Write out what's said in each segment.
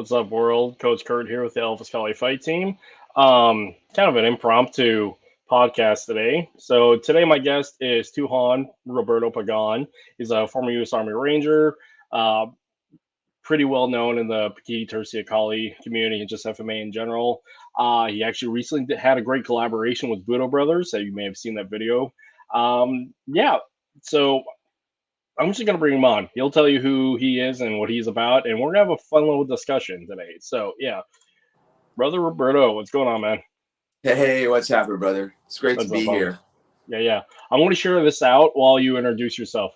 What's up, world? Coach Kurt here with the LFS-Kali fight team. Kind of an impromptu podcast today. So today my guest is Tuhon Roberto Pagan. He's a former U.S. Army Ranger, uh, pretty well known in the Pekiti-Tirsia Kali community and just FMA in general. He actually recently had a great collaboration with Budo Brothers, so you may have seen that video. Yeah, so I'm just gonna bring him on. He'll tell you who he is and what he's about, and we're gonna have a fun little discussion today. So yeah, brother Roberto, what's going on, man? Hey, what's happening, brother? It's great to What's up, be brother? here. Yeah. I'm going to share this out while you introduce yourself.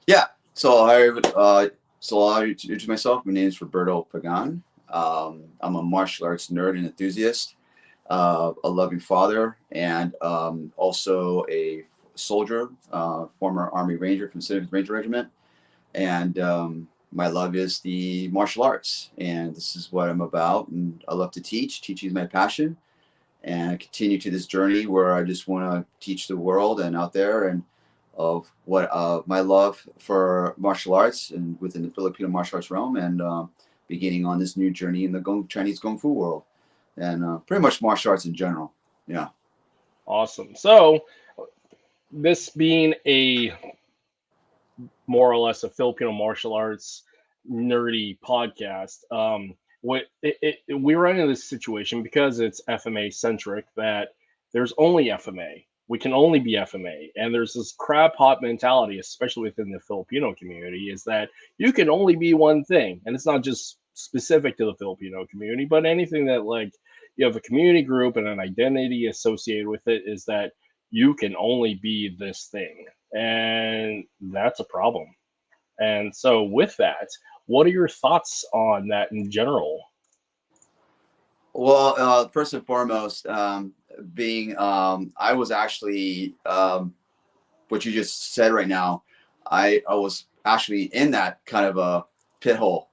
Yeah. So I'll introduce myself. My name is Roberto Pagan. I'm a martial arts nerd and enthusiast, a loving father, and also a soldier, former Army Ranger from the Ranger Regiment. And my love is the martial arts, and this is what I'm about. And I love to teach. Teaching is my passion. And I continue to this journey where I just want to teach the world and out there and of what my love for martial arts and within the Filipino martial arts realm, and beginning on this new journey in the Chinese Kung Fu world, and pretty much martial arts in general. Yeah. Awesome. So this being a more or less a Filipino martial arts nerdy podcast, we run into this situation because it's FMA centric that there's only FMA. We can only be FMA, and there's this crab pot mentality, especially within the Filipino community, is that you can only be one thing, and it's not just specific to the Filipino community, but anything that like you have a community group and an identity associated with it is that you can only be this thing, and that's a problem. And so, with that, what are your thoughts on that in general? Well, first and foremost, I was actually what you just said right now. I was actually in that kind of a pit hole.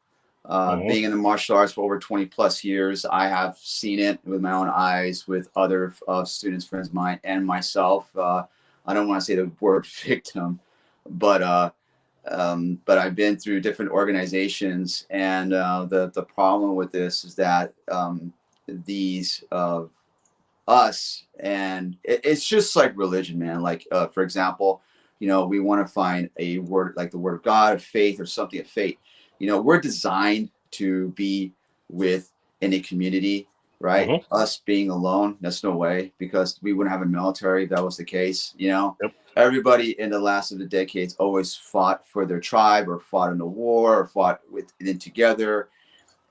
Being in the martial arts for over 20 plus years, I have seen it with my own eyes with other students, friends of mine, and myself. I don't want to say the word victim, but I've been through different organizations, and the problem with this is that these us, and it's just like religion, man. Like for example, we want to find a word like the word of God, of faith, or something of faith. We're designed to be with in a community, right? Us being alone, that's no way, because we wouldn't have a military if that was the case. Yep. Everybody in the last of the decades always fought for their tribe, or fought in a war, or fought within together.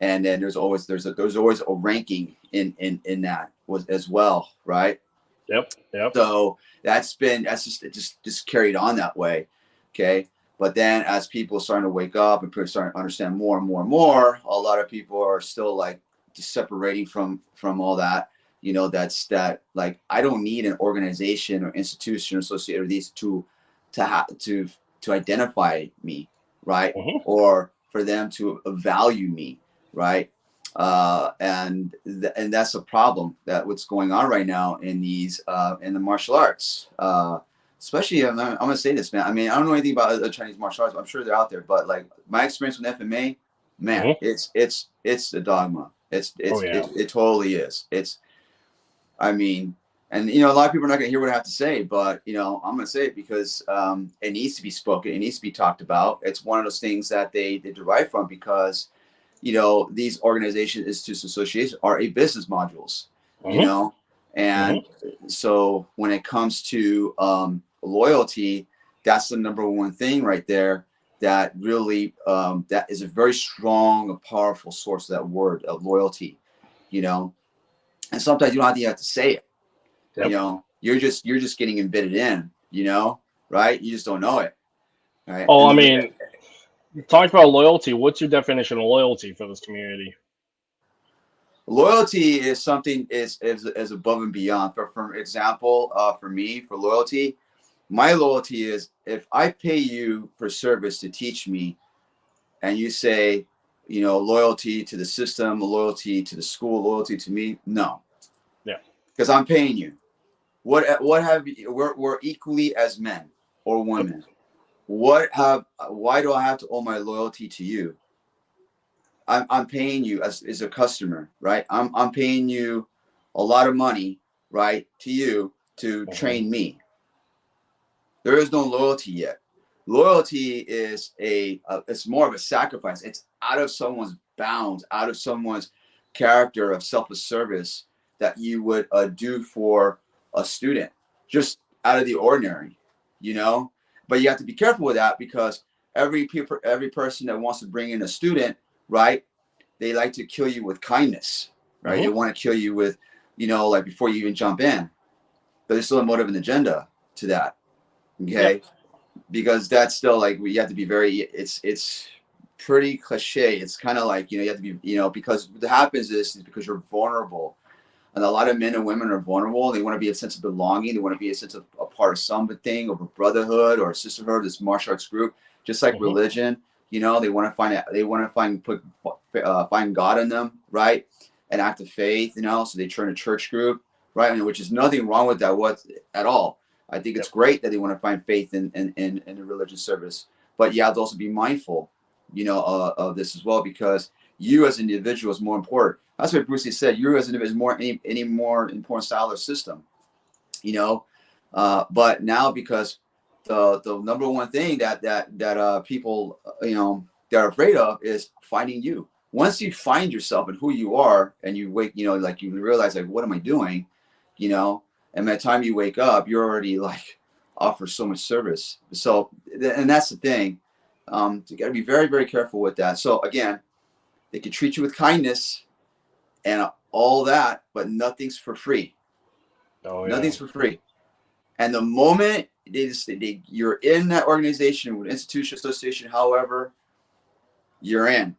And then there's always a ranking in that as well, right? Yep. So that's just carried on that way, okay. But then as people are starting to wake up and people starting to understand more and more and more, a lot of people are still like just separating from all that. That like I don't need an organization or institution associated with these to identify me, right? Or for them to value me, right? And that's a problem that what's going on right now in these in the martial arts. Especially, I'm gonna say this, man. I mean, I don't know anything about the Chinese martial arts, but I'm sure they're out there. But like my experience with FMA, man, it's a dogma. It totally is. I mean, and a lot of people are not gonna hear what I have to say, but I'm gonna say it because it needs to be spoken. It needs to be talked about. It's one of those things that they derive from because these organizations, institutions, associations are a business modules. And so when it comes to loyalty, that's the number one thing right there that really that is a very strong and powerful source of that word of loyalty. And sometimes you don't have to say it. Yep. You're just getting embedded in, right? You just don't know it, right? Oh, I mean, talk about loyalty. What's your definition of loyalty for this community? Loyalty is something is above and beyond. For example, for me, for loyalty, my loyalty is if I pay you for service to teach me, and you say, loyalty to the system, loyalty to the school, loyalty to me, no. Yeah. Because I'm paying you. What have you? We're equally as men or women. Why do I have to owe my loyalty to you? I'm paying you as a customer, right? I'm paying you a lot of money, right, to you to train me. There is no loyalty yet. Loyalty is it's more of a sacrifice. It's out of someone's bounds, out of someone's character of selfless service that you would do for a student, just out of the ordinary, you know. But you have to be careful with that, because every person that wants to bring in a student, right, they like to kill you with kindness, right? They want to kill you with, you know, like before you even jump in. But there's still a motive and agenda to that, okay? Because that's still like, you have to be very, it's pretty cliche. It's kind of like, you know, you have to be, you know, because what happens is because you're vulnerable. And a lot of men and women are vulnerable. They want to be a sense of belonging. They want to be a sense of a part of something, or a brotherhood or a sisterhood, this martial arts group, just like religion. You know, they want to find God in them, right? An act of faith, you know, so they turn a church group, right? I mean, which is nothing wrong with that at all. I think it's great that they want to find faith in the religious service, but you have to also be mindful, you know, of this as well, because you as an individual is more important. That's what Bruce Lee said. You as an individual is more any more important style or system, you know. But now, because the number one thing that people, you know, they're afraid of is finding you. Once you find yourself and who you are, and you wake, you know, like you realize, like, what am I doing, you know? And by the time you wake up, you're already like offer so much service. So, and that's the thing. You got to be very, very careful with that. So again, they can treat you with kindness and all that, but nothing's for free. Nothing's for free. And the moment you're in that organization, institution, association, however, you're in,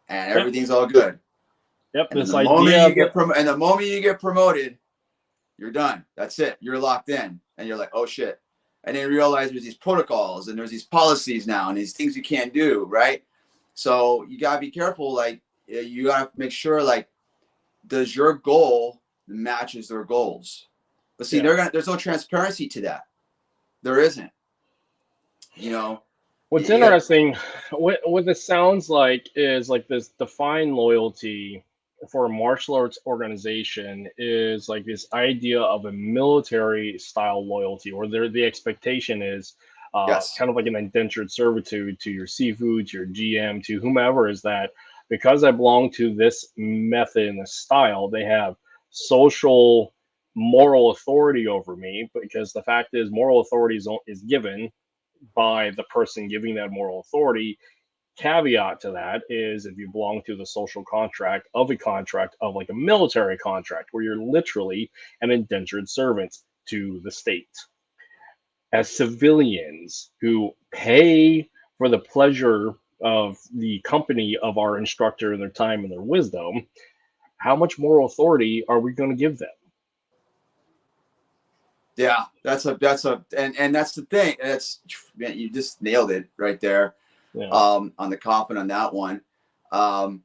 and everything's all good. Yep. And this the idea moment you get promoted, you're done. That's it. You're locked in, and you're like, oh shit. And then you realize there's these protocols and there's these policies now and these things you can't do, right? So you gotta be careful. Like, you gotta make sure, like, does your goal matches their goals? But see, there's no transparency to that. There isn't. You know. What's interesting, what this sounds like is like this defined loyalty for a martial arts organization is like this idea of a military style loyalty, where the expectation is kind of like an indentured servitude to your Sifu, to your GM, to whomever, is that because I belong to this method and this style, they have social moral authority over me, because the fact is moral authority is given by the person giving that moral authority. Caveat to that is, if you belong to the social contract of like a military contract, where you're literally an indentured servant to the state. As civilians who pay for the pleasure of the company of our instructor and their time and their wisdom, how much moral authority are we going to give them? Yeah, and that's the thing. Man, you just nailed it right there. On the coffin on that one. Wow,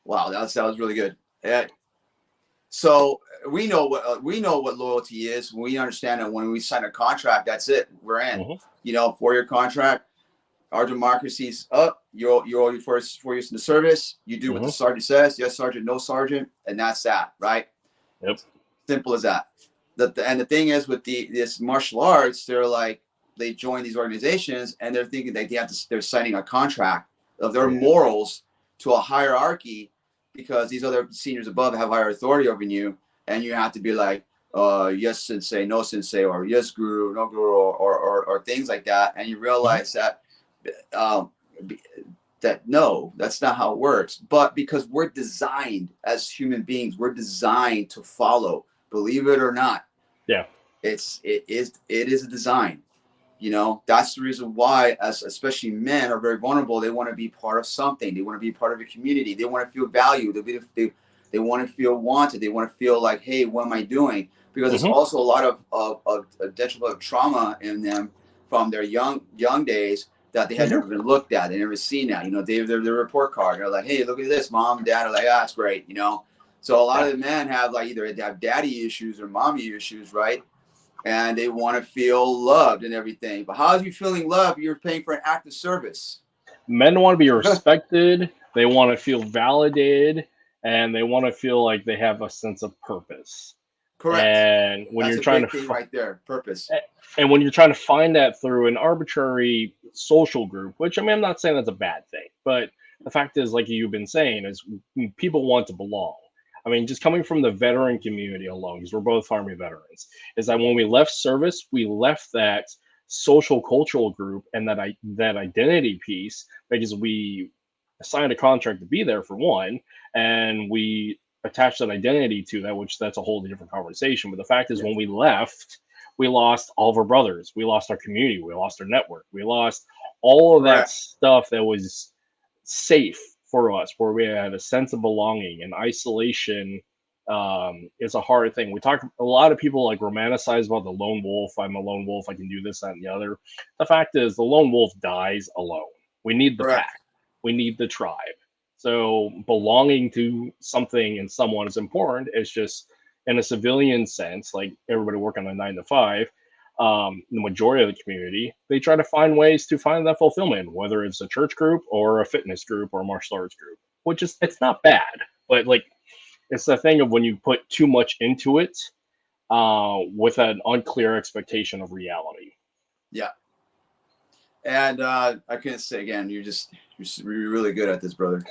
that was really good. So we know what loyalty is. We understand that when we sign a contract, that's it. We're in. You know, 4-year contract. Our democracy's up. You're only 4 years in the service. You do what the sergeant says. Yes, sergeant. No, sergeant. And that's that, right? Yep. Simple as that. And the thing is, with this martial arts, they're like, they join these organizations and they're thinking that they're signing a contract of their morals to a hierarchy, because these other seniors above have higher authority over you, and you have to be like, yes sensei, no sensei, or yes guru, no guru, or things like that. And you realize that no, that's not how it works. But because we're designed as human beings, we're designed to follow. Believe it or not, it is a design. You know, that's the reason why, especially men are very vulnerable. They want to be part of something. They want to be part of a community. They want to feel valued. They want to feel wanted. They want to feel like, hey, what am I doing? Because there's also a lot of detrimental trauma in them from their young days that they had never been looked at. They never seen that. You know, they have their report card. They're like, hey, look at this. Mom and dad are like, that's great. You know. So a lot of the men have like either have daddy issues or mommy issues, right? And they want to feel loved and everything. But how are you feeling loved? You're paying for an act of service. Men want to be respected. They want to feel validated, and they want to feel like they have a sense of purpose. Correct. And when That's you're a trying big to thing right there. Purpose. and when you're trying to find that through an arbitrary social group, which I mean, I'm not saying that's a bad thing, but the fact is, like you've been saying, is people want to belong. I mean, just coming from the veteran community alone, because we're both Army veterans, is that when we left service, we left that social cultural group and that identity piece because we signed a contract to be there for one, and we attached that identity to that, which that's a whole different conversation. But the fact is, Yeah. when we left, we lost all of our brothers, we lost our community, we lost our network, we lost all of that Correct. stuff that was safe for us, where we had a sense of belonging. And isolation is a hard thing. We talk, a lot of people like romanticize about the lone wolf. I'm a lone wolf, I can do this, that, and the other. The fact is, the lone wolf dies alone. We need the Correct. pack, we need the tribe. So belonging to something and someone is important. It's just in a civilian sense, like everybody working a 9 to 5, the majority of the community, they try to find ways to find that fulfillment, whether it's a church group or a fitness group or a martial arts group, which is, it's not bad, but like, it's the thing of when you put too much into it with an unclear expectation of reality. Yeah. And I couldn't say again, you're really good at this, brother.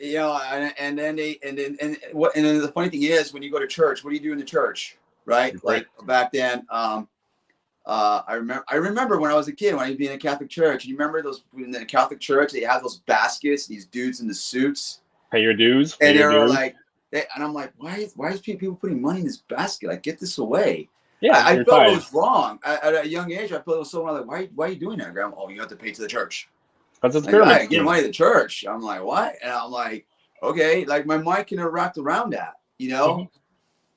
You know, and then the funny thing is, when you go to church, what do you do in the church, right? Like back then, I remember when I was a kid, when I was being in a Catholic church. You remember those in the Catholic church? They have those baskets, these dudes in the suits. Pay your dues. And they're like, and I'm like, why is people putting money in this basket? Like, get this away. Yeah, I felt it was wrong at a young age. I felt it was so wrong. Like, why are you doing that, Grandma? Oh, you have to pay to the church. Because it's pyramid scheme. Give money to the church. I'm like, what? And I'm like, okay, like my mind can have wrapped around that, you know. Mm-hmm.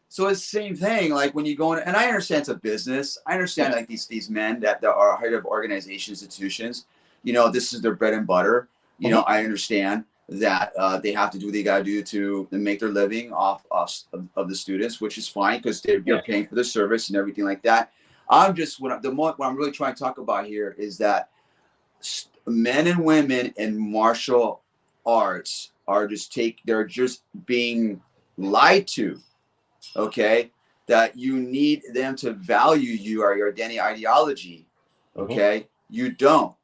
So it's the same thing. Like when you go in, and I understand it's a business. I understand like these men that are head of organization institutions. You know, this is their bread and butter. You know, I understand that they have to do what they got to do to make their living off of the students, which is fine because they're paying for the service and everything like that. I'm just what I'm really trying to talk about here is that men and women in martial arts are they're just being lied to. Okay, that you need them to value you or your identity ideology. Okay, you don't.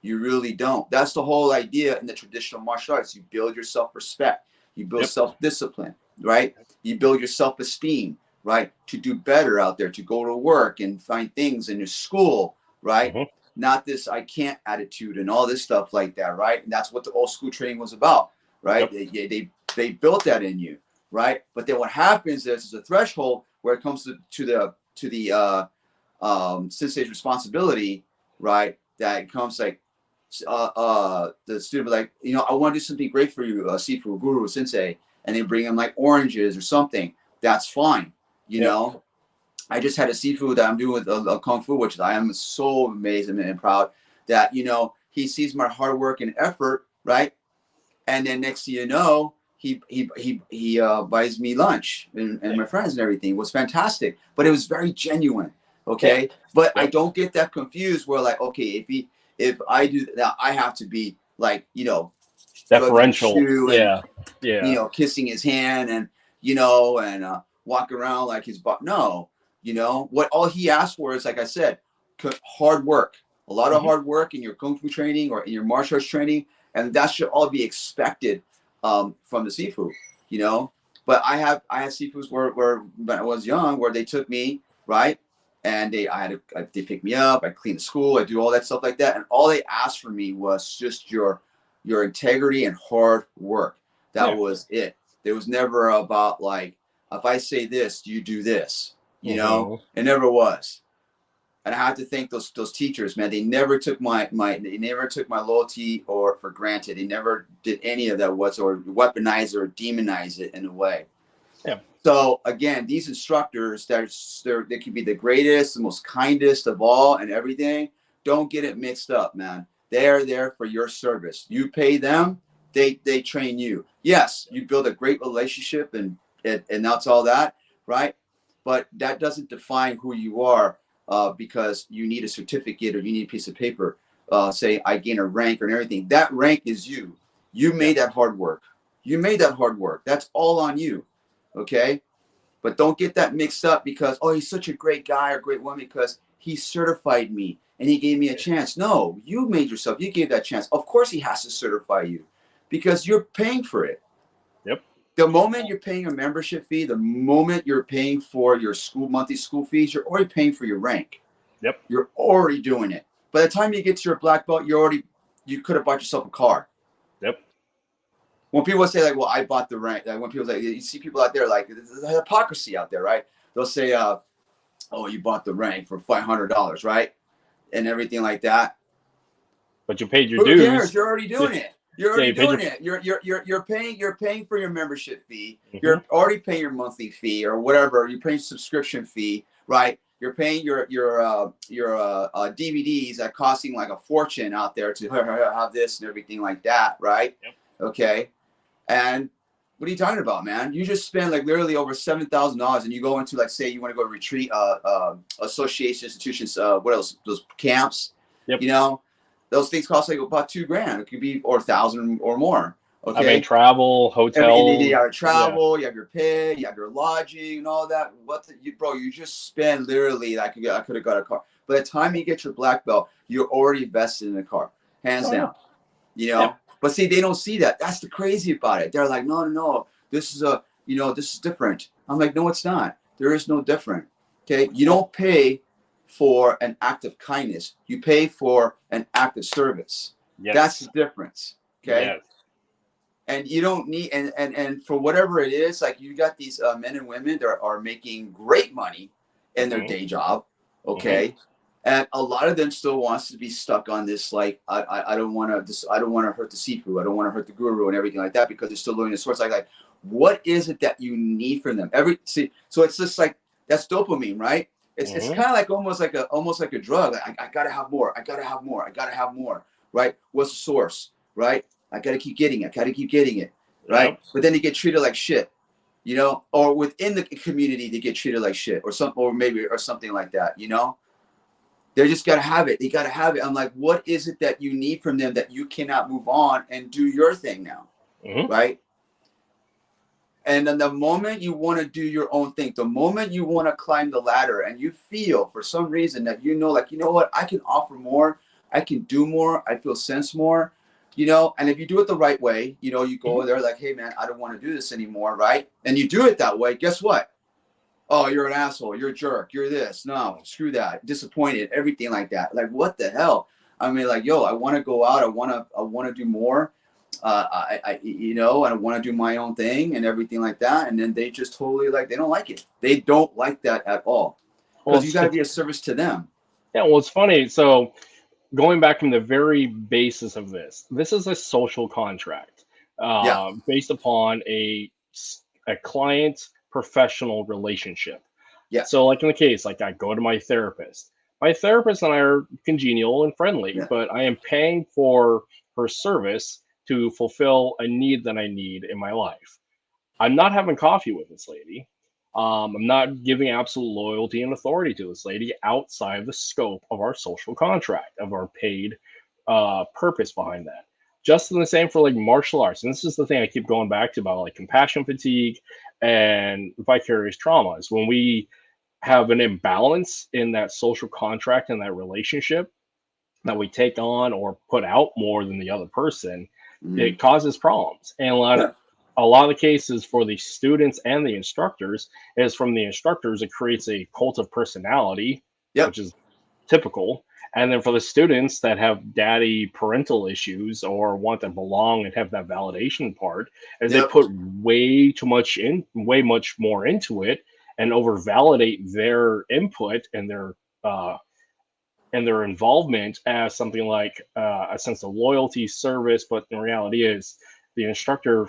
You really don't. That's the whole idea in the traditional martial arts. You build your self-respect. You build self-discipline, right? You build your self-esteem, right? To do better out there, to go to work and find things in your school, right? Not this I can't attitude and all this stuff like that, right? And that's what the old school training was about, right? They built that in you, right? But then what happens is there's a threshold where it comes to the sensei's responsibility, right? That it comes like the student like, you know, I want to do something great for you, Sifu, Guru, Sensei, and they bring him like oranges or something. That's fine, you know. I just had a Sifu that I'm doing with a Kung Fu, which I am so amazed and proud that, you know, he sees my hard work and effort, right? And then next thing you know, he buys me lunch and my friends and everything. It was fantastic, but it was very genuine. Okay. But I don't get that confused where like, okay, if I do that, I have to be like, you know, deferential, and, you know, kissing his hand and, you know, and walk around like his butt. No, you know, what all he asked for is, like I said, hard work, a lot of hard work in your Kung Fu training or in your martial arts training. And that should all be expected from the Sifu, you know. But I had Sifus where when I was young, where they took me, right, and they pick me up, I clean the school, I do all that stuff like that, and all they asked for me was just your integrity and hard work. That was it. There was never about like, if I say this, you do this, you know. It never was. And I have to thank those teachers, man. They never took my loyalty or for granted. They never did any of that whatsoever, weaponize it or demonize it in a way. Yeah. So again, these instructors, they can be the greatest, the most kindest of all, and everything. Don't get it mixed up, man. They are there for your service. You pay them, they train you. Yes, you build a great relationship, and that's all that, right? but that doesn't define who you are, because you need a certificate or you need a piece of paper. Say I gain a rank or everything. That rank is you. You made that hard work. You made that hard work. That's all on you. Okay. But don't get that mixed up because, oh, he's such a great guy or great woman because he certified me and he gave me a chance. No, you made yourself. You gave that chance. Of course he has to certify you because you're paying for it. Yep. The moment you're paying a membership fee, the moment you're paying for your monthly school fees, you're already paying for your rank. Yep. You're already doing it. By the time you get to your black belt, you could have bought yourself a car. Yep. When people say like, well, I bought the rank, like when people say, you see people out there, like there's a hypocrisy out there, right? They'll say, oh, you bought the rank for $500, right? And everything like that. But you paid your dues. Who cares? You're already doing it. You're already doing it. You're paying for your membership fee. Mm-hmm. You're already paying your monthly fee or whatever. You're paying subscription fee, right? You're paying your DVDs that costing like a fortune out there to have this and everything like that, right? Yep. Okay. And what are you talking about, man? You just spend like literally over $7,000 and you go into like, say you want to go to retreat, association institutions, what else? Those camps, yep. You know, those things cost like about $2,000. It could be, or 1,000 or more. Okay. I mean, travel, hotel. You have travel, you have your pay, you have your lodging and all that. Bro, you just spend literally, I could have got a car. By the time you get your black belt, you're already invested in a car, hands down. You know? Yeah. But see, they don't see that. That's the crazy about it. They're like, no, this is this is different. I'm like, no, it's not. There is no different. Okay. You don't pay for an act of kindness. You pay for an act of service. Yes. That's the difference. Okay. Yes. And you don't need, and for whatever it is, like you got these men and women that are making great money in their day job. Okay. And a lot of them still wants to be stuck on this, like, I don't want to hurt the sifu. I don't want to hurt the guru and everything like that because they're still learning the source. Like, what is it that you need from them? So it's just like, that's dopamine, right? It's kind of like almost like a drug. Like, I gotta have more. I gotta have more. I gotta have more. Right? What's the source? Right? I gotta keep getting it. Right? Yep. But then they get treated like shit, you know, or within the community they get treated like shit, or something like that, you know. They just gotta have it. They gotta have it. I'm like, what is it that you need from them that you cannot move on and do your thing now, right? And then the moment you want to do your own thing, the moment you want to climb the ladder, and you feel for some reason that like, you know what, I can offer more, I can do more, I feel sense more. You know, and if you do it the right way, you know, you go there like, hey, man, I don't want to do this anymore, right? And you do it that way, guess what? Oh, you're an asshole. You're a jerk. You're this. No, screw that. Disappointed, everything like that. Like, what the hell? I mean, like, yo, I want to go out. I want to do more. I want to do my own thing and everything like that. And then they just totally they don't like it. They don't like that at all. Because you got to be a service to them. Yeah, well, it's funny. So, going back from the very basis of this is a social contract based upon a client professional relationship. Yeah. So like in the case, like I go to my therapist. My therapist and I are congenial and friendly, but I am paying for her service to fulfill a need that I need in my life. I'm not having coffee with this lady. I'm not giving absolute loyalty and authority to this lady outside the scope of our social contract, of our paid purpose behind that. Just the same for like martial arts. And this is the thing I keep going back to about like compassion fatigue and vicarious traumas. When we have an imbalance in that social contract and that relationship that we take on or put out more than the other person, it causes problems. And a lot of the cases for the students and the instructors is from the instructors, it creates a cult of personality, which is typical. And then for the students that have daddy parental issues or want to belong and have that validation part, as they put way much more into it and over validate their input and their involvement as something like a sense of loyalty, service. But the reality is, the instructor,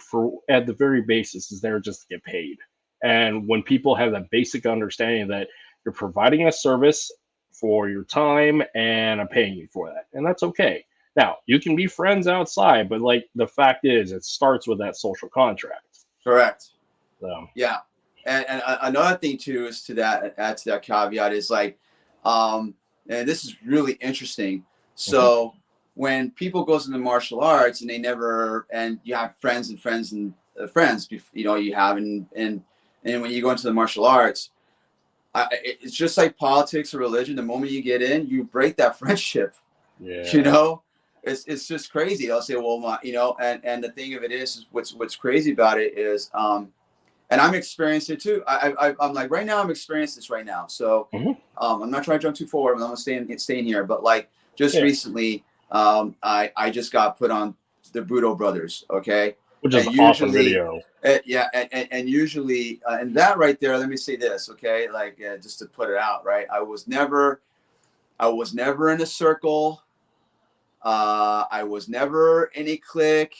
at the very basis, is there just to get paid. And when people have that basic understanding that you're providing a service for your time and I'm paying you for that, and that's okay. Now, you can be friends outside, but like the fact is, it starts with that social contract. Correct. So. Yeah. and another thing too is to that, add to that caveat is like, and this is really interesting. So when people goes into martial arts and they never, and you have friends and friends and friends, you know, you have, and when you go into the martial arts, it's just like politics or religion. The moment you get in, you break that friendship. Yeah. You know, it's just crazy. I'll say, well, you know, and the thing of it is what's crazy about it is, and I'm experiencing it too. I'm like right now I'm experiencing this right now. So I'm not trying to jump too forward. I'm staying here. But like just recently, I just got put on the Budo Brothers. Okay, which is and an awesome usually, video. and usually, and that right there. Let me say this, okay? Like just to put it out, right? I was never in a circle. I was never in a clique.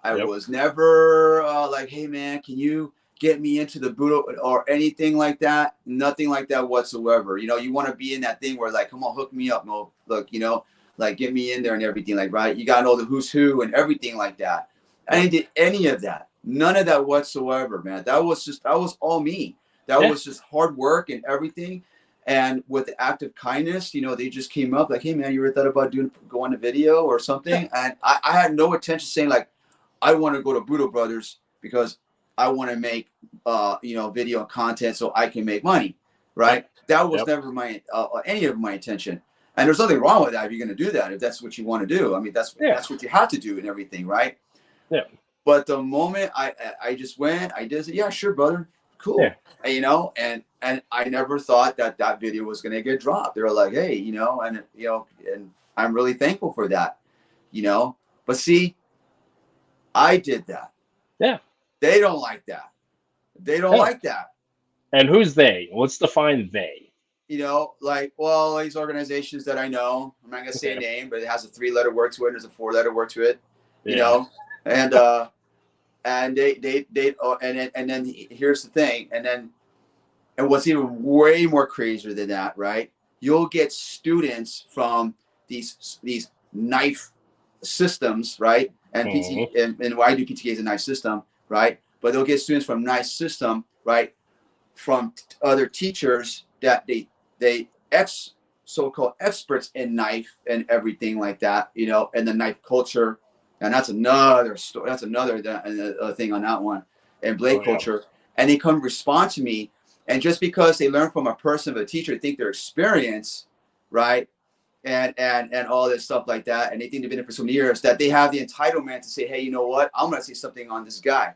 I was never like, hey man, can you get me into the Budo or anything like that? Nothing like that whatsoever. You know, you want to be in that thing where like, come on, hook me up. No, look, you know, like get me in there and everything, like, right? You gotta know the who's who and everything like that. I didn't do any of that. None of that whatsoever, man. That was all me. That was just hard work and everything. And with the act of kindness, you know, they just came up like, hey man, you ever thought about going to video or something? And I had no intention saying like, I want to go to Budo Brothers because I want to make, you know, video content so I can make money, right? That was never my any of my intention. And there's nothing wrong with that if you're going to do that, if that's what you want to do. I mean, that's what you have to do and everything, right? Yeah. But the moment I just went, I did it. Yeah, sure, brother, cool. Yeah. And, you know, and I never thought that video was going to get dropped. They were like, hey, you know, and you know, and I'm really thankful for that, you know. But see, I did that. Yeah. They don't like that. They don't like that. And who's they? Let's define they. You know, like, well, these organizations that I know, I'm not gonna say a name, but it has a 3-letter word to it. There's a 4-letter word to it. You know, and they and then here's the thing, and what's even way more crazier than that, right? You'll get students from these knife systems, right? And and why do PTA is a knife system, right? But they'll get students from knife system, right? From other teachers that they so-called experts in knife and everything like that, you know, and the knife culture. And that's another story. That's another thing on that one. And blade culture. And they come respond to me. And just because they learn from a person, of a teacher, they think their experience, right? And all this stuff like that. And they think they've been there for so many years that they have the entitlement to say, hey, you know what? I'm going to say something on this guy.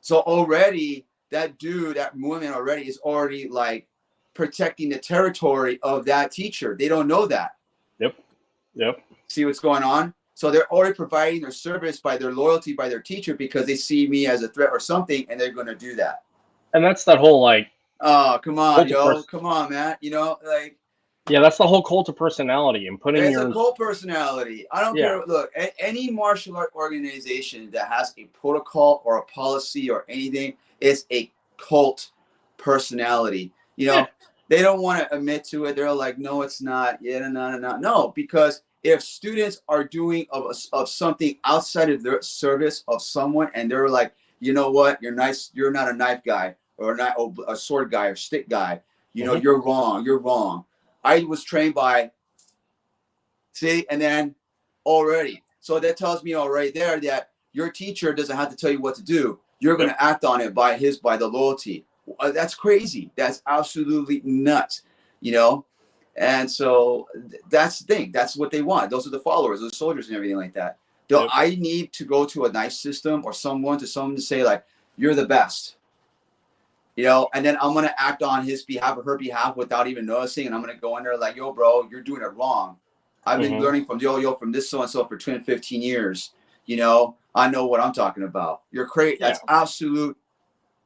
So already that dude, that woman already is already like protecting the territory of that teacher. They don't know that. Yep. See what's going on? So they're already providing their service by their loyalty by their teacher because they see me as a threat or something, and they're going to do that. And that's that whole like, oh, come on, yo, come on, man. You know, like, yeah, that's the whole cult of personality and putting it's a cult personality. I don't care. Look, any martial art organization that has a protocol or a policy or anything is a cult personality. You know, they don't want to admit to it. They're like, no, it's not. Yeah, no, because if students are doing of something outside of their service of someone, and they're like, you know what, you're nice. You're not a knife guy or not a sword guy or stick guy. You know, you're wrong. You're wrong. I was trained by, see, and then already. So that tells me already there that your teacher doesn't have to tell you what to do. You're going to act on it by the loyalty. That's crazy. That's absolutely nuts, you know? And so that's the thing. That's what they want. Those are the followers, those soldiers and everything like that. So I need to go to a nice system or someone to say like, you're the best. You know, and then I'm going to act on his behalf or her behalf without even noticing. And I'm going to go in there like, yo, bro, you're doing it wrong. I've been learning from from this so-and-so for 10, 15 years. You know, I know what I'm talking about. You're crazy. That's absolute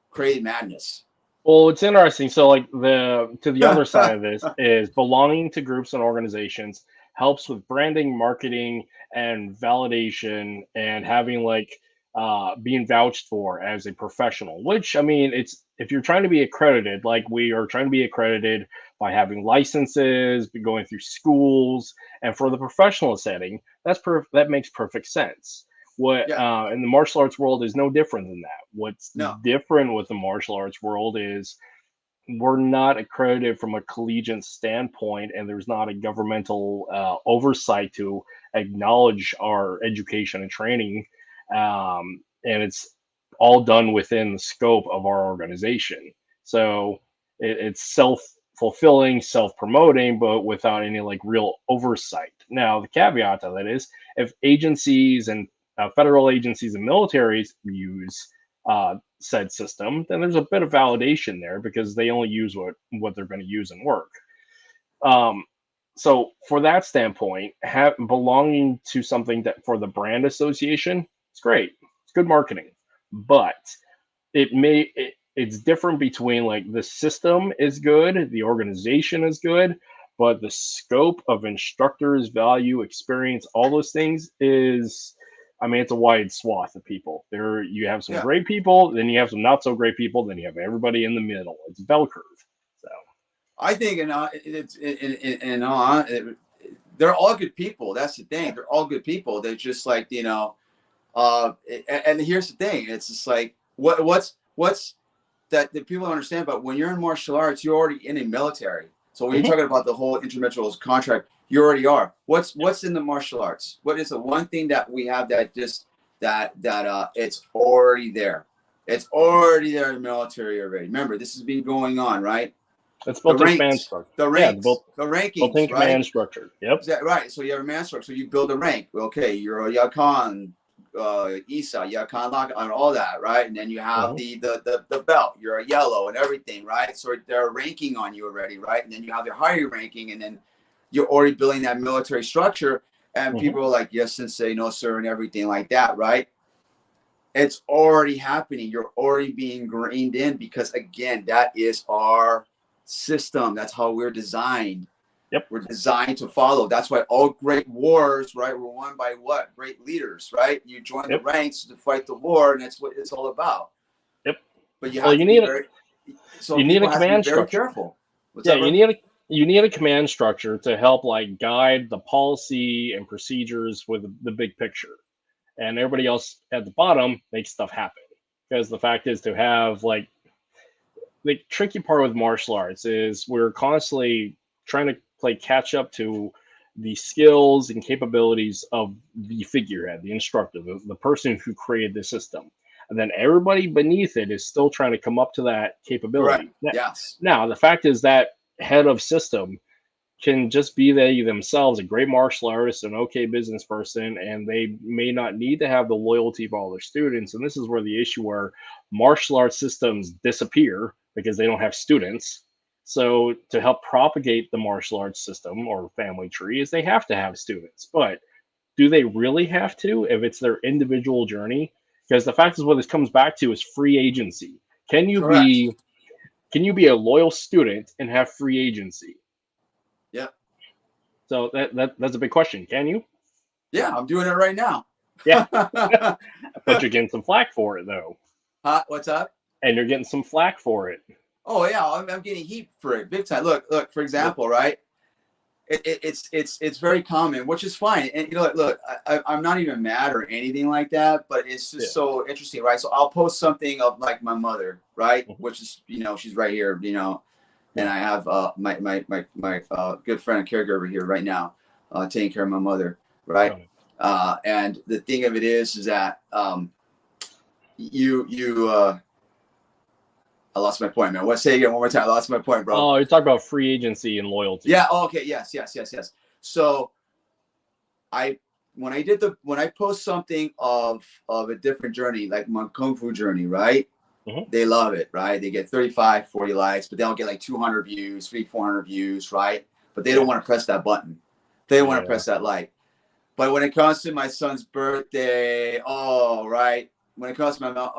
crazy madness. Well, it's interesting. So like the other side of this is belonging to groups and organizations helps with branding, marketing, and validation, and having like being vouched for as a professional, which I mean, it's if you're trying to be accredited, like we are trying to be accredited by having licenses, going through schools, and for the professional setting, that makes perfect sense. What Yeah. in the martial arts world is no different than that. What's No. different with the martial arts world is we're not accredited from a collegiate standpoint, and there's not a governmental oversight to acknowledge our education and training, and it's all done within the scope of our organization. So it's self-fulfilling, self-promoting, but without any like real oversight. Now, the caveat to that is if agencies and federal agencies and militaries use said system, then there's a bit of validation there because they only use what they're going to use and work. So for that standpoint, belonging to something that for the brand association, it's great. It's good marketing, but it's different between like the system is good, the organization is good, but the scope of instructors, value, experience, all those things is, I mean, it's a wide swath of people. There, you have some great people, then you have some not so great people, then you have everybody in the middle. It's a bell curve. So, I think they're all good people. That's the thing. They're all good people. They're just like, you know, and here's the thing. It's just like what's that people don't understand. But when you're in martial arts, you're already in a military. So when you're talking about the whole intermutual contract, you already are. What's in the martial arts? What is the one thing that we have that just that it's already there? It's already there in the military already. Remember, this has been going on, right? It's built in command structure. The ranks, the rankings, built in right? command structure. Yep. Right. So you have a command structure. So you build a rank. Okay, you're a Yakan, Isa, Yakan, Lakan, all that, right? And then you have the belt. You're a yellow and everything, right? So they're ranking on you already, right? And then you have your higher ranking, and then you're already building that military structure. And people are like, yes, sensei, no, sir, and everything like that, right? It's already happening. You're already being ingrained in because, again, that is our system. That's how we're designed. Yep. We're designed to follow. That's why all great wars, right, were won by what? Great leaders, right? You join the ranks to fight the war, and that's what it's all about. Yep. But you have to be very. So you need a command very structure. Careful. You need a command structure to help like guide the policy and procedures with the big picture, and everybody else at the bottom makes stuff happen. Because the fact is, to have like the tricky part with martial arts is we're constantly trying to play catch up to the skills and capabilities of the figurehead, the instructor, the person who created the system. And then everybody beneath it is still trying to come up to that capability. Yes. Now, the fact is that head of system can just be they themselves, a great martial artist, an okay business person, and they may not need to have the loyalty of all their students. And this is where the issue where martial arts systems disappear because they don't have students. So to help propagate the martial arts system or family tree is they have to have students. But do they really have to if it's their individual journey? Because the fact is what this comes back to is free agency. Can you be a loyal student and have free agency? Yeah. So that's a big question. Can you? Yeah, I'm doing it right now. Yeah. But you're getting some flack for it though. What's up? And you're getting some flack for it. Oh yeah, I'm getting heat for it big time. Look. For example, right? It's very common, which is fine. And you know, look, I'm not even mad or anything like that, but it's just so interesting, right? So I'll post something of like my mother, right? Which is, you know, she's right here, you know, and I have my good friend and caregiver here right now, taking care of my mother, right? And the thing of it is that I lost my point, man. Say again one more time. I lost my point, bro. Oh, you're talking about free agency and loyalty. Yeah. Oh, okay. Yes. So when I post something of a different journey, like my Kung Fu journey, right? They love it, right? They get 35, 40 likes, but they don't get like 200 views, 400 views, right? But they don't want to press that button. They don't want to press that like. But when it comes to my son's birthday, right. When it comes to my mom,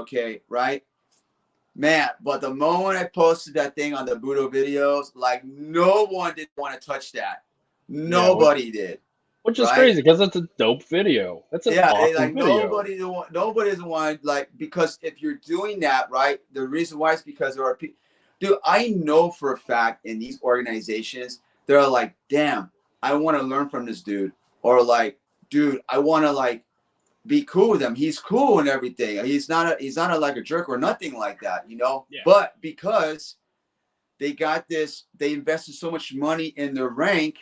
okay, right? Man, but the moment I posted that thing on the Budo videos, like no one did want to touch that. Nobody did. Which is crazy because it's a dope video. That's an awesome video. Nobody's one, like, because if you're doing that, right, the reason why is because there are people. Dude, I know for a fact in these organizations, they're like, damn, I want to learn from this dude. Or like, dude, I want to like be cool with him. He's cool and everything. He's not like a jerk or nothing like that, you know. Yeah. But because they got this, they invested so much money in their rank,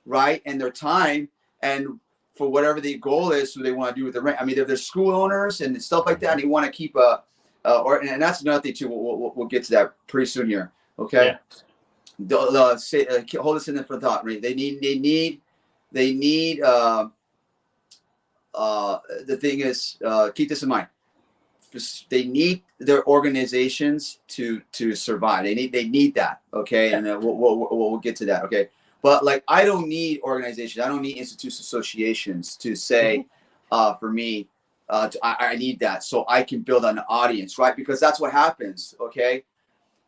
right, and their time, and for whatever the goal is, so they want to do with the rank. I mean, if they're school owners and stuff like that, and they want to keep and that's another thing too. We'll get to that pretty soon here. Okay. Yeah. Hold this in there for thought. Right? They need. The thing is, keep this in mind. They need their organizations to survive. They need that. Okay, and we'll get to that. Okay, but like I don't need organizations. I don't need institutes, associations to say, for me, I need that so I can build an audience, right? Because that's what happens. Okay,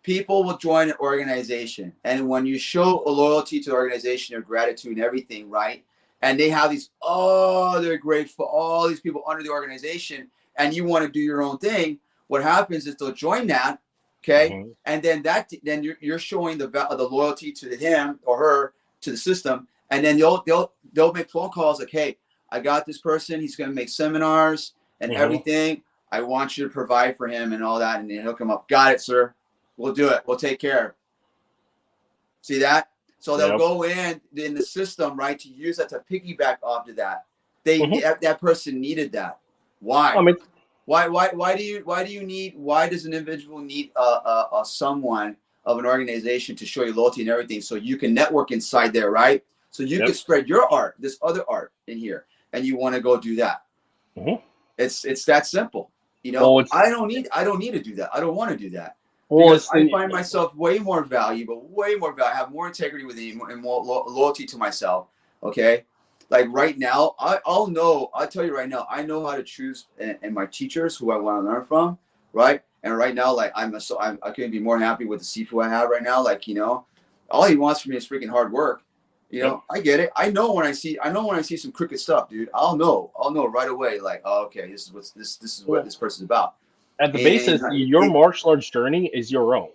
people will join an organization, and when you show a loyalty to the organization, or gratitude and everything, right? And they have these, they're grateful, all these people under the organization, and you want to do your own thing. What happens is they'll join that, okay, and then you're showing the loyalty to him or her, to the system, and then they'll make phone calls like, hey, I got this person, he's going to make seminars and everything. I want you to provide for him and all that, and then he'll come up. Got it, sir. We'll do it. We'll take care. See that? So they'll go in the system, right, to use that to piggyback off to that. That person needed that. Why? Why does an individual need someone of an organization to show you loyalty and everything, so you can network inside there, right? So you can spread your art, this other art in here, and you want to go do that. It's that simple. You know, I don't need to do that. I don't want to do that. Because I find myself way more valuable, I have more integrity with me and more loyalty to myself. Okay. Like right now, I'll tell you right now, I know how to choose and my teachers who I want to learn from. Right. And right now, like I couldn't be more happy with the Sifu I have right now. Like, you know, all he wants from me is freaking hard work. You know, I get it. I know when I see some crooked stuff, dude, I'll know right away. Like, oh, okay, this is what this person's about. At the basis, your martial arts journey is your own.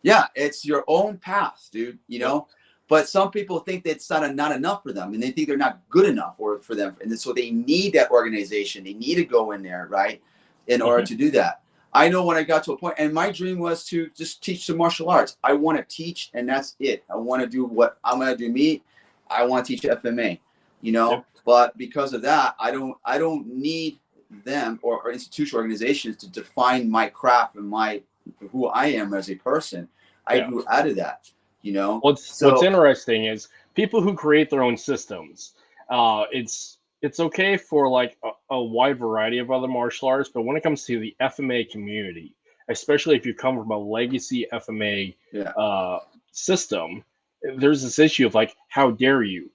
Yeah, it's your own path, dude. You know, but some people think that it's not enough for them, and they think they're not good enough for them, and so they need that organization. They need to go in there, right, in order to do that. I know when I got to a point, and my dream was to just teach some martial arts. I want to teach, and that's it. I want to do what I'm going to do. Me, I want to teach FMA. You know, but because of that, I don't need them or institutional organizations to define my craft and who I am as a person. I grew out of that, you know. What's interesting is people who create their own systems. It's okay for like a wide variety of other martial arts, but when it comes to the FMA community, especially if you come from a legacy FMA system, there's this issue of like, how dare you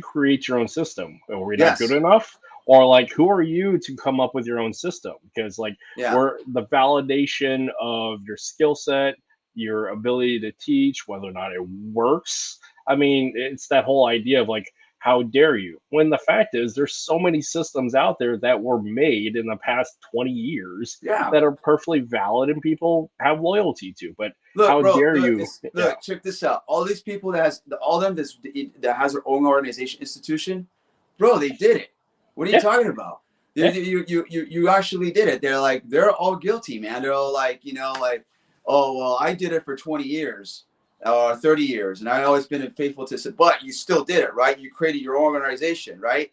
create your own system? Are we not good enough? Or like, who are you to come up with your own system? Because like, we're the validation of your skill set, your ability to teach, whether or not it works. I mean, it's that whole idea of like, how dare you? When the fact is, there's so many systems out there that were made in the past 20 years that are perfectly valid and people have loyalty to. But how dare you? Look, check this out. All these people that has their own organization, institution, bro, they did it. What are you talking about? You actually did it. They're all guilty, man. They're all like, you know, like, oh, well, I did it for 20 years or 30 years, and I've always been faithful to it. But you still did it, right? You created your own organization, right?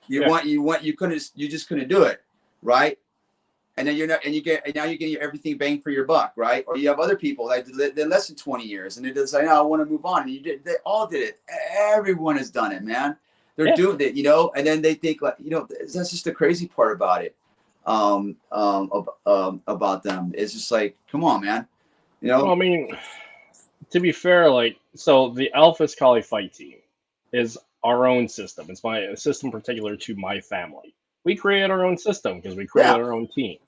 You just couldn't do it, right? And then now you're getting everything bang for your buck, right? Or you have other people that did less than 20 years, and they just like, no, I want to move on. And they all did it. Everyone has done it, man. They're doing it, you know, and then they think like, you know, that's just the crazy part about it. About them. It's just like, come on, man. You know, well, I mean, to be fair, like, so the LFS-Kali fight team is our own system. It's my system particular to my family. We create our own system because we create our own team,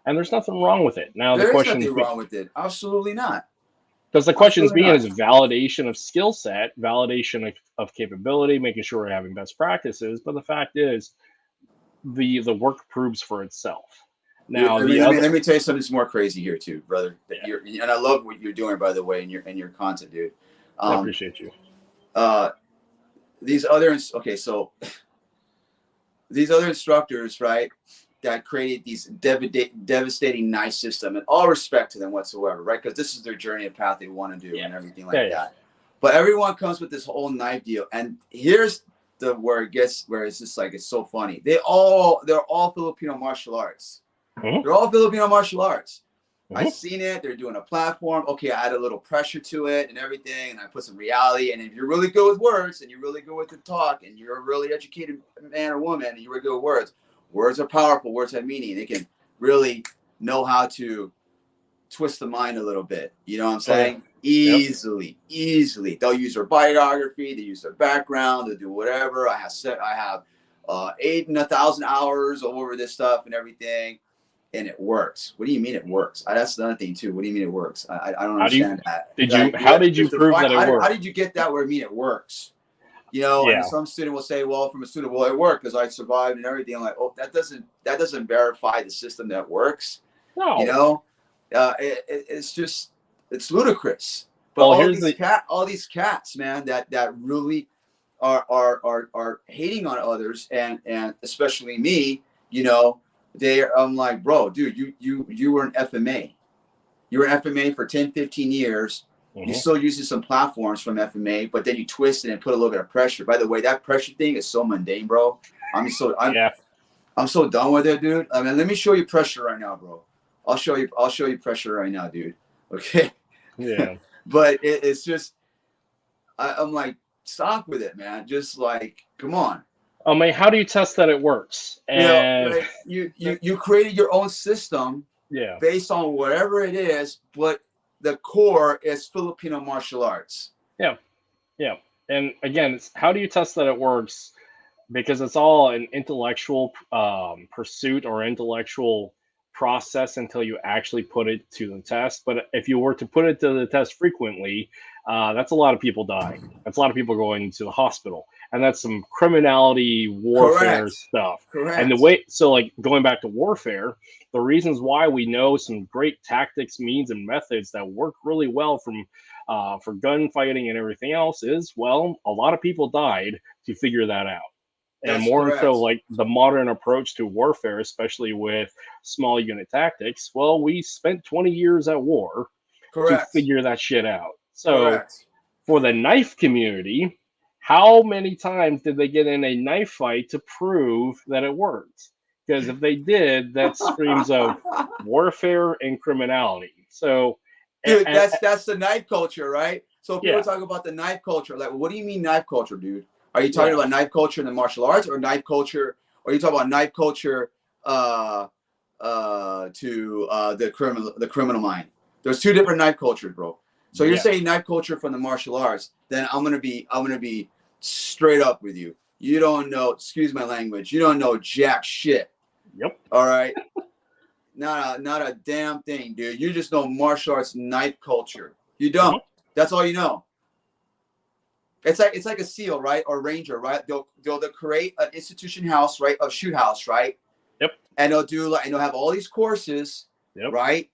and there's nothing wrong with it. Now there's nothing wrong with it. Absolutely not. Because the question is is validation of skill set, validation of capability, making sure we're having best practices. But the fact is, the work proves for itself. Now, let me tell you something that's more crazy here too, brother. And I love what you're doing, by the way, and your content, dude. I appreciate you. These other, okay, so these other instructors, right, that created these devastating knife system, and all respect to them whatsoever, right? Because this is their journey and path they want to do and everything like that. But everyone comes with this whole knife deal, and here's where it's just like, it's so funny. They're all Filipino martial arts. They're all Filipino martial arts. I've seen it. They're doing a platform. Okay, I add a little pressure to it and everything, and I put some reality. And if you're really good with words, and you're really good with the talk, and you're a really educated man or woman, and you're really good with words, words are powerful. Words have meaning. They can really know how to twist the mind a little bit. You know what I'm saying? Easily. They'll use their biography. They use their background. They'll do whatever. I have 8 and 1,000 hours over this stuff and everything. And it works. What do you mean it works? That's another thing too. What do you mean it works? I don't understand that. How did you prove that it worked? How did you get that where I mean it works? You know, and some student will say, well, from a student, well, it worked because I survived and everything. I'm like, oh, that doesn't verify the system that works. No. You know, it's ludicrous. But all these cats, man, that really are hating on others, and especially me, you know, I'm like, bro, dude, you were an FMA. You were an FMA for 10, 15 years. You still using some platforms from FMA, but then you twist it and put a little bit of pressure. By the way, that pressure thing is so mundane, bro. I'm so done with it, dude. I mean, let me show you pressure right now, bro. I'll show you pressure right now, dude. Okay. Yeah. But it's just, I'm like, stop with it, man. Just like, come on. I mean, how do you test that it works? And you created your own system, based on whatever it is, but the core is Filipino martial arts. Yeah. And again, how do you test that it works? Because it's all an intellectual pursuit or intellectual process until you actually put it to the test. But if you were to put it to the test frequently, that's a lot of people dying. That's a lot of people going to the hospital. And that's some criminality, warfare stuff. Correct. And like going back to warfare, the reasons why we know some great tactics, means, and methods that work really well for gunfighting and everything else is, well, a lot of people died to figure that out. And more so, like the modern approach to warfare, especially with small unit tactics, well, we spent 20 years at war to figure that shit out. So for the knife community, how many times did they get in a knife fight to prove that it worked? Because if they did, that screams of warfare and criminality. So, dude, that's the knife culture, right? So people talk about the knife culture. Like, what do you mean knife culture, dude? Are you talking about knife culture in the martial arts, or knife culture? Or are you talking about knife culture to the criminal mind? There's two different knife cultures, bro. So you're saying knife culture from the martial arts, then I'm gonna be straight up with you. You don't know, excuse my language, you don't know jack shit. Yep. All right. Not a damn thing, dude. You just know martial arts knife culture. You don't. That's all you know. It's like a SEAL, right? Or ranger, right? They'll create an institution house, right? A shoot house, right? Yep. And they'll have all these courses, right?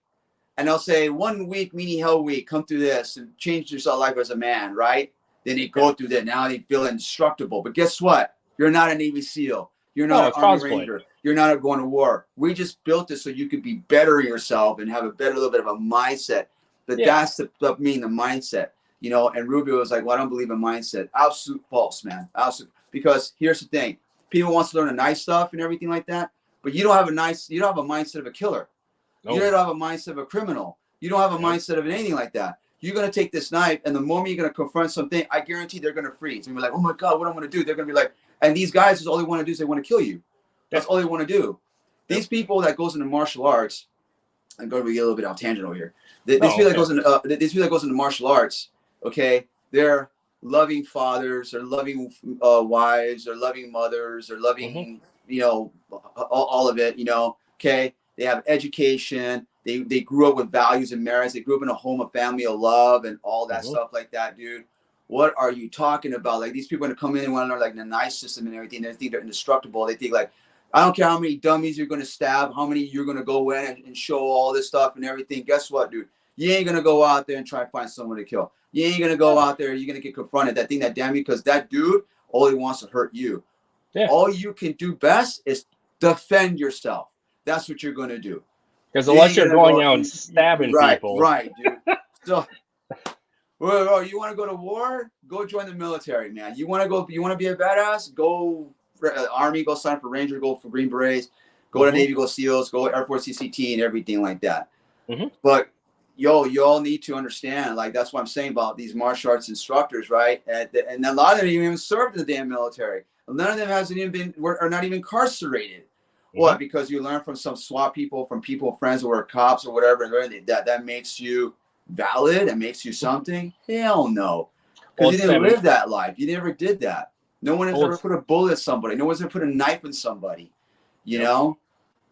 And they'll say 1 week, meaning hell week, come through this and change yourself life as a man, right? Then they go through that. Now they feel indestructible. But guess what? You're not a Navy SEAL. You're not an Army Ranger. You're not going to war. We just built this so you could be better yourself and have a better little bit of a mindset. But that's the mindset, you know. And Rubio was like, well, I don't believe in mindset. Absolute false, man. Absolute. Because here's the thing. People want to learn the nice stuff and everything like that. But you don't have a mindset of a killer. No. You don't have a mindset of a criminal. You don't have a mindset of anything like that. You're going to take this knife, and the moment you're going to confront something, I guarantee they're going to freeze. And you're like, oh my God, what am I going to do? They're going to be like, and these guys, all they want to do is they want to kill you. That's all they want to do. These people that goes into martial arts, I'm going to get a little bit off tangent over here. These people that goes into martial arts, okay, they're loving fathers, they're loving wives, they're loving mothers, they're loving, you know, all of it, you know, okay. They have education. They grew up with values and merits. They grew up in a home, a family of love, and all that stuff like that, dude. What are you talking about? Like, these people are gonna come in and want to learn like the nice system and everything. They think they're indestructible. They think like, I don't care how many dummies you're gonna stab, how many you're gonna go in and show all this stuff and everything. Guess what, dude? You ain't gonna go out there and try to find someone to kill. You ain't gonna go out there. You're gonna get confronted. That thing that damn you, because that dude only wants to hurt you. All you can do best is defend yourself. That's what you're going to do. Because unless you're going out and stabbing people. Right, dude. So, well, you want to go to war? Go join the military, man. You want to be a badass? Go Army, go sign up for Ranger, go for Green Berets, go to Navy, go SEALs, go Air Force CCT and everything like that. But you all need to understand, like, that's what I'm saying about these martial arts instructors, right? And a lot of them even served in the damn military. None of them hasn't even are not even incarcerated. What? Because you learn from some SWAT people, from friends who are cops or whatever, and that makes you valid and makes you something? Hell no. Because you didn't live that life. You never did that. No one has ever put a bullet at somebody. No one's ever put a knife in somebody. You know?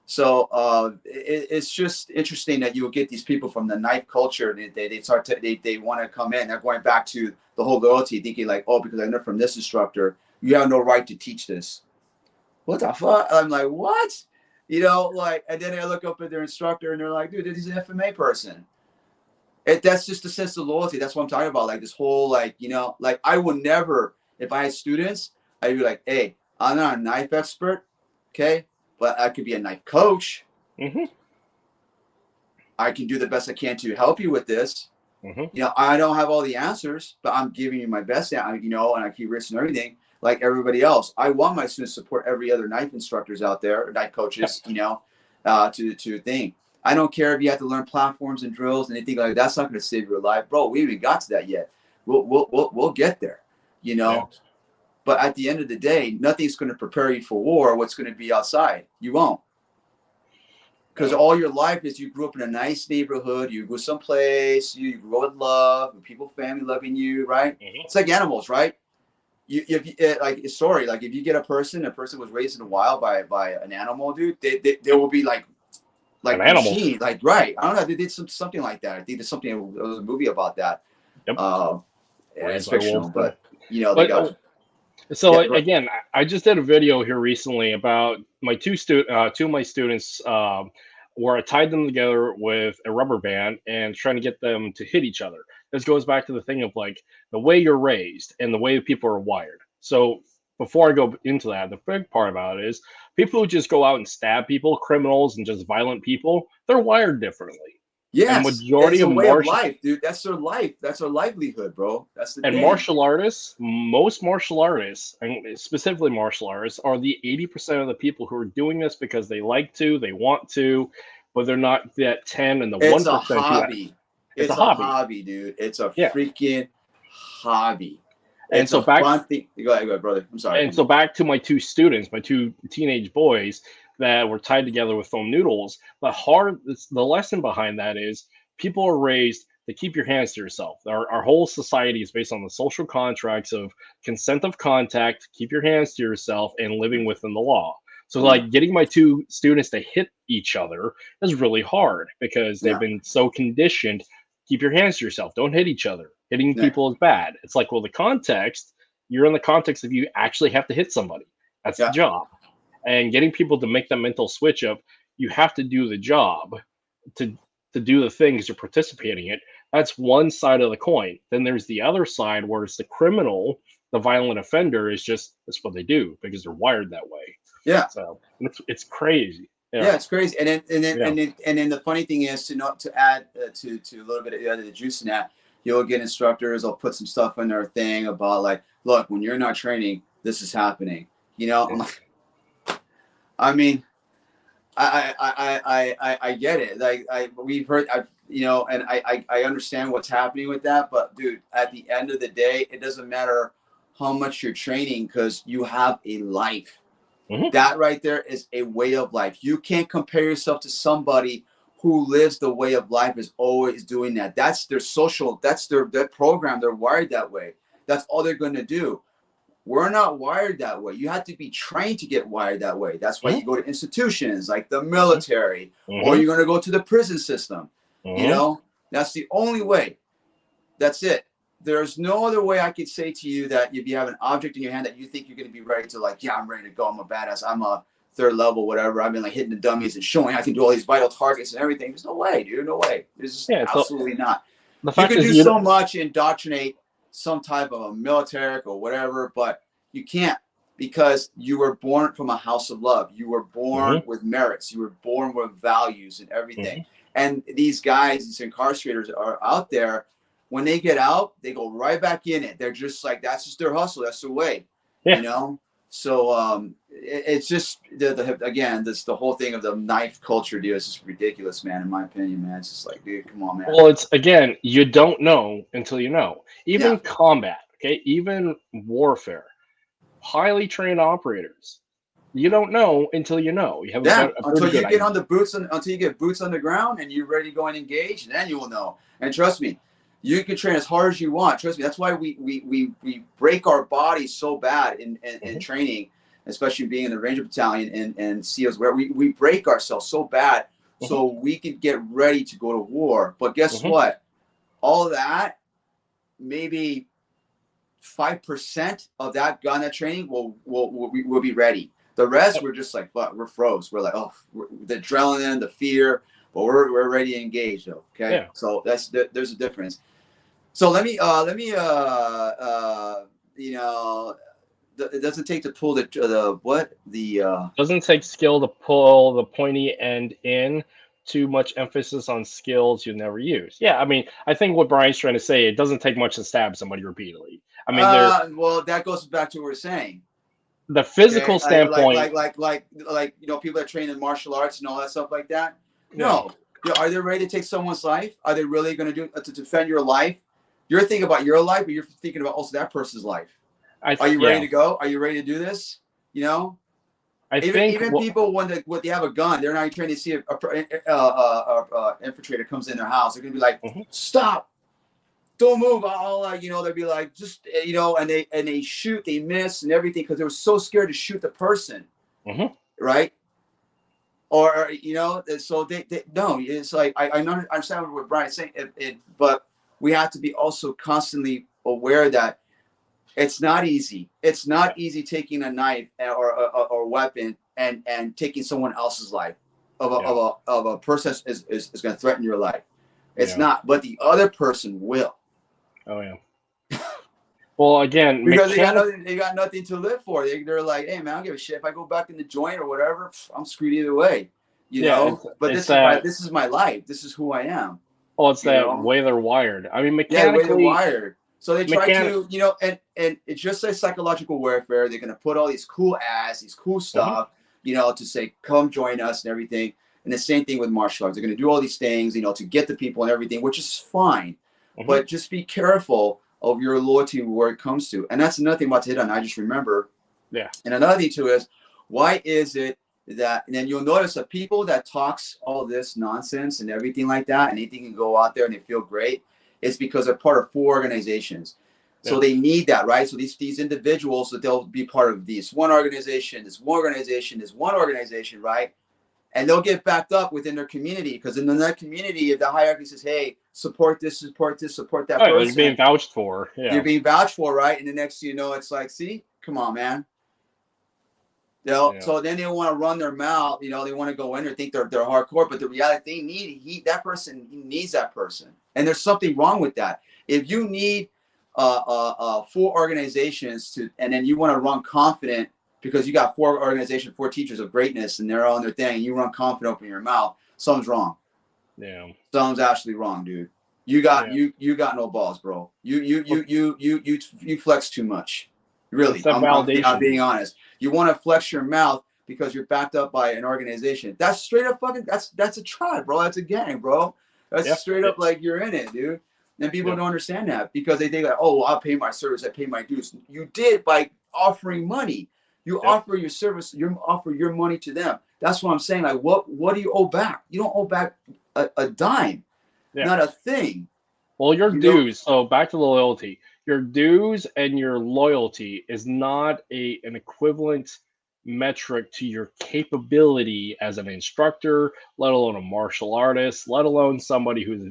So it's just interesting that you will get these people from the knife culture. They want to come in. They're going back to the whole loyalty, thinking like, oh, because I learned from this instructor, you have no right to teach this. What the fuck? I'm like, what? You know, like, and then I look up at their instructor and they're like, dude, he's an FMA person. That's just a sense of loyalty. That's what I'm talking about. Like this whole, like, you know, like I would never, if I had students, I'd be like, hey, I'm not a knife expert, okay? But I could be a knife coach. I can do the best I can to help you with this. You know, I don't have all the answers, but I'm giving you my best, you know, and I keep risking everything like everybody else. I want my students to support every other knife instructors out there, or knife coaches, you know, to think. I don't care if you have to learn platforms and drills and anything like that. That's not going to save your life, bro. We haven't got to that yet. We'll get there, you know. But at the end of the day, nothing's going to prepare you for war. What's going to be outside? You won't. Because all your life is you grew up in a nice neighborhood. You grew someplace. You grew up with love, with people, family loving you, right? It's like animals, right? If you get a person was raised in the wild by an animal, dude, they will be like an machine, like, right? I don't know. They did something like that. I think there's there was a movie about that. It's fictional, but you know, they got. So again, I just did a video here recently about my two of my students, where I tied them together with a rubber band and trying to get them to hit each other. This goes back to the thing of like the way you're raised and the way people are wired. So before I go into that, the big part about it is people who just go out and stab people, criminals, and just violent people, they're wired differently. Yes, majority of way of life, dude. That's their life. That's their livelihood, bro. That's the thing. Martial artists, most martial artists, and specifically martial artists, are the 80% of the people who are doing this because they like to, they want to, but they're not that 10 and the 1%. It's a hobby. It's a hobby, dude. It's a freaking hobby. And so back, go ahead, brother. I'm sorry. And so back to my two students, my two teenage boys that were tied together with foam noodles. The lesson behind that is people are raised to keep your hands to yourself. Our whole society is based on the social contracts of consent of contact, keep your hands to yourself, and living within the law. So like getting my two students to hit each other is really hard because they've been so conditioned. Keep your hands to yourself. Don't hit each other. Hitting people is bad. It's like, well, you're in the context of you actually have to hit somebody. That's the job. And getting people to make that mental switch up, you have to do the job to do the things you're participating in. That's one side of the coin. Then there's the other side where it's the criminal, the violent offender that's what they do because they're wired that way. Yeah. So it's crazy. Yeah, it's crazy. And then the funny thing is to add to a little bit of the juice in that, you'll get instructors, they'll put some stuff in their thing about like, look, when you're not training, this is happening. You know, I'm like, I mean, I get it. Like we've heard, you know, and I understand what's happening with that. But dude, at the end of the day, it doesn't matter how much you're training because you have a life. That right there is a way of life. You can't compare yourself to somebody who lives the way of life is always doing that. That's their social, that's their program. They're wired that way. That's all they're going to do. We're not wired that way. You have to be trained to get wired that way. That's why you go to institutions like the military, or you're going to go to the prison system. You know, that's the only way. That's it. There's no other way I could say to you that if you have an object in your hand that you think you're going to be ready to, like, yeah, I'm ready to go. I'm a badass. I'm a third level, whatever. I've been like hitting the dummies and showing I can do all these vital targets and everything. There's no way, dude. No way. There's absolutely not. You can do so much, indoctrinate some type of a military or whatever, but you can't because you were born from a house of love. You were born Mm-hmm. with merits. You were born with values and everything. Mm-hmm. And these guys, these incarcerators are out there. When they get out, they go right back in it. They're just like, that's just their hustle. That's their way, Yeah. you know? So it's just, again, the whole thing of the knife culture deal is just ridiculous, man, in my opinion, man. It's just like, dude, come on, man. Well, it's, again, you don't know until you know. Even Yeah. combat, okay? Even warfare. Highly trained operators. You don't know until you know. You have a Until pretty you good get idea. on the boots, until you get boots on the ground and you're ready to go and engage, then you will know. And trust me, you can train as hard as you want. Trust me, that's why we break our bodies so bad in training, especially being in the Ranger Battalion and SEALs, where we break ourselves so bad so we could get ready to go to war. But guess what? All that, maybe 5% of that gun, that training will be ready. The rest, we're just like, fuck, we're froze. We're like, oh, the adrenaline, the fear, but we're ready to engage, though. Okay, Yeah. so there's a difference. So let me you know, it doesn't take to pull Doesn't take skill to pull the pointy end in. Too much emphasis on skills you never use. Yeah, I mean, I think what Brian's trying to say, it doesn't take much to stab somebody repeatedly. I mean, well, that goes back to what we're saying. the physical Okay, standpoint. like you know, people that train in martial arts and all that stuff like that. No, are they ready to take someone's life? Are they really going to do to defend your life? You're thinking about your life, but you're thinking about also that person's life. Are you ready to go? Are you ready to do this? You know, even people when they have a gun, they're not trying to see a infiltrator comes in their house. They're gonna be like, stop. Don't move. You know, they'll be like, just, you know, and they shoot, they miss and everything because they were so scared to shoot the person, right? Or you know, so they no, it's like I understand what Brian's saying, but we have to be also constantly aware that it's not easy. It's not easy taking a knife or a weapon and taking someone else's life of a person is going to threaten your life. It's not, but the other person will. Oh yeah. Well, again, because they got nothing to live for. They're like, hey man, I don't give a shit if I go back in the joint or whatever. I'm screwed either way, you know. But this is my life. This is who I am. Well, it's that way they're wired. I mean, mechanically, yeah, the way they're wired. So they try to, you know, and it's just like psychological warfare. They're gonna put all these cool ads, these cool stuff, you know, to say, come join us and everything. And the same thing with martial arts. They're gonna do all these things, you know, to get the people and everything, which is fine. But just be careful of your loyalty where it comes to. And that's another thing about to hit on. I just remember. Yeah. And another thing too is, why is it that, and then you'll notice that people that talks all this nonsense and everything like that, and anything can go out there and they feel great, it's because they're part of 4 organizations. So they need that, right? So these individuals, that they'll be part of this one organization, this one organization, right? And they'll get backed up within their community, because in that community, if the hierarchy says, hey, support this, support that person. You're being vouched for. Yeah. You're being vouched for, right? And the next thing you know, it's like, see, come on, man. So then they want to run their mouth, you know, they want to go in there, think they're hardcore, but the reality, that person needs that person. And there's something wrong with that. If you need 4 organizations to, and then you want to run confident, because you got 4 organizations, 4 teachers of greatness, and they're on their thing, and you run confident, open your mouth, something's wrong. Yeah. Something's actually wrong, dude. You got no balls, bro. You flex too much. Really. I'm being honest. You want to flex your mouth because you're backed up by an organization. That's straight up fucking, that's a tribe, bro. That's a gang, bro. That's straight up like you're in it, dude. And people don't understand that, because they think like, oh, well, I'll pay my service, I pay my dues. You did by offering money. You offer your service, you offer your money to them. That's what I'm saying. Like, what do you owe back? You don't owe back a dime, not a thing. Well, your dues. So back to the loyalty. Your dues and your loyalty is not an equivalent metric to your capability as an instructor, let alone a martial artist, let alone somebody who's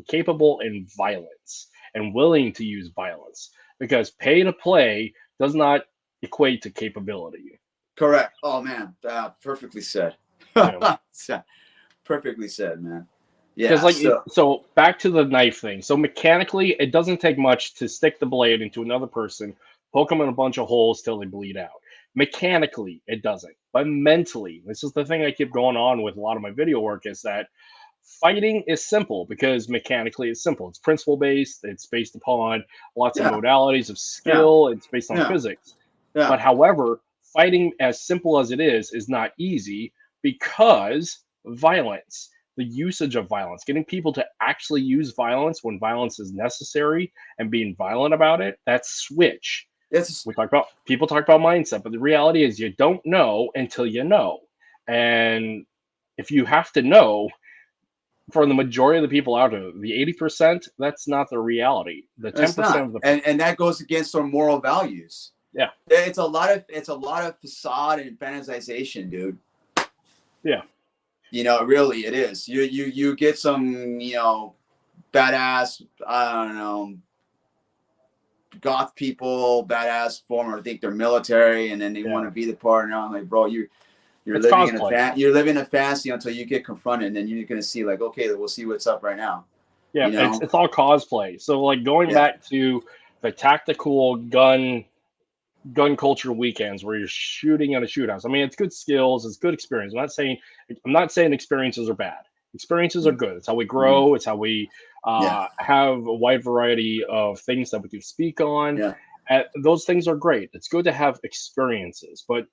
capable in violence and willing to use violence. Because pay to play does not equate to capability. Correct. Oh man, perfectly said. Perfectly said, man. Yeah. So back to the knife thing. So mechanically, it doesn't take much to stick the blade into another person, poke them in a bunch of holes till they bleed out. Mechanically, it doesn't. But mentally, this is the thing I keep going on with a lot of my video work, is that fighting is simple because mechanically it's simple. It's principle based. It's based upon lots of Yeah. modalities of Yeah. skill. It's based on Yeah. physics. Yeah. But however, fighting, as simple as it is not easy because violence, the usage of violence, getting people to actually use violence when violence is necessary and being violent about it, that's switch. It's People talk about mindset, but the reality is you don't know until you know. And if you have to know, for the majority of the people out there, the 80%, that's not the reality. The it's 10% not, of the and that goes against our moral values. yeah, It's a lot of facade and fantasization, dude. yeah, You know, really, it is. You get some, you know, badass, I don't know, goth people, badass former, think they're military, and then they want to be the partner. I'm like, bro, you're it's living cosplay. you're living a fantasy until you get confronted, and then you're gonna see like, okay, we'll see what's up right now. Yeah, You know? it's all cosplay. So like going back to the tactical gun culture weekends where you're shooting at a shoot house. I mean, it's good skills, it's good experience. I'm not saying experiences are bad. Experiences are good. It's how we grow. It's how we have a wide variety of things that we can speak on. Yeah. Those things are great. It's good to have experiences, but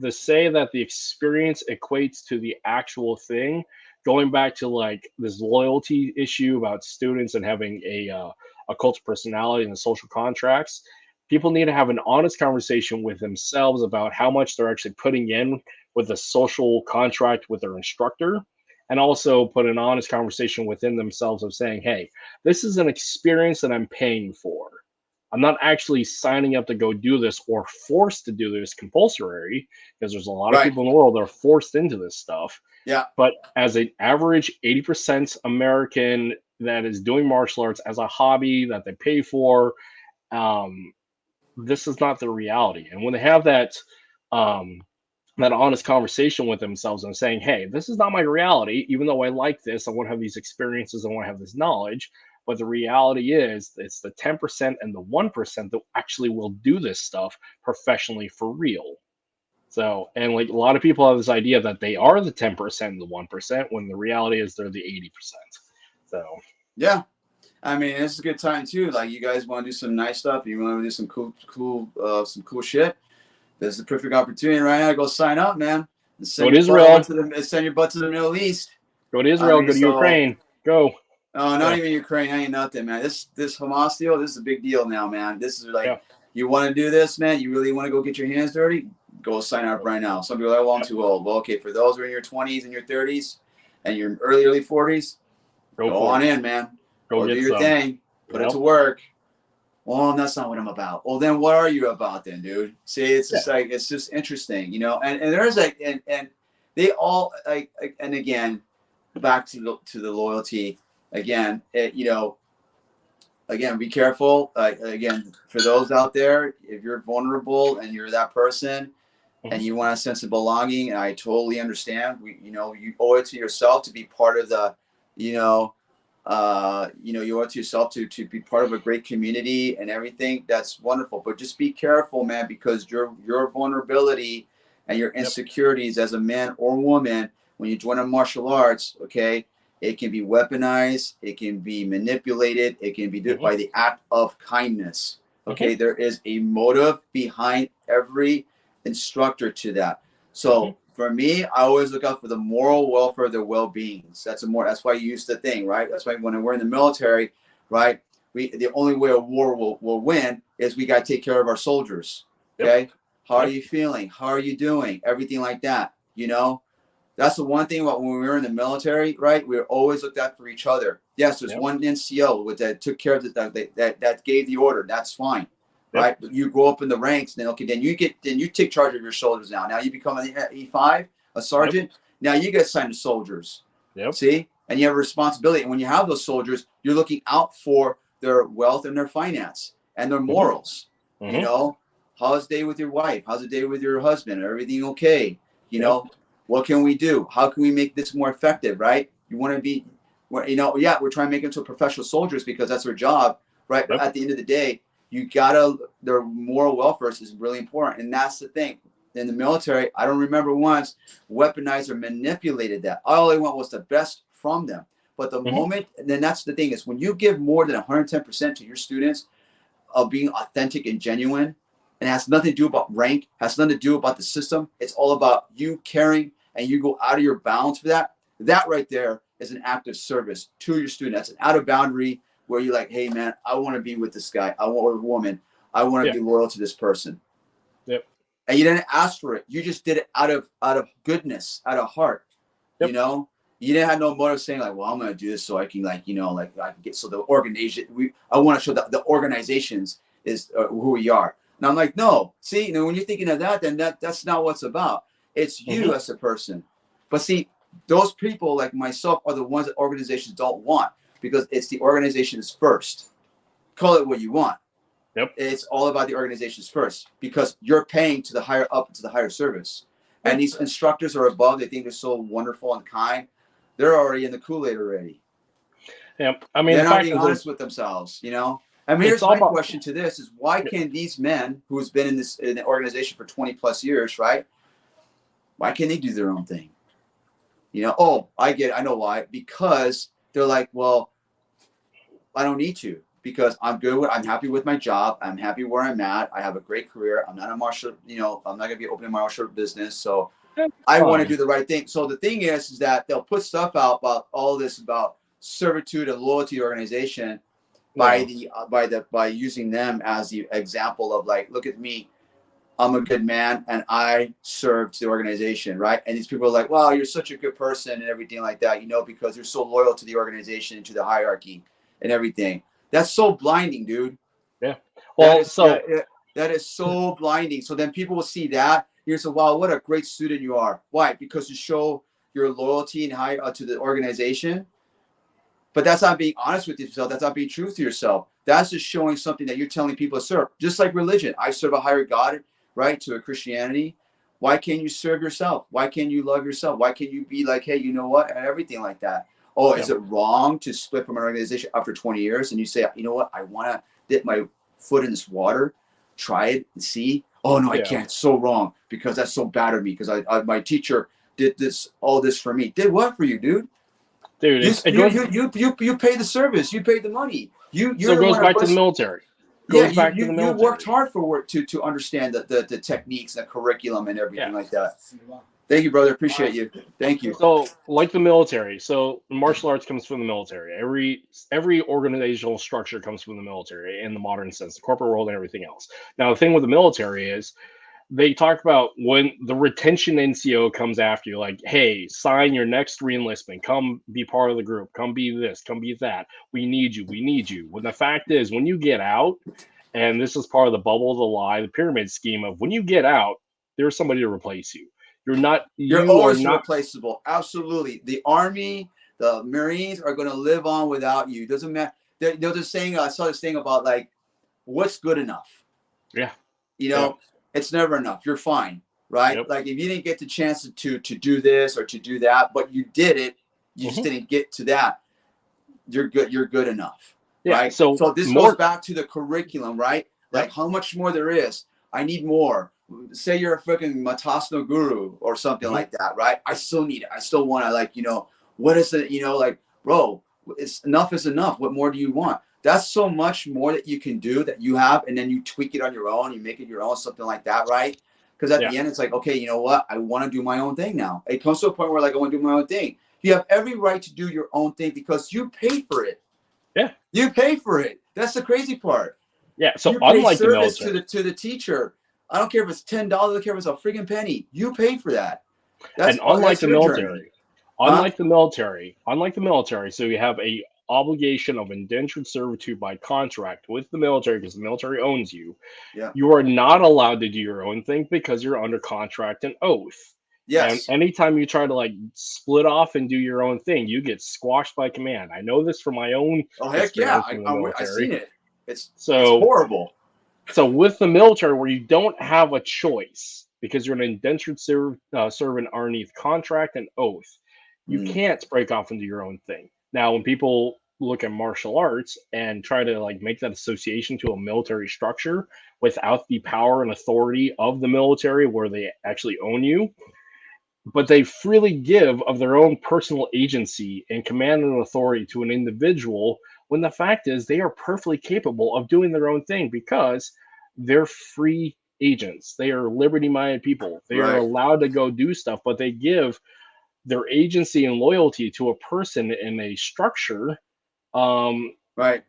to say that the experience equates to the actual thing, going back to like this loyalty issue about students and having a cult of personality and the social contracts, people need to have an honest conversation with themselves about how much they're actually putting in with the social contract with their instructor, and also put an honest conversation within themselves of saying, hey, this is an experience that I'm paying for. I'm not actually signing up to go do this or forced to do this compulsory, because there's a lot of people in the world that are forced into this stuff. Yeah. But as an average 80% American that is doing martial arts as a hobby that they pay for, this is not the reality. And when they have that honest conversation with themselves and saying, hey, this is not my reality, even though I like this, I want to have these experiences, I want to have this knowledge, but the reality is it's the 10% and the 1% that actually will do this stuff professionally for real. So, and like a lot of people have this idea that they are the 10% and the 1%, when the reality is they're the 80%. So yeah, I mean, it's a good time too. Like, you guys want to do some nice stuff, you want to do some cool shit. This is the perfect opportunity right now to go sign up, man. Go to Israel. Send your butt to the Middle East. Go to Israel. Go to Ukraine. Go. Oh, not even Ukraine. Ain't nothing, man. This Hamas deal, this is a big deal now, man. This is like, you want to do this, man? You really want to go get your hands dirty? Go sign up right now. Some people are like, well, I'm too old. Well, okay, for those who are in your 20s and your 30s and your early 40s, go on in, man. Go do your thing. Put it to work. Well, that's not what I'm about. Well, then what are you about then, dude? See, it's just like, it's just interesting, you know? And there's like, and they all like, and again, back to the loyalty again, you know, again, be careful. Again, for those out there, if you're vulnerable and you're that person and you want a sense of belonging, and I totally understand, you know, you owe it to yourself to be part of the, you owe it to yourself to be part of a great community and everything. That's wonderful. But just be careful, man, because your vulnerability and your insecurities as a man or woman, when you join a martial arts, okay, it can be weaponized, it can be manipulated, it can be done by the act of kindness. Okay, there is a motive behind every instructor to that. So for me, I always look out for the moral welfare of their well-beings. That's why you use the thing, right? That's why when we're in the military, right? The only way a war will win is we got to take care of our soldiers. Okay. How are you feeling? How are you doing? Everything like that. You know, that's the one thing about when we were in the military, right? We were always looked out for each other. Yes, there's one NCO that took care of that gave the order. That's fine. Right, you grow up in the ranks, then you take charge of your soldiers now. Now you become an E5, a sergeant. Now you get assigned to soldiers. See, and you have a responsibility. And when you have those soldiers, you're looking out for their wealth and their finance and their morals. You know, how's the day with your wife? How's the day with your husband? Everything okay? You know, what can we do? How can we make this more effective? Right? You want to be, you know, we're trying to make them to professional soldiers because that's their job, right? But at the end of the day, their moral welfare is really important. And that's the thing. in the military, I don't remember once weaponized or manipulated that. All I want was the best from them. But the moment, and then that's the thing is when you give more than 110% to your students of being authentic and genuine, and it has nothing to do about rank, has nothing to do about the system. It's all about you caring and you go out of your bounds for that. That right there is an act of service to your student. That's an out of boundary where you're like, hey man, I want to be with this guy. I want a woman. I want to be loyal to this person. Yep. And you didn't ask for it. You just did it out of goodness, out of heart. Yep. You know, you didn't have no motive saying like, well, I'm going to do this so I can like, you know, like I can get, so the organization, I want to show that the organizations is who we are. And I'm like, no, see, you know, when you're thinking of that, then that's not what it's about. It's you as a person. But see, those people like myself are the ones that organizations don't want because it's the organizations first. Call it what you want. Yep. It's all about the organizations first because you're paying to the higher up to the higher service. And these instructors are above. They think they're so wonderful and kind. They're already in the Kool-Aid already. Yeah, I mean, they're not being honest with themselves, you know? I mean, here's my question to this is why can these men who's been in the organization for 20 plus years, right? Why can't they do their own thing? You know, oh, I get it. I know why. Because they're like, well, I don't need to because I'm good. I'm happy with my job. I'm happy where I'm at. I have a great career. I'm not a martial, you know, I'm not going to be opening my martial business. So I want to do the right thing. So the thing is that they'll put stuff out about all this about servitude and loyalty to organization by using them as the example of like, look at me, I'm a good man and I serve to the organization, right? And these people are like, wow, you're such a good person and everything like that, you know, because you're so loyal to the organization and to the hierarchy and everything. That's so blinding, dude. Yeah. Well, that is so blinding. So then people will see that. You say, wow, what a great student you are. Why? Because you show your loyalty and to the organization. But that's not being honest with yourself. That's not being true to yourself. That's just showing something that you're telling people to serve. Just like religion. I serve a higher God, right, to a Christianity. Why can't you serve yourself? Why can't you love yourself? Why can't you be like, hey, you know what? And everything like that. Oh, is it wrong to split from an organization after 20 years? And you say, you know what? I want to dip my foot in this water, try it and see. Oh, no, I can't. It's so wrong because that's so bad of me because my teacher did all this for me. Did what for you, dude? Dude, you pay the service. You paid the money. So it goes back to the military. You worked hard for to understand the techniques, the curriculum, and everything like that. Thank you, brother. Appreciate you. Thank you. So, like the military, so martial arts comes from the military. Every organizational structure comes from the military in the modern sense, the corporate world and everything else. Now, the thing with the military is they talk about when the retention NCO comes after you, like, hey, sign your next reenlistment, come be part of the group, come be this, come be that. We need you. When the fact is, when you get out, and this is part of the bubble, the lie, the pyramid scheme of when you get out, there's somebody to replace you. You're always replaceable. Absolutely. The Army, the Marines are going to live on without you. Doesn't matter. They're just saying, I saw this thing about like, what's good enough? Yeah. You know, it's never enough. You're fine. Right. Yep. Like if you didn't get the chance to do this or to do that, but you did it, you just didn't get to that. You're good. You're good enough. Yeah, right. So this goes back to the curriculum, right? Like how much more there is. I need more. Say you're a freaking Matasno guru or something like that, right? I still need it. I still want to, like, you know, what is it? You know, like, bro, it's enough is enough. What more do you want? That's so much more that you can do that you have, and then you tweak it on your own. You make it your own, something like that, right? Because at the end, it's like, okay, you know what? I want to do my own thing now. It comes to a point where like I want to do my own thing. You have every right to do your own thing because you paid for it. Yeah, you pay for it. That's the crazy part. Yeah, so you unlike pay service the military, to the teacher. I don't care if it's $10. I don't care if it's a freaking penny. You pay for that. That's, and unlike the military, unlike the military, so you have a obligation of indentured servitude by contract with the military because the military owns you. Yeah. You are not allowed to do your own thing because you're under contract and oath. Yes. And anytime you try to like split off and do your own thing, you get squashed by command. I know this from my own. Oh heck yeah! I've seen it. It's horrible. So with the military, where you don't have a choice because you're an indentured servant underneath contract and oath, you can't break off and do your own thing. Now, when people look at martial arts and try to like make that association to a military structure without the power and authority of the military where they actually own you, but they freely give of their own personal agency and command and authority to an individual, when the fact is they are perfectly capable of doing their own thing because they're free agents. They are liberty-minded people. They are Right. allowed to go do stuff, but they give their agency and loyalty to a person in a structure, Right.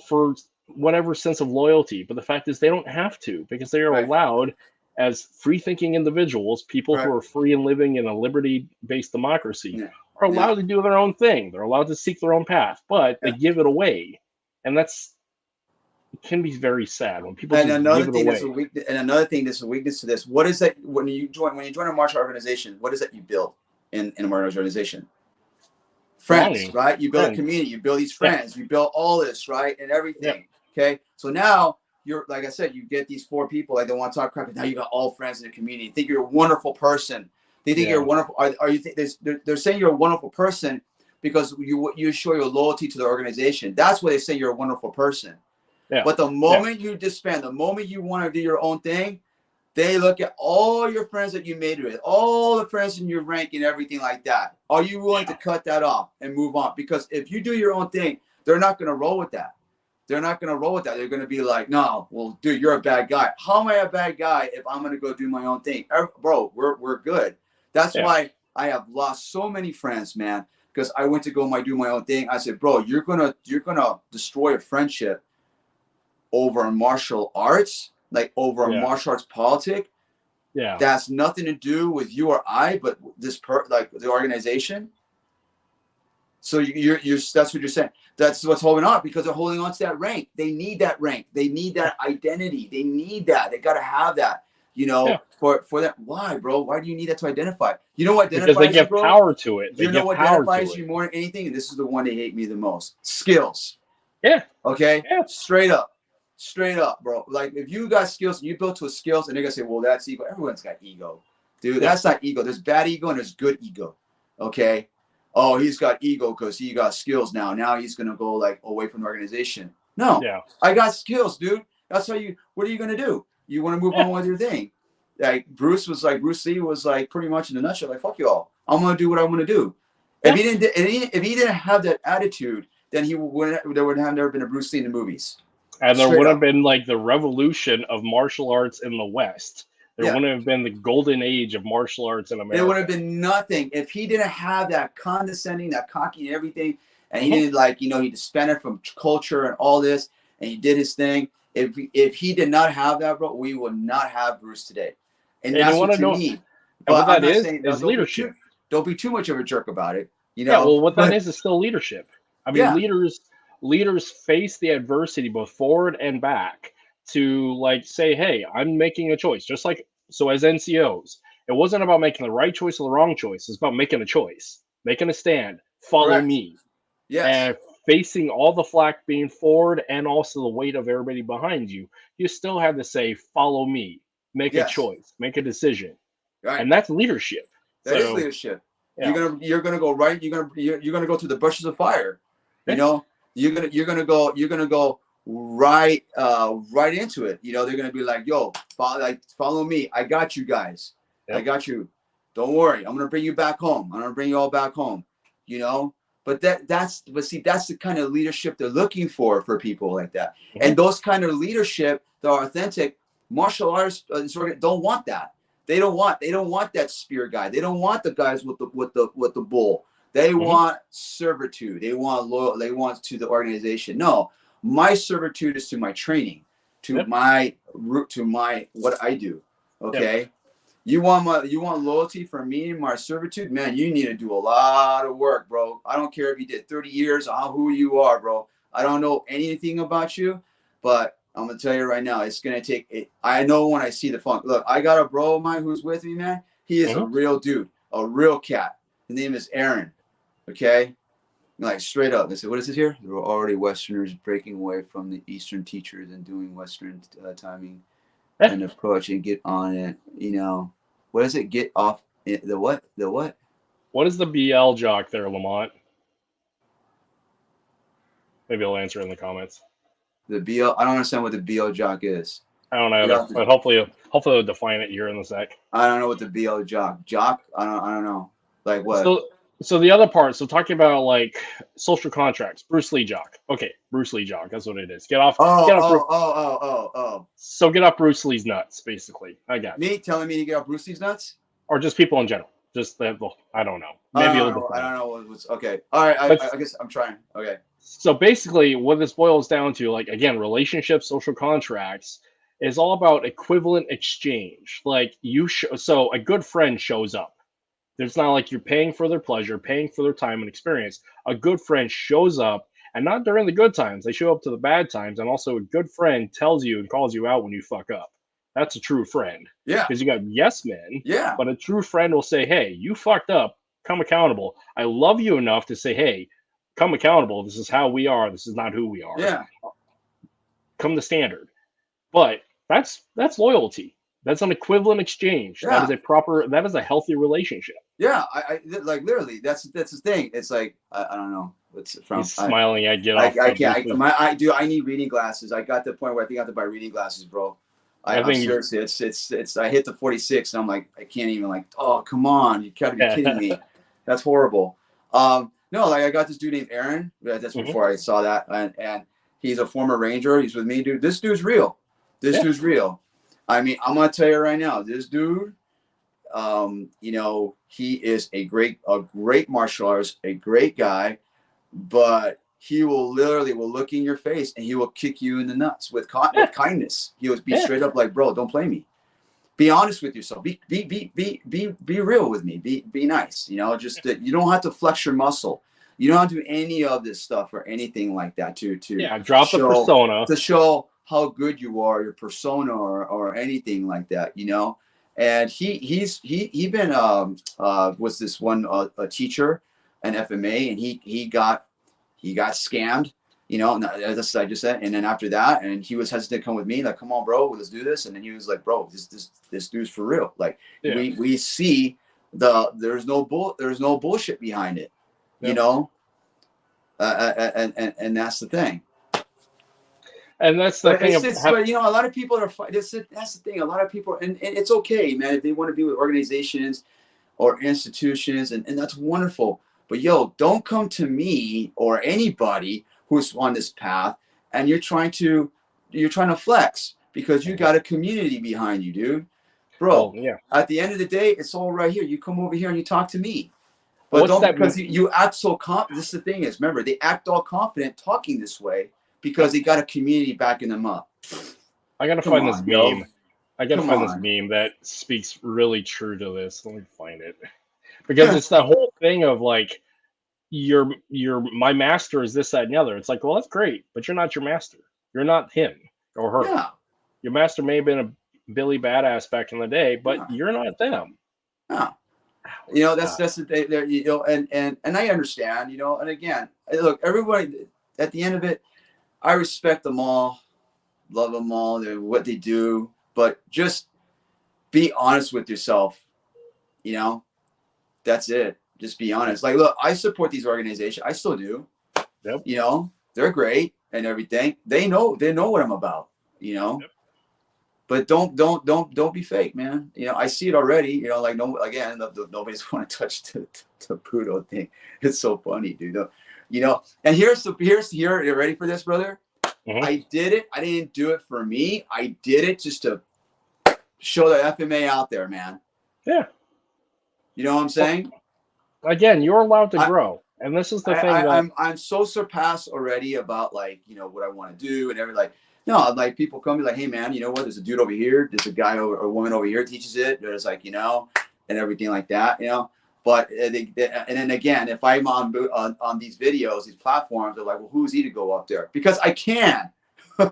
for whatever sense of loyalty. But the fact is they don't have to, because they are Right. allowed, as free thinking individuals, people who Right. are free and living in a liberty based democracy, Yeah. are Yeah. allowed to do their own thing. They're allowed to seek their own path, but they Yeah. give it away. And that's, it can be very sad when people And just another give it thing that's away. a weakness, and another thing that's a weakness to this. What is that when you join a martial organization? What is that you build in a martial organization? Friends, Belonging. right? You build a Friends. community. You build these Yeah. friends. You build all this, right, and Yeah. everything. Okay, so now you're, like I said, you get these 4 people like they want to talk crap. Now you got all friends in the community. Think you're a wonderful person. They think you're Yeah. wonderful. Are you? They're saying you're a wonderful person because you show your loyalty to the organization. That's why they say you're a wonderful person. Yeah. But the moment you disband, the moment you want to do your own thing, they look at all your friends that you made with, all the friends in your rank and everything like that. Are you willing to cut that off and move on? Because if you do your own thing, they're not going to roll with that. They're not going to roll with that. They're going to be like, no, well, dude, you're a bad guy. How am I a bad guy if I'm going to go do my own thing? Bro, we're good. That's why I have lost so many friends, man, because I went to go do my own thing. I said, bro, you're gonna destroy a friendship over martial arts, like over a martial arts politic. Yeah. That's nothing to do with you or I, but this like the organization. So you're that's what you're saying. That's what's holding on, because they're holding on to that rank. They need that rank. They need that identity. They need that. They got to have that. You know, for that. Why, bro? Why do you need that to identify? You know what identifies Because they give you, bro? power to it. They You know give what power identifies to you it. more than anything? And this is the one they hate me the most. Skills. Yeah. Okay. Yeah. Straight up, bro. Like if you got skills and you built to a skills, and they're gonna say, well, that's ego. Everyone's got ego, dude. That's not ego. There's bad ego and there's good ego. Okay. Oh, he's got ego because he got skills now. Now he's gonna go like away from the organization. No, I got skills, dude. That's how you. What are you gonna do? You want to move on with your thing? Like Bruce Lee was like pretty much in a nutshell, like fuck you all. I'm gonna do what I want to do. If he didn't have that attitude, then there would have never been a Bruce Lee in the movies. And there would have been like the revolution of martial arts in the West. There wouldn't have been the golden age of martial arts in America. There would have been nothing if he didn't have that condescending, that cocky and everything. And he didn't he disbanded from culture and all this, and he did his thing. If he did not have that, bro, we would not have Bruce today. And that's what you need. But what that is leadership. Don't be too much of a jerk about it. You know? Yeah, well, what that is still leadership. I mean, leaders face the adversity both forward and back to like say, hey, I'm making a choice. Just like, so as NCOs, it wasn't about making the right choice or the wrong choice. It's about making a choice, making a stand, follow me. Yes. And facing all the flack being forward and also the weight of everybody behind you, you still have to say, follow me, make a choice, make a decision. Right. And that's leadership. That is leadership. Yeah. You're gonna go right. You're gonna go through the bushes of fire. You know, you're gonna go right into it. You know, they're gonna be like, yo, follow me. I got you guys. I got you. Don't worry. I'm gonna bring you back home. I'm gonna bring you all back home. You know. But that's the kind of leadership they're looking for people like that. And those kind of leadership that are authentic, martial artists don't want that. They don't want that spear guy. They don't want the guys with the bull. They want servitude. They want loyal. They want to the organization. No, my servitude is to my training, to my root, to my what I do. Okay. You want loyalty from me and my servitude, man. You need to do a lot of work, bro. I don't care if you did 30 years on who you are, bro. I don't know anything about you, but I'm gonna tell you right now, it's gonna take it. I know when I see the funk. Look, I got a bro of mine who's with me, man. He is a real dude, a real cat. His name is Aaron. Okay, like straight up. They said, "What is it here?" There were already Westerners breaking away from the Eastern teachers and doing Western timing and approach and get on it. You know, what is it? Get off the what? The what? What is the BL jock there, Lamont? Maybe I'll answer in the comments. The BO. I don't understand what the BO jock is. I don't know either, but hopefully they'll define it here in the sec. I don't know what the BO jock. Jock? I don't know. Like what? So the other part, so talking about like social contracts, Bruce Lee jock. Okay, Bruce Lee jock, that's what it is. Get off. Oh. So get off Bruce Lee's nuts, basically. I got me telling me to get off Bruce Lee's nuts, or just people in general. Just I don't know. Maybe I don't know what's okay. All right, I guess I'm trying. Okay. So basically, what this boils down to, like again, relationships, social contracts, is all about equivalent exchange. Like so a good friend shows up. It's not like you're paying for their pleasure, paying for their time and experience. A good friend shows up, and not during the good times. They show up to the bad times, and also a good friend tells you and calls you out when you fuck up. That's a true friend. Yeah. Because you got yes men. Yeah. But a true friend will say, hey, you fucked up. Come accountable. I love you enough to say, hey, come accountable. This is how we are. This is not who we are. Yeah. Come to standard. But that's loyalty. That's an equivalent exchange. Yeah. That is a healthy relationship. Yeah, I like literally. That's the thing. It's like I don't know. It's from He's smiling. I get off. I can't. I need reading glasses. I got to the point where I think I have to buy reading glasses, bro. I'm seriously. It's. I hit the 46, and I'm like, I can't even like. Oh, come on! You gotta be kidding me. That's horrible. No, like I got this dude named Aaron. That's before I saw that, and he's a former Ranger. He's with me, dude. This dude's real. This dude's real. I mean, I'm gonna tell you right now, this dude, you know, he is a great martial artist, a great guy, but he will look in your face and he will kick you in the nuts with kindness. He will be straight up like, bro, don't play me. Be honest with yourself. Be real with me. Be nice. You know, just you don't have to flex your muscle. You don't have to do any of this stuff or anything like that to drop the persona to show how good you are, your persona or anything like that, you know. And he been was this one a teacher, an FMA, and he got scammed, you know. That's what I just said. And then after that, and he was hesitant to come with me, like, come on, bro, let's do this. And then he was like, bro, this dude's for real. Like we see there's no bullshit behind it, you know. And that's the thing. And that's the thing. But you know, a lot of people are. That's the thing. A lot of people, and it's okay, man. If they want to be with organizations or institutions, and that's wonderful. But yo, don't come to me or anybody who's on this path, and you're trying to flex because you got a community behind you, dude. Bro, at the end of the day, it's all right here. You come over here and you talk to me. But because you act so confident. This is the thing is, remember, they act all confident talking this way. Because they got a community backing them up. I gotta find this meme. I gotta find this meme that speaks really true to this. Let me find it. Because it's the whole thing of like, my master is this, that, and the other. It's like, well, that's great, but you're not your master. You're not him or her. Yeah. Your master may have been a Billy Badass back in the day, but you're not them. Yeah. You know, that's the thing there, you know, and I understand, you know, and again, look, everybody at the end of it, I respect them all, love them all, what they do, but just be honest with yourself. You know, that's it. Just be honest. Like, look, I support these organizations. I still do. Yep. You know, they're great and everything. They know what I'm about. You know, but don't be fake, man. You know, I see it already. You know, like nobody's want to touch the Pluto thing. It's so funny, dude. You know, and here, you ready for this, brother? Mm-hmm. I did it. I didn't do it for me. I did it just to show the FMA out there, man. Yeah. You know what I'm saying? Again, you're allowed to grow. And this is the thing. I'm so surpassed already about like, you know, what I want to do and everything. Like, no, like people come to me like, hey man, you know what? There's a dude over here. There's a guy or a woman over here teaches it. There's like, you know, and everything like that, you know. But and then again, if I'm on these videos, these platforms, they're like, well, who's he to go up there? Because I can.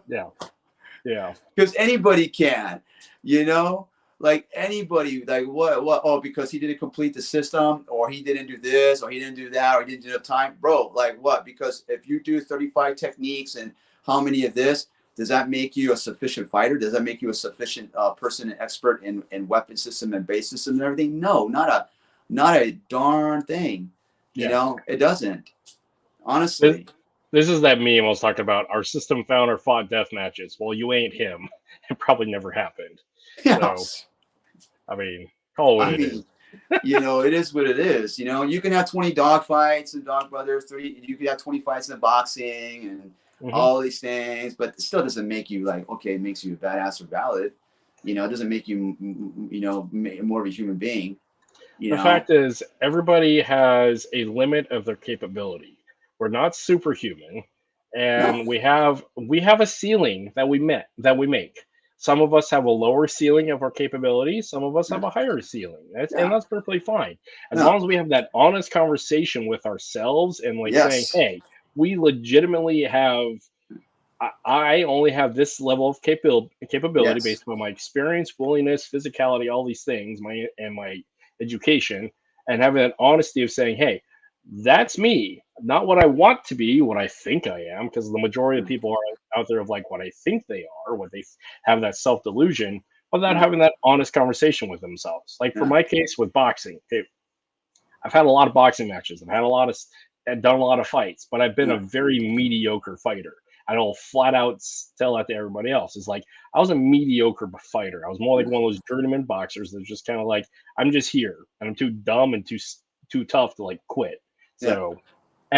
Yeah. Because anybody can, you know, like anybody, like what? Oh, because he didn't complete the system, or he didn't do this, or he didn't do that, or he didn't do enough time, bro. Like what? Because if you do 35 techniques and how many of this, does that make you a sufficient fighter? Does that make you a sufficient person and expert in weapon system and base system and everything? No, not a darn thing. You know, it doesn't. Honestly. This is that meme I was talking about. Our system founder fought death matches. Well, you ain't him. It probably never happened. So, Yes. I mean, call it what I it is. mean, it is what it is. You can have 20 dog fights and dog brothers, 30, you could have 20 fights in boxing and all these things, but it still doesn't make you like, okay, it makes you a badass or valid. It doesn't make you, more of a human being. The fact is, everybody has a limit of their capability. We're not superhuman, No. and we have a ceiling that we make. Some of us have a lower ceiling of our capabilities. Some of us have a higher ceiling. And that's perfectly fine, as long as we have that honest conversation with ourselves and like saying, Yes. "Hey, we legitimately have." I only have this level of capability Yes. based on my experience, willingness, physicality, all these things, my education, and having that honesty of saying, "Hey, that's me, not what I want to be, what I think I am," because the majority of people are out there of like what I think they are, what they have that self delusion, without having that honest conversation with themselves. Like for Yeah. my case with boxing, okay, I've had a lot of boxing matches. I've done a lot of fights, but I've been a very mediocre fighter. I don't flat out tell that to everybody else. It's like I was a mediocre fighter. I was more like one of those journeyman boxers that's just kind of like I'm just here and I'm too dumb and too tough to like quit. So,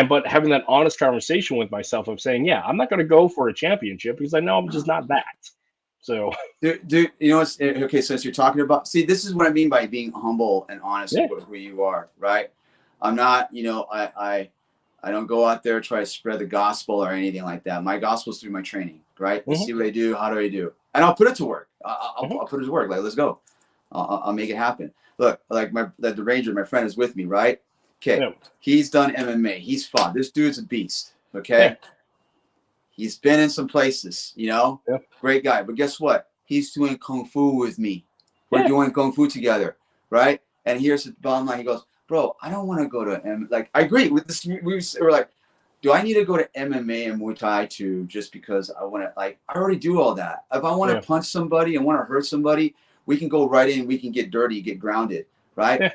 but having that honest conversation with myself of saying, yeah, I'm not going to go for a championship because I know I'm just not that. So, Dude, okay, so you're talking about, see, this is what I mean by being humble and honest with who you are, right? I'm not, I don't go out there try to spread the gospel or anything like that. My gospel is through my training, right? Let's see what I do. How do I do? And I'll put it to work. I'll put it to work. Like, let's go. I'll make it happen. Look, like the Ranger, my friend is with me, right? Okay. He's done MMA. He's fought. This dude's a beast. Okay. He's been in some places, great guy. But guess what? He's doing Kung Fu with me. We're doing Kung Fu together, right? And here's the bottom line. He goes, bro, I don't want to go to like, I agree with this. We were like, do I need to go to MMA and Muay Thai too, just because I want to, like, I already do all that. If I want to punch somebody and want to hurt somebody, we can go right in, we can get dirty, get grounded, right?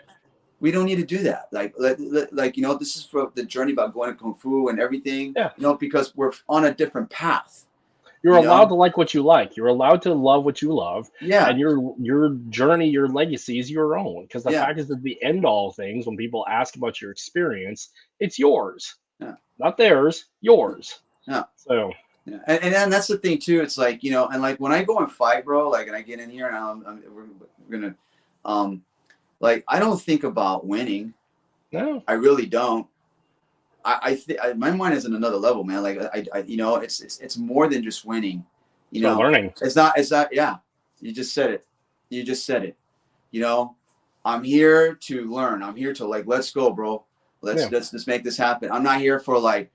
We don't need to do that. Like, this is for the journey about going to Kung Fu and everything, because we're on a different path. You're allowed to like what you like. You're allowed to love what you love. Yeah. And your journey, your legacy is your own. Because the fact is that the end all things, when people ask about your experience, it's yours. Yeah. Not theirs, yours. Yeah. So. Yeah. And that's the thing too. It's like, and like when I go and fight, bro, like, and I get in here and we're going to, like, I don't think about winning. No. I really don't. My mind is in another level, man. Like it's more than just winning. Learning. It's not. Yeah. You just said it. I'm here to learn. I'm here to like, let's go, bro. Let's make this happen. I'm not here for like,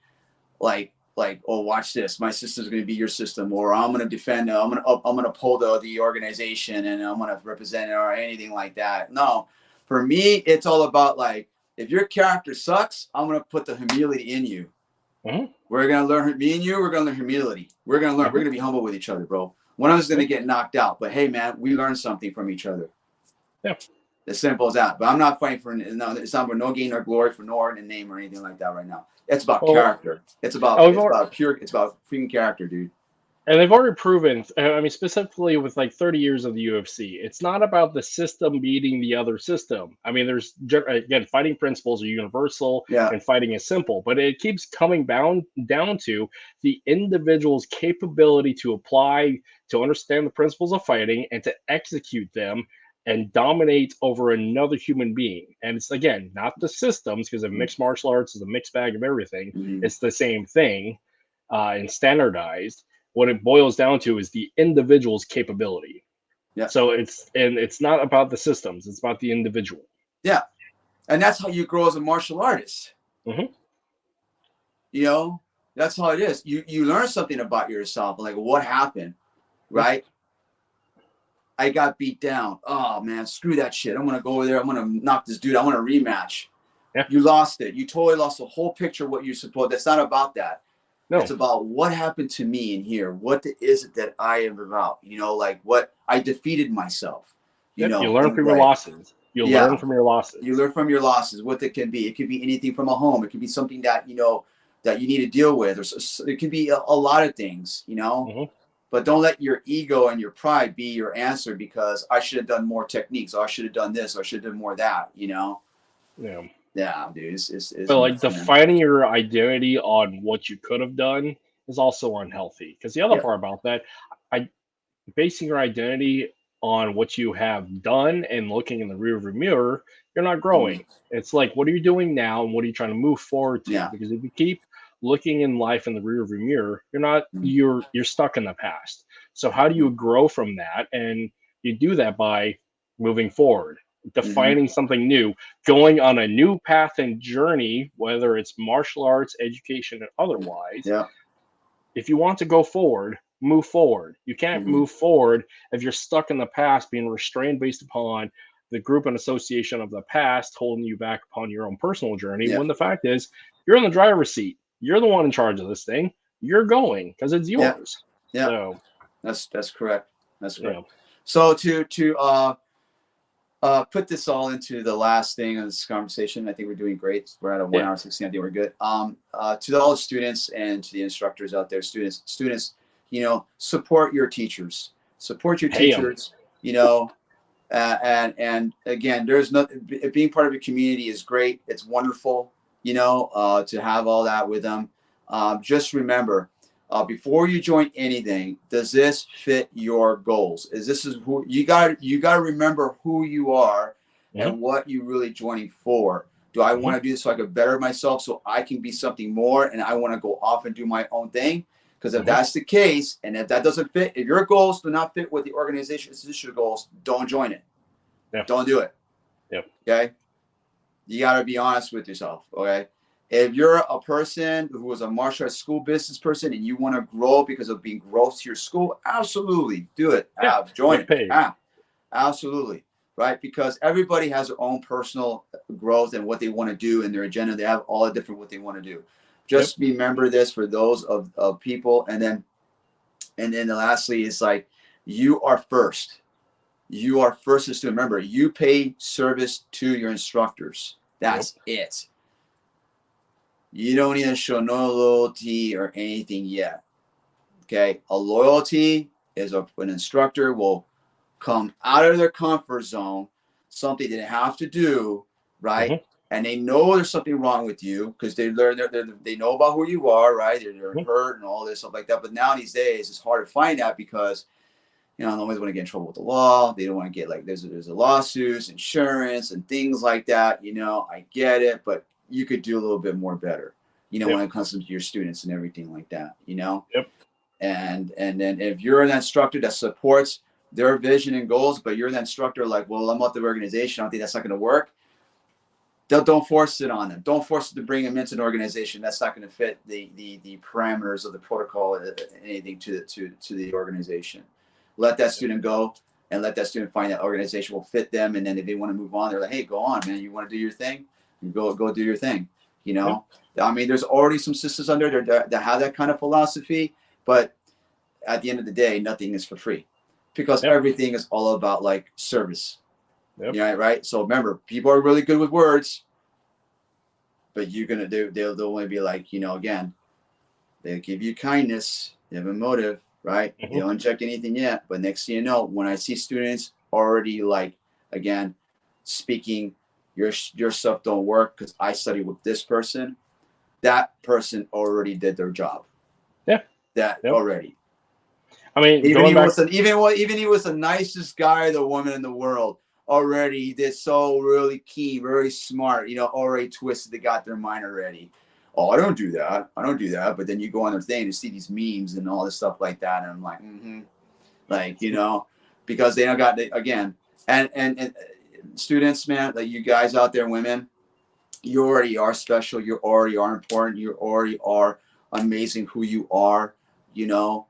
oh, watch this. My system's going to be your system, or I'm going to defend. I'm going to uphold the organization, and I'm going to represent it, or anything like that. No, for me, it's all about like, if your character sucks, I'm going to put the humility in you. We're going to learn, me and you, we're going to learn humility. We're going to learn. We're going to be humble with each other, bro. One of us is going to get knocked out, but hey, man, we learned something from each other. Yeah. As simple as that. But I'm not fighting for it's not for no gain or glory, for no art and name or anything like that right now. It's about character. It's about freaking character, dude. And they've already proven, I mean, specifically with like 30 years of the UFC, it's not about the system beating the other system. I mean, there's, again, fighting principles are universal and fighting is simple, but it keeps coming down to the individual's capability to apply, to understand the principles of fighting and to execute them and dominate over another human being. And it's, again, not the systems, because mixed martial arts is a mixed bag of everything. It's the same thing and standardized. What it boils down to is the individual's capability. Yeah. So it's not about the systems; it's about the individual. Yeah, and that's how you grow as a martial artist. That's how it is. You learn something about yourself, like what happened, right? I got beat down. Oh man, screw that shit. I'm gonna go over there. I'm gonna knock this dude. I want a rematch. Yeah. You lost it. You totally lost the whole picture of what you're supposed. That's not about that. No. It's about what happened to me in here. What is it that I am about? Like what I defeated myself. You learn from your losses. You learn from your losses. You learn from your losses. What it can be. It could be anything from a home. It could be something that that you need to deal with, or it could be a lot of things, you know. Mm-hmm. But don't let your ego and your pride be your answer, because I should have done more techniques, or I should have done this, or I should have done more of that, you know. Yeah. Yeah, dude, it's But like nuts, man. defining your identity on what you could have done is also unhealthy. Because the other part about that, basing your identity on what you have done and looking in the rearview mirror, you're not growing. It's like, what are you doing now, and what are you trying to move forward to? Yeah. Because if you keep looking in life in the rearview mirror, you're stuck in the past. So how do you grow from that? And you do that by moving forward, defining something new, going on a new path and journey, whether it's martial arts, education, and otherwise. Yeah. If you want to go forward, move forward. You can't move forward if you're stuck in the past, being restrained based upon the group and association of the past, holding you back upon your own personal journey. When the fact is, you're in the driver's seat. You're the one in charge of this thing. You're going because it's yours. Yeah. So that's correct. That's correct. Yeah. So to put this all into the last thing of this conversation, I think we're doing great. We're at a 1 hour 16. I think we're good. To all the students and to the instructors out there, students, you know, support your teachers. Support your teachers. You know, and again, there's nothing. Being part of a community is great. It's wonderful. You know, to have all that with them. Just remember, before you join anything, does this fit your goals? Is who you got to remember who you are and what you really joining for. Do I want to do this so I can better myself, so I can be something more, and I want to go off and do my own thing? Because if that's the case, and if that doesn't fit, if your goals do not fit with the organization's goals, don't join it. Don't do it. Okay. You got to be honest with yourself. Okay. If you're a person who is a martial arts school business person and you want to grow because of being growth to your school, absolutely do it. Join it. Absolutely. Right. Because everybody has their own personal growth and what they want to do in their agenda. They have all the different what they want to do. Just remember this for those of people. And then lastly, it's like, you are first. You are first as to remember, you pay service to your instructors. That's it. You don't need to show no loyalty or anything yet. Okay. A loyalty is an instructor will come out of their comfort zone, something they have to do, right? And they know there's something wrong with you because they learn they know about who you are, right? They're hurt and all this stuff like that. But now these days it's hard to find that because, you know, they always want to get in trouble with the law. They don't want to get like there's a lawsuits, insurance, and things like that. You know, I get it, but you could do a little bit more better, you know, when it comes to your students and everything like that, you know. And then if you're an instructor that supports their vision and goals, but you're the instructor like, well, I'm out the organization, I don't think that's not going to work. Don't force it on them. Don't force it to bring them into an organization that's not going to fit the parameters of the protocol, anything to the organization. Let that student go and let that student find that organization will fit them. And then if they want to move on, they're like, hey, go on, man. You want to do your thing? Go do your thing. You know, I mean, there's already some systems under there that have that kind of philosophy, but at the end of the day, nothing is for free because everything is all about like service. Yeah, right. So remember, people are really good with words, but you're gonna they'll only be like, you know, again, they give you kindness, they have a motive, right? They don't inject anything yet, but next thing you know, when I see students already like, again, speaking, your stuff don't work because I studied with this person, that person already did their job. Already. I mean, even he was the nicest guy, the woman in the world. Already, he did so really key, very smart. You know, already twisted. They got their mind already. Oh, I don't do that. But then you go on their thing and see these memes and all this stuff like that, and I'm like, like, you know, because they don't got again, and students, man, like you guys out there, women, you already are special. You already are important. You already are amazing. Who you are, you know.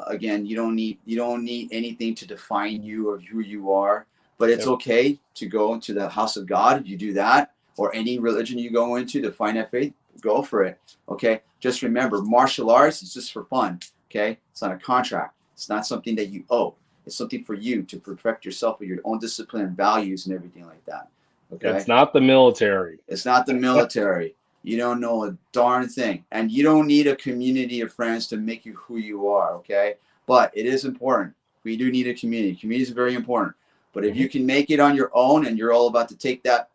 Again, you don't need anything to define you or who you are, but it's okay to go into the house of God. You do that, or any religion you go into to find that faith, go for it. Okay. Just remember, martial arts is just for fun. Okay. It's not a contract. It's not something that you owe. It's something for you to perfect yourself with your own discipline and values and everything like that. Okay. It's not the military. It's not the military. You don't know a darn thing. And you don't need a community of friends to make you who you are, okay? But it is important. We do need a community. Community is very important. But if you can make it on your own and you're all about to take that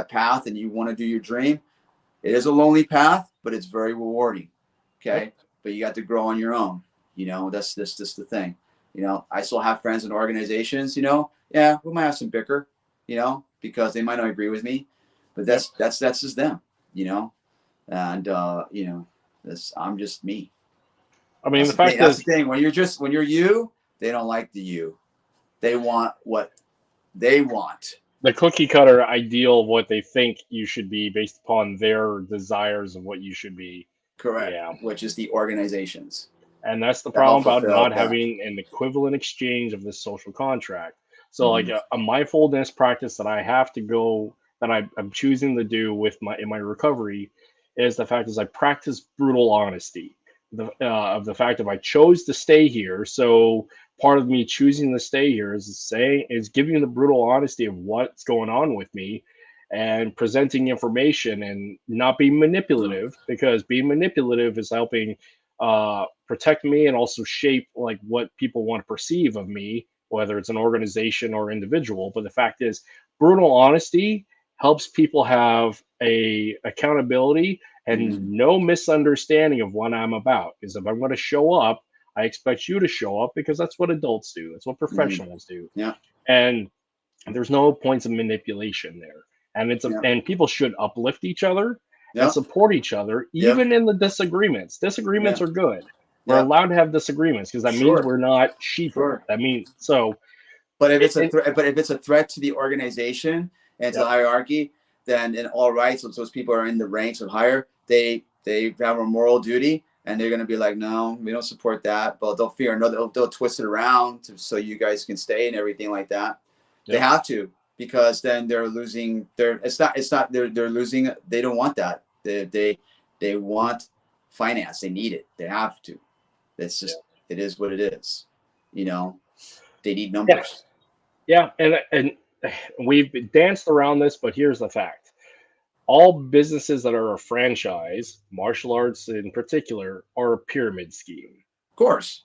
path and you want to do your dream, it is a lonely path, but it's very rewarding, okay? But you got to grow on your own. You know, that's just the thing. You know, I still have friends in organizations, you know, yeah, we might have some bicker, you know, because they might not agree with me, but that's just them, you know, and you know, I'm just me. I mean, That's the fact that's is, the thing. When you're you, they don't like the you. They want what they want. the cookie cutter ideal of what they think you should be based upon their desires of what you should be. Correct. Yeah. Which is the organizations And that's the that help problem about fulfill not them. having an equivalent exchange of this social contract. So, like a mindfulness practice that I have to go, that I'm choosing to do with in my recovery, is the fact is I practice brutal honesty. Of the fact if I chose to stay here, so part of me choosing to stay here is giving the brutal honesty of what's going on with me, and presenting information and not being manipulative, because being manipulative is helping protect me and also shape like what people want to perceive of me, whether it's an organization or individual. But the fact is, brutal honesty helps people have a accountability and no misunderstanding of what I'm about. Because if I'm going to show up, I expect you to show up, because that's what adults do. That's what professionals do. Yeah. And there's no points of manipulation there. And and people should uplift each other and support each other, even in the disagreements. Disagreements are good. We're allowed to have disagreements, because that means we're not sheeple. That means so. But if it's a threat to the organization and to the hierarchy, then in all rights, those people are in the ranks of higher, they have a moral duty, and they're going to be like, no, we don't support that. But they'll fear, no, they'll twist it around so you guys can stay and everything like that. They have to, because then they're losing. They're losing. They don't want that. They want finance. They need it. They have to. It's just it is what it is. You know, they need numbers. Yeah, and we've danced around this, but here's the fact. All businesses that are a franchise, martial arts in particular, are a pyramid scheme. Of course.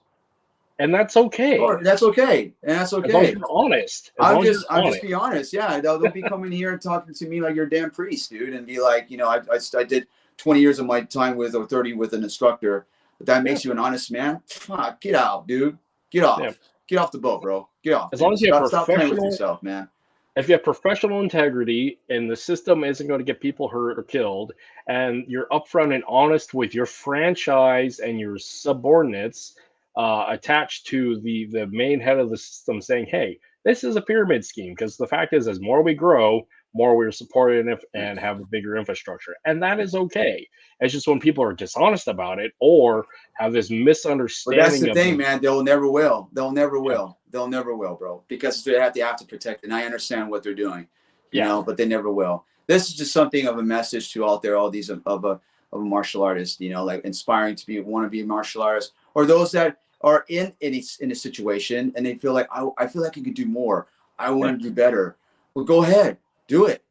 And that's okay. Or that's okay. And that's okay. As long as you're honest. I'm just be honest. Yeah. They'll be coming here and talking to me like you're a damn priest, dude, and be like, you know, I did 20 years of my time with, or 30 with an instructor. But that makes you an honest man. Fuck, get out, dude. Get off. Yeah. Get off the boat, bro. Get off. As long as you have stop playing with yourself, man. If you have professional integrity and the system isn't going to get people hurt or killed, and you're upfront and honest with your franchise and your subordinates attached to the main head of the system, saying, hey, this is a pyramid scheme, because the fact is, as more we grow, more we're supported and have a bigger infrastructure. And that is okay. It's just when people are dishonest about it or have this misunderstanding. But that's the thing, man. They'll never will. They'll never will. They'll never will, bro. Because they have to protect. And I understand what they're doing, you know, but they never will. This is just something of a message to out there, all these of a martial artist, you know, like inspiring to want to be a martial artist, or those that are in a situation and they feel like I feel like I could do more. I want to do better. Well, go ahead. Do it.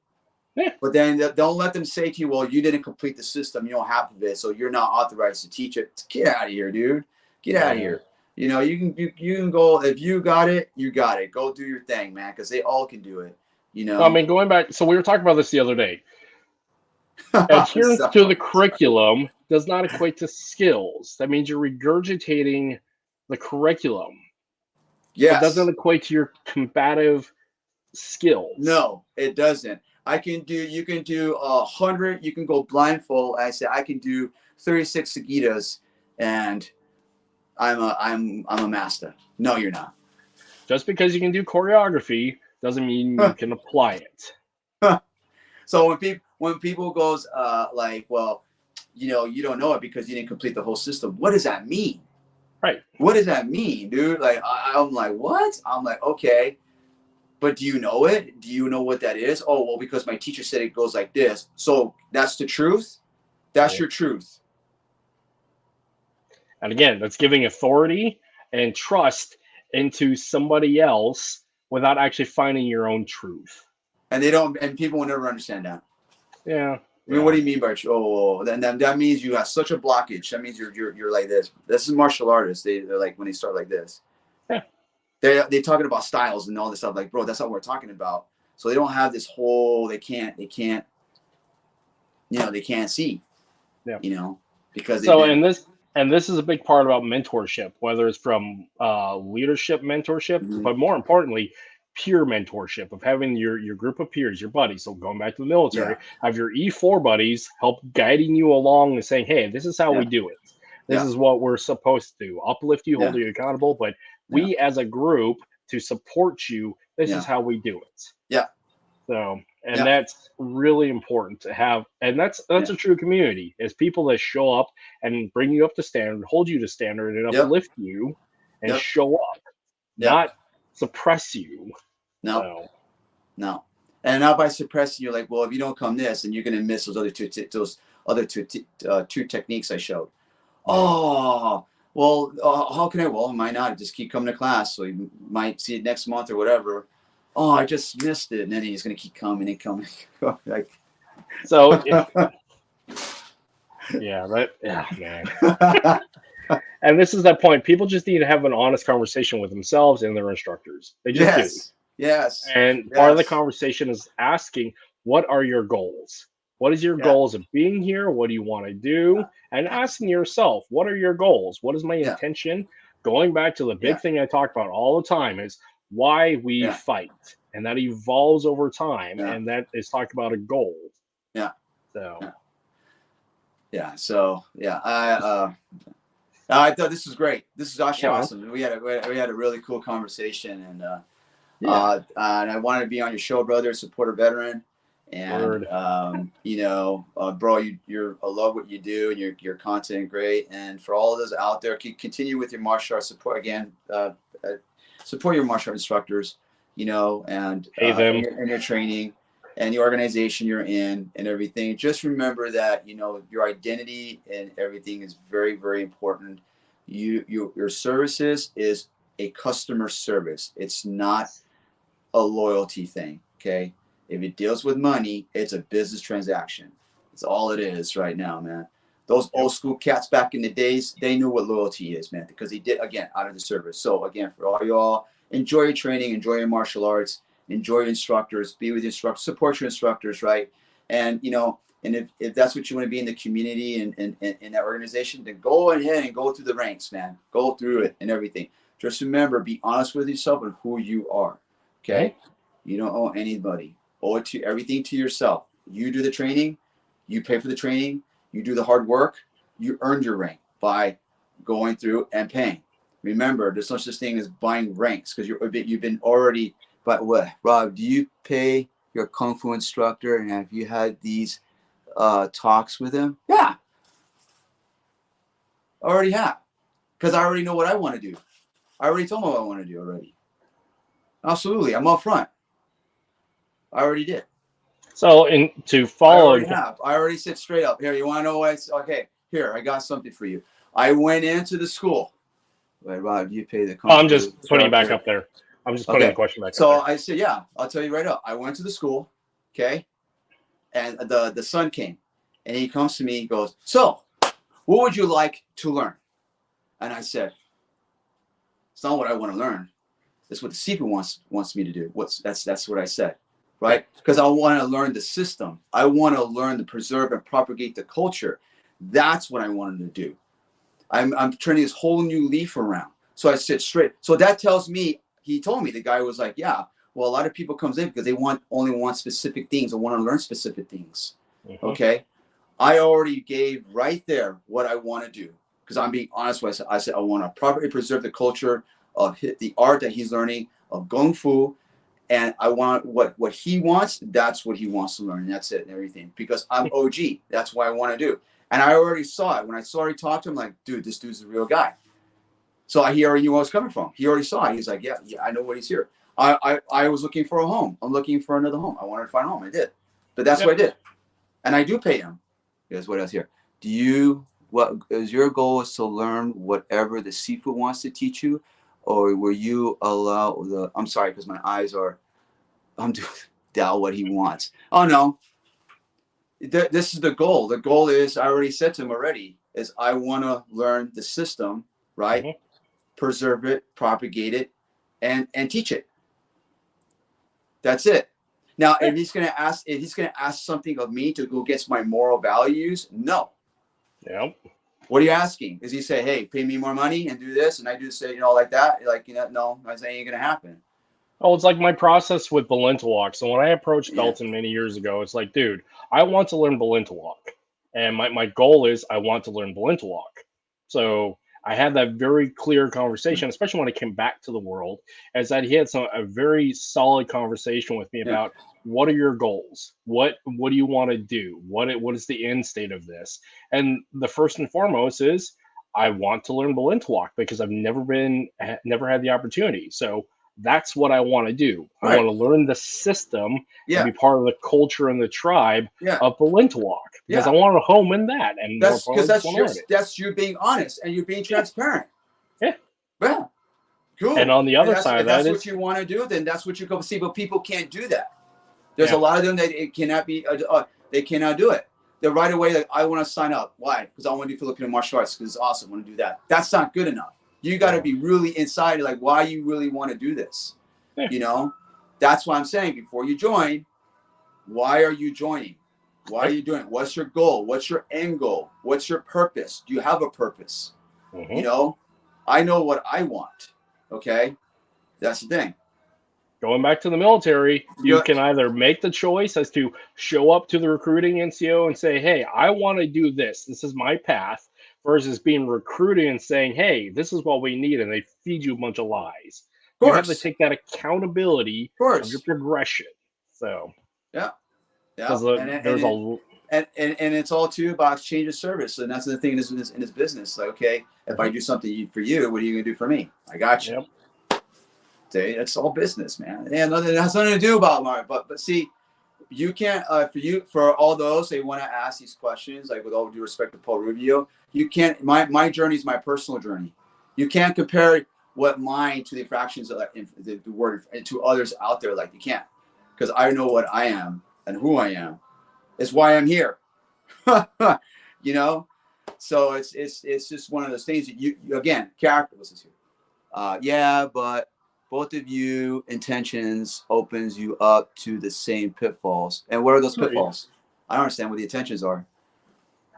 Yeah. But then don't let them say to you, well, you didn't complete the system. You don't have it, so you're not authorized to teach it. Get out of here, dude. Get out of here. You know, you can go. If you got it, you got it. Go do your thing, man, because they all can do it. You know? I mean, going back, so we were talking about this the other day. Adherence to the curriculum does not equate to skills. That means you're regurgitating the curriculum. Yes. It doesn't equate to your combative skills. No, it doesn't. You can do 100, you can go blindfold. I say I can do 36 Sagitas and I'm a master. No, you're not. Just because you can do choreography doesn't mean you can apply it. So when people goes like, well, you know, you don't know it because you didn't complete the whole system. What does that mean? Right. What does that mean, dude? Like I'm like, what? I'm like, okay. But do you know it? Do you know what that is? Oh, well, because my teacher said it goes like this. So that's the truth? That's your truth. And again, that's giving authority and trust into somebody else without actually finding your own truth. And people will never understand that. Yeah. I mean, what do you mean by then that means you have such a blockage. That means you're like this. This is martial artists. They're like when they start like this. Yeah. They're talking about styles and all this stuff. Like, bro, that's not what we're talking about. So they don't have this whole. They can't. They can't see. Yeah. Because so and this is a big part about mentorship, whether it's from leadership mentorship, but more importantly, peer mentorship of having your group of peers, your buddies. So going back to the military, have your E4 buddies help guiding you along and saying, hey, this is how we do it. This is what we're supposed to do. Uplift you, hold you accountable, but we as a group to support you, this is how we do it. Yeah. So, and that's really important to have. And that's a true community, is people that show up and bring you up to standard, hold you to standard, and uplift you and show up, not suppress you. No. And not by suppressing you, like, well, if you don't come this, and you're going to miss those other two techniques I showed. Oh, well, how can I? Well, might not just keep coming to class, so you might see it next month or whatever. Oh, I just missed it, and then he's going to keep coming and coming. Like, so, man. And this is that point. People just need to have an honest conversation with themselves and their instructors. They just do. Yes. And part of the conversation is asking, what are your goals? What is your goals of being here? What do you want to do? And asking yourself, what are your goals? What is my intention? Going back to the big thing I talk about all the time is why we fight. And that evolves over time. And that is talked about a goal. Yeah. So. I thought this was great. This is actually awesome. We had a really cool conversation, and and I wanted to be on your show, brother. Support a veteran, and bro, I love what you do, and your content great. And for all of those out there, continue with your martial arts support again. Support your martial arts instructors, and pay them in your training and the organization you're in and everything. Just remember that, your identity and everything is very, very important. Your services is a customer service. It's not a loyalty thing. Okay. If it deals with money, it's a business transaction. It's all it is right now, man. Those old school cats back in the days, they knew what loyalty is, man, because they did, again, out of the service. So again, for all y'all, enjoy your training, enjoy your martial arts, enjoy your instructors, be with your instructors, support your instructors, right? And, and if that's what you want to be in the community and in that organization, then go ahead and go through the ranks, man. Go through it and everything. Just remember, be honest with yourself and who you are, okay? You don't owe anybody. Owe everything to yourself. You do the training, you pay for the training, you do the hard work, you earned your rank by going through and paying. Remember, there's no such thing as buying ranks because you've been already. But what, Rob? Do you pay your kung fu instructor, and have you had these talks with him? Yeah, I already have, because I already know what I want to do. I already told him what I want to do already. Absolutely, I'm up front. I already did. So, to follow, I already said straight up. Here, you want to know what? Okay, here, I got something for you. I went into the school. Wait, Rob, do you pay the kung fu I'm just putting it back up there. I'm just putting the question back up there. So I said, yeah, I'll tell you right up. I went to the school, okay, and the son came, and he comes to me, he goes, so, what would you like to learn? And I said, it's not what I want to learn. It's what the Sifu wants me to do. That's what I said, right? Because I want to learn the system. I want to learn to preserve and propagate the culture. That's what I wanted to do. I'm turning this whole new leaf around. So I said straight. So that tells me, he told me, the guy was like, yeah, well, a lot of people comes in because they only want specific things or want to learn specific things. Okay. I already gave right there what I want to do, because I'm being honest with you. I said, I want to properly preserve the culture of the art that he's learning of Kung Fu. And I want what he wants. That's what he wants to learn. And that's it and everything, because I'm OG. That's what I want to do. And I already saw it. When I already talked to him, like, dude, this dude's a real guy. So he already knew where I was coming from. He already saw it. He's like, yeah, I know what he's here. I was looking for a home. I'm looking for another home. I wanted to find a home. I did. But that's what I did. And I do pay him. Guess what else here? What is your goal is to learn whatever the Sifu wants to teach you? Or will you allow I'm sorry, because my eyes are, I'm doing what he wants. Oh, no. this is the goal. The goal is, I already said to him already, is I want to learn the system, right? Mm-hmm. Preserve it, propagate it, and teach it. That's it. Now, if he's gonna ask something of me to go against my moral values, no. Yep. What are you asking? Is he say, hey, pay me more money and do this, and I do say, like that? Like, no, I say ain't gonna happen. Oh, it's like my process with Balintawalk. So when I approached Dalton many years ago, it's like, dude, I want to learn Balintawalk. And my goal is I want to learn Balintawalk. So I had that very clear conversation, especially when I came back to the world, as that he had a very solid conversation with me about what are your goals? What do you want to do? What is the end state of this? And the first and foremost is I want to learn Balintawalk because I've never had the opportunity. So that's what I want to do. Right. I want to learn the system and be part of the culture and the tribe of Balintawalk because I want to home in that. And that's because that's you being honest and you're being transparent. Yeah. Cool. And on the other side of that, that's what you want to do, then that's what you go see. But people can't do that. There's a lot of them that it cannot be. They cannot do it. They're right away like, I want to sign up. Why? Because I want to do Filipino martial arts because it's awesome. I want to do that. That's not good enough. You got to be really inside, like, why you really want to do this. That's why I'm saying before you join, why are you joining? Why are you doing it? What's your goal? What's your end goal? What's your purpose? Do you have a purpose? Mm-hmm. I know what I want. Okay. That's the thing. Going back to the military, you can either make the choice as to show up to the recruiting NCO and say, hey, I want to do this. This is my path. Versus being recruited and saying, hey, this is what we need. And they feed you a bunch of lies. You have to take that accountability of your progression. So, yeah. And it's all too about exchange of service. And that's the thing in this business. Like, okay, if I do something for you, what are you going to do for me? I got you. Yep. See, it's all business, man. And it has nothing to do about Mario. But see, you can't, for all those, they want to ask these questions, like with all due respect to Paul Rubio, you can't, my journey is my personal journey. You can't compare what mine to the fractions of the word to others out there. Like, you can't, because I know what I am and who I am. It's why I'm here. So it's just one of those things that you again, character was here. But both of you intentions opens you up to the same pitfalls. And what are those pitfalls? I don't understand what the intentions are.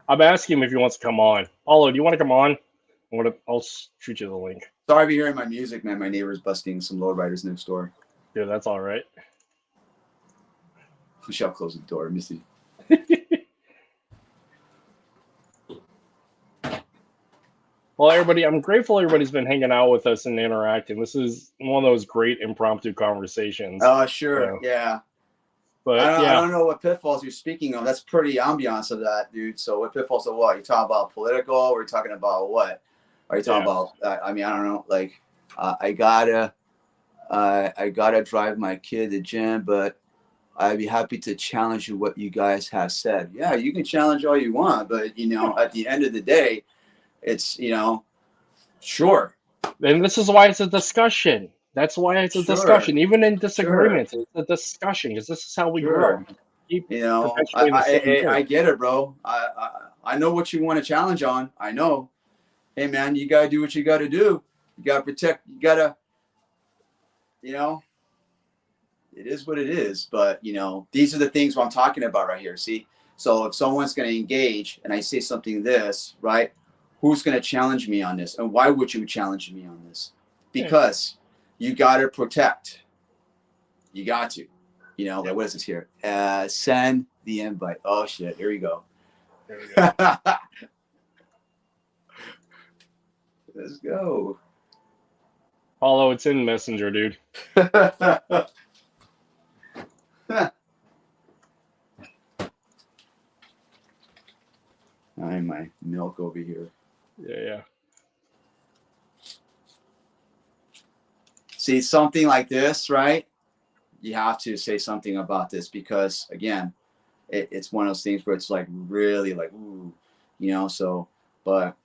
I'm asking him if he wants to come on. Paulo, do you want to come on? I'll shoot you the link. Sorry if you're hearing my music, man. My neighbor's busting some lowriders next door. Yeah, that's all right. We shall close the door. Let me see. Well, everybody, I'm grateful everybody's been hanging out with us and interacting. This is one of those great impromptu conversations. Oh, sure. So, yeah. But I don't know what pitfalls you're speaking of. That's pretty ambiance of that, dude. So what pitfalls of what? You're talking about political? Or are you talking about what? Are you talking about, I mean, I don't know. Like, I gotta drive my kid to the gym, but I'd be happy to challenge you what you guys have said. Yeah, you can challenge all you want, but, at the end of the day, it's, sure. And this is why it's a discussion. That's why it's a discussion. Even in disagreements, it's a discussion because this is how we grow. I get it, bro. I know what you want to challenge on. I know. Hey, man, you got to do what you got to do. You got to protect. You got to, it is what it is. But, these are the things I'm talking about right here. See? So if someone's going to engage and I say something right? Who's going to challenge me on this? And why would you challenge me on this? Because you got to protect. You got to. Like, what is this here? Send the invite. Oh, shit. Here we go. There we go. Let's go. Paulo, it's in Messenger, dude. I my milk over here. Yeah. See, something like this, right? You have to say something about this because, again, it's one of those things where it's like really like, ooh, so, but,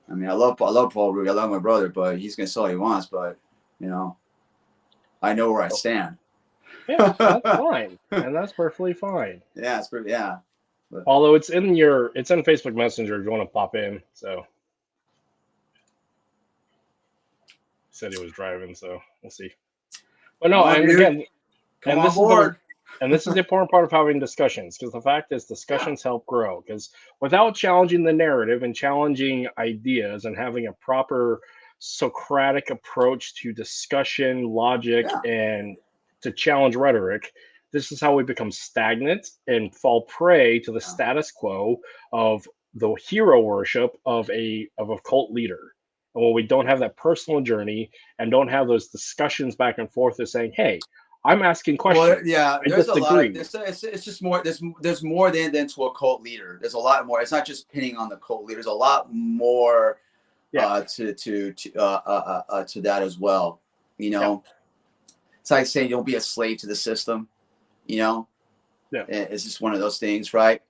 I mean, I love Paul Rubio. I love my brother, but he's going to say all he wants, but, I know where I stand. Yeah, that's fine. And that's perfectly fine. Yeah, it's pretty, yeah. Although it's in Facebook Messenger if you want to pop in. So he said he was driving, so we'll see. But no, and dude. again, Come on board. And this is the important part of having discussions, because the fact is discussions help grow. Because without challenging the narrative and challenging ideas and having a proper Socratic approach to discussion, logic, and to challenge rhetoric, this is how we become stagnant and fall prey to the status quo of the hero worship of a cult leader. And when we don't have that personal journey and don't have those discussions back and forth of saying, hey, I'm asking questions. Well, yeah, there's a lot. It's just more. There's more than to a cult leader. There's a lot more. It's not just pinning on the cult leader. There's a lot more to that as well. You know, it's like saying don't be a slave to the system. You know, it's just one of those things, right?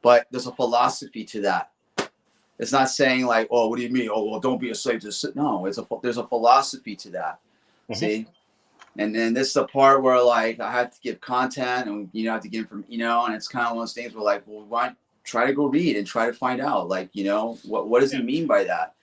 But there's a philosophy to that. It's not saying like, oh, what do you mean? Oh, well, don't be a slave to the system. No, there's a philosophy to that. See. And then this is the part where like I have to give content and have to give from and it's kind of one of those things where like, well, why try to go read and try to find out like what does it mean by that?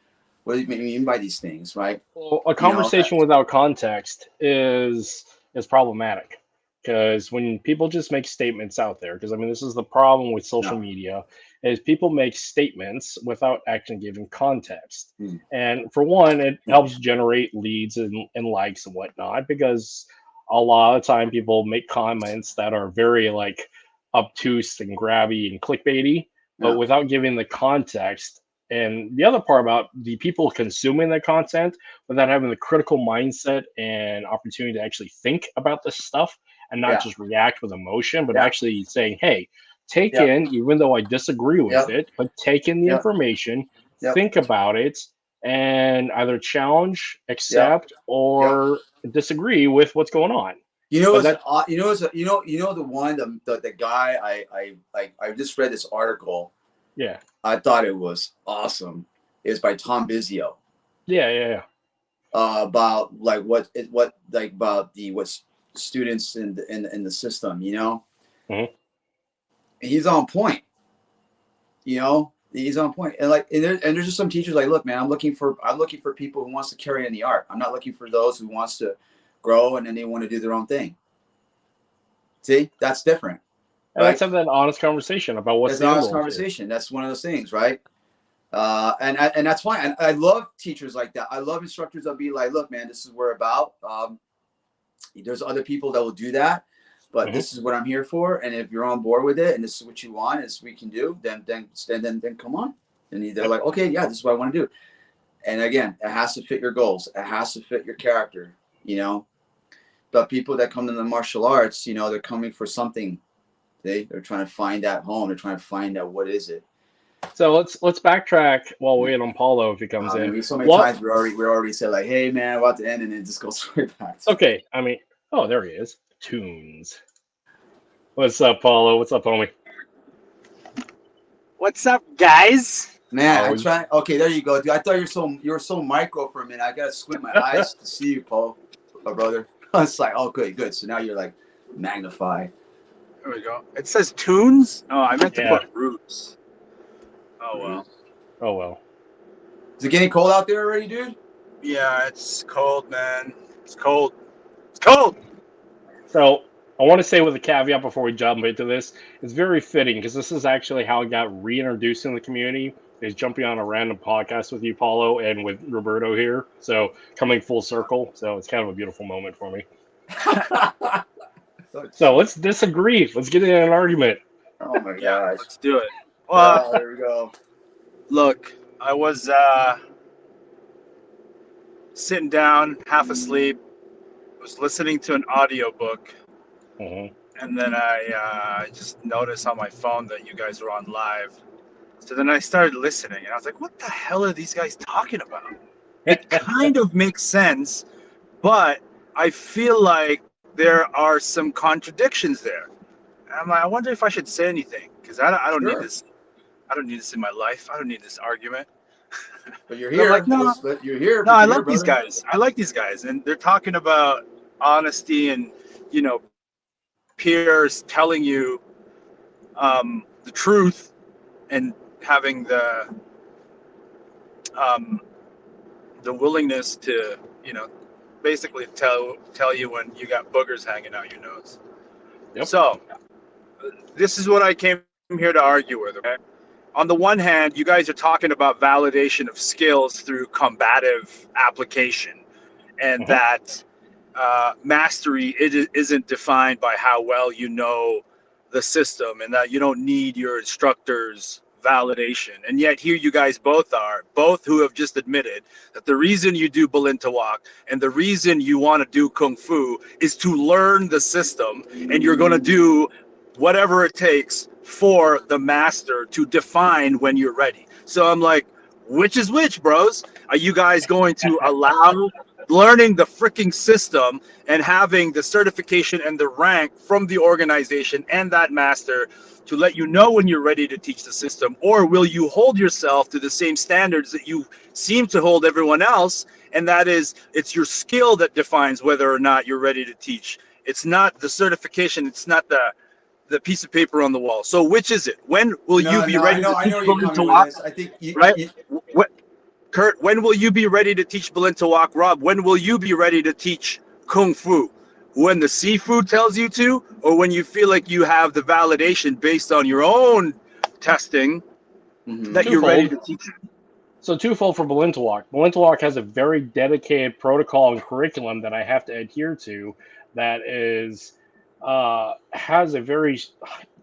What does it mean by these things, right? Well, a conversation without context is problematic, because when people just make statements out there, because I mean this is the problem with social media, is people make statements without actually giving context. And for one, it helps generate leads and likes and whatnot, because a lot of time people make comments that are very like obtuse and grabby and clickbaity, but without giving the context. And the other part about the people consuming the content without having the critical mindset and opportunity to actually think about this stuff and not just react with emotion, but actually saying, hey, take in, even though I disagree with it, but take in the information, think about it, and either challenge, accept, or disagree with what's going on. The guy I just read this article. Yeah, I thought it was awesome. It was by Tom Bizio. About like what students in the system, He's on point. He's on point. And like and there's just some teachers like, look, man, I'm looking for people who wants to carry in the art. I'm not looking for those who wants to grow and then they want to do their own thing. See, that's different. Right? Let's have that honest conversation about what's the honest conversation. That's one of those things, right? And that's fine. And I love teachers like that. I love instructors that'll be like, look, man, this is what we're about. There's other people that will do that, but this is what I'm here for. And if you're on board with it and this is what you want, is we can do, then come on. And they're like, okay, yeah, this is what I want to do. And again, it has to fit your goals. It has to fit your character, But people that come to the martial arts, they're coming for something. They're trying to find that home. They're trying to find out what is it. So let's backtrack while we wait on Paulo if he comes in. So many times we already said like, hey man, about to end, and it just goes right back. Okay, I mean, oh, there he is. Tunes. What's up, Paulo? What's up, homie? What's up, guys? Man, I'm trying. Okay, there you go, dude. I thought you were so micro for a minute. I gotta squint my eyes to see you, Paul, my brother. It's like, oh, good. So now you're like magnified. There we go. It says tunes. Oh, I meant to put roots. Oh well. Is it getting cold out there already, dude? Yeah, it's cold, man. It's cold. It's cold. So I want to say with a caveat before we jump into this, it's very fitting because this is actually how I got reintroduced in the community, is jumping on a random podcast with you, Paulo, and with Roberto here. So coming full circle. So it's kind of a beautiful moment for me. So let's disagree. Let's get in an argument. Oh my gosh. Let's do it. Well, there we go. Look, I was sitting down, half asleep, was listening to an audiobook, and then I just noticed on my phone that you guys were on live. So then I started listening, and I was like, what the hell are these guys talking about? It kind of makes sense, but I feel like there are some contradictions there. And I'm like, I wonder if I should say anything, because I don't need this. I don't need this in my life. I don't need this argument. But you're here. Like, no, but you're here. No, I like these guys. I like these guys, and they're talking about honesty and peers telling you truth and having the willingness to, basically tell you when you got boogers hanging out your nose. Yep. So this is what I came here to argue with. Okay. On the one hand, you guys are talking about validation of skills through combative application, and that mastery isn't defined by how well you know the system, and that you don't need your instructor's validation. And yet here you guys both who have just admitted that the reason you do Balintawak and the reason you want to do Kung Fu is to learn the system, and you're going to do whatever it takes for the master to define when you're ready. So I'm like, which is which, bros? Are you guys going to allow learning the freaking system and having the certification and the rank from the organization and that master to let you know when you're ready to teach the system? Or will you hold yourself to the same standards that you seem to hold everyone else, and that is, it's your skill that defines whether or not you're ready to teach? It's not the certification, it's not the piece of paper on the wall. So which is it? When will you be ready to teach Balintawak? I think Kurt, when will you be ready to teach Balintawak? Rob, when will you be ready to teach Kung Fu? When the seafood tells you to, or when you feel like you have the validation based on your own testing that you're ready to teach it? So twofold for Balintawak. Balintawak has a very dedicated protocol and curriculum that I have to adhere to that is has a very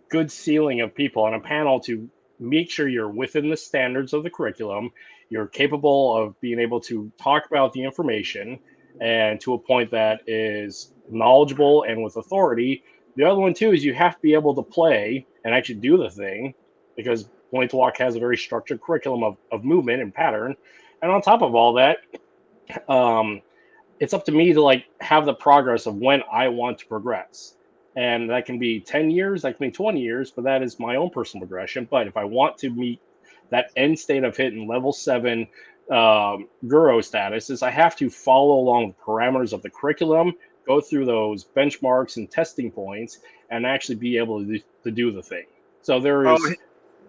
good ceiling of people on a panel to make sure you're within the standards of the curriculum. You're capable of being able to talk about the information and to a point that is knowledgeable and with authority. The other one too is you have to be able to play and actually do the thing, because Balintawak has a very structured curriculum of movement and pattern. And on top of all that, it's up to me to have the progress of when I want to progress. And that can be 10 years, that can be 20 years, but that is my own personal progression. But if I want to meet that end state of hitting level 7 Guru status, is I have to follow along the parameters of the curriculum, go through those benchmarks and testing points, and actually be able to do the thing. So there is...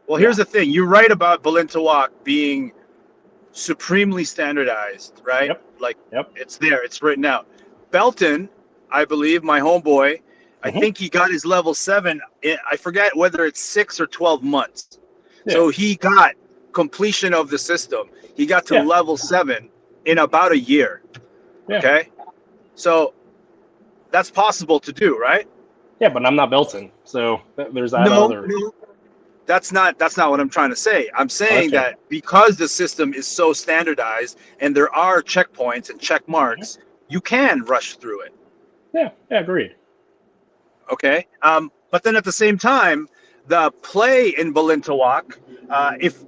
Well, here's the thing. You're right about Balintawak being supremely standardized, right? Yep. It's there. It's written out. Belton, I believe, my homeboy, I think he got his level 7. I forget whether it's 6 or 12 months. Yeah. So he got completion of the system. He got to level 7 in about a year. Yeah. Okay? So that's possible to do, right? Yeah, but I'm not Belton. So there's that other... No. That's not what I'm trying to say. I'm saying that because the system is so standardized and there are checkpoints and check marks, you can rush through it. Yeah, agreed. Okay. But then at the same time, the play in Balintawak, if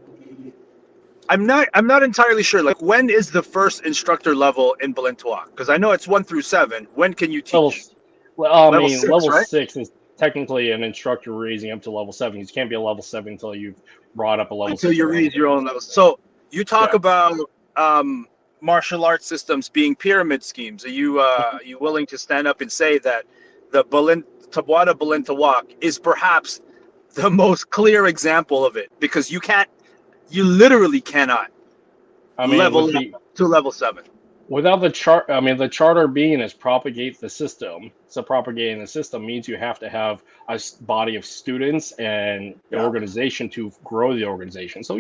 I'm not entirely sure, when is the first instructor level in Balintawak? Because I know it's 1 through 7. When can you teach? Level 6 is technically an instructor raising up to level 7. You can't be a level 7 until you've brought up a level 6. Until you raise your own level. So you talk about martial arts systems being pyramid schemes. Are you willing to stand up and say that the Tabuada Balintawak is perhaps the most clear example of it? Because you literally cannot level up to level 7. Without the chart, the charter being is propagate the system. So propagating the system means you have to have a body of students and an organization to grow the organization. So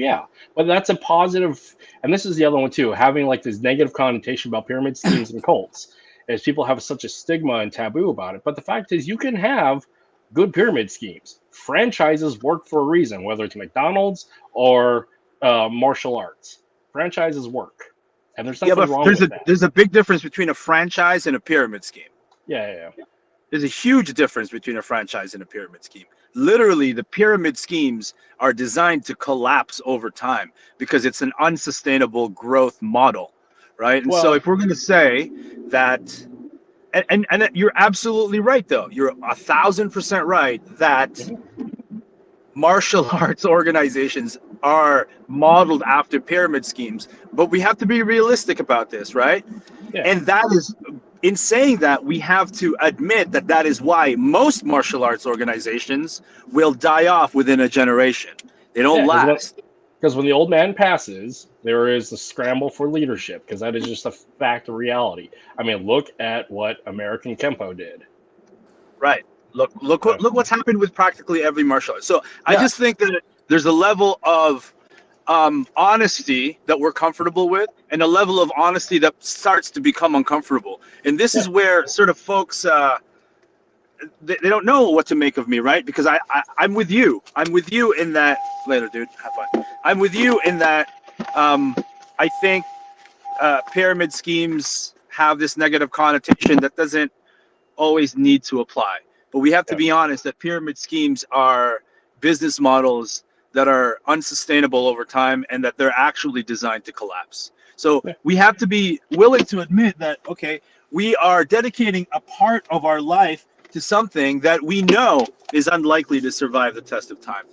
but that's a positive. And this is the other one too, having this negative connotation about pyramid schemes and cults, is people have such a stigma and taboo about it. But the fact is, you can have good pyramid schemes. Franchises work for a reason, whether it's McDonald's or martial arts. Franchises work. And there's nothing wrong with that. There's a big difference between a franchise and a pyramid scheme. Yeah. There's a huge difference between a franchise and a pyramid scheme. Literally, the pyramid schemes are designed to collapse over time because it's an unsustainable growth model, right? And so if we're going to say that, and you're absolutely right, though. You're 1,000% right that martial arts organizations are modeled after pyramid schemes, but we have to be realistic about this, right? And that is in saying that, we have to admit that that is why most martial arts organizations will die off within a generation. They don't last. Because when the old man passes, there is a scramble for leadership, because that is just a fact of reality. I mean, look at what American Kempo did. Right. Look what's happened with practically every martial art. So I just think that there's a level of honesty that we're comfortable with, and a level of honesty that starts to become uncomfortable. And this is where sort of folks they don't know what to make of me, right? Because I'm with you. I'm with you in that. Later, dude. Have fun. I'm with you in that. I think pyramid schemes have this negative connotation that doesn't always need to apply. But we have to be honest that pyramid schemes are business models that are unsustainable over time, and that they're actually designed to collapse. So we have to be willing to admit that, okay, we are dedicating a part of our life to something that we know is unlikely to survive the test of time.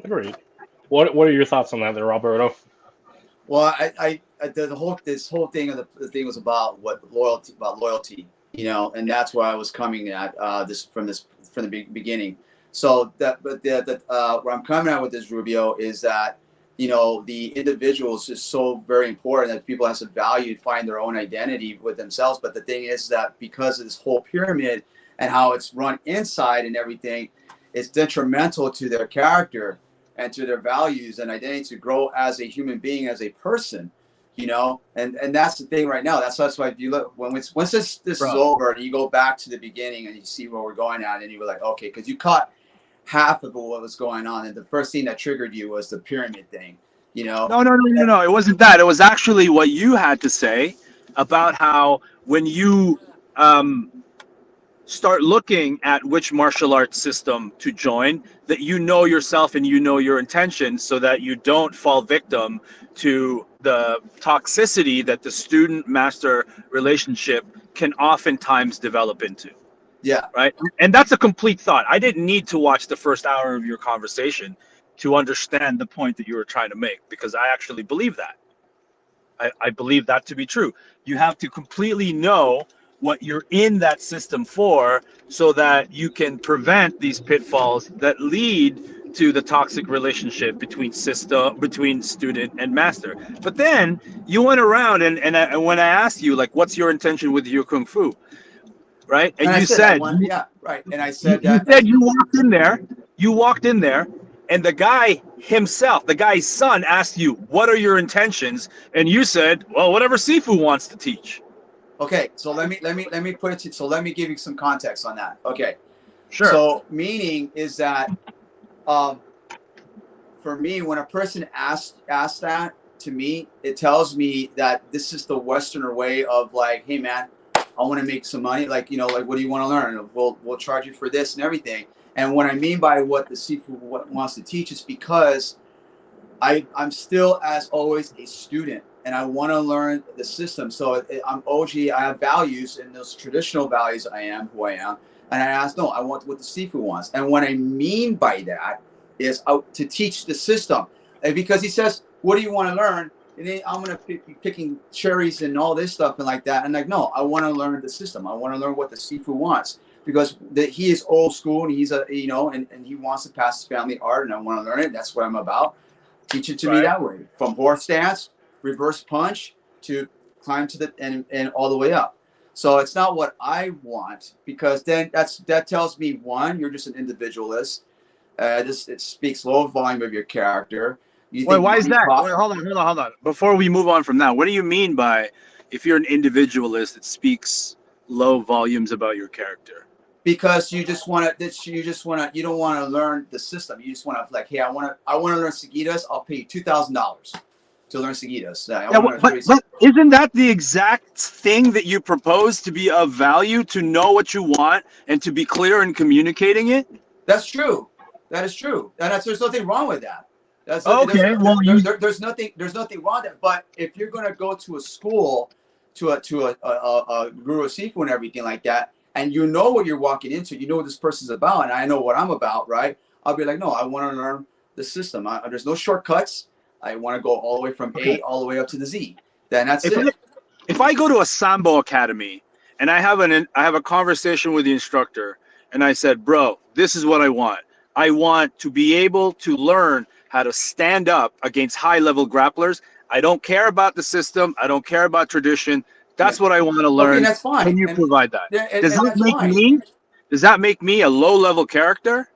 Agreed. What are your thoughts on that there, Roberto? Well, this whole thing of the thing was about loyalty, you know, and that's where I was coming at from the beginning. So where I'm coming at with this, Rubio, is that, you know, the individual is just so very important that people have to value, find their own identity with themselves. But the thing is that because of this whole pyramid and how it's run inside and everything, it's detrimental to their character and to their values and identity to grow as a human being, as a person, you know. And that's the thing right now. That's why if you look, once this is over and you go back to the beginning and you see where we're going at, and you were like, okay, because you caught half of what was going on, and the first thing that triggered you was the pyramid thing, you know. No, it wasn't that. It was actually what you had to say about how when you start looking at which martial arts system to join, that you know yourself and you know your intentions, so that you don't fall victim to the toxicity that the student master relationship can oftentimes develop into. Yeah. Right. And that's a complete thought. I didn't need to watch the first hour of your conversation to understand the point that you were trying to make, because I actually believe that. I believe that to be true. You have to completely know what you're in that system for, so that you can prevent these pitfalls that lead to the toxic relationship between student and master. But then you went around and when I asked you, like, what's your intention with your kung fu? Right. And you said, right. And I said you said you walked in there, and the guy himself, the guy's son, asked you, what are your intentions? And you said, well, whatever Sifu wants to teach. Okay, so let me put it to, so let me give you some context on that. Okay. Sure. So meaning is that for me, when a person asks that to me, it tells me that this is the Westerner way of like, hey man, I want to make some money. Like, you know, like, what do you want to learn? We'll charge you for this and everything. And what I mean by what the Sifu wants to teach is because I'm still, as always, a student, and I want to learn the system. So I'm OG. I have values, and those traditional values. I am who I am. And I asked, no, I want what the Sifu wants. And what I mean by that is to teach the system. And because he says, what do you want to learn? And then I'm going to be picking cherries and all this stuff and like that. And like, no, I want to learn the system. I want to learn what the Sifu wants, because he is old school, and he's and he wants to pass his family art, and I want to learn it. That's what I'm about. Teach it to me that way, from horse stance, reverse punch, to climb to the and all the way up. So it's not what I want, because then that tells me, one, you're just an individualist. It speaks low volume of your character. Wait, why is that? Wait, hold on. Before we move on from that, what do you mean by, if you're an individualist, it speaks low volumes about your character? Because you don't want to learn the system. You just want to, like, hey, I want to learn Seguidas. I'll pay you $2,000 to learn Seguidas. But isn't that the exact thing that you propose to be of value, to know what you want and to be clear in communicating it? That's true. That is true. There's nothing wrong with that. There's nothing wrong with that. But if you're going to go to a school, to a guru Sifu and everything like that, and you know what you're walking into, you know what this person's about, and I know what I'm about, right? I'll be like, no, I want to learn the system. There's no shortcuts. I want to go all the way from A all the way up to the Z. Then that's it. If I go to a Sambo Academy and I have a conversation with the instructor, and I said, bro, this is what I want. I want to be able to learn how to stand up against high-level grapplers. I don't care about the system. I don't care about tradition. That's what I want to learn. Okay, that's fine. Can you provide that? Does that make me a low-level character?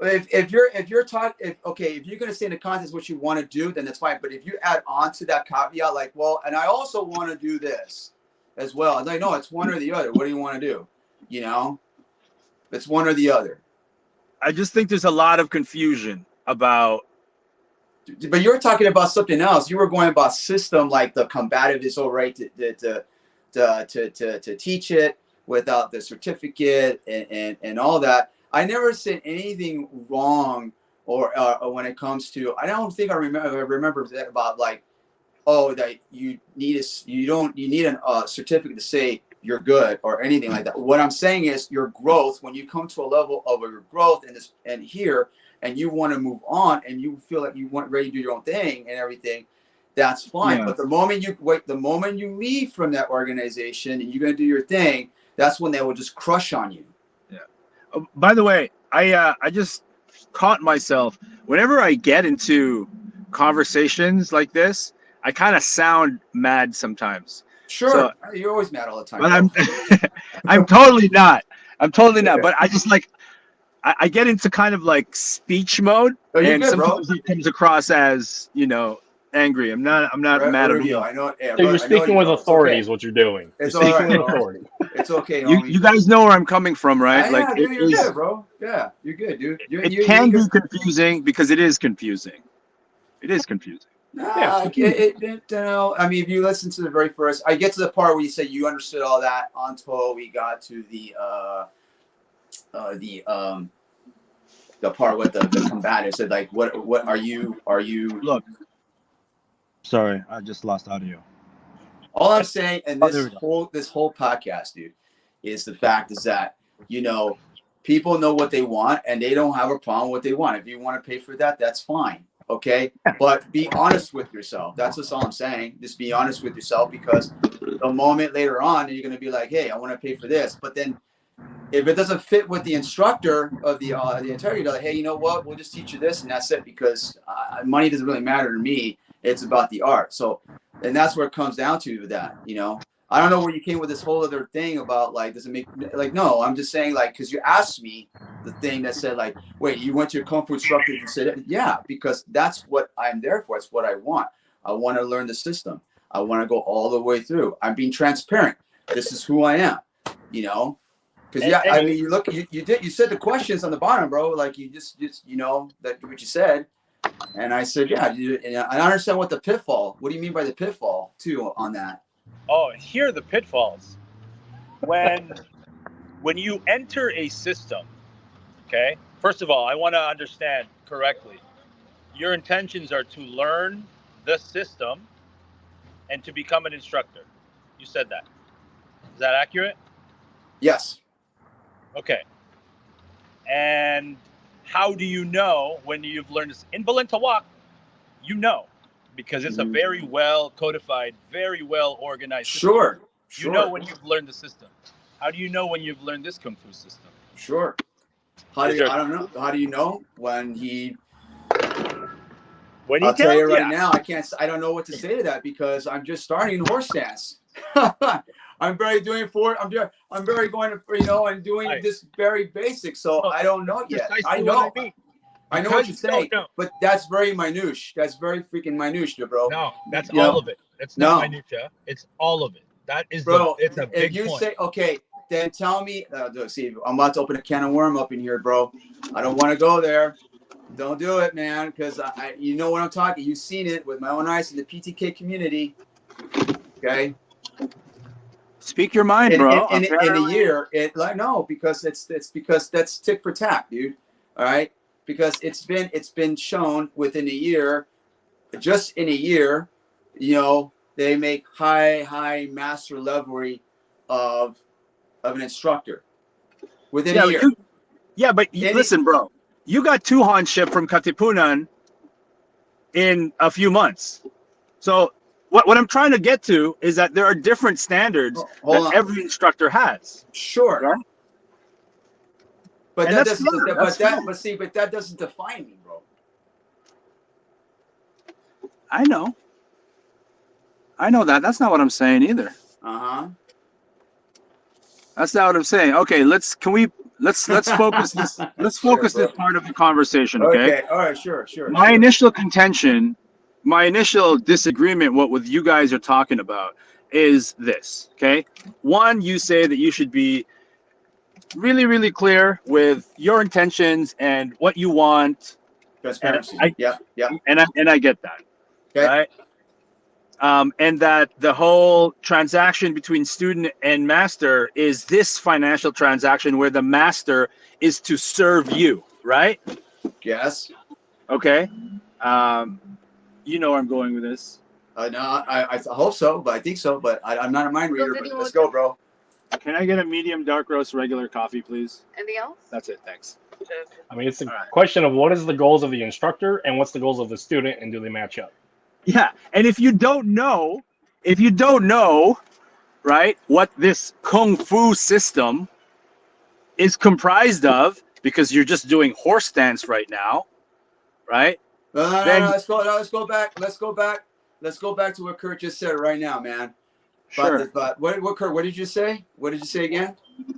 If you're going to say in the contest what you want to do, then that's fine. But if you add on to that caveat, like, well, and I also want to do this as well. I'm like, no, it's one or the other. What do you want to do? You know, it's one or the other. I just think there's a lot of confusion about. But you're talking about something else. You were going about system, like the combative is all right to teach it without the certificate and all that. I never said anything wrong or when it comes to. I don't think I remember that about like, oh, that you need a certificate to say you're good or anything like that. What I'm saying is your growth, when you come to a level of your growth and here, and you want to move on and you feel like you want ready to do your own thing and everything, that's fine. Yeah. But the moment you leave from that organization and you're going to do your thing, that's when they will just crush on you. Yeah. By the way, I just caught myself whenever I get into conversations like this, I kind of sound mad sometimes. Sure, so, you're always mad all the time. But I'm totally not. I'm totally not. But I just like I get into kind of like speech mode, and sometimes it comes across as angry. I'm not mad at all. I know. Yeah, so you're speaking with authority is what you're doing. It's you're speaking with authority. It's okay. You guys know where I'm coming from, right? Yeah, dude, you're good, bro. Yeah, you're good, dude. It can be confusing because it is confusing. It is confusing. I mean, if you listen to the very first, I get to the part where you say you understood all that until we got to the part with the combative said like, what are you? Look, sorry, I just lost audio. All I'm saying, and this whole podcast, dude, is the fact is that people know what they want and they don't have a problem with what they want. If you want to pay for that, that's fine. Okay, but be honest with yourself. That's just all I'm saying. Just be honest with yourself, because the moment later on you're going to be like, hey, I want to pay for this, but then if it doesn't fit with the instructor of the integrity, you're like, hey, you know what? We'll just teach you this and that's it, because money doesn't really matter to me. It's about the art. So, and that's where it comes down to that. I don't know where you came with this whole other thing about like, does it make like, no, I'm just saying like, because you asked me the thing that said like, wait, you went to your Kung Fu instructor and said, yeah, because that's what I'm there for. It's what I want. I want to learn the system. I want to go all the way through. I'm being transparent. This is who I am, because I mean, you said the questions on the bottom, bro. Like you just that what you said. And I said, yeah, and I understand what the pitfall. What do you mean by the pitfall too on that? Oh, here are the pitfalls. When you enter a system, okay, first of all, I want to understand correctly. Your intentions are to learn the system and to become an instructor. You said that. Is that accurate? Yes. Okay. And how do you know when you've learned this? In Balintawak, because it's a very well codified, very well organized system. Sure. You know when you've learned the system. How do you know when you've learned this Kung Fu system? Sure. I don't know. How do you know when he? I'll tell you right now, I don't know what to say to that, because I'm just starting horse stance. I'm very going to, I'm doing this very basic. So I don't know yet. I know. I know what you're saying, but that's very minutiae. That's very freaking minutiae, bro. No, that's all of it. It's not minutiae. It's all of it. That is, bro. It's a big if you point. say, okay, then tell me. See, I'm about to open a can of worm up in here, bro. I don't want to go there. Don't do it, man, because you know what I'm talking. You've seen it with my own eyes in the PTK community. Okay. Speak your mind, bro. In a year, because because that's tick for tack, dude. All right. Because it's been shown within a year, just in a year, they make high master level of an instructor within a year. But listen, bro, you got Tuhon ship from Katipunan in a few months. So what I'm trying to get to is that there are different standards that every instructor has. Sure. Right? But And that that's doesn't. fair. But that doesn't define me, bro. I know that. That's not what I'm saying either. That's not what I'm saying. Okay, let's focus this. Let's focus this part of the conversation. Okay. All right. Sure. My initial contention, my initial disagreement, with you guys are talking about, is this. Okay. One, you say that you should be really, really clear with your intentions and what you want. Transparency. Yeah. And I get that. Okay. Right. And that the whole transaction between student and master is this financial transaction where the master is to serve you, right? Yes. Okay. You know where I'm going with this. No, I hope so, but I think so. But I'm not a mind reader. But let's go, bro. Can I get a medium dark roast regular coffee, please? Anything else? That's it. Thanks. I mean, it's a question of what is the goals of the instructor and what's the goals of the student, and do they match up? Yeah, and if you don't know, right, what this Kung Fu system is comprised of, because you're just doing horse stance right now, right? No, let's go back. Let's go back to what Kurt just said right now, man. Sure. But what Kurt? What did you say? What did you say again?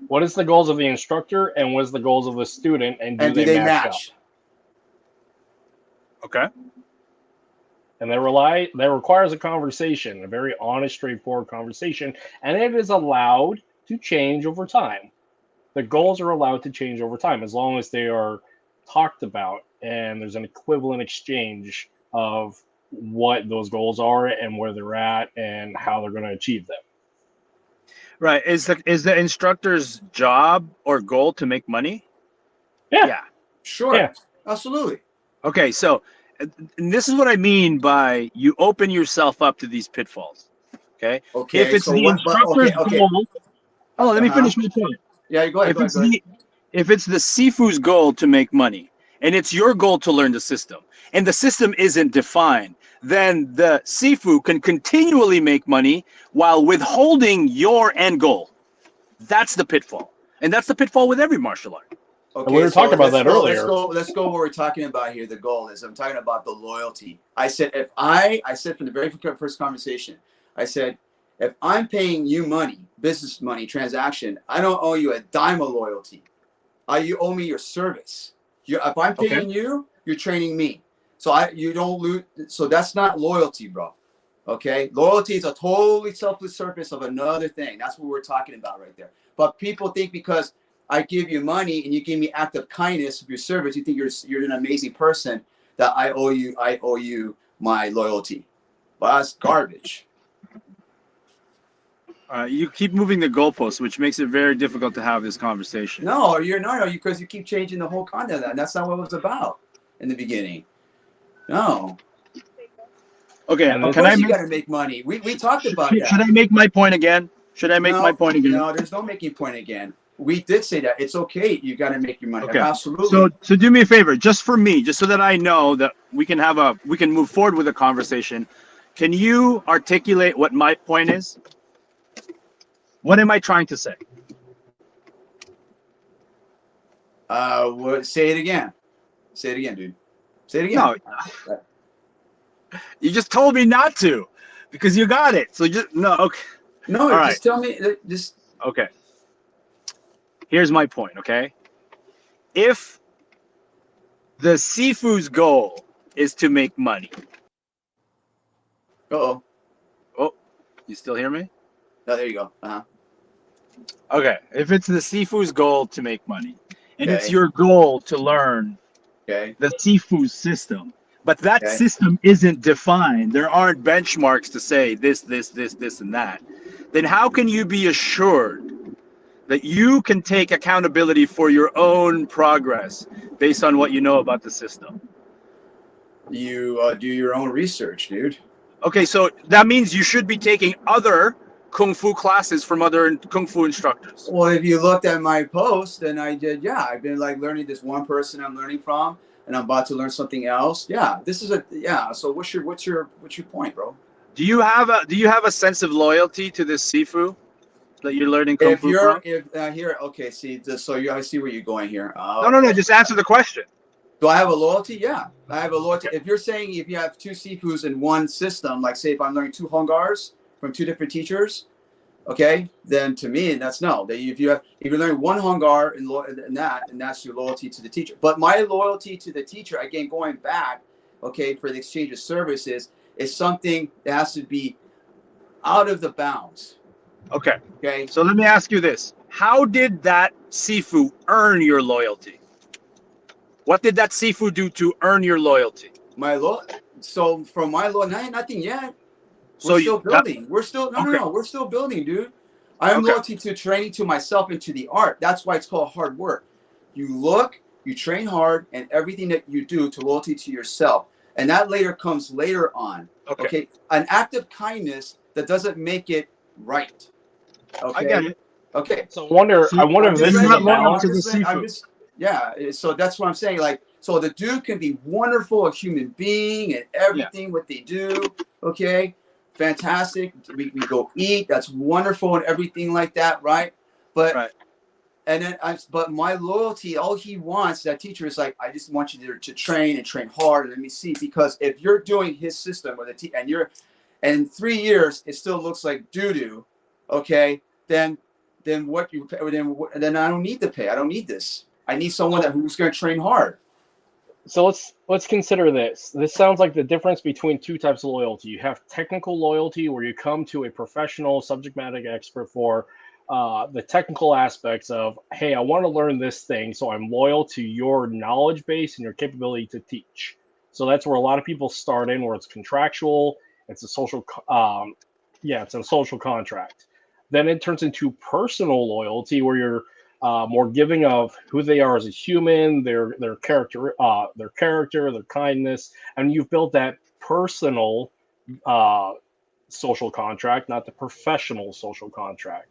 What is the goals of the instructor and what is the goals of the student, and do they match up? Okay. And that requires a conversation, a very honest, straightforward conversation, and it is allowed to change over time. The goals are allowed to change over time as long as they are talked about and there's an equivalent exchange of what those goals are and where they're at and how they're going to achieve them. Right. Is the instructor's job or goal to make money? Yeah. Sure. Yeah. Absolutely. Okay, so and this is what I mean by you open yourself up to these pitfalls. Okay. Okay. If it's the instructor's goal. Oh, let me finish my point. Yeah, go ahead. If it's the Sifu's goal to make money, and it's your goal to learn the system, and the system isn't defined, then the Sifu can continually make money while withholding your end goal. That's the pitfall. And that's the pitfall with every martial art. Okay, we were talking about that earlier. Let's go what we're talking about here. The goal is, I'm talking about the loyalty. I said from the very first conversation, I said, if I'm paying you money, business money, transaction, I don't owe you a dime of loyalty. You owe me your service. If I'm paying you, you're training me. So you don't lose. So that's not loyalty, bro. Okay, loyalty is a totally selfless service of another thing. That's what we're talking about right there. But people think because I give you money and you give me act of kindness of your service, you think you're an amazing person, that I owe you my loyalty. Well, that's garbage. You keep moving the goalposts, which makes it very difficult to have this conversation. No, because you keep changing the whole content of that. And that's not what it was about in the beginning. No. Okay, of course you got to make money. We talked about that. Should I make my point again? My point again? No, there's no making point again. We did say that. It's okay. You got to make your money. Okay. Absolutely. So do me a favor, just for me, just so that I know that we can move forward with a conversation. Can you articulate what my point is? What am I trying to say? Say it again. Say it again, dude. Say it again. No. You just told me not to, because you got it. So okay. No, all just tell me. Just okay. Here's my point. Okay. If the Sifu's goal is to make money. Oh, you still hear me? Oh, there you go. Okay. If it's the Sifu's goal to make money, and it's your goal to learn the Sifu system, but that system isn't defined, there aren't benchmarks to say this, and that, then how can you be assured that you can take accountability for your own progress based on what you know about the system? You do your own research, dude. Okay, so that means you should be taking other Kung Fu classes from other Kung Fu instructors. Well, if you looked at my post, and I did, I've been like learning this one person I'm learning from, and I'm about to learn something else. Yeah, this is so what's your point, bro? Do you have a sense of loyalty to this Sifu that you're learning Kung Fu from? Here, okay, see, so I see where you're going here. No. Just answer the question. Do I have a loyalty? Yeah, I have a loyalty. If you're saying if you have two Sifus in one system, like say if I'm learning two Hongars from two different teachers, okay, then to me that's no. If you're learning one Hongar and that's your loyalty to the teacher. But my loyalty to the teacher, again, going back, okay, for the exchange of services, is something that has to be out of the bounds. Okay. Okay. So let me ask you this: how did that Sifu earn your loyalty? What did that Sifu do to earn your loyalty? So from my loyalty, nothing yet. So we're still building. We're still no. We're still building, dude. I'm loyalty to training to myself and to the art. That's why it's called hard work. You look, you train hard, and everything that you do to loyalty to yourself. And that later comes later on. Okay. An act of kindness that doesn't make it right. Okay. I get it. Okay. So I wonder if this is a balance. Yeah. So that's what I'm saying. Like, so the dude can be wonderful, a human being, and everything what they do. Okay. Fantastic. We go eat. That's wonderful and everything like that, right? But and then but my loyalty, all he wants, that teacher is like, I just want you to train and train hard. And let me see, because if you're doing his system with and and in 3 years it still looks like doo-doo, okay, then I don't need to pay. I don't need this. I need someone who's going to train hard. So let's consider this. This sounds like the difference between two types of loyalty. You have technical loyalty, where you come to a professional subject matter expert for the technical aspects of, hey, I want to learn this thing, so I'm loyal to your knowledge base and your capability to teach. So that's where a lot of people start in, where it's contractual. It's a social, it's a social contract. Then it turns into personal loyalty, where you're more giving of who they are as a human, their character, their kindness, and you've built that personal social contract, not the professional social contract.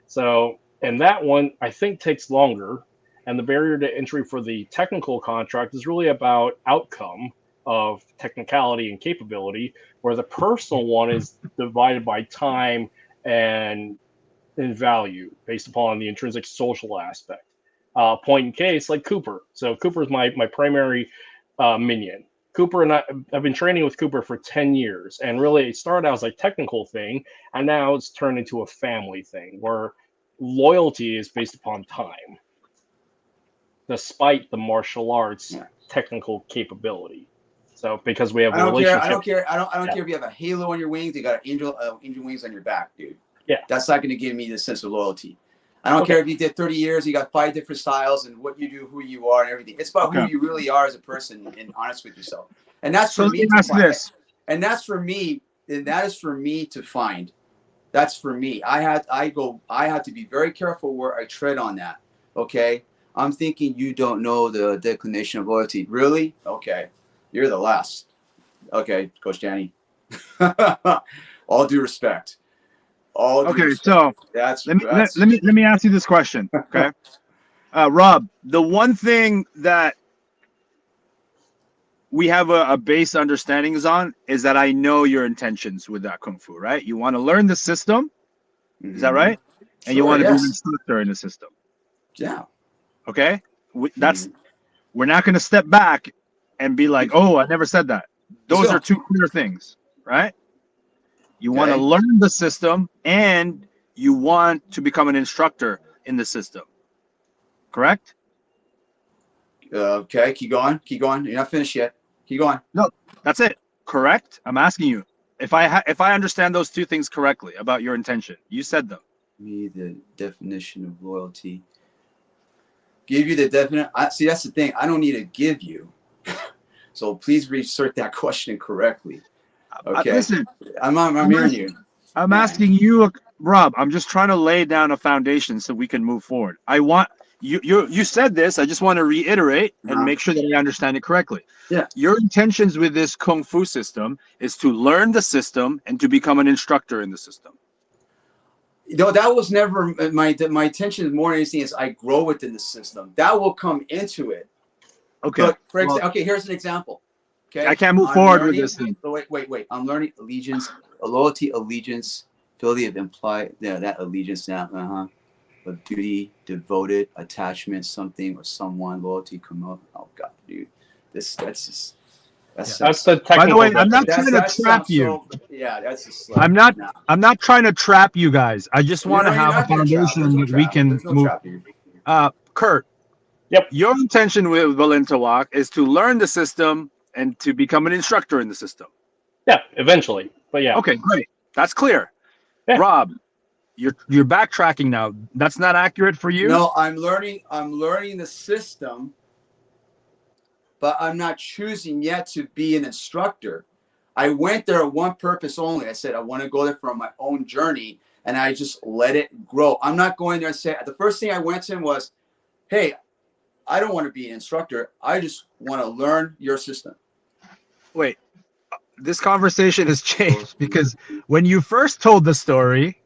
So, and that one I think takes longer, and the barrier to entry for the technical contract is really about outcome of technicality and capability, where the personal one is divided by time and value based upon the intrinsic social aspect. Point in case, like Cooper. So Cooper is my primary minion. Cooper and I've been training with Cooper for 10 years, and really it started out as a technical thing, and now it's turned into a family thing where loyalty is based upon time, despite the martial arts technical capability. So because we have a relationship. I don't care if you have a halo on your wings, you got angel wings on your back, dude. Yeah. That's not going to give me the sense of loyalty. I don't care if you did 30 years, you got 5 different styles and what you do, who you are and everything. It's about who you really are as a person and honest with yourself. And that's for me to find. And that's for me, and that is for me to find. That's for me. I have to be very careful where I tread on that. Okay. I'm thinking you don't know the declination of loyalty. Really? Okay. You're the last. Okay, Coach Danny. All due respect. So let me ask you this question. Okay. Rob, the one thing that we have a base understanding is that I know your intentions with that Kung Fu, right? You want to learn the system. Is that right? And you want to be an instructor in the system. Yeah. Okay. We're not going to step back and be like, oh, I never said that. Those are two clear things, right? You want to learn the system and you want to become an instructor in the system. Correct? Okay, keep going. You're not finished yet. Keep going. No, that's it. Correct? I'm asking you. If I understand those two things correctly about your intention, you said them. Me, the definition of loyalty. Give you the definition. See, that's the thing. I don't need to give you. So please research that question correctly. Okay. Listen, I'm hearing you. I'm asking you, Rob. I'm just trying to lay down a foundation so we can move forward. I want you said this. I just want to reiterate and make sure that I understand it correctly. Yeah. Your intentions with this Kung Fu system is to learn the system and to become an instructor in the system. No, that was never my intention. More than anything is I grow within the system. That will come into it. Okay. But here's an example. Okay. I can't move forward with this thing. So wait. I'm learning allegiance, loyalty, allegiance, ability of implied. Yeah, that allegiance now. Of duty, devoted, attachment, something or someone, loyalty, commit. Oh God, dude, that's the technical. By the way, I'm not definition. trying to trap you. Yeah, that's just like, I'm not trying to trap you guys. I just want to you're have a not gonna trap. foundation There's no that we trap. can There's no move. trap here. Kurt. Yep. Your intention with Balintawak is to learn the system and to become an instructor in the system. Yeah, eventually. But yeah. Okay, great. That's clear. Yeah. Rob, you're backtracking now. That's not accurate for you? No, I'm learning the system, but I'm not choosing yet to be an instructor. I went there on one purpose only. I said I want to go there for my own journey, and I just let it grow. I'm not going there and say, the first thing I went to him was, hey, I don't want to be an instructor. I just want to learn your system. Wait, this conversation has changed because when you first told the story,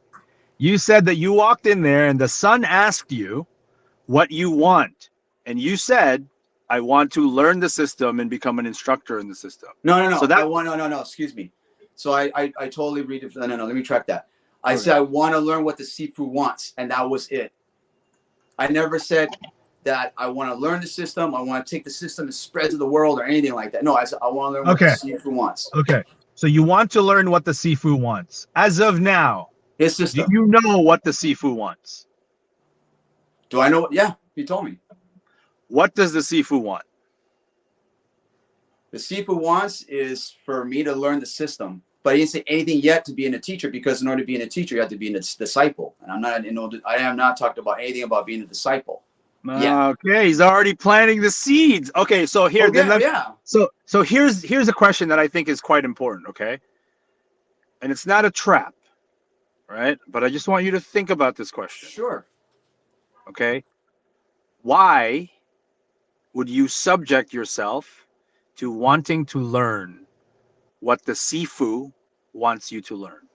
you said that you walked in there and the son asked you what you want. And you said, I want to learn the system and become an instructor in the system. No. So no. Excuse me. So I totally read it. No. Let me track that. I said, I want to learn what the Sifu wants. And that was it. I never said that I want to learn the system. I want to take the system and spread to the world or anything like that. No, I said, I want to learn what the Sifu wants. Okay. So you want to learn what the Sifu wants. As of now, his system. Do you know what the Sifu wants? Do I know? Yeah, he told me. What does the Sifu want? The Sifu wants is for me to learn the system, but he didn't say anything yet to being a teacher, because in order to be a teacher, you have to be a disciple. And I have not talked about anything about being a disciple. Okay, he's already planting the seeds. Okay, so here, So here's a question that I think is quite important. Okay, and it's not a trap, right? But I just want you to think about this question. Sure. Okay, why would you subject yourself to wanting to learn what the Sifu wants you to learn?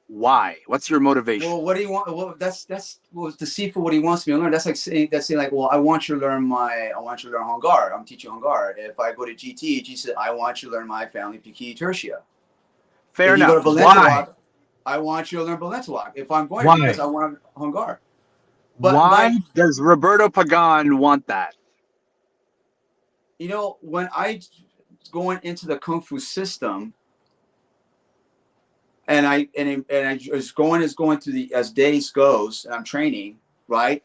Why? What's your motivation? Well, what do you want? Well, that's the Sifu. What he wants me to learn. That's saying like, well, I want you to learn Hongar. I'm teaching Hongar. If I go to GT, G said, I want you to learn my family Pekiti-Tirsia. Fair enough. You go to Why? I want you to learn Balintawak. If I'm going Why? because I want Hongar. But why does Roberto Pagan want that? You know, when I going into the Kung Fu system, and I was going through as days goes, and I'm training, right?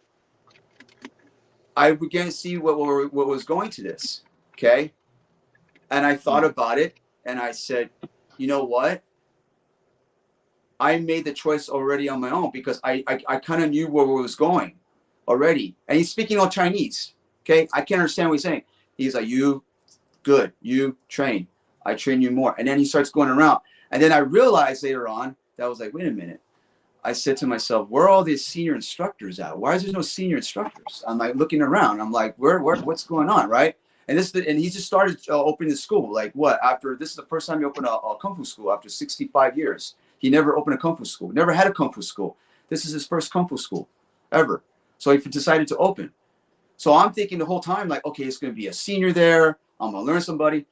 I began to see what was going to this, okay? And I thought about it, and I said, you know what? I made the choice already on my own, because I kind of knew where it was going already. And he's speaking all Chinese, okay? I can't understand what he's saying. He's like, you train. I train you more. And then he starts going around. And then I realized later on that I was like, wait a minute. I said to myself, where are all these senior instructors at? Why is there no senior instructors? I'm like looking around. I'm like, what's going on, right? And he just started opening the school. Like what? After this is the first time he opened a Kung Fu school after 65 years. He never opened a Kung Fu school. Never had a Kung Fu school. This is his first Kung Fu school ever. So he decided to open. So I'm thinking the whole time, like, okay, it's going to be a senior there. I'm going to learn somebody.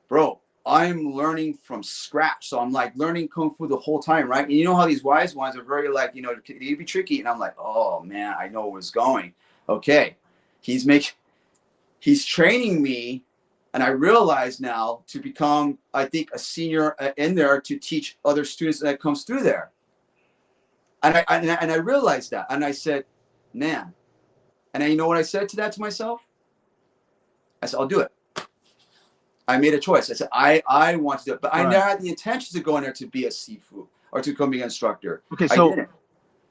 Bro, I'm learning from scratch. So I'm like learning Kung Fu the whole time, right? And you know how these wise ones are very like, they be tricky. And I'm like, oh man, I know where it's going. Okay. He's training me. And I realize now to become, I think, a senior in there to teach other students that comes through there. And I realized that. And I said, man. And then you know what I said to myself? I said, I'll do it. I made a choice. I said, I want to do it. But I never had the intention to go in there to be a Sifu or to become an instructor. Okay, so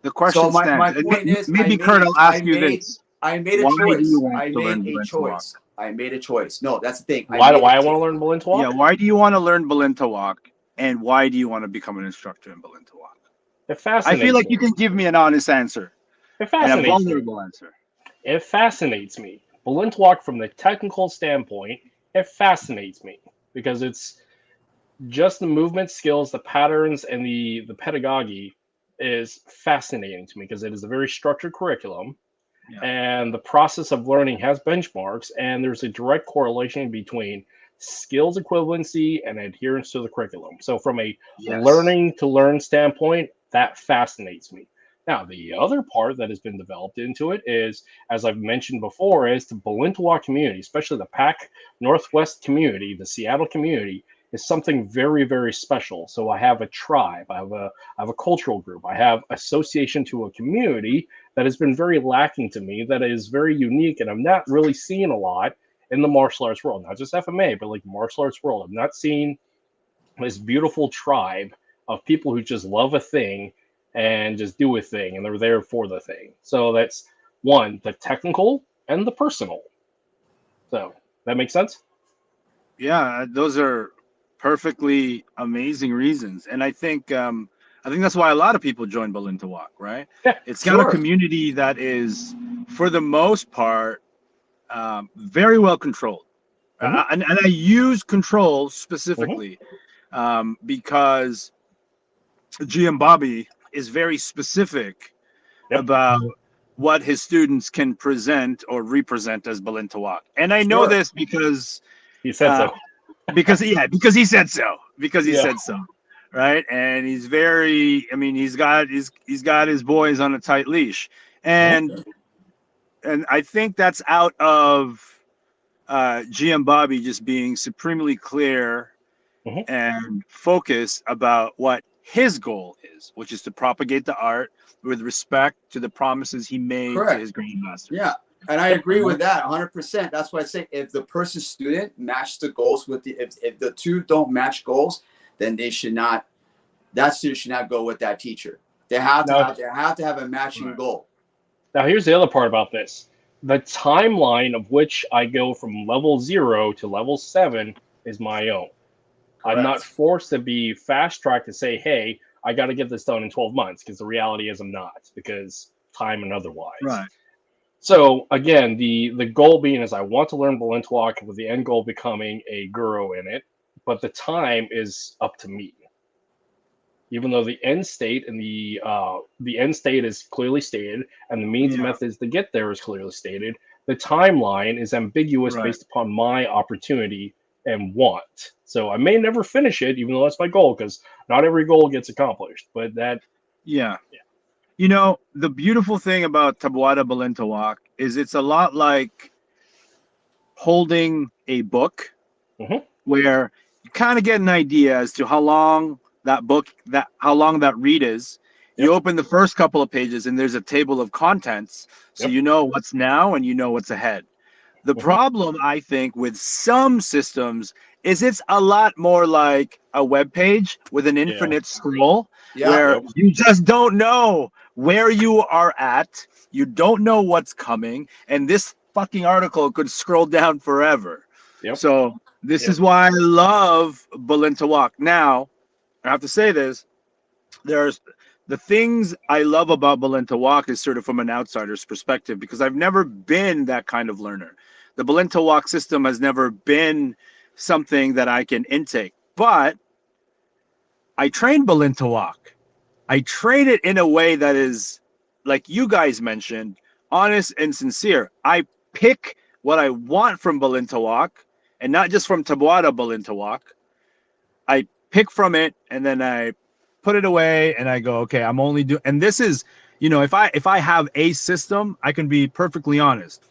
the question stands. My point is, maybe Kurt, I'll ask you this. I made a choice. I made a choice. No, that's the thing. Why do I want to learn Balintawak? Yeah, why do you want to learn Balintawak? And why do you want to become an instructor in Balintawak? It fascinates I feel like me. you can give me an honest answer. It fascinates and a vulnerable answer. It fascinates me. Balintawak, from the technical standpoint, it fascinates me because it's just the movement skills, the patterns, and the pedagogy is fascinating to me because it is a very structured curriculum. Yeah. And the process of learning has benchmarks, and there's a direct correlation between skills equivalency and adherence to the curriculum. So from a Yes. learning to learn standpoint, that fascinates me. Now, the other part that has been developed into it is, as I've mentioned before, is the Balintawak community, especially the Pac Northwest community, the Seattle community, is something very, very special. So I have a tribe, I have a cultural group, I have association to a community that has been very lacking to me, that is very unique, and I'm not really seeing a lot in the martial arts world, not just FMA, but like martial arts world. I'm not seeing this beautiful tribe of people who just love a thing and just do a thing, and they're there for the thing. So that's one, the technical and the personal. So that makes sense? Yeah, those are perfectly amazing reasons, and I think that's why a lot of people join Balintawak, right? Yeah, it's got sure. a community that is, for the most part, very well controlled. And I use control specifically because GM Bobby is very specific about what his students can present or represent as Balintawak. And I know this because he said so. because he said so. Because he said so. Right? And he's very, I mean, he's got his boys on a tight leash. And I think that's out of GM Bobby just being supremely clear and focused about what his goal is, which is to propagate the art with respect to the promises he made to his grandmaster. Yeah, and I agree with that 100%. That's why I say if the person's student match the goals with the if the two don't match goals, then that student should not go with that teacher. They have to have a matching goal. Now here's the other part about this. The timeline of which I go from level 0 to level 7 is my own. Correct. I'm not forced to be fast-tracked to say, hey, I got to get this done in 12 months, because the reality is I'm not, because time and otherwise. Right. So, again, the goal being is I want to learn Balintawak with the end goal becoming a guru in it, but the time is up to me. Even though the end state and the end state is clearly stated, and the means and methods to get there is clearly stated, the timeline is ambiguous based upon my opportunity and want. So I may never finish it, even though that's my goal, because not every goal gets accomplished. But that, you know, the beautiful thing about Tabuada Balintawak is it's a lot like holding a book, where you kind of get an idea as to how long that read is. You open the first couple of pages and there's a table of contents, so you know what's now and you know what's ahead. The problem, I think, with some systems is it's a lot more like a web page with an infinite scroll, where you just don't know where you are at, you don't know what's coming, and this fucking article could scroll down forever. So this is why I love Balintawak. Now, I have to say this, there's the things I love about Balintawak is sort of from an outsider's perspective, because I've never been that kind of learner. The Balintawak system has never been something that I can intake, but I train Balintawak. I train it in a way that is, like you guys mentioned, honest and sincere. I pick what I want from Balintawak, and not just from Tabuada Balintawak. I pick from it, and then I put it away, and I go, okay, I'm only doing, and this is, you know, if I have a system, I can be perfectly honest.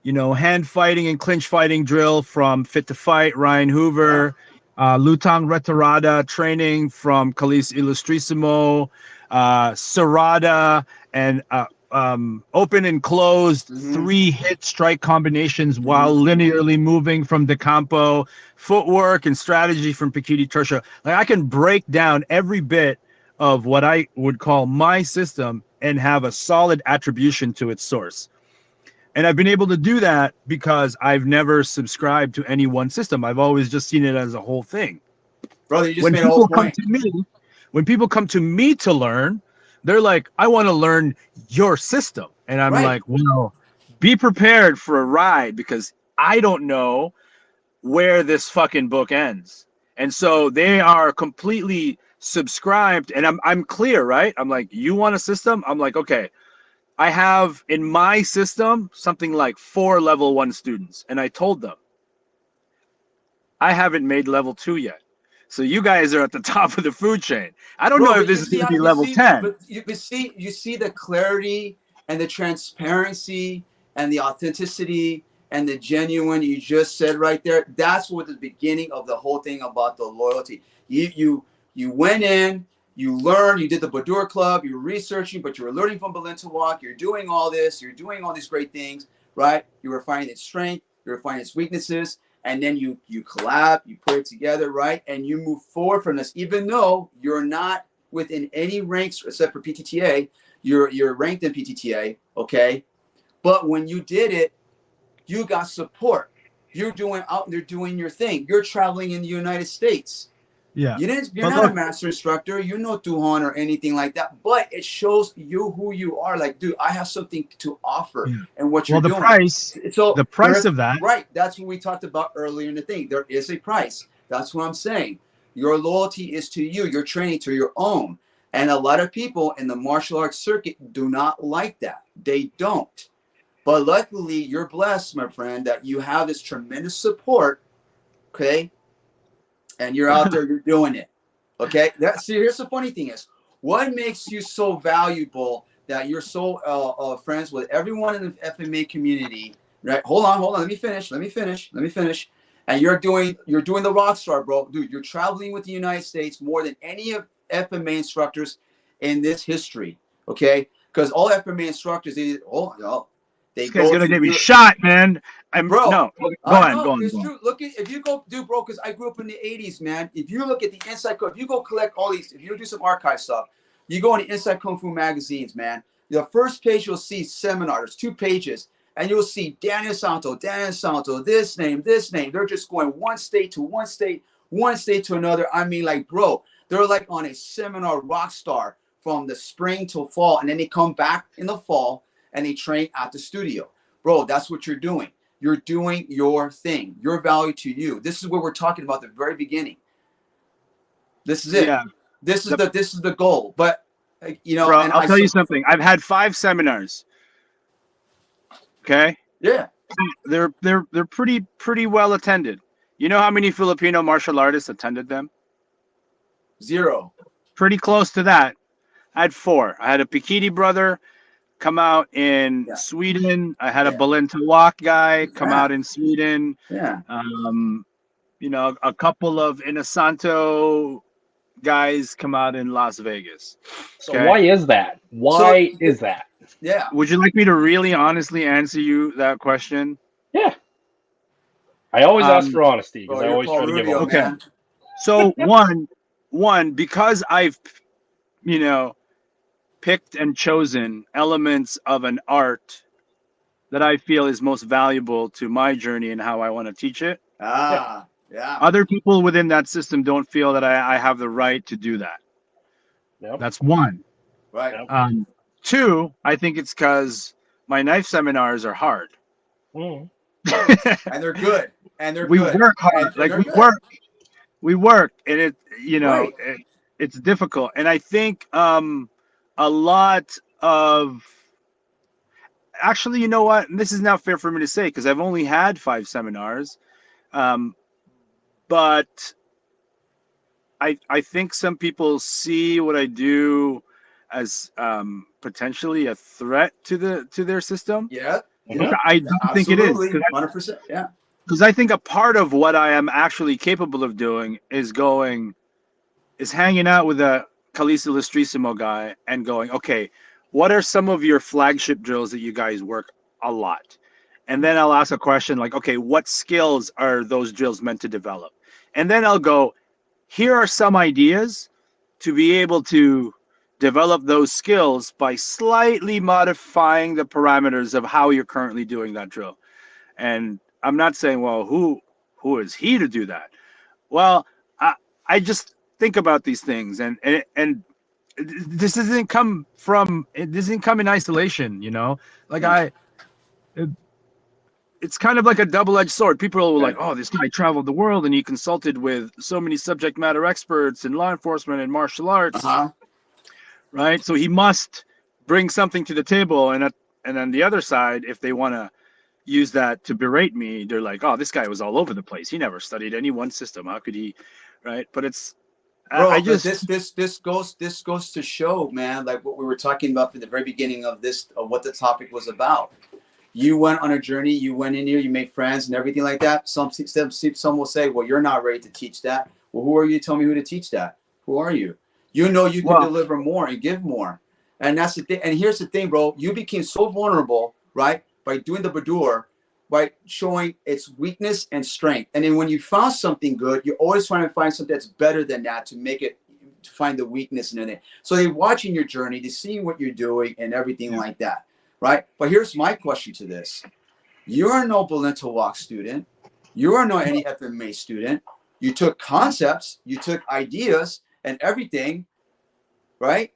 You know, hand fighting and clinch fighting drill from Fit to Fight, Ryan Hoover, Lutang Retirada training from Calis Illustrissimo, Serrada, and open and closed 3-hit strike combinations while linearly moving from De Campo, footwork and strategy from Pekiti-Tirsia. Like, I can break down every bit of what I would call my system and have a solid attribution to its source. And I've been able to do that because I've never subscribed to any one system. I've always just seen it as a whole thing. Brother, you just made a whole point. When people come to me to learn, they're like, I want to learn your system. And I'm like, well, be prepared for a ride, because I don't know where this fucking book ends. And so they are completely subscribed. And I'm clear, right? I'm like, you want a system? I'm like, okay, I have in my system something like 4 level 1 students. And I told them, I haven't made level 2 yet. So you guys are at the top of the food chain. I don't know if this is going to be level 10. But you see the clarity and the transparency and the authenticity and the genuine you just said right there. That's what the beginning of the whole thing about the loyalty. You went in, you learned, you did the Badur Club, you're researching, but you were learning from Berlin to walk. You're doing all this, you're doing all these great things, right? You were finding its strength, you were finding its weaknesses, and then you collab, you put it together, right? And you move forward from this, even though you're not within any ranks except for PTTA. You're ranked in PTTA, okay? But when you did it, you got support. You're doing out there doing your thing. You're traveling in the United States. Yeah. You're not a master instructor. You're no Tuhon or anything like that. But it shows you who you are. Like, dude, I have something to offer. Yeah. And what you're doing. The price of that. Right. That's what we talked about earlier in the thing. There is a price. That's what I'm saying. Your loyalty is to you. Your training to your own. And a lot of people in the martial arts circuit do not like that. They don't. But luckily, you're blessed, my friend, that you have this tremendous support. Okay. And you're out there, you're doing it. Okay. See, here's the funny thing is, what makes you so valuable that you're so friends with everyone in the FMA community, right? Hold on. Let me finish. And you're doing the rock star, bro. Dude, you're traveling with the United States more than any of FMA instructors in this history. Okay. Because all FMA instructors, this guy's gonna get me shot, man. Go on. It's true. Look at if you go, dude, bro. Because I grew up in the '80s, man. If you look at the Inside Kung, if you go collect all these, if you do some archive stuff, you go in the Inside Kung Fu magazines, man. The first page you'll see seminars, 2 pages, and you'll see Daniel Santo, this name. They're just going one state to another. I mean, like, bro, they're like on a seminar rock star from the spring till fall, and then they come back in the fall and they train at the studio. Bro, that's what you're doing. You're doing your thing, your value to you. This is what we're talking about at the very beginning. This is it. Yeah. This is the goal. But bro, and I'll tell you something. I've had 5 seminars. Okay? Yeah. They're pretty well attended. You know how many Filipino martial artists attended them? 0. Pretty close to that. I had 4. I had a Pekiti brother come out in Sweden. I had a Berlin to walk guy come out in Sweden. Yeah. A couple of Inasanto guys come out in Las Vegas. So why is that? Why is that? Yeah. Would you like me to really honestly answer you that question? Yeah. I always ask for honesty because I always try to give Rubio, okay. Man. So one, because I've, picked and chosen elements of an art that I feel is most valuable to my journey and how I want to teach it. Yeah. Other people within that system don't feel that I have the right to do that. Yep. That's one. Right. 2, I think it's because my knife seminars are hard. Mm. And they're good. We work hard. We work, and it's difficult. And I think a lot of actually, you know what? And this is not fair for me to say because I've only had 5 seminars. But I think some people see what I do as potentially a threat to their system. Yeah. I don't think it is. 100%. Yeah. Because I think a part of what I am actually capable of doing is hanging out with a Calista Lustrissimo guy and going, okay, what are some of your flagship drills that you guys work a lot? And then I'll ask a question like, okay, what skills are those drills meant to develop? And then I'll go, here are some ideas to be able to develop those skills by slightly modifying the parameters of how you're currently doing that drill. And I'm not saying, well, who is he to do that? Well, I just think about these things, and this doesn't come in isolation, like it's kind of like a double-edged sword. People are like, oh, this guy traveled the world and he consulted with so many subject matter experts in law enforcement and martial arts, right? So he must bring something to the table. And then the other side, if they want to use that to berate me. They're like, oh, this guy was all over the place. He never studied any one system. How could he? Right. But it's, Bro, I but just, this goes to show, man, like what we were talking about from the very beginning of this, of what the topic was about. You went on a journey, you went in here, you made friends and everything like that. Some will say, well, you're not ready to teach that. Well, who are you to tell me who to teach that? Who are you? You know you can deliver more and give more. And that's the thing. And here's the thing, bro. You became so vulnerable, right, by doing the Badur, by showing its weakness and strength. And then when you found something good, you're always trying to find something that's better than that to make it, to find the weakness in it. So they're watching your journey, they're seeing what you're doing and everything like that. Right. But here's my question to this. You are no Balintawak student. You are no any FMA student. You took concepts, you took ideas and everything. Right.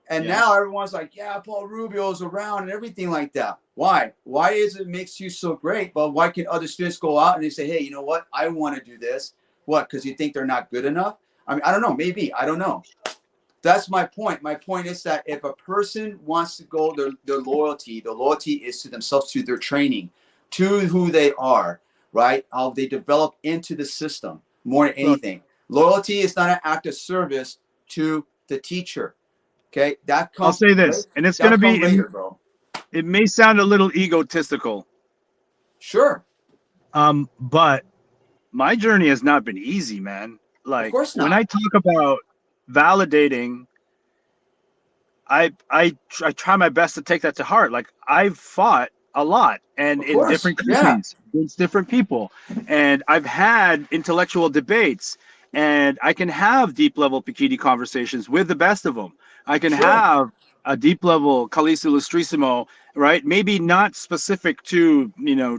And now everyone's like, yeah, Paul Rubio's around and everything like that. Why? Why is it makes you so great? But why can other students go out and they say, hey, you know what? I want to do this. What? Because you think they're not good enough? I mean, I don't know. Maybe. I don't know. That's my point. My point is that if a person wants to go, their loyalty, the loyalty is to themselves, to their training, to who they are, right? How they develop into the system more than anything. Loyalty is not an act of service to the teacher. Okay, that comes. I'll say this, and it's going to be later, bro. It may sound a little egotistical. Sure. But my journey has not been easy, man. Like, of course not. When I talk about validating, I try my best to take that to heart. Like, I've fought a lot, and in different countries, against different people, and I've had intellectual debates, and I can have deep level Pekiti conversations with the best of them. I can have a deep level Calice Illustrissimo, right? Maybe not specific to,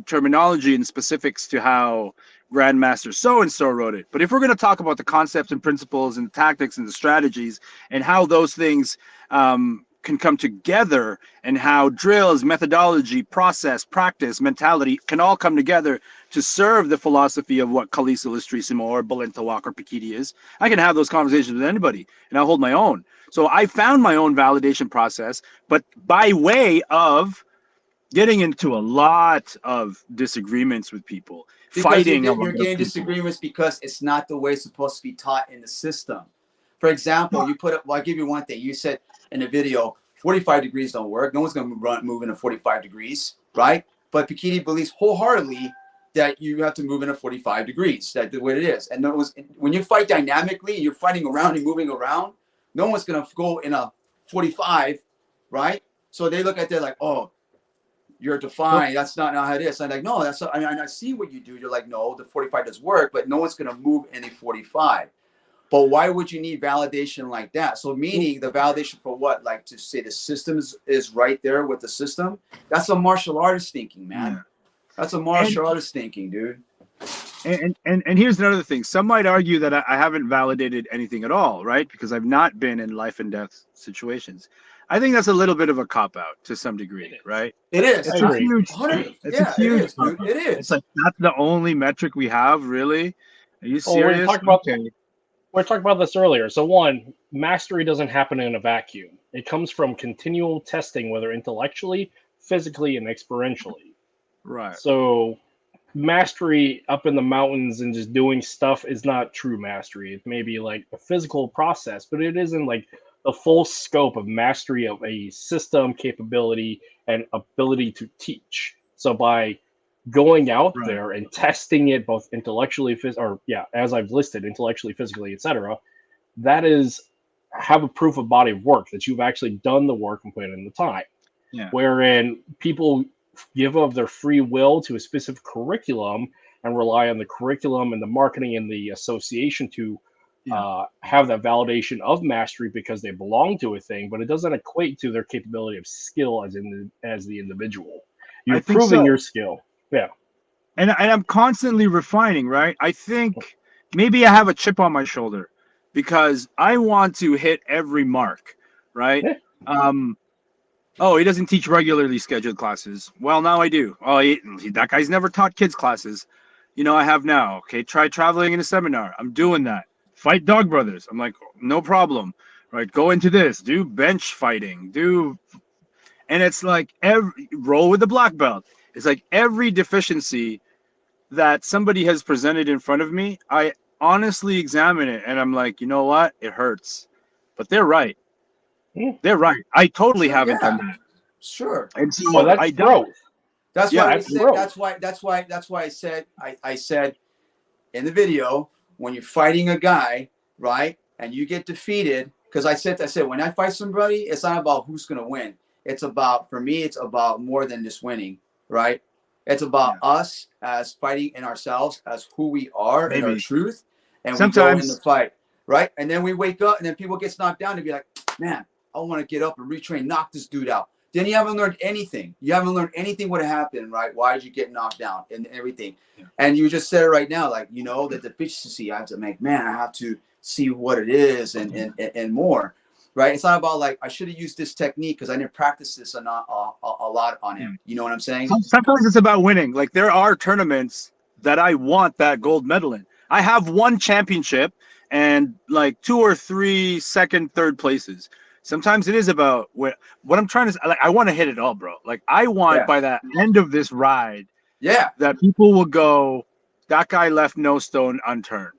terminology and specifics to how Grandmaster so-and-so wrote it. But if we're going to talk about the concepts and principles and the tactics and the strategies and how those things can come together, and how drills, methodology, process, practice, mentality can all come together to serve the philosophy of what Calice Illustrissimo or Balintawak or Pekiti is, I can have those conversations with anybody and I'll hold my own. So I found my own validation process, but by way of getting into a lot of disagreements with people, fighting. You're getting disagreements because it's not the way it's supposed to be taught in the system. For example, you put up, well, I'll give you one thing. You said in the video, 45 degrees don't work. No one's going to move into 45 degrees, right? But Pekiti believes wholeheartedly that you have to move into 45 degrees. That's the way it is. And when you fight dynamically, you're fighting around and moving around, no one's going to go in a 45, right? So they look at that like, oh, you're defined. That's not how it is. I'm like, no, that's not, I see what you do. You're like, no, the 45 does work, but no one's going to move in a 45. But why would you need validation like that? So meaning the validation for what? Like to say the system is right there with the system? That's a martial artist thinking, man. Yeah. That's a martial artist thinking, dude. And here's another thing. Some might argue that I haven't validated anything at all, right? Because I've not been in life and death situations. I think that's a little bit of a cop-out to some degree, right? It is. It's a huge, it is, dude. It is. It's like, that's the only metric we have, really? Are you serious? We talked about this earlier. So one, mastery doesn't happen in a vacuum. It comes from continual testing, whether intellectually, physically, and experientially. Right. So mastery up in the mountains and just doing stuff is not true mastery. It may be like a physical process, but it isn't like the full scope of mastery of a system, capability, and ability to teach. So by going out there and testing it both intellectually, as I've listed, intellectually, physically, etc., that is have a proof of body of work that you've actually done the work and put in the time. Yeah. Wherein people give of their free will to a specific curriculum and rely on the curriculum and the marketing and the association to have that validation of mastery because they belong to a thing, but it doesn't equate to their capability of skill as the individual. You're proving your skill. Yeah. And I'm constantly refining, right? I think maybe I have a chip on my shoulder because I want to hit every mark, right? Yeah. Oh, he doesn't teach regularly scheduled classes. Well, now I do. Oh, that guy's never taught kids classes. I have now. Okay, try traveling in a seminar. I'm doing that. Fight dog brothers. I'm like, no problem. Right, go into this. Do bench fighting. And it's like roll with the black belt. It's like every deficiency that somebody has presented in front of me, I honestly examine it and I'm like, you know what? It hurts. But they're right. They're right. I totally haven't done that. Sure. And so Well, that's I growth. That's Yeah, why we that's said. growth. That's why I said. I said in the video, when you're fighting a guy, right, and you get defeated, because I said when I fight somebody, it's not about who's gonna win. It's about, for me, it's about more than just winning, right? It's about us as fighting in ourselves, as who we are in our truth, and sometimes we go in the fight, right? And then we wake up, and then people get knocked down, and be like, man, I want to get up and retrain, knock this dude out. Then you haven't learned anything. You haven't learned anything what happened, right? Why did you get knocked down and everything? Yeah. And you just said it right now, like, the deficiency. I have to make, man, I have to see what it is and more, right? It's not about like, I should have used this technique because I didn't practice this a lot on him. You know what I'm saying? Sometimes it's about winning. Like there are tournaments that I want that gold medal in. I have one championship and like 2 or 3 second, third places. Sometimes it is about what I'm trying to, like, I want to hit it all, bro. Like I want by the end of this ride, that people will go, that guy left no stone unturned.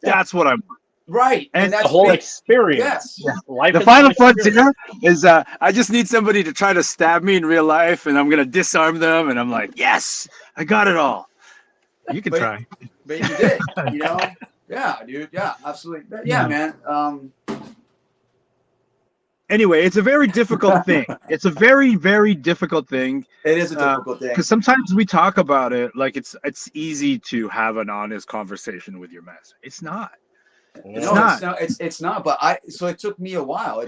That's what I want. Right. And that's the whole experience. Yes. Life the final frontier is I just need somebody to try to stab me in real life and I'm going to disarm them. And I'm like, yes, I got it all. You can try. But you did, Yeah, dude. Yeah, absolutely. Yeah, man. Anyway, it's a very difficult thing. It's a very, very difficult thing. It is a difficult thing. Because sometimes we talk about it like it's easy to have an honest conversation with your master. It's not. It's not. But so it took me a while.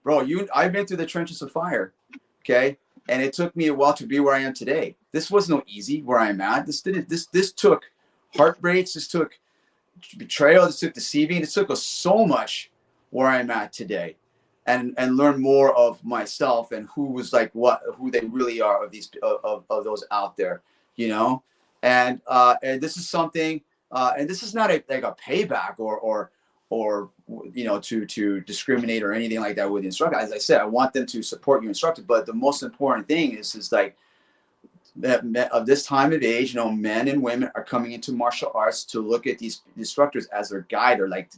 Bro, I've been through the trenches of fire, okay? And it took me a while to be where I am today. This was no easy where I'm at. This took heartbreaks. This took betrayal. This took deceiving. This took us so much where I'm at today. And learn more of myself and who they really are of these of those out there, and this is something, and this is not a payback or to discriminate or anything like that with the instructor. As I said, I want them to support your instructor, but the most important thing is like that of this time of age, men and women are coming into martial arts to look at these instructors as their guide or like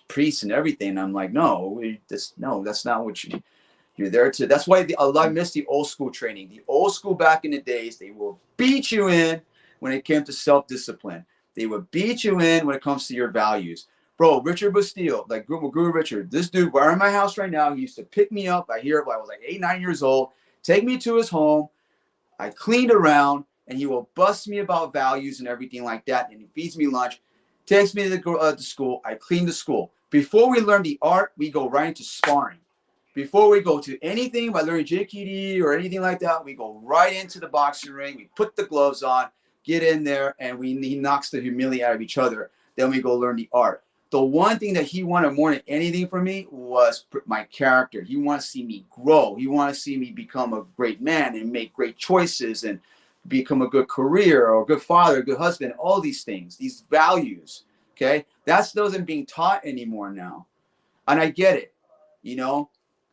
priests and everything. And I'm like, no, that's not what you're there to. That's why I miss the old school training. The old school back in the days, they will beat you in when it came to self-discipline. They would beat you in when it comes to your values. Bro, Richard Bastille, like Guru Richard, this dude, we're in my house right now. He used to pick me up. I hear it when I was like 8, 9 years old, take me to his home. I cleaned around and he will bust me about values and everything like that. And he feeds me lunch, takes me to school. I clean the school. Before we learn the art, we go right into sparring. Before we go to anything by learning Jikidi or anything like that, we go right into the boxing ring. We put the gloves on, get in there, and he knocks the humility out of each other. Then we go learn the art. The one thing that he wanted more than anything from me was my character. He wanted to see me grow. He wanted to see me become a great man and make great choices and become a good career or a good father, a good husband, all these things, these values. Okay, that doesn't being taught anymore now, and I get it,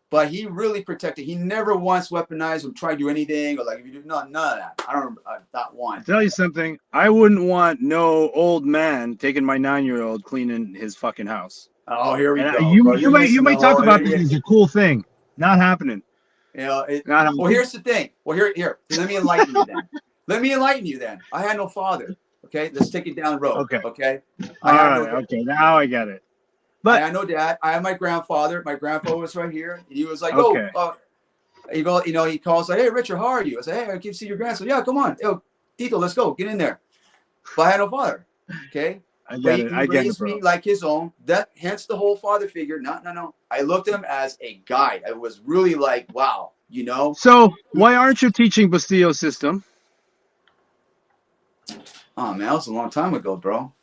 But he really protected. He never once weaponized or tried to do anything or like if you do none of that. I don't not one. I'll tell you something. I wouldn't want no old man taking my 9-year-old cleaning his fucking house. Oh, here we go. You might talk about this as a cool thing. Not happening. Well, here's the thing. Well, here. Let me enlighten you then. I had no father. Okay, let's take it down the road. Okay. Okay, now I get it. But I know Dad. I have my grandfather. My grandfather was right here. And he was like, he calls like, hey, Richard, how are you? I say, hey, I can see your grandson. Yeah, come on. Yo, Tito, let's go. Get in there. But I had no father. Okay. He raised me like his own. Hence the whole father figure. No. I looked at him as a guide. I was really like, wow, So why aren't you teaching Bastille's system? Oh man, that was a long time ago, bro.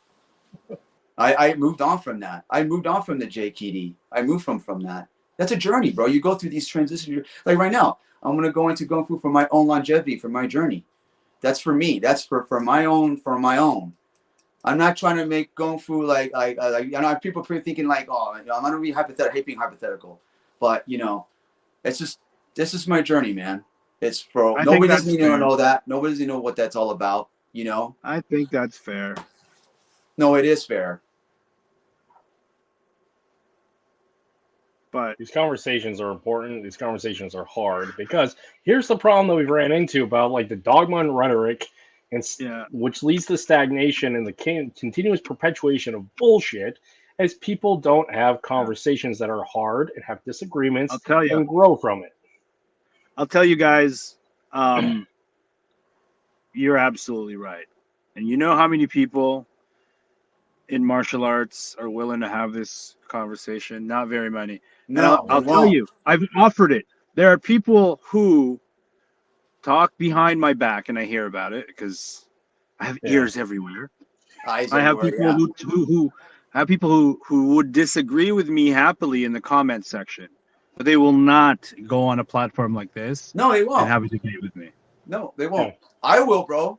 I moved on from that. I moved on from the Jikidi. I moved from that. That's a journey, bro. You go through these transitions. Like right now, I'm gonna go into Kung Fu for my own longevity, for my journey. That's for me. That's for my own. I'm not trying to make Kung Fu like people thinking like, oh, I'm not gonna be hypothetical, but it's just this is my journey, man. It's for I think nobody that's doesn't even fair. know that. Nobody doesn't know what that's all about. You know. I think that's fair. No, it is fair. But these conversations are important. These conversations are hard because here's the problem that we've ran into about like the dogma and rhetoric, and yeah, which leads to stagnation and the continuous perpetuation of bullshit, as people don't have conversations that are hard and have disagreements I'll tell you. and grow from it. I'll tell you guys, you're absolutely right. And you know how many people in martial arts are willing to have this conversation? Not very many. No, and I'll tell you, I've offered it. There are people who talk behind my back, and I hear about it because I have ears everywhere. I have people who have people who would disagree with me happily in the comment section, but they will not go on a platform like this. No, they won't. And have a debate with me. No, they won't. I will, bro.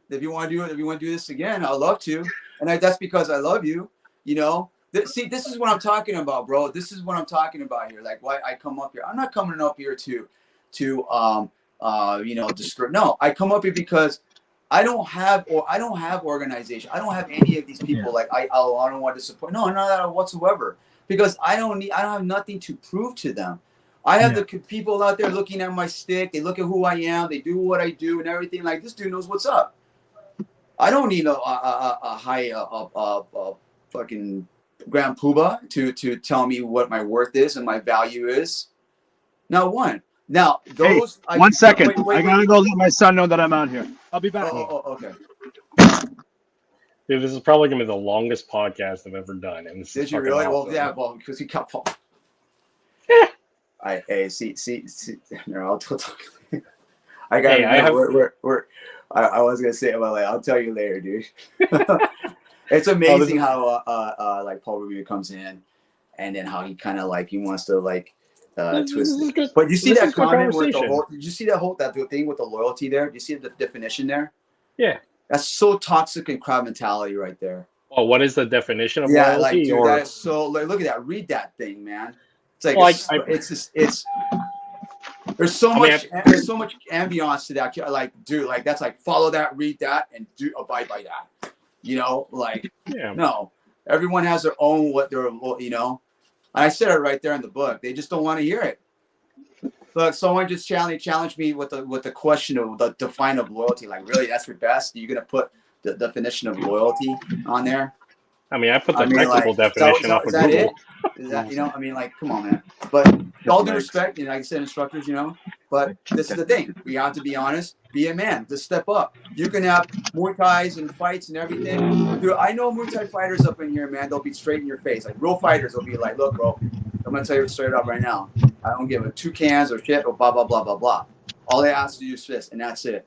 If you want to do it, if you want to do this again, I'd love to. And that's because I love you. You know. See, this is what I'm talking about, bro. This is what I'm talking about here. Like, why I come up here. I'm not coming up here to destroy. No, I come up here because I don't have organization. I don't have any of these people. Like, I don't want to support. No, none of that whatsoever. Because I don't have nothing to prove to them. I have the people out there looking at my stick. They look at who I am. They do what I do and everything. Like, this dude knows what's up. I don't need a high fucking Grand Poobah to tell me what my worth is and my value is. Not one. Now, those... Hey, 1 second. I gotta go let my son know that I'm out here. I'll be back. Okay. Dude, this is probably going to be the longest podcast I've ever done. And this Did you really? awesome. Well, yeah, well, because you got Paul. See. No, I'll talk. I got. I was gonna say, well, I'll tell you later, dude. It's amazing how like Paul Rubio comes in, and then how he kind of like he wants to like twist it. But you see that comment with the whole? Did you see that thing with the loyalty there? Do you see the definition there? Yeah. That's so toxic and crowd mentality right there. Oh, what is the definition of loyalty? Like, dude, that is so. Like, look at that. Read that thing, man. It's like it's there's so much ambiance to that. Like, dude, like that's like follow that, read that, and do abide by that. You know, like no, everyone has their own you know. And I said it right there in the book. They just don't want to hear it. Look, someone just challenged me with the question of the define of loyalty. Like, really, that's your best? You're gonna put the definition of loyalty on there? I mean, I put the technical definition up. Is that it? Is that, you know? I mean, like, come on, man. But all due respect, you know, like I said, instructors, you know. But this is the thing. We have to be honest. Be a man. Just step up. You can have Muay Thais and fights and everything. Dude, I know Muay Thai fighters up in here, man. They'll be straight in your face. Like real fighters will be like, look, bro, I'm gonna tell you straight up right now. I don't give a two cans or shit or blah blah blah blah blah. All they ask to do is fist, and that's it.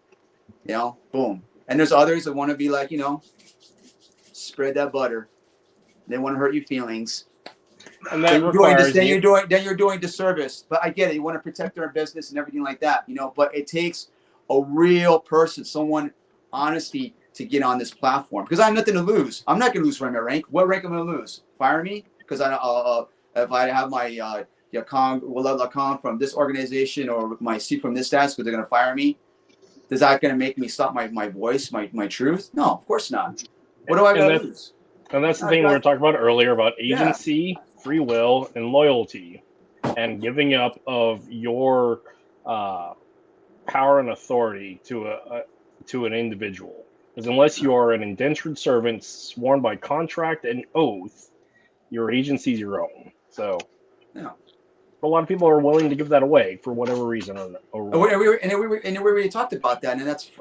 You know, boom. And there's others that want to be like, you know, spread that butter. They want to hurt your feelings. And that then you're doing disservice. But I get it. You want to protect their business and everything like that, you know. But it takes a real person, someone honesty to get on this platform. Because I have nothing to lose. I'm not going to lose from my rank. What rank am I going to lose? Fire me? Because if I have my Yakong from this organization or my seat from this desk, because they're going to fire me. Is that going to make me stop my voice, my truth? No, of course not. What do I got to lose? And that's the thing we were talking about earlier about agency, free will, and loyalty, and giving up of your power and authority to an individual. Because unless you are an indentured servant sworn by contract and oath, your agency is your own. So, a lot of people are willing to give that away for whatever reason. We already talked about that, and it's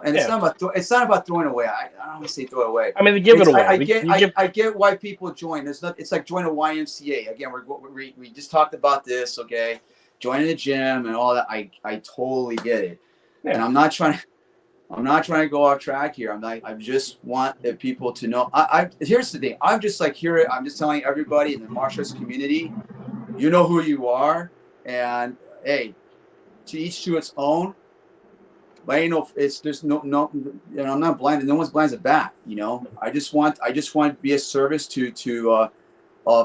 not about throwing away. I don't want to say throw it away. I mean, they give it away. I get why people join. It's like join a YMCA. Again, we just talked about this. Okay, joining the gym and all that. I totally get it, and I'm not trying to go off track here. I just want the people to know. Here's the thing. I'm just telling everybody in the martial arts community. You know who you are, and hey, to each to its own. But there's no, you know, I'm not blind. No one's blind as a bat. You know, I just want to be a service to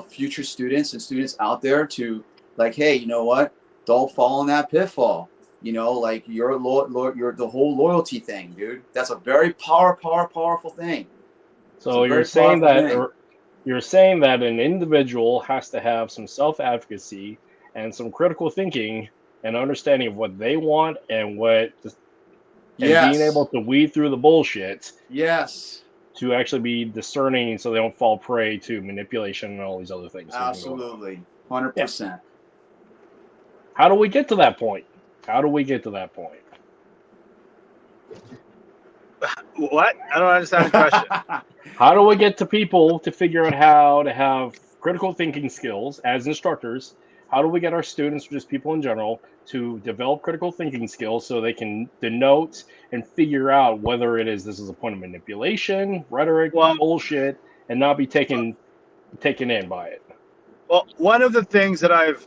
future students and students out there to like, hey, you know what? Don't fall in that pitfall. You know, like your the whole loyalty thing, dude. That's a very powerful thing. So you're saying that an individual has to have some self-advocacy and some critical thinking and understanding of what they want and being able to weed through the bullshit. Yes. To actually be discerning so they don't fall prey to manipulation and all these other things. Absolutely. 100%. Yeah. How do we get to that point? What? I don't understand the question. How do we get to people to figure out how to have critical thinking skills as instructors? How do we get our students, or just people in general, to develop critical thinking skills so they can denote and figure out whether this is a point of manipulation, rhetoric, bullshit, and not be taken in by it? Well, one of the things that I've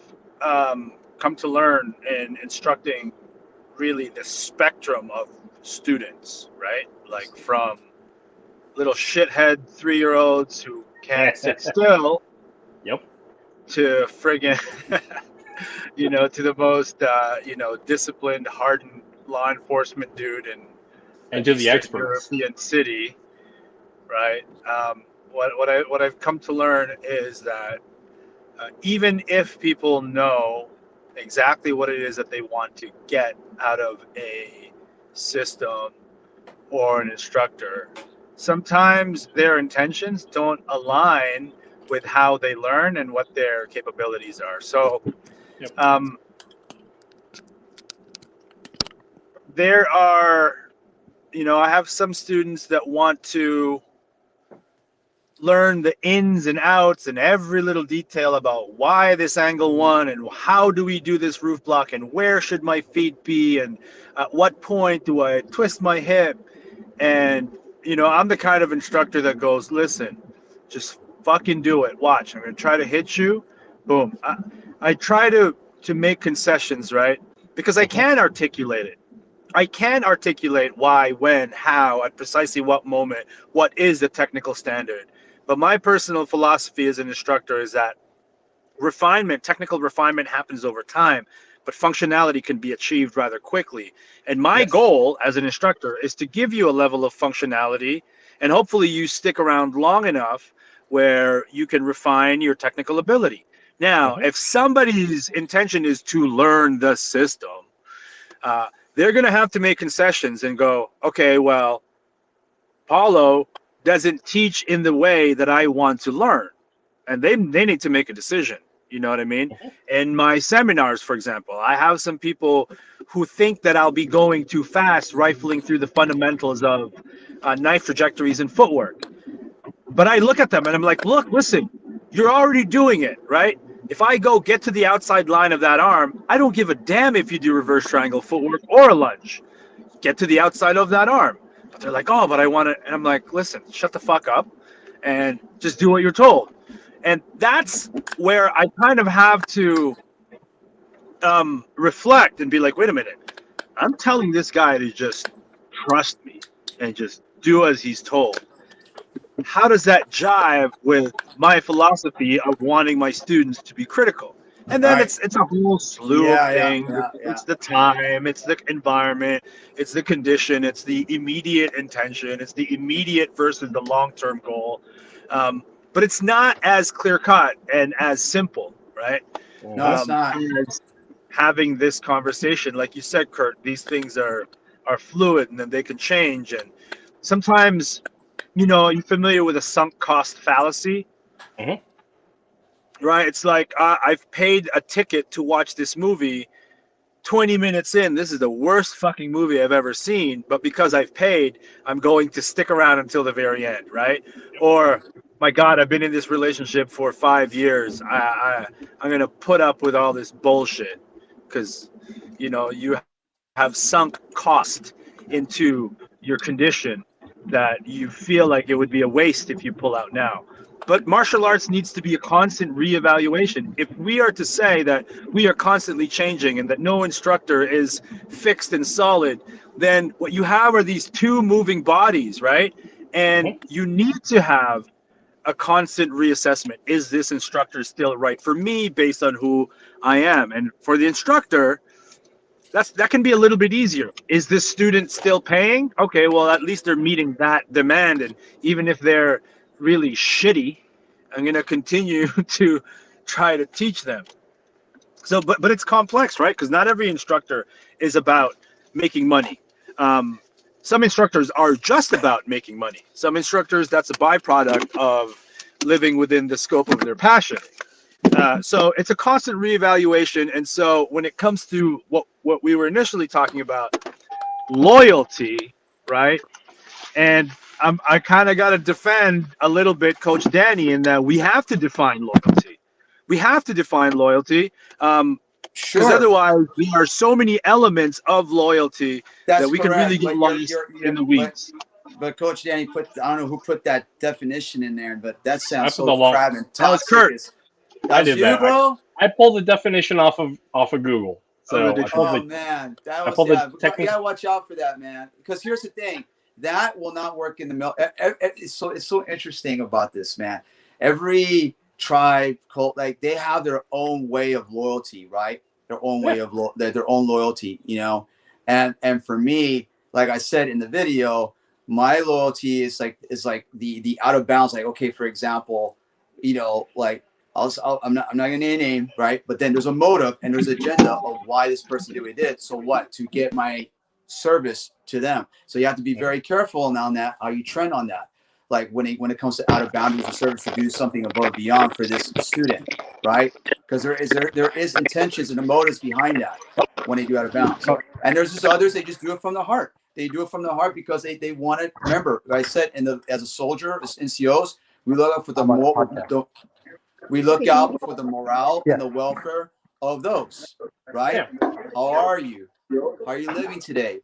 come to learn in instructing really the spectrum of students, right? Like from little shithead 3-year-olds who can't sit still. Yep. To friggin', to the most, disciplined, hardened law enforcement dude in to the experts. European city, right? What I've come to learn is that even if people know exactly what it is that they want to get out of a system or an instructor, sometimes their intentions don't align with how they learn and what their capabilities are. So there are, I have some students that want to learn the ins and outs and every little detail about why this angle won and how do we do this roof block and where should my feet be and at what point do I twist my hip. And, I'm the kind of instructor that goes, listen, just fucking do it. Watch, I'm going to try to hit you. Boom. I try to make concessions, right? Because I can articulate it. I can articulate why, when, how, at precisely what moment, what is the technical standard. But my personal philosophy as an instructor is that technical refinement happens over time, but functionality can be achieved rather quickly. And my goal as an instructor is to give you a level of functionality, and hopefully you stick around long enough where you can refine your technical ability. Now, if somebody's intention is to learn the system, they're going to have to make concessions and go, okay, well, Paulo doesn't teach in the way that I want to learn. And they need to make a decision. You know what I mean? In my seminars, for example, I have some people who think that I'll be going too fast, rifling through the fundamentals of knife trajectories and footwork. But I look at them and I'm like, look, listen, you're already doing it, right? If I go get to the outside line of that arm, I don't give a damn if you do reverse triangle footwork or a lunge. Get to the outside of that arm. But they're like, oh, but I want to. And I'm like, listen, shut the fuck up and just do what you're told. And that's where I kind of have to reflect and be like, wait a minute. I'm telling this guy to just trust me and just do as he's told. How does that jive with my philosophy of wanting my students to be critical? And then it's a whole slew of things. It's the time, it's the environment, it's the condition, it's the immediate intention, it's the immediate versus the long-term goal. But it's not as clear-cut and as simple, right? No, it's not. As having this conversation, like you said, Kurt, these things are fluid and then they can change. And sometimes, you're familiar with a sunk cost fallacy, right? It's like I've paid a ticket to watch this movie. 20 minutes in, this is the worst fucking movie I've ever seen. But because I've paid, I'm going to stick around until the very end, right? Or, my God, I've been in this relationship for 5 years. I'm going to put up with all this bullshit because, you have sunk cost into your condition that you feel like it would be a waste if you pull out now. But martial arts needs to be a constant reevaluation. If we are to say that we are constantly changing and that no instructor is fixed and solid, then what you have are these two moving bodies, right? And you need to have a constant reassessment. Is this instructor still right for me based on who I am? And for the instructor, that can be a little bit easier. Is this student still paying? Okay, well, at least they're meeting that demand. And even if they're really shitty, I'm going to continue to try to teach them. So, but it's complex, right? Because not every instructor is about making money. Some instructors are just about making money. Some instructors, that's a byproduct of living within the scope of their passion. So it's a constant reevaluation. And so when it comes to what we were initially talking about, loyalty, right? And I kind of got to defend a little bit Coach Danny in that we have to define loyalty. We have to define loyalty. Because otherwise, there are so many elements of loyalty that we could really get lost in the weeds. But Coach Danny I don't know who put that definition in there, but that sounds so crab and toxic. That was Kurt. I did that. Bro? I pulled the definition off of Google. So man, that was you gotta watch out for that, man. Because here's the thing, that will not work in the middle. It's so interesting about this, man. Every tribe, cult, like they have their own way of loyalty, right? Their own way of their own loyalty, you know. And for me, like I said in the video, my loyalty is like the out of bounds. Like, okay, for example, you know, like I'm not gonna name a name, right? But then there's a motive and there's an agenda of why this person did what he did. So what? To get my service to them. So you have to be very careful on that, how you trend on that. Like when it comes to out of boundaries of service, to do something above and beyond for this student, right? Because there is intentions and the motives behind that when they do out of bounds. And there's just others, they just do it from the heart. They do it from the heart because they want it. Remember, like I said, as a soldier, as NCOs, we look out for the morale and the welfare of those, right? Yeah. How are you? How are you living today?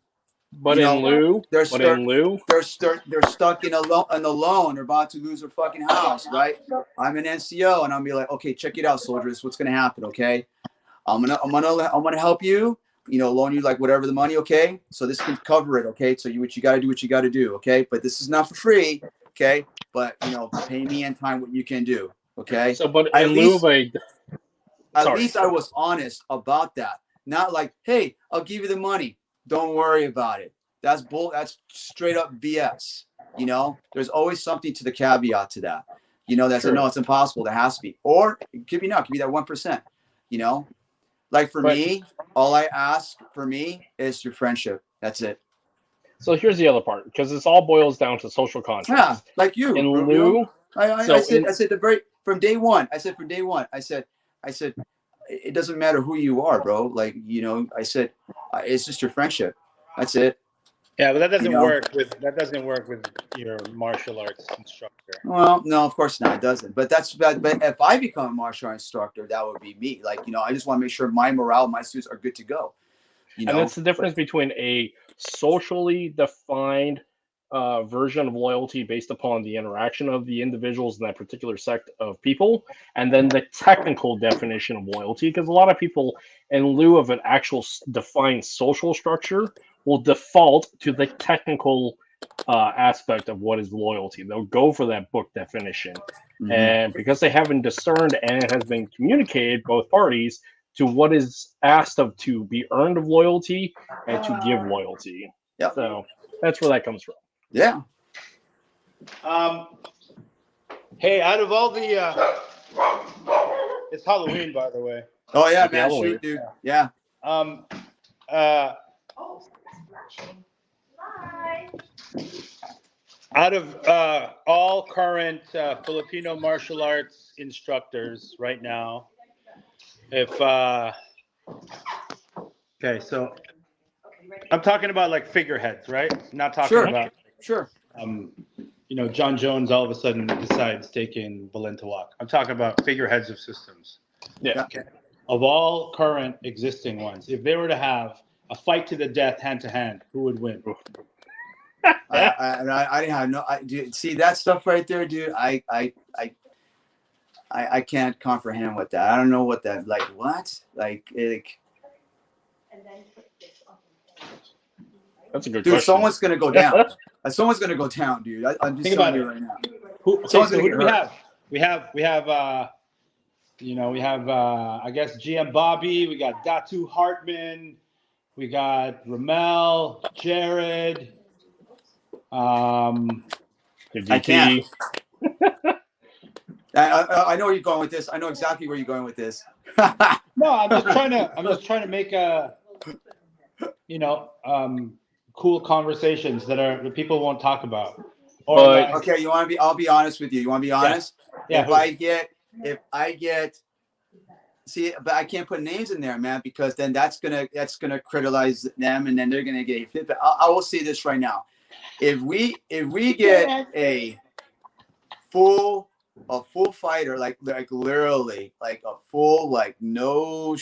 But in lieu, they're stuck in a loan. They're about to lose their fucking house, right? I'm an NCO, and I'll be like, okay, check it out, soldiers. What's gonna happen? Okay, I'm gonna help you. You know, loan you like whatever the money. Okay, so this can cover it. Okay, so what you got to do. Okay, but this is not for free. Okay, but you know, pay me in time what you can do. Okay. So, but at least I was honest about that. Not like, hey, I'll give you the money. Don't worry about it. That's That's straight up BS. You know, there's always something to the caveat to that. You know, that's no, it's impossible. There has to be, or it could be not. It could be that 1%. You know, like for me, all I ask for me is your friendship. That's it. So here's the other part, because this all boils down to social contracts. Yeah, like you. In lieu, I said from day one. I said, it doesn't matter who you are, bro. Like, you know, I said, it's just your friendship. That's it. Yeah, but that doesn't work with your martial arts instructor. Well, no, of course not. It doesn't. But but if I become a martial arts instructor, that would be me. Like, you know, I just want to make sure my morale, my students are good to go. You know, and that's the difference between a socially defined version of loyalty based upon the interaction of the individuals in that particular sect of people, and then the technical definition of loyalty. Because a lot of people, in lieu of an actual defined social structure, will default to the technical aspect of what is loyalty. They'll go for that book definition. Mm-hmm. And because they haven't discerned and it has been communicated, both parties, to what is asked of to be earned of loyalty and to give loyalty. Yeah. So that's where that comes from. Yeah. Hey, out of all the it's Halloween, by the way. Oh yeah, man, shoot, dude. Yeah. Out of all current Filipino martial arts instructors right now, if okay, so I'm talking about like figureheads, right? Not talking about you know, John Jones all of a sudden decides taking Balintawak. I'm talking about figureheads of systems. Yeah. Okay. Of all current existing ones, if they were to have a fight to the death, hand to hand, who would win? I didn't have see that stuff right there, dude. I can't comprehend what that. I don't know what that like. What That's a good dude. question. Someone's gonna go down. Someone's gonna go down, dude. I'm just telling you right now. Who do we have? We have you know, we have I guess GM Bobby. We got Datu Hartman. We got Ramel, Jared. I can't. I know where you're going with this. I know exactly where you're going with this. No, I'm just trying to make cool conversations that people won't talk about. Okay, you want to be? I'll be honest with you. You want to be honest? Yeah. If I get, see, but I can't put names in there, man, because then that's gonna criticize them, and then they're gonna get fit. But I will say this right now: if we get a full fighter, like literally, like a full, like no.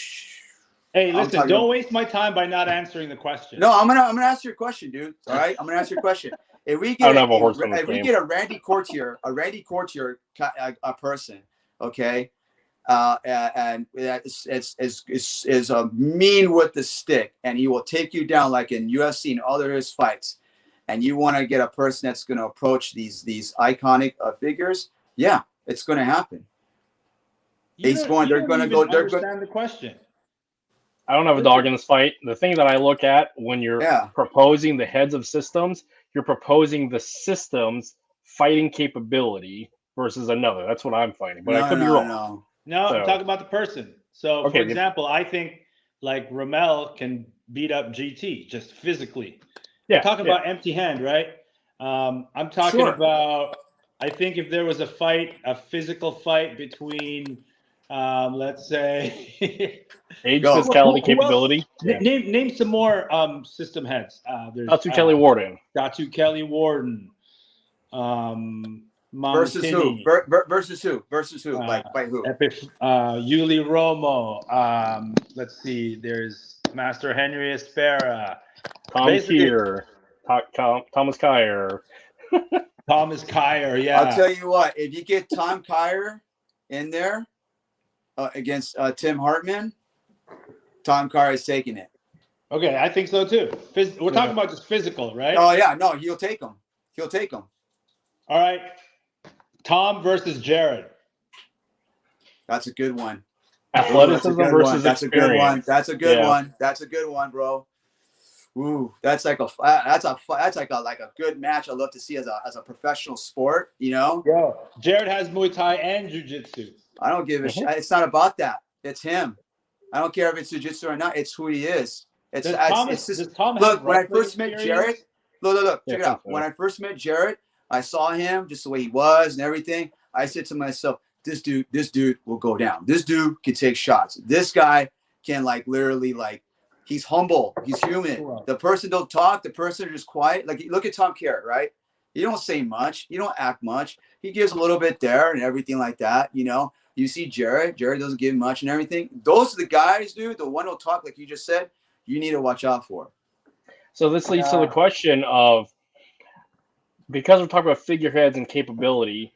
Hey, listen! Don't waste my time by not answering the question. No, I'm gonna ask you a question, dude. All right, I'm gonna ask you a question. If we get a Randy Couture, a person, okay, and is mean with the stick, and he will take you down like in UFC and other his fights, and you want to get a person that's going to approach these iconic figures, yeah, it's going to happen. They're going to go. They're going to understand the question. I don't have a dog in this fight. The thing that I look at when you're proposing the heads of systems, you're proposing the system's fighting capability versus another. That's what I'm fighting, but I could be wrong. No, I'm talking about the person. So, for example, I think like Ramel can beat up GT just physically. Yeah, I'm talking about empty hand, right? I'm talking about. I think if there was a physical fight between, let's say. Age, physicality, capability. Name some more system heads. There's Kelly Warden. Kelly Warden. Versus who? Versus who? Like by who? Yuli Romo. Let's see. There's Master Henry Espera. Thomas Kyer. Thomas Kyer. Yeah. I'll tell you what. If you get Tom Kyer in there against Tim Hartman. Tom Kyer is taking it. Okay, I think so too. We're talking about just physical, right? Oh yeah, no, he'll take him. All right, Tom versus Jared. That's a good one. Athleticism versus experience. That's a good one. That's a good one, bro. Ooh, that's like a good match. I love to see as a professional sport. You know. Yeah. Jared has Muay Thai and Jiu-Jitsu. I don't give a shit. It's not about that. It's him. I don't care if it's jiu-jitsu or not. It's who he is. It's just look. When I first met Jared, look, check it out. When I first met Jared, I saw him just the way he was and everything. I said to myself, this dude will go down. This dude can take shots. This guy can literally he's humble. He's human. The person don't talk. The person is just quiet. Like look at Tom Kyer, right? He don't say much. He don't act much. He gives a little bit there and everything like that. You know. You see Jared doesn't give much and everything. Those are the guys, dude, the one who'll talk like you just said, you need to watch out for. So this leads to the question of, because we're talking about figureheads and capability,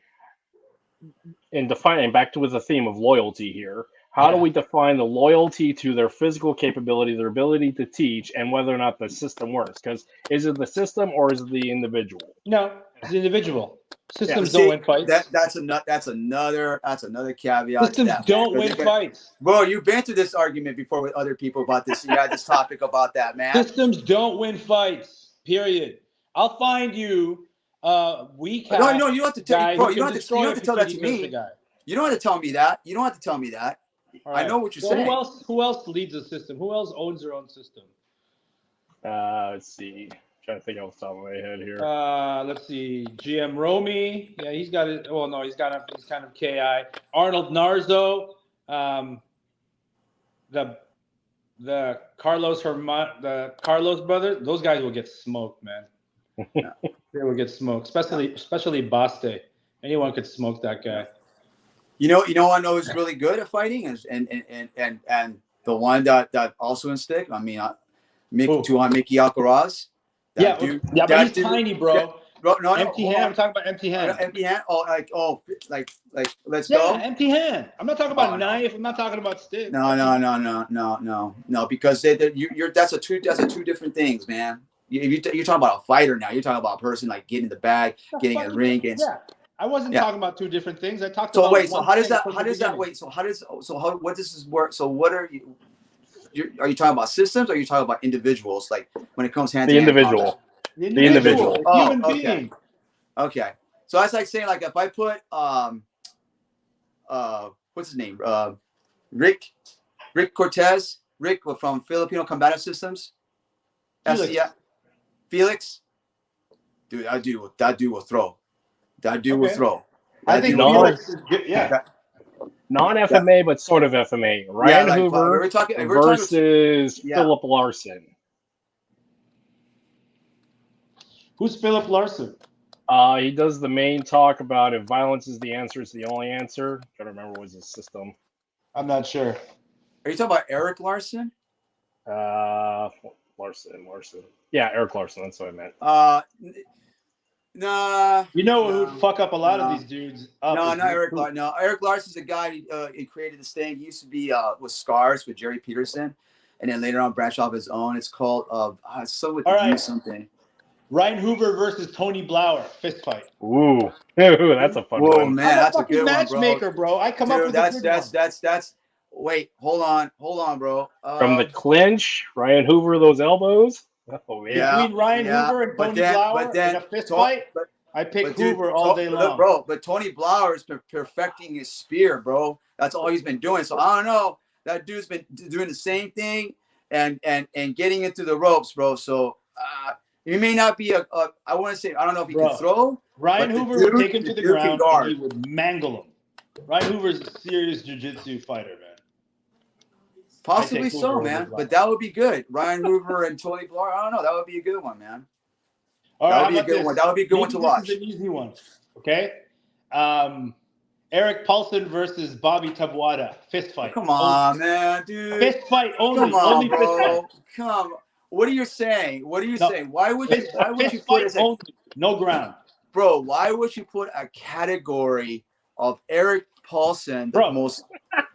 and defining back to the theme of loyalty here, how do we define the loyalty to their physical capability, their ability to teach, and whether or not the system works? Because is it the system or is it the individual? No, it's the individual. Systems don't win fights. That's another caveat. Systems don't win fights. Well, you've been through this argument before with other people about this. You had this topic about that, man. Systems don't win fights. Period. I'll find you weak. No, you don't have to tell. Bro, you don't have to tell that to me. You don't have to tell me that. You don't have to tell me that. Right. I know what you're saying. Who else leads a system? Who else owns their own system? Let's see. Trying to think off the top of my head here. Let's see. GM Romy. Yeah, he's got it. Well, no, he's kind of KI. Arnold Narzo. The Carlos brothers. Those guys will get smoked, man. They will get smoked. Especially Baste. Anyone could smoke that guy. You know I know is really good at fighting and the one that also in stick. I mean, Tuhon Mickey Alcaraz. But he's tiny, bro. No, empty hand. I'm talking about empty hand. Empty hand. Let's go. Empty hand. I'm not talking about knife. I'm not talking about stick. No. Because that's two different things, man. You're talking about a fighter now. You're talking about a person getting in the bag, getting in the ring. I wasn't talking about two different things. I talked about. So wait. So how does that? What does this work? So what are you? are you talking about systems or are you talking about individuals? Like when it comes hand The to hand individual. combat? The individual. The human okay. being. Okay. So that's like saying like if I put what's his name? Rick Cortez, Rick from Filipino Combative Systems. Felix. Dude, that dude will throw. That dude will throw. I think Felix is good. Yeah. Non-FMA, but sort of FMA. Ryan Hoover versus Philip Larson. Who's Philip Larson? He does the main talk about if violence is the answer, it's the only answer. I don't remember what was his system. I'm not sure. Are you talking about Eric Larson? Larson. Yeah, Eric Larson. That's what I meant. Nah. You know who'd fuck up a lot of these dudes? Not Eric Larson. No, Eric Larson's a guy he created this thing. He used to be with Scars with Jerry Peterson, and then later on branched off his own. It's called something. Ryan Hoover versus Tony Blauer, fist fight. Ooh, that's a fun one. Whoa, man, that's a good matchmaker, bro. I come up with a good one. Wait, hold on, bro. From the clinch, Ryan Hoover, those elbows. Oh, man. Between Ryan Hoover and Tony Blauer in a fist fight, I pick Hoover all day long. Bro, but Tony Blauer is perfecting his spear, bro. That's all he's been doing. So I don't know. That dude's been doing the same thing and getting into the ropes, bro. So he may not be I want to say, I don't know if he can throw. Ryan Hoover would take him to the ground and he would mangle him. Ryan Hoover's a serious jiu-jitsu fighter, man. Possibly so, man. But that would be good. Ryan Hoover and Tony Blauer. I don't know. That would be a good one, man. That would be a good one. That would be a good one to watch. This is an easy one. Okay. Eric Paulson versus Bobby Tabuada. Fist fight. Come on, man, dude. Fist fight only. Come on, only bro. fist fight. Come. What are you saying? Why would you put it only, no ground? Bro, why would you put a category of Eric Paulson, the most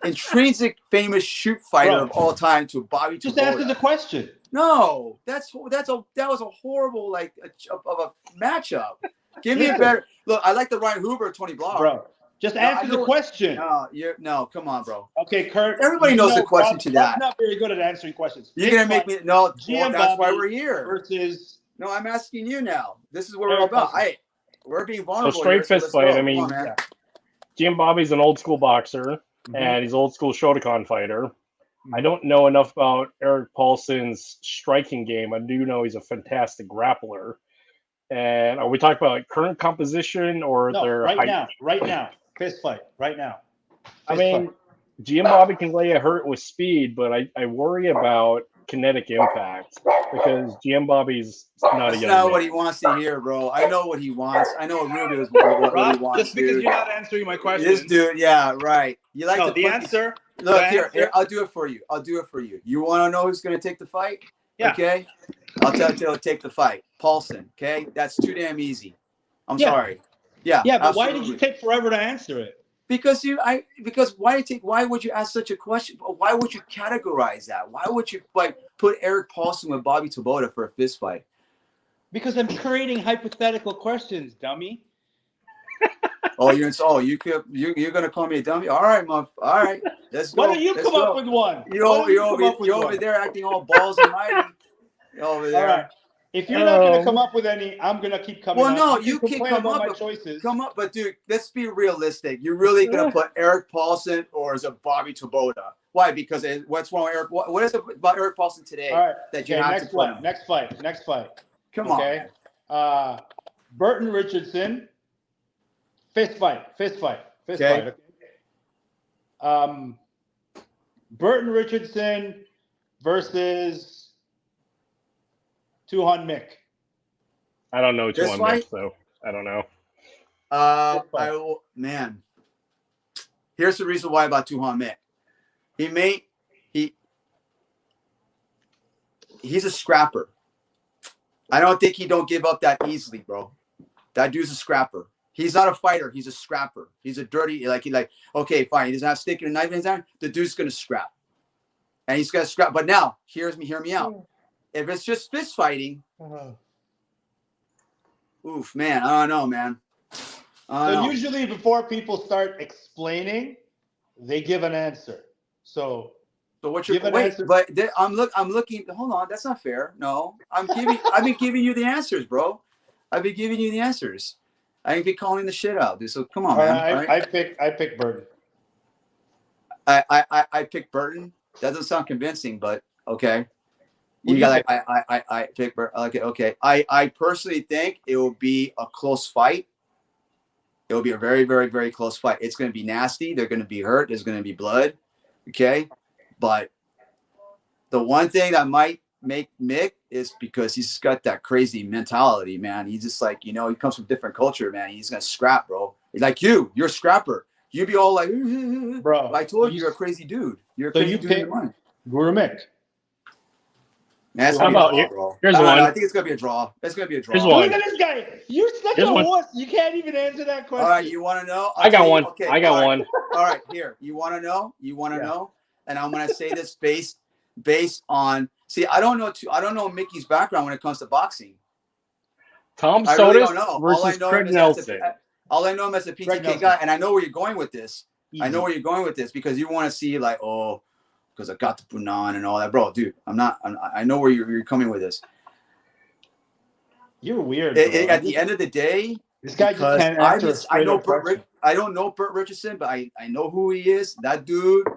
intrinsic famous shoot fighter of all time, to Bobby Tabuada? Just answer the question. No, that was a horrible of a matchup. Give me a better look. I like the Ryan Hoover, Tony Blauer. Bro, just answer the question. No, come on, bro. Okay, Kurt. Everybody knows the question to that. I'm not very good at answering questions. You're gonna make me no. Well, that's why we're here. Versus. No, I'm asking you now. This is what we're about. We're being vulnerable. So straight fist fight. I mean, Jim Bobby's an old school boxer, and he's an old school Shotokan fighter. I don't know enough about Eric Paulson's striking game. I do know he's a fantastic grappler. And are we talking about current composition or right now, fist fight, right now. Jim Bobby can lay a hurt with speed, but I worry about kinetic impact because GM Bobby's not a young man. That's not what he wants to hear, bro. I know what he wants. I know what Rubio is what he wants. Just because you're not answering my question. This dude, yeah, right. You like the answer? Look, here, I'll do it for you. You want to know who's going to take the fight? Yeah. Okay. I'll tell you to take the fight. Paulson. Okay. That's too damn easy. I'm sorry. Yeah. Yeah, but why did you take forever to answer it? Because why would you ask such a question? Why would you categorize that? Why would you put Eric Paulson with Bobby Tabuada for a fist fight? Because I'm creating hypothetical questions, dummy. You're gonna call me a dummy? All right, all right. Let's go. Why don't you come up with one? You're over there acting all balls and mighty. Over there. All right. If you're not gonna come up with any, I'm gonna keep coming. Well, no, you can come up with choices. But dude, let's be realistic. You're really gonna put Eric Paulson or is it Bobby Tabuada? Why? Because what's wrong with Eric? What is it about Eric Paulson today that you have to play? Next fight. Come on. Burton Richardson. Fist fight. Okay. Burton Richardson versus Tuhon Mick. I don't know Tuhon Mick, so I don't know. Man, here's the reason why about Tuhon Mick. He's a scrapper. I don't think he don't give up that easily, bro. That dude's a scrapper. He's not a fighter. He's a scrapper. He's a dirty, okay, fine. He doesn't have a stick and a knife in his hand. The dude's going to scrap. And he's going to scrap. But now, hear me out. If it's just fist fighting, oof, man. I don't know, man. Usually before people start explaining, they give an answer. So So what's your Give an wait? answer. But I'm looking. Hold on, that's not fair. No, I've been giving you the answers, bro. I've been giving you the answers. I ain't been calling the shit out, dude. So come on, All man. right, All right? I pick Burton. I picked Burton. That doesn't sound convincing, but okay. You got like I pick Burton. Okay. I personally think it will be a close fight. It will be a very, very, very close fight. It's going to be nasty. They're going to be hurt. There's going to be blood. Okay. But the one thing that might make Mick is because he's got that crazy mentality, man. He's just like, he comes from different culture, man. He's going to scrap, bro. Like you're a scrapper. You be all like, bro. I told you, you're a crazy dude. You're a crazy dude in your mind. Guru Mick. That's How about draw, bro. Here's one. I think it's gonna be a draw. It's gonna be a draw. Here's one. Look at this guy. You're such a wuss. You can't even answer that question. All right, you want to know? I got one. Okay, I got one. All right, here. You want to know? You want to know? And I'm gonna say this based on. See, I don't know Mickey's background when it comes to boxing. Tom I really Sotis don't know. versus Craig Nelson. All I know him as a PTK guy, and I know where you're going with this. I know where you're going with this because you want to see like, because I got the Punan and all that, bro. Dude, I know where you're coming with this. You're weird. At the end of the day, this guy just can't answer. I don't know Burt Richardson, but I know who he is. That dude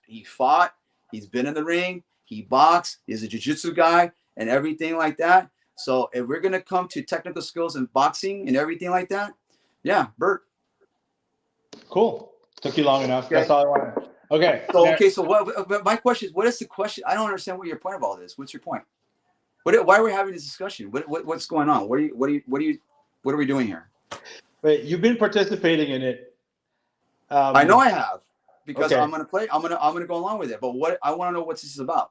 he fought. He's been in the ring. He boxed. He's a jiu-jitsu guy and everything like that. So if we're gonna come to technical skills in boxing and everything like that, yeah, Burt. Cool. Took you long enough. Okay. That's all I wanted. Okay. So what? My question is, what is the question? I don't understand what your point of all this. What's your point? Why are we having this discussion? What's going on? What are we doing here? Wait, you've been participating in it. I know I have because I'm gonna play. I'm gonna go along with it. But I want to know what this is about.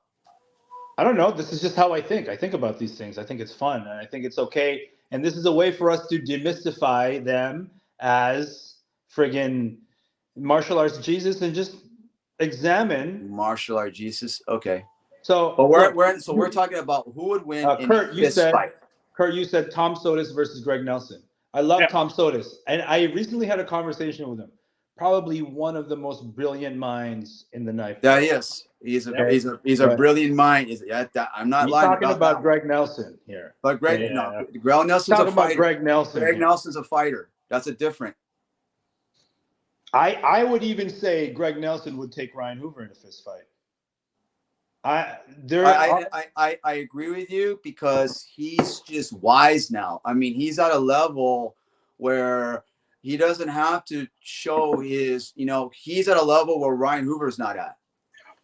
I don't know. This is just how I think. I think about these things. I think it's fun, and I think it's okay. And this is a way for us to demystify them as friggin' martial arts Jesus and just examine martial art Jesus. Okay. So, but we're talking about who would win in a fist fight. Kurt, you said Tom Sotis versus Greg Nelson. I love Tom Sotis, and I recently had a conversation with him. Probably one of the most brilliant minds in the knife. Yeah, he is. He's a brilliant mind. I'm not lying talking about Greg Nelson here. But Greg Nelson's a fighter. Greg Nelson. Greg Nelson's a fighter. That's a different. I would even say Greg Nelson would take Ryan Hoover in a fist fight. I agree with you because he's just wise now. I mean, he's at a level where he doesn't have to show his, he's at a level where Ryan Hoover's not at.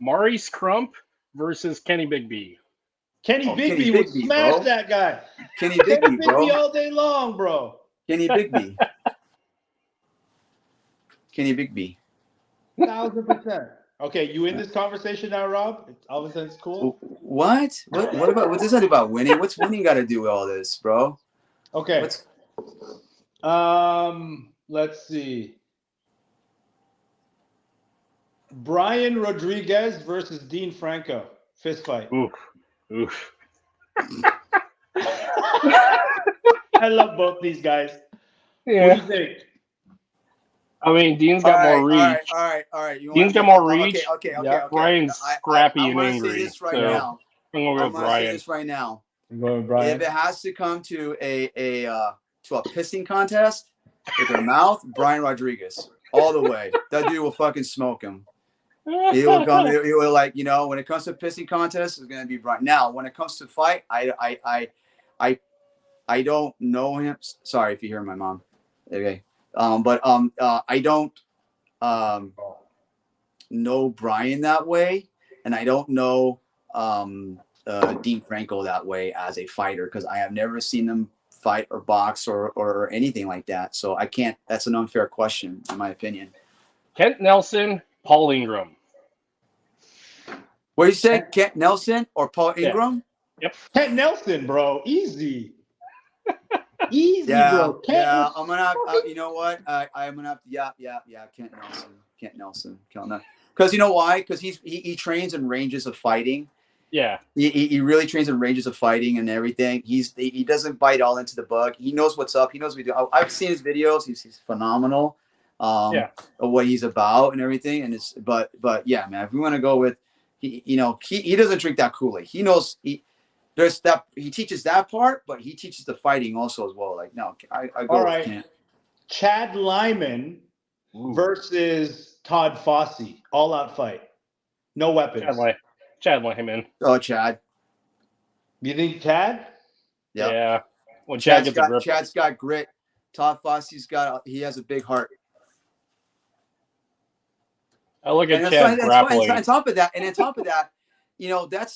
Maurice Crump versus Kenny Bigby. Kenny Bigby would smash that guy. Kenny Bigby, bro. All day long, bro. Kenny Bigby. Kenny Bigby. 1000%. Okay, you in this conversation now, Rob? All of a sudden it's cool. What about what's this about winning? What's winning got to do with all this, bro? Okay. Let's see. Brian Rodriguez versus Dean Franco. Fist fight. Oof. I love both these guys. Yeah. What do you think? I mean, Dean's got more reach. All right. Dean's got more reach. Okay. Brian's scrappy and angry. I'm going to say this right now. I'm going to go with Brian. Say this right now. I'm going with Brian. If it has to come to a pissing contest with their mouth, Brian Rodriguez all the way. That dude will fucking smoke him. He will come. He will when it comes to pissing contests, it's going to be Brian. Now, when it comes to fight, I don't know him. Sorry if you hear my mom. Okay. I don't know Brian that way, and I don't know Dean Franco that way as a fighter because I have never seen them fight or box or anything like that. So I can't. That's an unfair question, in my opinion. Kent Nelson, Paul Ingram. What do you say, Kent Nelson or Paul Ingram? Yep. Kent Nelson, bro, easy. Easy, Yeah, bro. I'm gonna have. You know what? I'm gonna have to. Yeah. Kent Nelson. Because you know why? Because he trains in ranges of fighting. Yeah. He really trains in ranges of fighting and everything. He doesn't bite all into the bug. He knows what's up. He knows what we do. I've seen his videos. He's phenomenal. Of what he's about and everything. And but yeah, man. If we want to go with he doesn't drink that Kool-Aid. He knows he teaches that part, but he teaches the fighting also as well. Like, no, I go All with right. Kent. Chad Lyman versus Todd Fossey. All out fight. No weapons. Chad Lyman. Oh, Chad. You think Chad? Yep. Yeah. When Chad's got grit. Todd Fossey's he has a big heart. I look at Chad grappling. On top of that,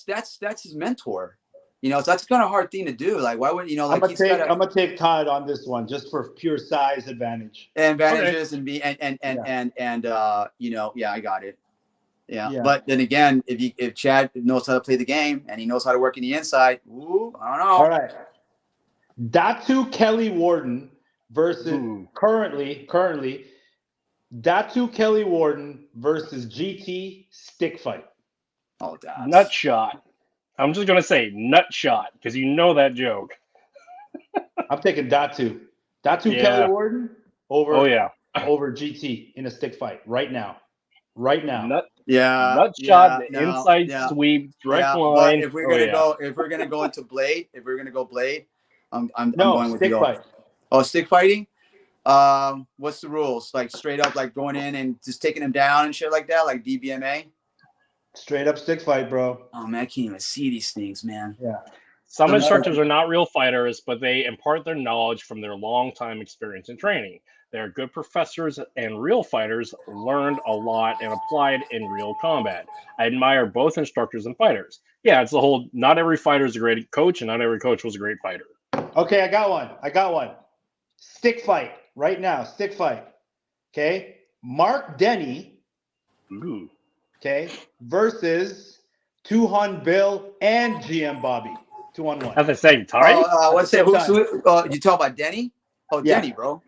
that's his mentor. So that's kind of hard thing to do. Like, why would like I'm gonna take Todd on this one just for pure size advantage. Advantages okay. I got it. Yeah. But then again, if Chad knows how to play the game and he knows how to work in the inside, I don't know. All right. Datu Kelly Warden versus currently Datu Kelly Warden versus GT stick fight. Oh, that's nut shot. I'm just gonna say nut shot because you know that joke. I'm taking Datu Kelly Warden over over GT in a stick fight right now. Nut shot, inside sweep, direct line. But if we're gonna go into Blade, I'm going with stick fight. Oh, stick fighting. What's the rules? Like straight up, like going in and just taking them down and shit like that, like DBMA. Straight up stick fight, bro. Oh man, I can't even see these things, man. Yeah. Some instructors are not real fighters, but they impart their knowledge from their long time experience and training. They are good professors, and real fighters learned a lot and applied in real combat. I admire both instructors and fighters. Yeah, it's the whole, not every fighter is a great coach, and not every coach was a great fighter. Okay, I got one. Stick fight right now. Stick fight. Okay. Mark Denny. Ooh. Okay. Versus Tuhon Bill and GM Bobby. 2-on-1. At the same time? What's that? You talk about Denny? Oh, yeah. Denny, bro.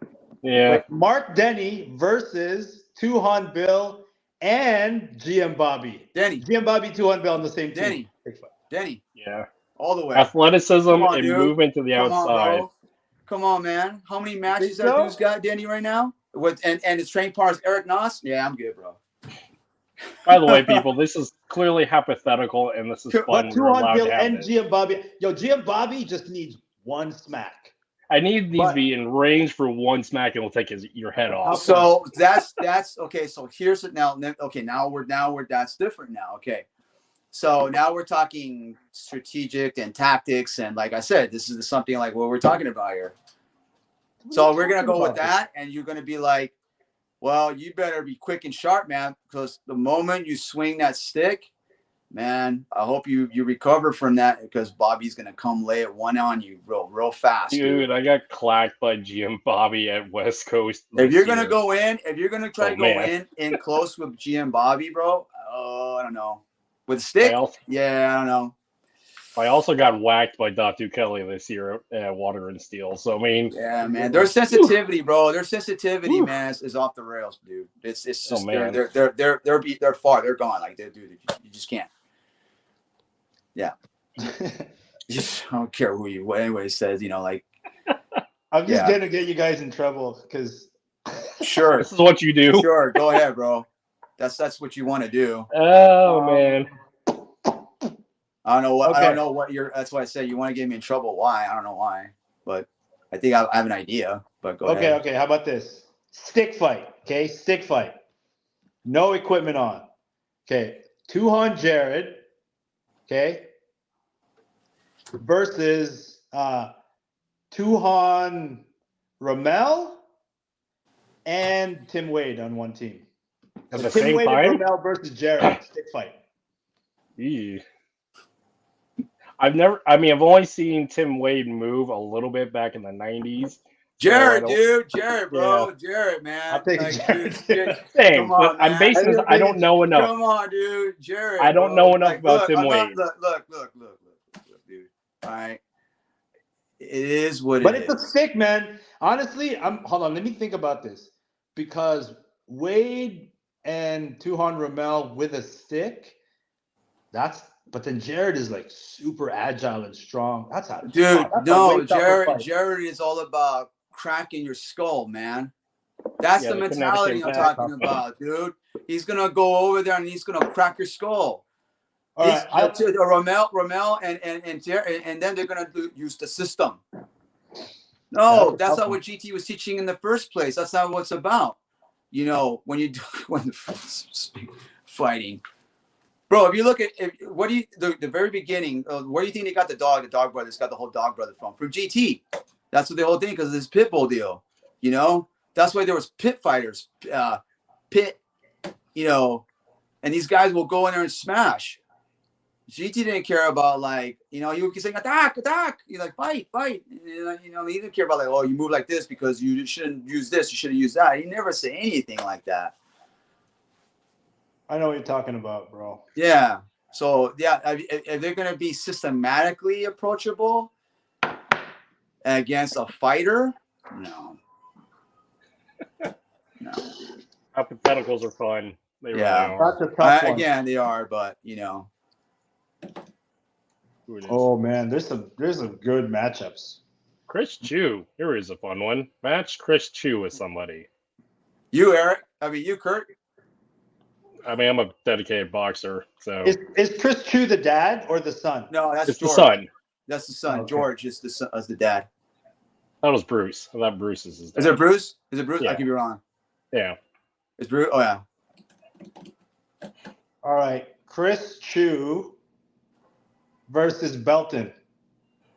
Yeah. Wait, Mark Denny versus Tuhon Bill and GM Bobby. GM Bobby, Tuhon Bill on the same team. Denny. Yeah. All the way. Athleticism and movement to the outside. Come on, man. How many matches that dude's got, Denny, right now? And his training partner is Eric Noss? Yeah, I'm good, bro. By the way, people, this is clearly hypothetical, and this is fun. But Tuhon Bill and GM Bobby. Yo, GM Bobby just needs one smack. I need these to be in range for one smack, and it'll take your head off. So that's okay. So here's it now. Okay, now we're that's different now. Okay, so now we're talking strategic and tactics, and like I said, this is something like what we're talking about here. So we're gonna go with that, and you're gonna be like, well, you better be quick and sharp, man, because the moment you swing that stick, man, I hope you recover from that, because Bobby's gonna come lay it one on you real fast. Dude, I got clacked by GM Bobby at West Coast. If you're gonna go in, try to go in close with GM Bobby, bro, I don't know. With a stick? I don't know. I also got whacked by Datu Kelly this year at Water and Steel. So I mean, yeah, man, their sensitivity, bro. Their sensitivity, man, is off the rails, dude. It's just they're far. They're gone. Like, dude, you just can't. Yeah. I don't care what anybody says, like. I'm just gonna get you guys in trouble because. Sure. This is what you do. Sure, go ahead, bro. That's what you want to do. Oh man. I don't know what you're. That's why I said you want to get me in trouble. Why? I don't know why, but I think I have an idea. But go ahead. Okay. How about this? Stick fight. Okay, stick fight. No equipment on. Okay, Tuhon Jared. Okay. Versus Tuhon Ramel and Tim Wade on one team. At the Tim same Wade time? and Ramel versus Jared. Stick fight. Eee. I've only seen Tim Wade move a little bit back in the 90s. Jared, bro. Jared, man. I'll take Jared. Same, but I'm basing this. I don't know enough. Come on, dude. Jared. I don't know enough about Tim Wade. Look, dude. All right. It is what it is. But it's a stick, man. Honestly, hold on. Let me think about this. Because Wade and Tuhon Ramel with a stick, but then Jared is like super agile and strong. Jared is all about cracking your skull, man. That's the mentality I'm talking about, dude. He's gonna go over there and he's gonna crack your skull. All right. Romel and then they're gonna use the system. No, that's not what GT was teaching in the first place. That's not what it's about. You know, when fighting, bro. If you look at the very beginning, where do you think they got the dog brother's got the whole dog brother from GT? That's what the whole thing, because of this pit bull deal. You know, that's why there was pit fighters, you know, and these guys will go in there and smash. GT didn't care about, like, you know, you can say attack, you like fight. You know, he didn't care about, like, oh, you move like this because you shouldn't use this, you should have used that. He never say anything like that. I know what you're talking about, bro. Yeah. So yeah, if they're gonna be systematically approachable against a fighter, no. Hypotheticals are fun. They really Yeah. are. That's a tough one. Again, they are, but you know. Oh man, there's some good matchups. Chris Chu. Here is a fun one. Match Chris Chu with somebody. You, Eric. I mean, you, Kurt. I mean, I'm a dedicated boxer, so. Is Chris Chu the dad or the son? No, that's It's George. the son. That's the son. Okay. George is the dad. That was Bruce. I thought Bruce is his dad. Is it Bruce? Is it Bruce? Yeah. I could be wrong. Yeah. It's Bruce. Oh yeah. All right, Chris Chu versus Belton.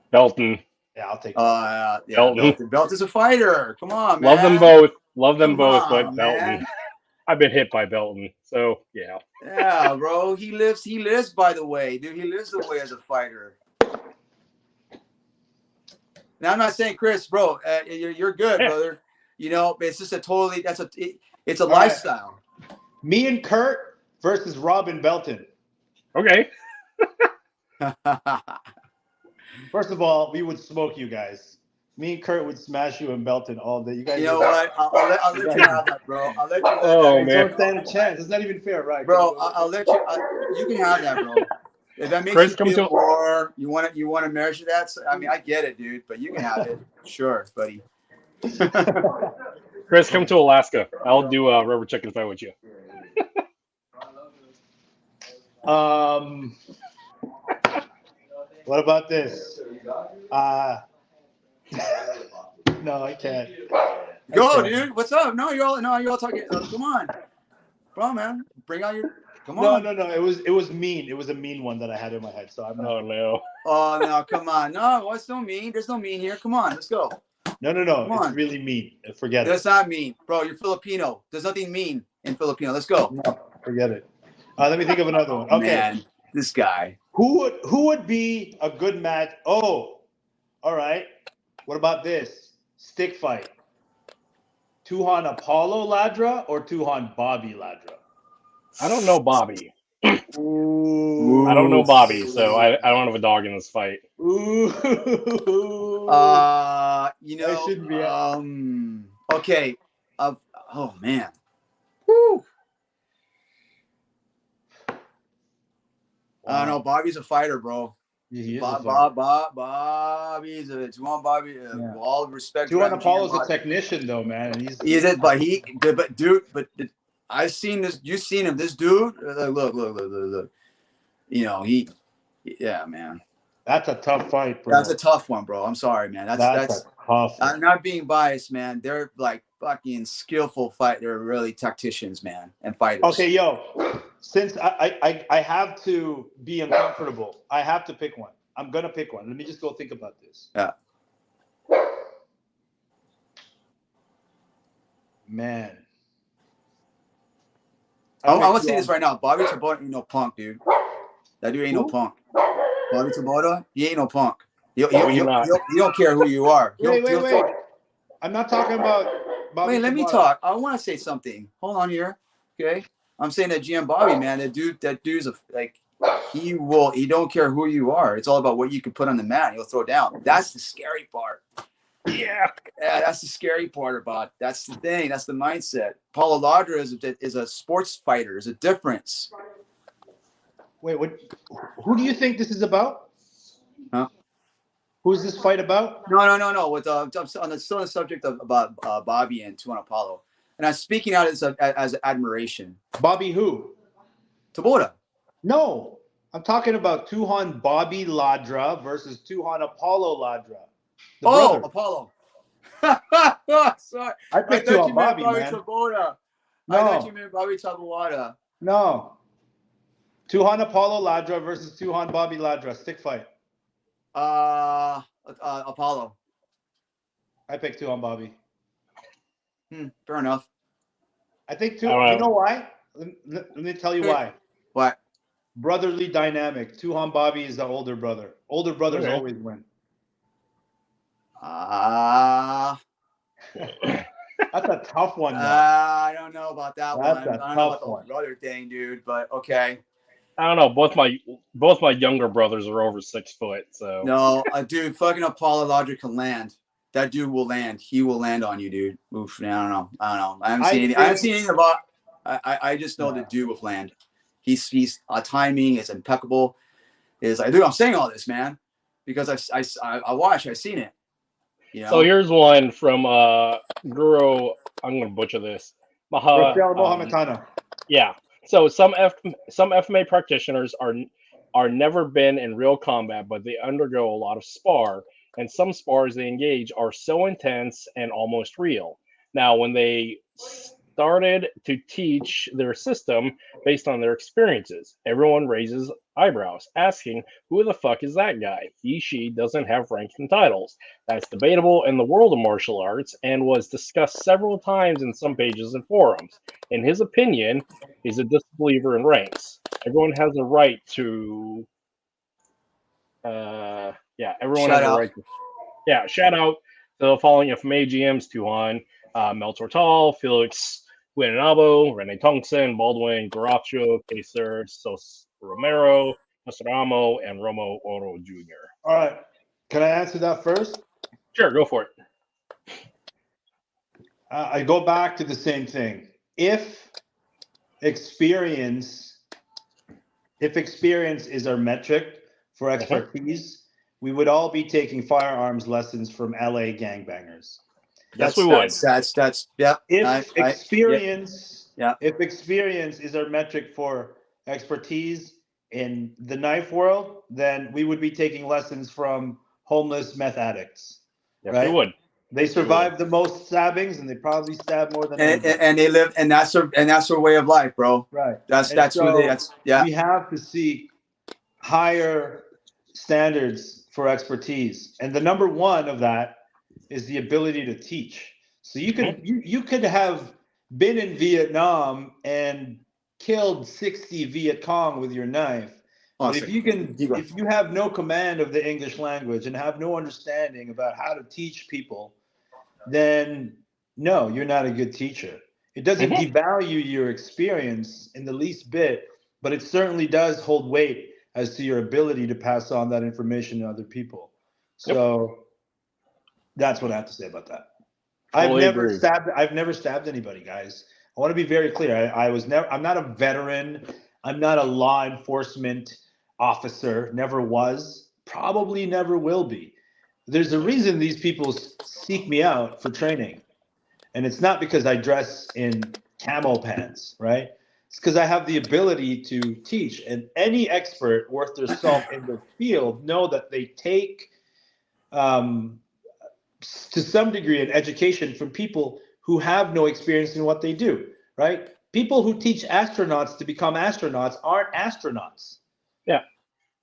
Belton. Yeah, I'll take. Yeah. Belton. Belton's a fighter. Come on, man. Love them both. Love them Come both, on, but man. Belton. I've been hit by Belton, so yeah. Yeah, bro. He lives by the way, dude. He lives the way as a fighter. Now, I'm not saying Chris, bro. You're good, brother. You know, it's just it's a lifestyle. Right. Me and Kurt versus Rob and Belton. Okay. First of all, we would smoke you guys. Me and Kurt would smash you in Belton all day. You guys. You know what? I'll let you have that, bro. I'll let you. Oh, man. Don't stand a chance. It's not even fair, right? Bro, I'll let you. You can have that, bro. If that makes Chris, you feel more, you want to measure that. So, I mean, I get it, dude. But you can have it, sure, buddy. Chris, come to Alaska. I'll do a rubber chicken fight with you. What about this? No, I can't. Go, dude. What's up? No, you're all talking. Come on, bro, man. Bring out your. Come on. No. It was mean. It was a mean one that I had in my head. So I'm not. Oh no. Oh no, come on. No, what's no mean? There's no mean here. Come on, let's go. No. Come It's on. really mean. Forget it. That's not mean, bro. You're Filipino. There's nothing mean in Filipino. Let's go. No, forget it. Let me think of another one. Okay. Man, this guy. Who would be a good match? Oh, all right. What about this? Stick fight. Tuhon Apollo Ladra or Tuhon Bobby Ladra? I don't know Bobby. Ooh. I don't know Bobby, so I don't have a dog in this fight. Ooh. You know, shouldn't be okay. Oh man. Woo. I don't know. Bobby's a fighter, bro. He is Bobby's a Bobby. All respect. Tuhon Apollo's a technician, though, man. And he is it, but I've seen this. You've seen him. This dude. Look. You know yeah, man. That's a tough fight, bro. That's a tough one, bro. I'm sorry, man. That's a tough. I'm not being biased, man. They're like fucking skillful fight. They're really tacticians, man, and fighters. Okay, yo. Since I have to be uncomfortable, I have to pick one. I'm gonna pick one. Let me just go think about this. Yeah. Man. I'm gonna say this right now. Bobby Tabota ain't no punk, dude. That dude ain't no punk. Bobby Tabota, he ain't no punk. He don't care who you are. Wait. I'm not talking about Bobby. Wait, let me talk. I want to say something. Hold on here. Okay. I'm saying that GM Bobby, man, that dude's he don't care who you are. It's all about what you can put on the mat. He'll throw down. That's the scary part. Yeah, that's the scary part about. That's the thing. That's the mindset. Paulo Ladra is a sports fighter. Is a difference. Wait, what? Who do you think this is about? Huh? Who's this fight about? No. With I'm still on the subject of about Bobby and Tuhon Apollo, and I'm speaking out as admiration. Bobby who? Tabota. No. I'm talking about Tuhon Bobby Ladra versus Tuhon Apollo Ladra. The Oh, brother. Apollo. Sorry. I picked Tuhon Bobby, man. Taboada. No. I thought you meant Bobby Taboada. No. Tuhon Apollo Ladra versus Tuhon Bobby Ladra. Stick fight. Apollo. I picked Tuhon Bobby. Fair enough. I think you know why? Let me tell you why. What? Brotherly dynamic. Tuhon Bobby is the older brother. Older brothers always win. That's a tough one, though. I don't know about that one. I don't know about the one. brother thing, dude, but okay. I don't know. Both my younger brothers are over 6 foot. So no, dude, fucking Apollo Logic can land. That dude will land. He will land on you, dude. Oof. I don't know. I haven't seen anything about. I just know the dude will land. He's timing is impeccable. Dude, I'm saying all this, man, because I watched. I've seen it. You know? So here's one from Guru. I'm going to butcher this. Mohametano. Yeah. So some FMA practitioners are never been in real combat, but they undergo a lot of spar, and some spars they engage are so intense and almost real. Now, when they started to teach their system based on their experiences, everyone raises eyebrows, asking, who the fuck is that guy? She doesn't have ranks and titles. That's debatable in the world of martial arts and was discussed several times in some pages and forums. In his opinion, he's a disbeliever in ranks. Everyone has a right to everyone has a right to shout out to the following FMA GMs: Tuhon, Mel Tortal, Felix Guinabo, Rene Tongson, Baldwin, Garacho, Caser, Sos Romero, Nostramo, and Romo Oro Jr. All right. Can I answer that first? Sure, go for it. I go back to the same thing. If experience is our metric for expertise, we would all be taking firearms lessons from LA gangbangers. Yes, we would. That's yeah. If experience is our metric for expertise in the knife world, then we would be taking lessons from homeless meth addicts. Yes, right? we would. They survive the most stabbings, and they probably stab more than and they live, and that's their way of life, bro. Right. We have to seek higher standards for expertise, and the number one of that is the ability to teach. So you could have been in Vietnam and killed 60 Viet Cong with your knife. But if you have no command of the English language and have no understanding about how to teach people, then no, you're not a good teacher. It doesn't devalue your experience in the least bit, but it certainly does hold weight as to your ability to pass on that information to other people. So that's what I have to say about that. I've never stabbed anybody, guys. I want to be very clear. I'm not a veteran. I'm not a law enforcement officer. Never was. Probably never will be. There's a reason these people seek me out for training. And it's not because I dress in camo pants, right? It's because I have the ability to teach. And any expert worth their salt in the field know that they take, to some degree, an education from people who have no experience in what they do, right? People who teach astronauts to become astronauts aren't astronauts. Yeah.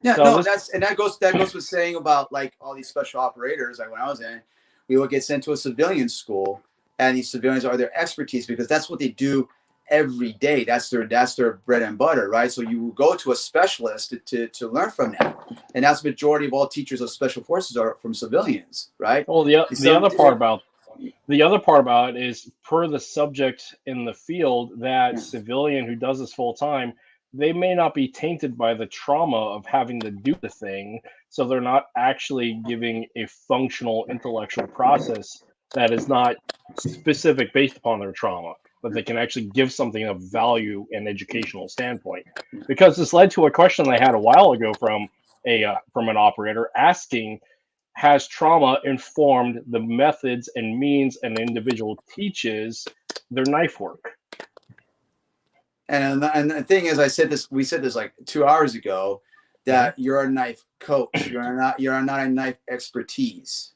Yeah, so that goes with saying about like all these special operators. Like when I was in, we would get sent to a civilian school, and these civilians are their expertise because that's what they do every day. That's their bread and butter, right? So you go to a specialist to learn from them, and that's the majority of all teachers of special forces are from civilians, right? Well, the other part about it is per the subject in the field, that civilian who does this full time, they may not be tainted by the trauma of having to do the thing, so they're not actually giving a functional intellectual process that is not specific based upon their trauma, but they can actually give something of value and educational standpoint. Because this led to a question I had a while ago from an operator asking, has trauma informed the methods and means an individual teaches their knife work? And the thing is, we said this like 2 hours ago, that you're a knife coach. You're not a knife expertise.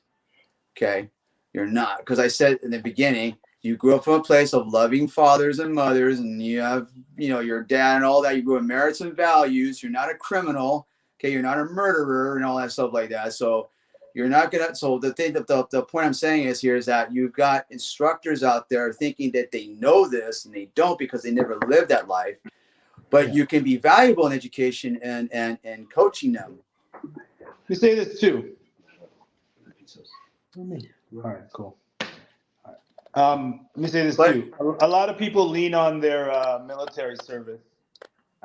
Okay, you're not, because I said in the beginning, you grew up from a place of loving fathers and mothers, and you have, your dad and all that. You grew up in merits and values. You're not a criminal. Okay, you're not a murderer and all that stuff like that. So you're not gonna. So the thing, the point I'm saying is that you've got instructors out there thinking that they know this, and they don't, because they never lived that life. But you can be valuable in education and coaching them. You say this too. All right, cool. All right. Let me say this too. A lot of people lean on their military service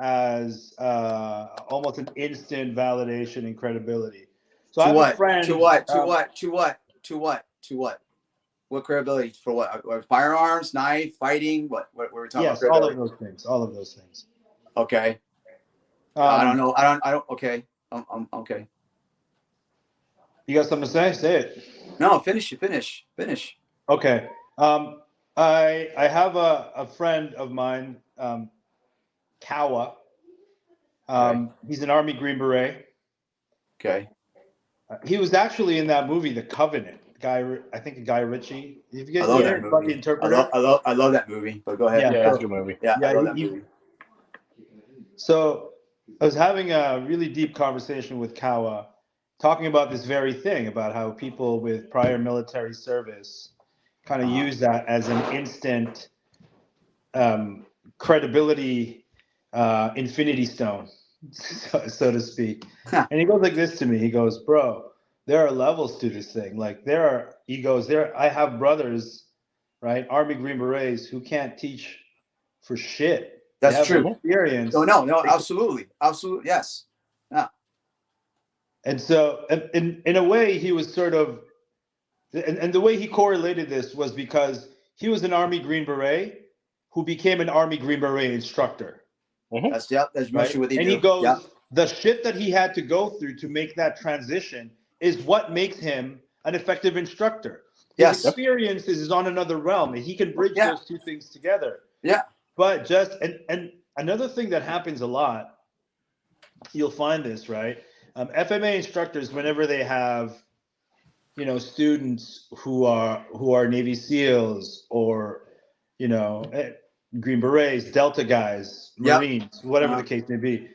as almost an instant validation and credibility. So I have a friend. To what? What credibility for what? Firearms, knife, fighting? What we're talking about? Yes, all of those things. All of those things. Okay. I don't know. I don't. Okay. I'm okay. You got something to say? Say it. No, finish. Okay. I have a friend of mine, Kawa. He's an Army Green Beret. Okay. He was actually in that movie, The Covenant. Guy Ritchie. Have you guys I love seen that it? movie. About the interpreter? I love that movie. But go ahead. Yeah, it's a good movie. Yeah, I love that movie. So I was having a really deep conversation with Kawa, talking about this very thing, about how people with prior military service kind of use that as an instant credibility infinity stone, so to speak. And he goes like this to me. He goes, bro, there are levels to this thing. Like I have brothers, right, Army Green Berets, who can't teach for shit. That's true. Experience. No, absolutely, yes. Yeah. And so, in a way, he was sort of, and the way he correlated this was because he was an Army Green Beret who became an Army Green Beret instructor. That's mostly what they do. And he goes, the shit that he had to go through to make that transition is what makes him an effective instructor. His experience is on another realm, and he can bridge those two things together. Yeah. But and another thing that happens a lot, you'll find this, right? FMA instructors, whenever they have, students who are Navy SEALs or, Green Berets, Delta guys, Marines, whatever the case may be,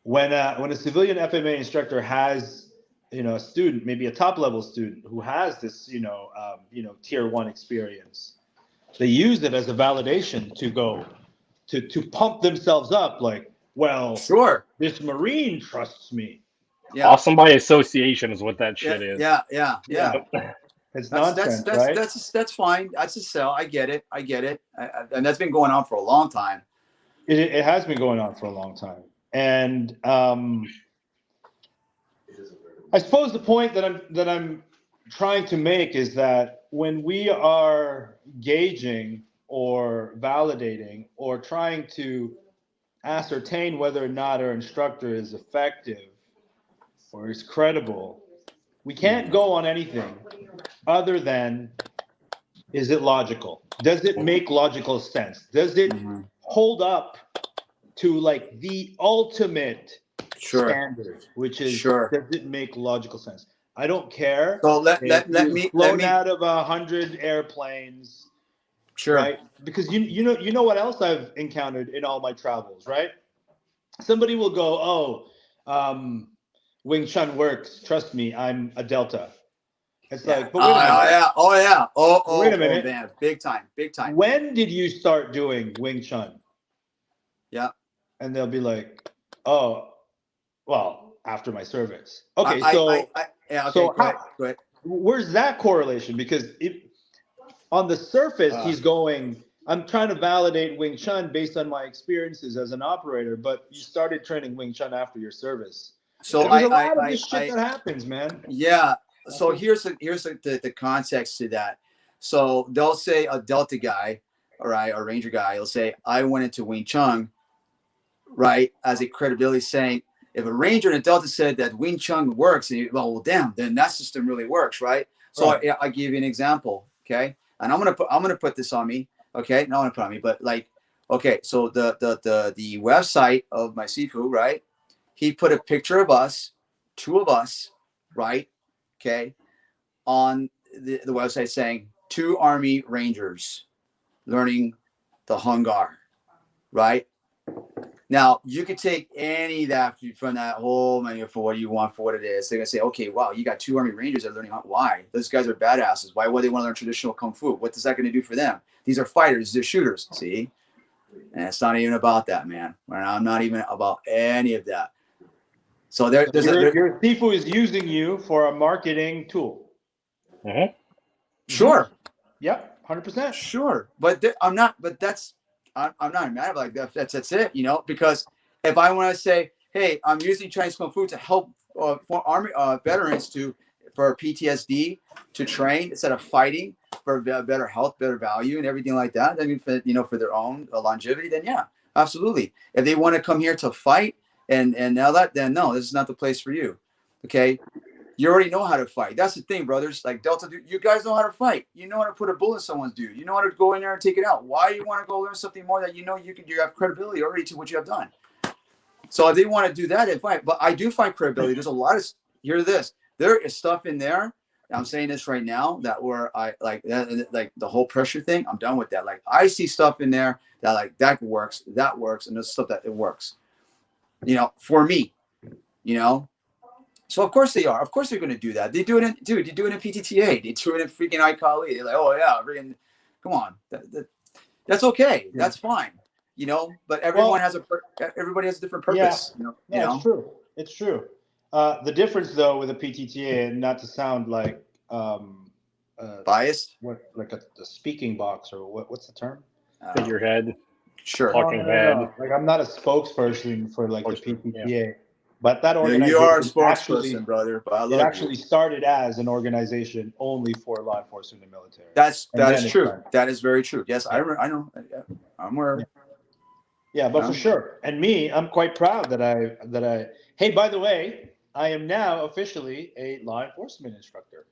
when a civilian FMA instructor has, a student, maybe a top level student who has this, tier 1 experience, they use it as a validation to go to pump themselves up, like, well, sure, this Marine trusts me. Yeah. Awesome by association is what that shit is. Yeah. It's nonsense, right? That's fine. That's a sell. I get it. And that's been going on for a long time. It has been going on for a long time. And I suppose the point that I'm trying to make is that when we are gauging or validating or trying to ascertain whether or not our instructor is effective or is credible, we can't go on anything other than, is it logical? Does it make logical sense? Does it hold up to like the ultimate standard, which is, does it make logical sense? I don't care. So let me flown out of 100 airplanes. Sure. Right? Because you know what else I've encountered in all my travels, right? Somebody will go, Wing Chun works. Trust me, I'm a Delta. It's like, but wait a minute. Wait a minute. Man. Big time. When did you start doing Wing Chun? Yeah. And they'll be like, oh, well, after my service. Okay, go ahead. Where's that correlation? Because on the surface, he's going, I'm trying to validate Wing Chun based on my experiences as an operator, but you started training Wing Chun after your service. So there's a lot of this shit that happens, man. Yeah. So here's the context to that. So they'll say a Delta guy, all right, a Ranger guy, will say, I went into Wing Chun, right, as a credibility, saying, if a Ranger and a Delta said that Wing Chun works, and well, damn, then that system really works, right? So I give you an example, okay? And I'm gonna put this on me, okay? Not gonna put on me, but like, okay, so the website of my Sifu, right? he put a picture of us, 2 of us, right? Okay, on the website saying 2 Army Rangers learning the Hungar, right? Now, you could take any of that from that whole menu for what you want, for what it is. They're going to say, okay, wow, you got 2 Army Rangers that are learning. Why? Those guys are badasses. Why would they want to learn traditional Kung Fu? What is that going to do for them? These are fighters. They're shooters, see? And it's not even about that, man. I'm not even about any of that. So your Sifu is using you for a marketing tool. Mm-hmm. Sure. Yep, 100%. Sure, but I'm not. But I'm not mad about that. That's it. You know, because if I want to say, hey, I'm using Chinese Kung Fu to help for Army veterans for PTSD to train instead of fighting for better health, better value, and everything like that. I mean, for their own longevity, then yeah, absolutely. If they want to come here to fight and all that, then no, this is not the place for you. Okay. You already know how to fight. That's the thing, brothers. Like Delta, you guys know how to fight. You know how to put a bullet in someone's dude. You know how to go in there and take it out. Why you want to go learn something more that you know you have credibility already to what you have done? So if they want to do that, they fight. But I do find credibility. There's a lot of there is stuff in there. I'm saying this right now that like the whole pressure thing. I'm done with that. Like I see stuff in there that that works, and there's stuff that it works. You know, for me, you know. So of course they are. Of course they're going to do that. They do it in, dude. They do it in PTTA. They do it in freaking FMA-Kali. They're like, oh yeah, freaking, come on. That's okay. Yeah. That's fine. You know, but everybody has a different purpose. Yeah, you know? It's true. It's true. The difference though with a PTTA, and not to sound like biased, like a speaking box or what's the term? Figurehead. Sure. Talking head. Like I'm not a spokesperson for like the PTTA. Yeah. But that organization, you are a spokesperson, brother. But I love it actually started as an organization only for law enforcement and military. That is true. That is very true. Yes, I know. I'm aware. Yeah, but for sure. And me, I'm quite proud that I. Hey, by the way, I am now officially a law enforcement instructor.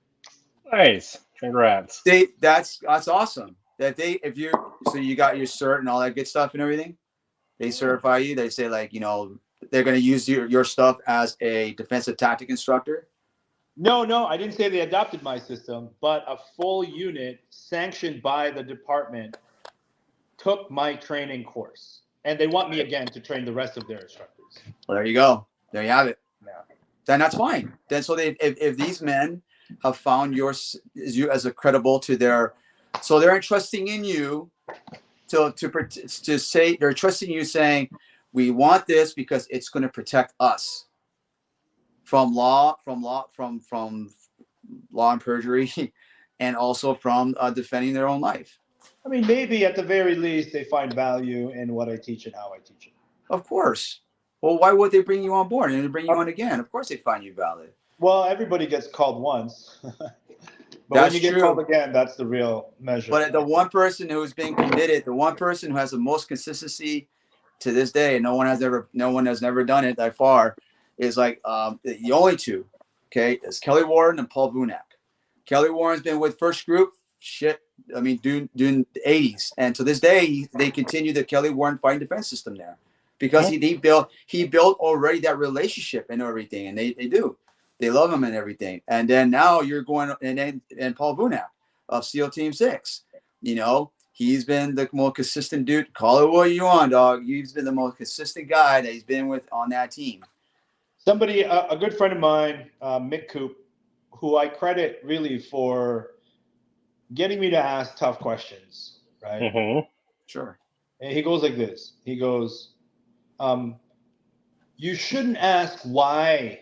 Nice. Congrats. That's awesome. If you got your cert and all that good stuff and everything, they certify you. They say like, you know, they're going to use your stuff as a defensive tactic instructor? No, I didn't say they adopted my system, but a full unit sanctioned by the department took my training course. And they want me again to train the rest of their instructors. Well, there you go. There you have it. Yeah. Then that's fine. Then so if these men have found you as a credible to their, so they're entrusting in you to say, they're trusting you saying, we want this because it's going to protect us from law and perjury, and also from defending their own life. I mean, maybe at the very least they find value in what I teach and how I teach it. Of course. Well, why would they bring you on board and bring you on again? Of course they find you valid. Well, everybody gets called once. But that's when you get called again, that's the real measure. But the one person who's been committed, the one person who has the most consistency to this day, no one has never done it that far, is like the only two, okay, is Kelly Warren and Paul Vunak. Kelly Warren's been with First Group, doing the 80s, and to this day they continue the Kelly Warren fighting defense system there because he built already that relationship and everything, and they love him and everything. And then now you're going and Paul Vunak of SEAL Team 6, you know. He's been the most consistent dude. Call it what you want, dog. He's been the most consistent guy that he's been with on that team. Somebody, a good friend of mine, Mick Coop, who I credit really for getting me to ask tough questions, right? Mm-hmm. Sure. And he goes like this. He goes, you shouldn't ask why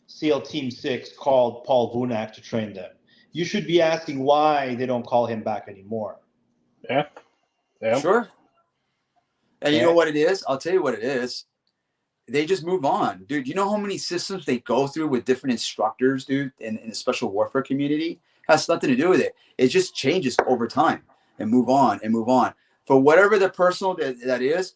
SEAL Team 6 called Paul Vunak to train them. You should be asking why they don't call him back anymore. Yeah. Sure. And you know what it is? I'll tell you what it is. They just move on, dude. You know how many systems they go through with different instructors, dude, in the special warfare community? Has nothing to do with it. It just changes over time and move on and move on. For whatever the personal that is,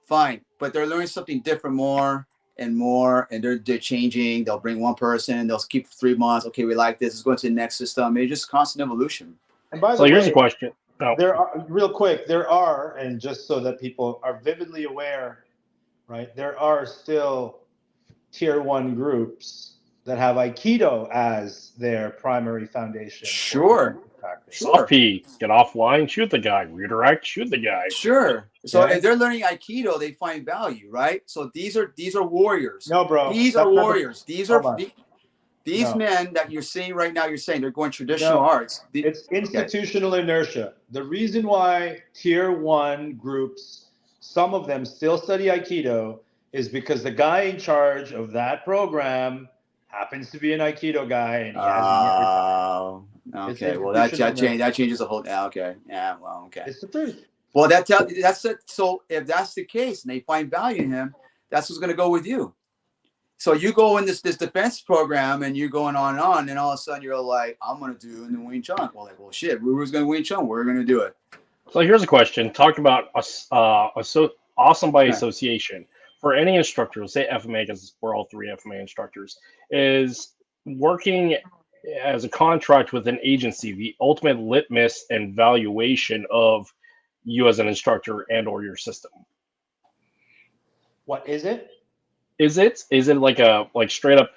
fine. But they're learning something different more and more, and they're changing. They'll bring one person, they'll keep 3 months. Okay, we like this. Let's go to the next system. It's just constant evolution. And by the way, here's a question. There are, and just so that people are vividly aware, right? There are still tier 1 groups that have Aikido as their primary foundation. Sure. Soft P, get offline, shoot the guy. Redirect, shoot the guy. Sure. So Okay. if they're learning Aikido, they find value, right? So these are warriors. No, bro. These are warriors. These No. men that you're seeing right now, you're saying they're going traditional arts. It's institutional inertia. The reason why tier 1 groups, some of them still study Aikido, is because the guy in charge of that program happens to be an Aikido guy, and he hasn't yet retired. Okay. Well, that changes the whole. Yeah. Okay. Yeah. Well. Okay. It's the truth. Well, that's it. So if that's the case, and they find value in him, that's what's going to go with you. So you go in this defense program, and you're going on, and all of a sudden you're like, I'm going to do the Wing Chun. Well, like, well, shit, Ruru's going to Wing Chun. We're going to do it. So here's a question. Talk about awesome by association. For any instructor, say FMA, because we're all 3 FMA instructors, is working as a contract with an agency the ultimate litmus and valuation of you as an instructor and or your system? What is it? Is it like straight up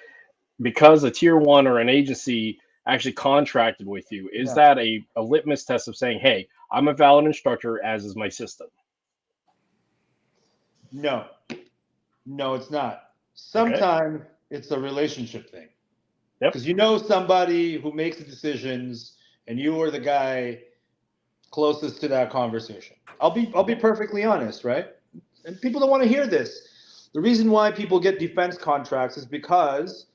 because a tier 1 or an agency actually contracted with you? Is that a litmus test of saying, hey, I'm a valid instructor, as is my system? No, it's not. Sometimes it's a relationship thing. Because you know somebody who makes the decisions, and you are the guy closest to that conversation. I'll be perfectly honest, right? And people don't want to hear this. The reason why people get defense contracts is because,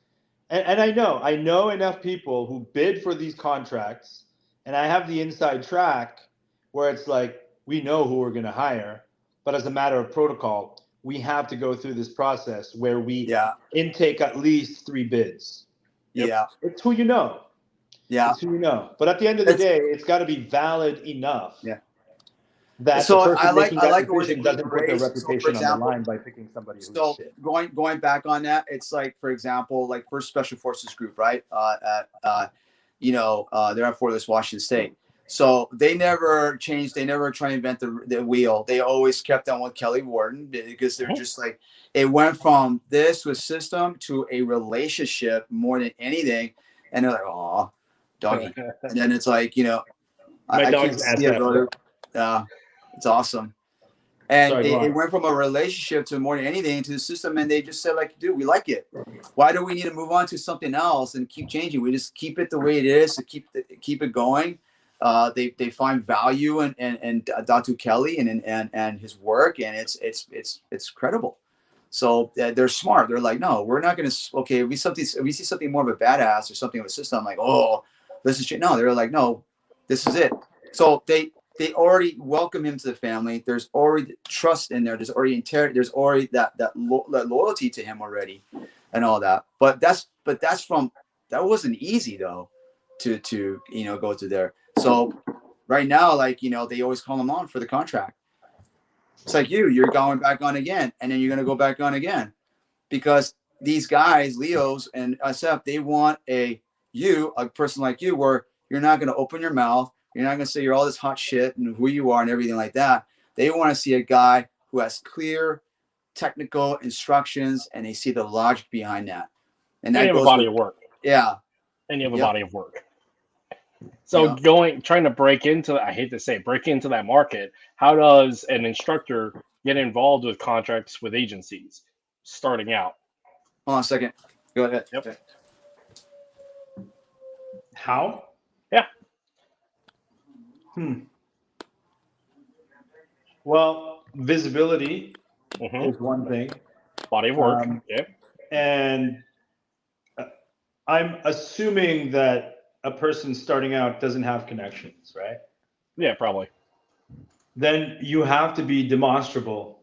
and I know enough people who bid for these contracts, and I have the inside track where it's like, we know who we're going to hire, but as a matter of protocol, we have to go through this process where we intake at least 3 bids. Yeah. It's who you know. Yeah. It's who you know. But at the end of the day, it's got to be valid enough. Yeah. That so the person I like decision where the doesn't put their reputation on the line by picking somebody who's shit. Going back on that, it's like, for example, like First Special Forces Group, right? They're at Fort Lewis, Washington State. So they never changed. They never try to invent the wheel. They always kept on with Kelly Warden because they're just like, it went from this to a system to a relationship more than anything. And they're like, oh, doggy. And then it's like, I can't see it, brother. It's awesome. And it went from a relationship to more than anything to the system. And they just said, like, dude, we like it. Why do we need to move on to something else and keep changing? We just keep it the way it is to keep it going. They find value in Datu Kelly and his work, and it's credible. So they're smart. They're like, no, we're not going to. Okay, if we see something more of a badass or something of a system, I'm like, oh, this is shit. No, they're like, no, this is it. So they already welcome him to the family. There's already trust in there. There's already integrity. There's already that loyalty to him already, that wasn't easy though, to go through there. So right now, like, they always call him on for the contract. It's like you're going back on again, and then you're going to go back on again, because these guys, Leos and SF, they want a person like you, where you're not going to open your mouth. You're not going to say you're all this hot shit and who you are and everything like that. They want to see a guy who has clear technical instructions, and they see the logic behind that. And that goes a body of work. Yeah. And you have a body of work. So trying to break into that market, how does an instructor get involved with contracts with agencies starting out? Hold on a second. Go ahead. Yep. Okay. How? Yeah. Well, visibility is one thing. Body of work. And I'm assuming that a person starting out doesn't have connections, right? Yeah, probably. Then you have to be demonstrable,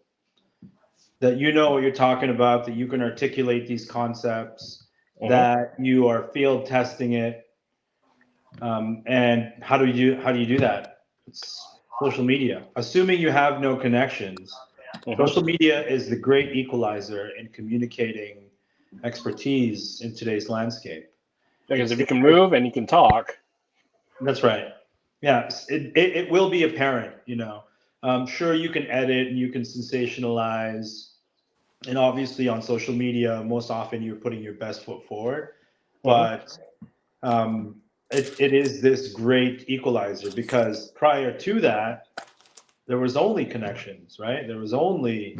that you know what you're talking about, that you can articulate these concepts, that you are field testing it. And how do you do that? It's social media. Assuming you have no connections, social media is the great equalizer in communicating expertise in today's landscape. Because if you can move and you can talk. That's right. Yeah, it will be apparent, Sure, you can edit and you can sensationalize, and obviously on social media, most often you're putting your best foot forward. But it is this great equalizer, because prior to that, there was only connections, right? There was only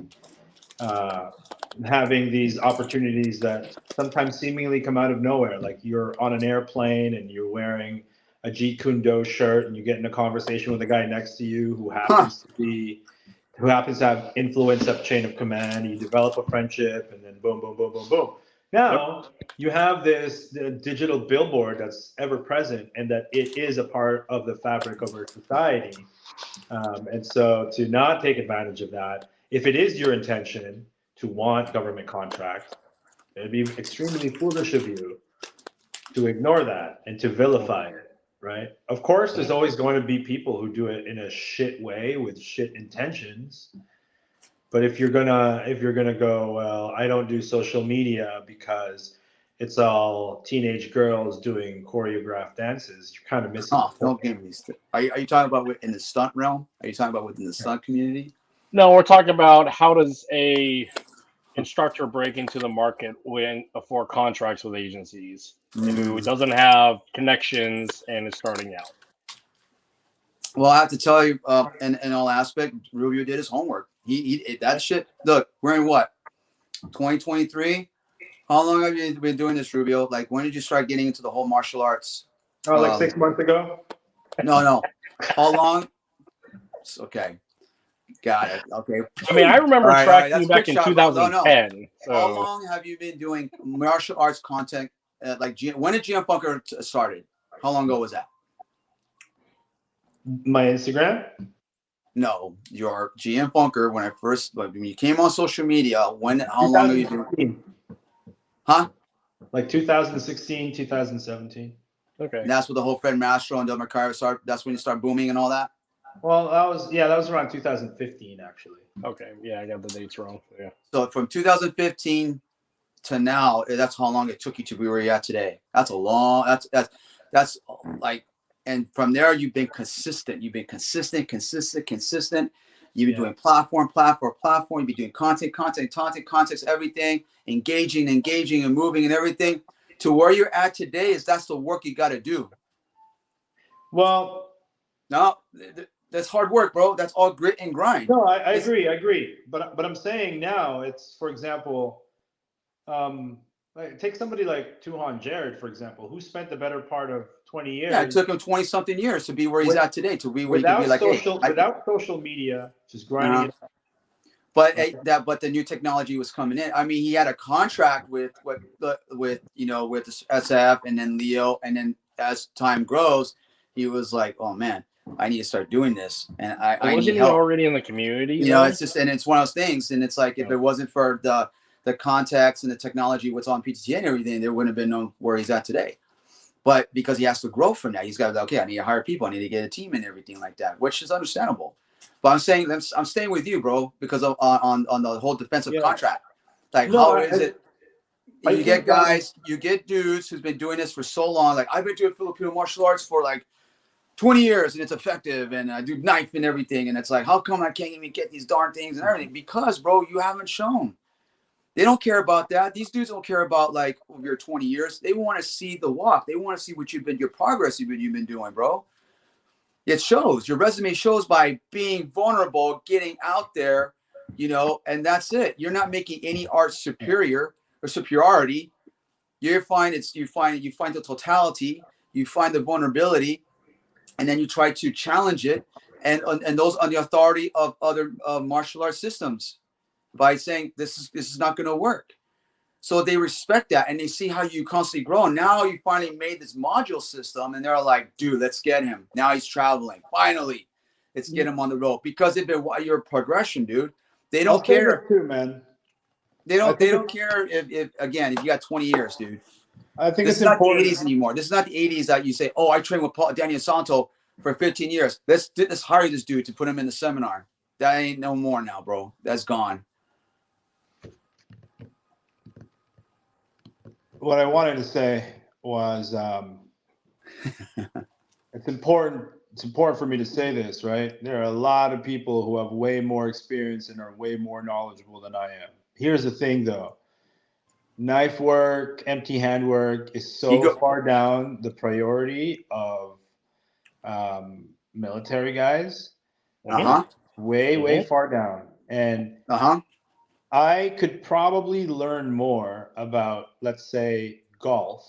having these opportunities that sometimes seemingly come out of nowhere. Like you're on an airplane and you're wearing a Jeet Kune Do shirt and you get in a conversation with a guy next to you who happens to have influence up chain of command. You develop a friendship, and then boom, boom, boom, boom, boom. Now you have this digital billboard that's ever present, and that it is a part of the fabric of our society. And so to not take advantage of that, if it is your intention to want government contracts, it'd be extremely foolish of you to ignore that and to vilify it, right? Of course, there's always going to be people who do it in a shit way with shit intentions. But if you're gonna go, well, I don't do social media because it's all teenage girls doing choreographed dances, you're kind of missing the point. Don't give me. Are you talking about in the stunt realm? Are you talking about within the stunt community? No, we're talking about how does a instructor break into the market for contracts with agencies who doesn't have connections and is starting out. Well, I have to tell you, in all aspect, Rubio did his homework. He that shit. Look, we're in what, 2023? How long have you been doing this, Rubio? Like, when did you start getting into the whole martial arts? Oh, like 6 months ago? No. How long? Okay. Got it. Okay. I mean, I remember tracking you back in 2010. So. How long have you been doing martial arts content? When did GM Funker started? How long ago was that? My Instagram? No, your GM Funker. When you came on social media, how long have you been? Huh? Like 2016, 2017. Okay. And that's with the whole Fred Mastro and Del Mercado started. That's when you start booming and all that. Well, that was around 2015, actually. Okay, yeah, I got the dates wrong. Yeah. So from 2015 to now, that's how long it took you to be where you're at today. That's a long. That's like, and from there you've been consistent. You've been consistent. You've been doing platform. You've been doing content, everything, engaging and moving and everything. To where you're at today that's the work you got to do. Well, no. That's hard work, bro. That's all grit and grind. No, I agree. But I'm saying now, it's, for example, take somebody like Tuhon Jared, for example, who spent the better part of 20 years. Yeah, it took him 20-something years to be where he's at today, to be where he can be like, without social media, just grinding it. But the new technology was coming in. I mean, he had a contract with the SF and then Leo, and then as time grows, he was like, oh man, I need to start doing this, and I need help. Already in the community. It's just, and it's one of those things, and it's like if it wasn't for the contacts and the technology, what's on PTT and everything, there wouldn't have been no where he's at today. But because he has to grow from that, he's got to I need to hire people, I need to get a team and everything like that, which is understandable. But I'm staying with you, bro, because of on the whole defensive contract. Like, how is it? You get guys, you get dudes who's been doing this for so long. Like, I've been doing Filipino martial arts for like 20 years and it's effective, and I do knife and everything, and it's like, how come I can't even get these darn things and everything? Because, bro, you haven't shown. They don't care about that. These dudes don't care about like your 20 years. They want to see the walk. They want to see what your progress you've been doing, bro. It shows. Your resume shows by being vulnerable, getting out there, and that's it. You're not making any art superior or superiority. You find the totality, you find the vulnerability, and then you try to challenge it, and those on the authority of other martial arts systems by saying this is not going to work. So they respect that, and they see how you constantly grow. And now you finally made this module system, and they're like, dude, let's get him. Now he's traveling. Finally, let's get him on the road, because they've been your progression, dude. They don't care, too, man. They don't care if you got 20 years, dude. I think this is not the 80s anymore. This is not the 80s that you say, oh, I trained with Daniel Santo for 15 years. Let's hire this dude to put him in the seminar. That ain't no more now, bro. That's gone. What I wanted to say was it's important for me to say this, right? There are a lot of people who have way more experience and are way more knowledgeable than I am here's the thing, though. Knife work, empty hand work is so far down the priority of military guys. Way far down. And I could probably learn more about, let's say, golf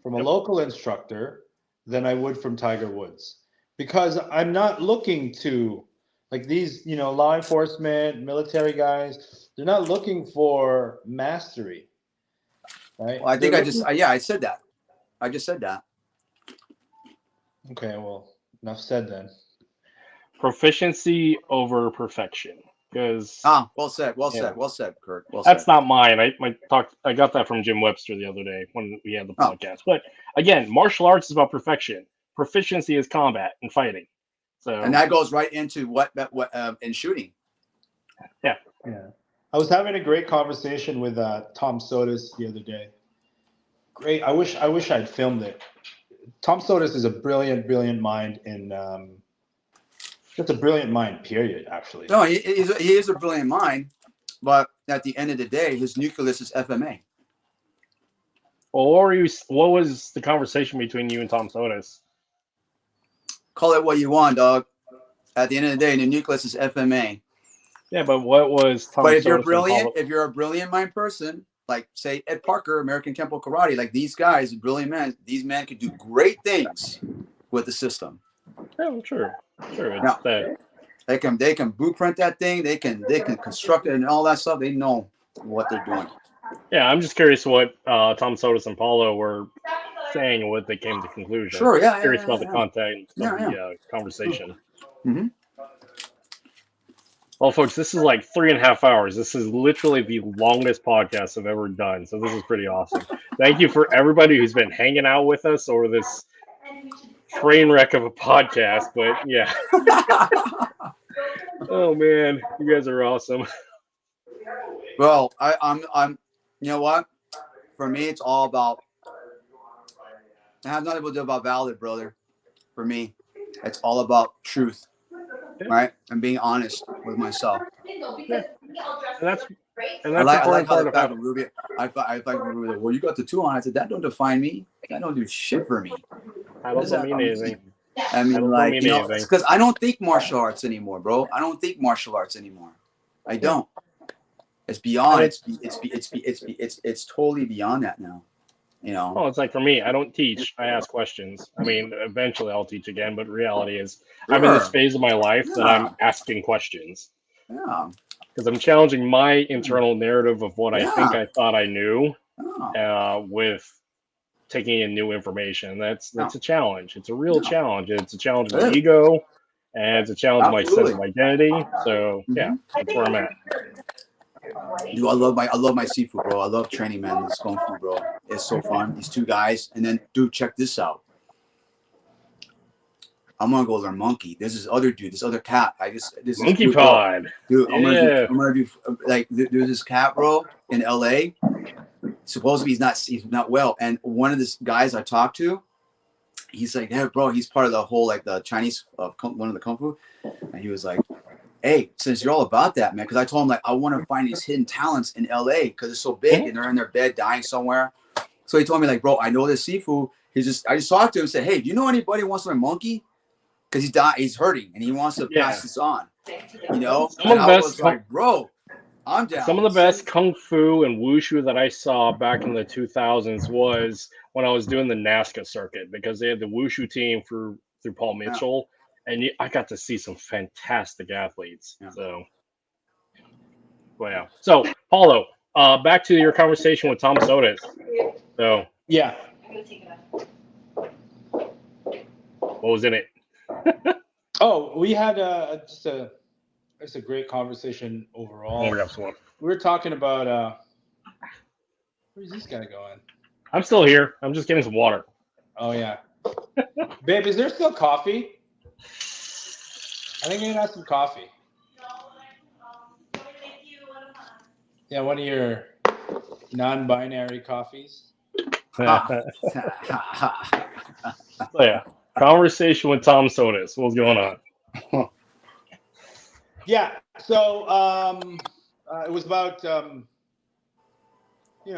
from a local instructor than I would from Tiger Woods, because I'm not looking to, like, these, you know, law enforcement, military guys, they're not looking for mastery, right? Well, I think I said that. I just said that. Okay, well, enough said then. Proficiency over perfection. Because well said, Kirk. That's not mine. I got that from Jim Webster the other day when we had the podcast. But again, martial arts is about perfection. Proficiency is combat and fighting. So, and that goes right into what in shooting. Yeah. I was having a great conversation with Tom Sotis the other day. Great. I wish I'd filmed it. Tom Sotis is a brilliant mind in. Just a brilliant mind, period, actually. No, he is a brilliant mind, but at the end of the day, his nucleus is FMA. Well, what was the conversation between you and Tom Sotis? Call it what you want, dog. At the end of the day, the nucleus is FMA. Yeah, but what was Tom Sotis? But if you're a brilliant mind person, like, say, Ed Parker, American Kempo Karate, like these guys, brilliant men, these men could do great things with the system. Yeah, sure. Now, they can blueprint that thing. They can construct it and all that stuff. They know what they're doing. Yeah, I'm just curious what Tom Sotis and Paulo were saying and what they came to conclusion. Sure, yeah. Curious about the content of the conversation. Mm-hmm. Well, folks, this is like 3.5 hours. This is literally the longest podcast I've ever done. So this is pretty awesome. Thank you for everybody who's been hanging out with us over this train wreck of a podcast, but yeah. Oh man, you guys are awesome. Well, I'm you know what? For me, it's all about. It has nothing to do about valid, brother. For me, it's all about truth, right? And being honest with myself. Yeah. And that's I like how the fact of Rubio. I like Rubio. Well, you got the Tuhon. I said that don't define me. That don't do shit for me. I don't mean anything. I mean, like, you know, because I don't think martial arts anymore, bro. I don't think martial arts anymore. I don't. It's beyond. It's totally beyond that now. You know. Oh, it's like for me, I don't teach. I ask questions. I mean, eventually I'll teach again, but reality is, I'm in this phase of my life that I'm asking questions. Yeah. Because I'm challenging my internal narrative of what I think I thought I knew, with taking in new information. That's a challenge. It's a real challenge. It's a challenge of my ego, and it's a challenge of my sense of identity. So yeah, that's where I'm at. Dude, I love my seafood, bro. I love training, man. This kung fu, bro. It's so fun. These two guys, and then, dude, check this out. I'm gonna go learn monkey. There's this other dude, this other cat. This Monkey pod, dude. I'm gonna do like there's this cat, bro, in LA. Supposedly he's not well, and one of the guys I talked to, he's like, yeah, bro, he's part of the whole, like, the Chinese one of the kung fu, and he was like, hey, since you're all about that, man, because I told him, like, I want to find these hidden talents in LA because it's so big and they're in their bed dying somewhere. So he told me, like, bro, I know this Sifu. I just talked to him and said, hey, do you know anybody who wants to learn monkey? Because he's hurting and he wants to pass this on. You know, and I was like, bro, I'm down. Some of the best kung fu and wushu that I saw back in the 2000s was when I was doing the NASCA circuit, because they had the wushu team through Paul Mitchell. And I got to see some fantastic athletes. Yeah. So, well, yeah. So, Paulo, back to your conversation with Tom Sotis. So, yeah. What was in it? Oh, we had just a great conversation overall. We were talking about where's this guy going? I'm still here. I'm just getting some water. Oh yeah, babe, is there still coffee? I think I'm gonna have some coffee. Yeah, one of your non-binary coffees. So yeah, conversation with Tom Sotis. What's going on? Yeah, so it was about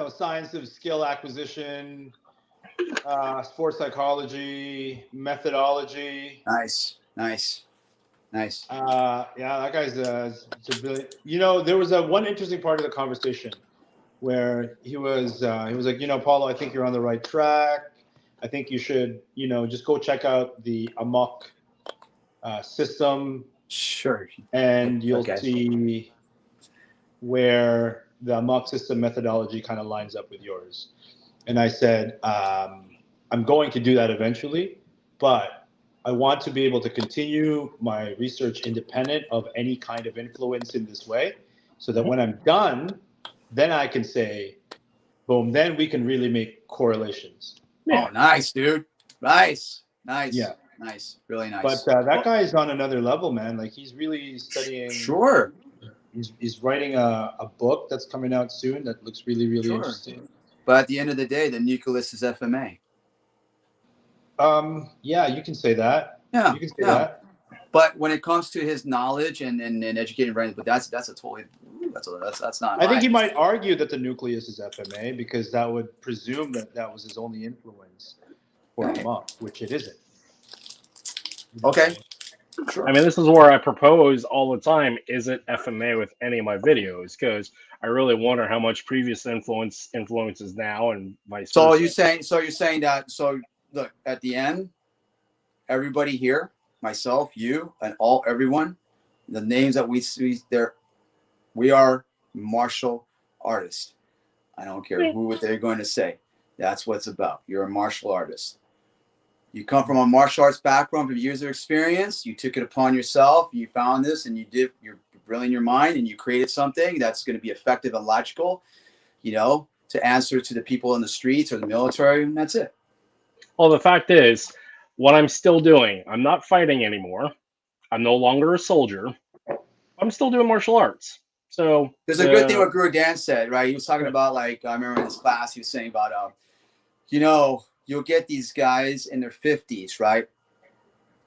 science of skill acquisition, sports psychology, methodology. Nice. Yeah, that guy's it's a brilliant. There was one interesting part of the conversation where he was like, Paulo, I think you're on the right track. I think you should, just go check out the Amok system. Sure. And you'll see where the Amok system methodology kind of lines up with yours. And I said, I'm going to do that eventually, but I want to be able to continue my research independent of any kind of influence in this way, so that when I'm done, then I can say, boom, then we can really make correlations. Yeah. Oh, nice, dude. Nice. Yeah. Nice. Really nice. But that guy is on another level, man. Like, he's really studying. Sure. He's writing a book that's coming out soon that looks really, really interesting. But at the end of the day, the nucleus is FMA. Yeah, you can say that. Yeah. You can say that. But when it comes to his knowledge and educating brains, but that's a totally that's not. I think he might argue that the nucleus is FMA, because that would presume that was his only influence for him up, which it isn't. Okay. Sure. I mean, this is where I propose all the time: is it FMA with any of my videos? Because I really wonder how much previous influences now and vice versa. You're saying that. So look, at the end, everybody here, myself, you, and everyone, the names that we see there, we are martial artists. I don't care what they're going to say. That's what it's about. You're a martial artist. You come from a martial arts background with years of experience. You took it upon yourself. You found this, and you're brilliant in your mind, and you created something that's going to be effective and logical, to answer to the people in the streets or the military, and that's it. Well, the fact is, what I'm still doing, I'm not fighting anymore. I'm no longer a soldier. I'm still doing martial arts. So there's a good thing what Guru Dan said, right? He was talking about, like, I remember in his class, he was saying about, you'll get these guys in their 50s, right?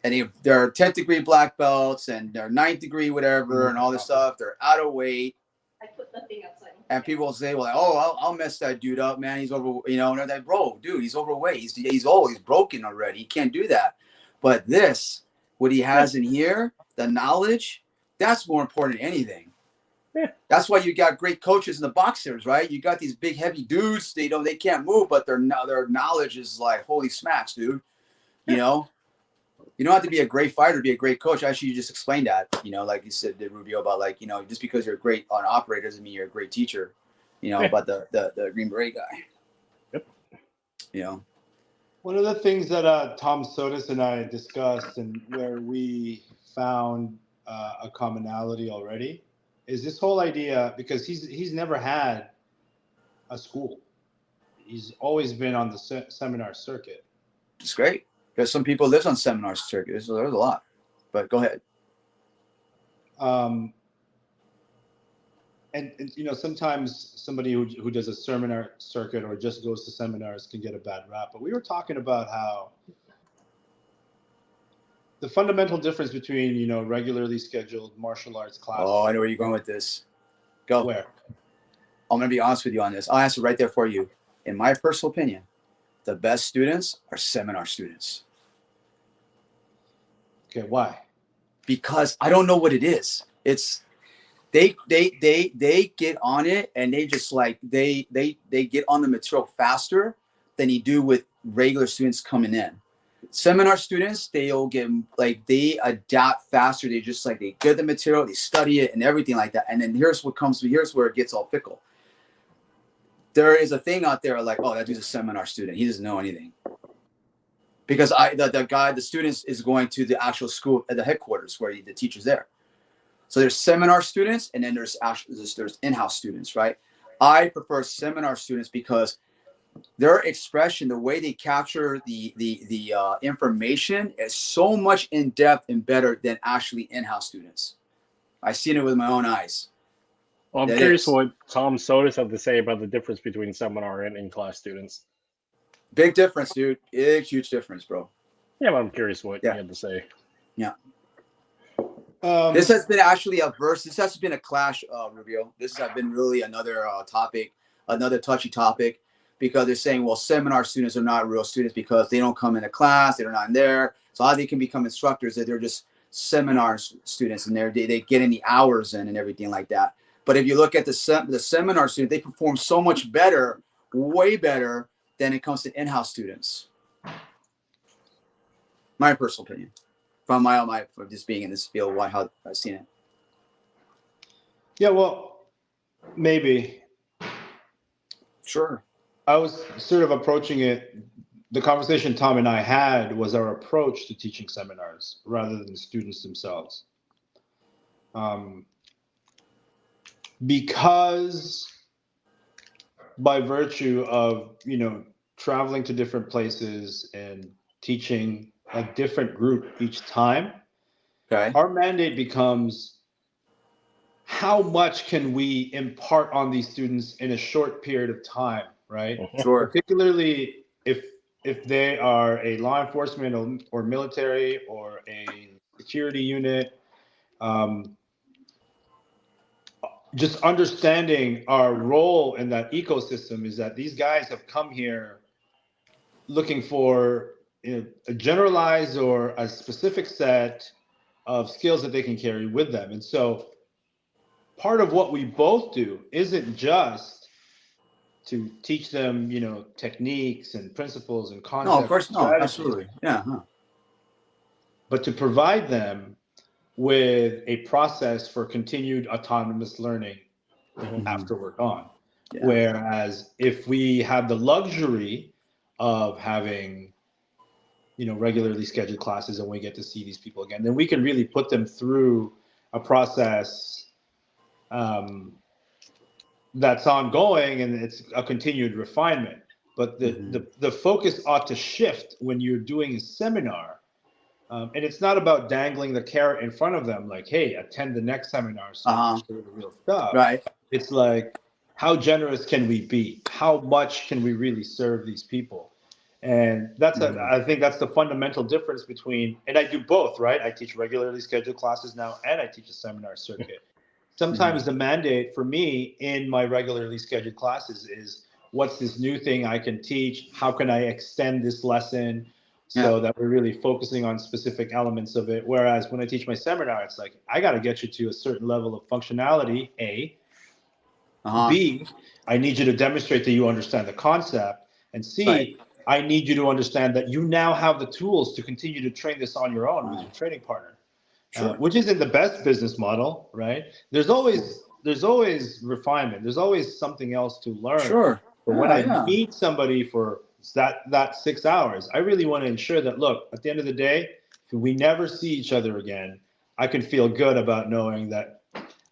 And they're 10th degree black belts and they're 9th degree whatever and all this stuff. They're out of weight. I put the thing outside. And people will say, well, oh, I'll mess that dude up, man. He's over, and they're like, bro, dude, he's overweight. He's old. He's broken already. He can't do that. But what he has in here, the knowledge, that's more important than anything. Yeah. That's why you got great coaches in the boxers, right? You got these big, heavy dudes. They can't move, but their knowledge is like, holy smacks, dude. You don't have to be a great fighter to be a great coach. Actually, you just explained that, like you said, Rubio, about, like, just because you're great on operator doesn't mean you're a great teacher, about the Green Beret guy. Yep. One of the things that Tom Sotis and I discussed, and where we found a commonality already, is this whole idea, because he's never had a school. He's always been on the seminar circuit. It's great. Because some people live on seminar circuits, so there's a lot. But go ahead. And sometimes somebody who does a seminar circuit or just goes to seminars can get a bad rap. But we were talking about how the fundamental difference between, regularly scheduled martial arts classes. Oh, I know where you're going with this. Go. Where? I'm going to be honest with you on this. I'll answer right there for you. In my personal opinion, the best students are seminar students. Okay, why? Because I don't know what it is. It's they get on it, and they just they get on the material faster than you do with regular students coming in. Seminar students, they'll get they adapt faster. They just they get the material, they study it and everything like that. And then here's where it gets all fickle. There is a thing out there like, oh, that dude's a seminar student. He doesn't know anything. Because the students is going to the actual school at the headquarters where the teacher's there. So there's seminar students, and then there's in-house students, right? I prefer seminar students because their expression, the way they capture the information is so much in depth and better than actually in-house students. I've seen it with my own eyes. Well, I'm curious what Tom Sotis had to say about the difference between seminar and in-class students. Big difference, dude. Big, huge difference, bro. Yeah, but I'm curious what you had to say. Yeah. This has been actually a verse. This has been a clash, Rubio. This has been really another topic another touchy topic, because they're saying, well, seminar students are not real students because they don't come into class, they're not in there. So how they can become instructors that they're just seminar students, and they get any hours in and everything like that. But if you look at the seminar student, they perform so much better, way better than it comes to in-house students. My personal opinion, from just being in this field, how I've seen it. Yeah, well, maybe. Sure. I was sort of approaching it. The conversation Tom and I had was our approach to teaching seminars rather than the students themselves. Because by virtue of, traveling to different places and teaching a different group each time, okay, our mandate becomes, how much can we impart on these students in a short period of time, right? Sure. Particularly if they are a law enforcement or military or a security unit, just understanding our role in that ecosystem is that these guys have come here looking for a generalized or a specific set of skills that they can carry with them. And so part of what we both do isn't just to teach them, techniques and principles and concepts. No, of course, no, absolutely. Yeah. Huh. But to provide them with a process for continued autonomous learning after we're gone. Yeah. Whereas if we have the luxury of having, regularly scheduled classes and we get to see these people again, then we can really put them through a process that's ongoing, and it's a continued refinement. But the focus ought to shift when you're doing a seminar. And it's not about dangling the carrot in front of them, like, hey, attend the next seminar so you can show the real stuff. Right. It's like, how generous can we be? How much can we really serve these people? And that's I think that's the fundamental difference between, and I do both, right? I teach regularly scheduled classes now, and I teach a seminar circuit. Sometimes the mandate for me in my regularly scheduled classes is, what's this new thing I can teach? How can I extend this lesson so that we're really focusing on specific elements of it? Whereas when I teach my seminar, it's like, I got to get you to a certain level of functionality, A. B, I need you to demonstrate that you understand the concept. And C, I need you to understand that you now have the tools to continue to train this on your own with your training partner. Sure. Which isn't the best business model, right? There's always refinement. There's always something else to learn. Sure. But when I meet somebody for that 6 hours, I really want to ensure that, look, at the end of the day, if we never see each other again, I can feel good about knowing that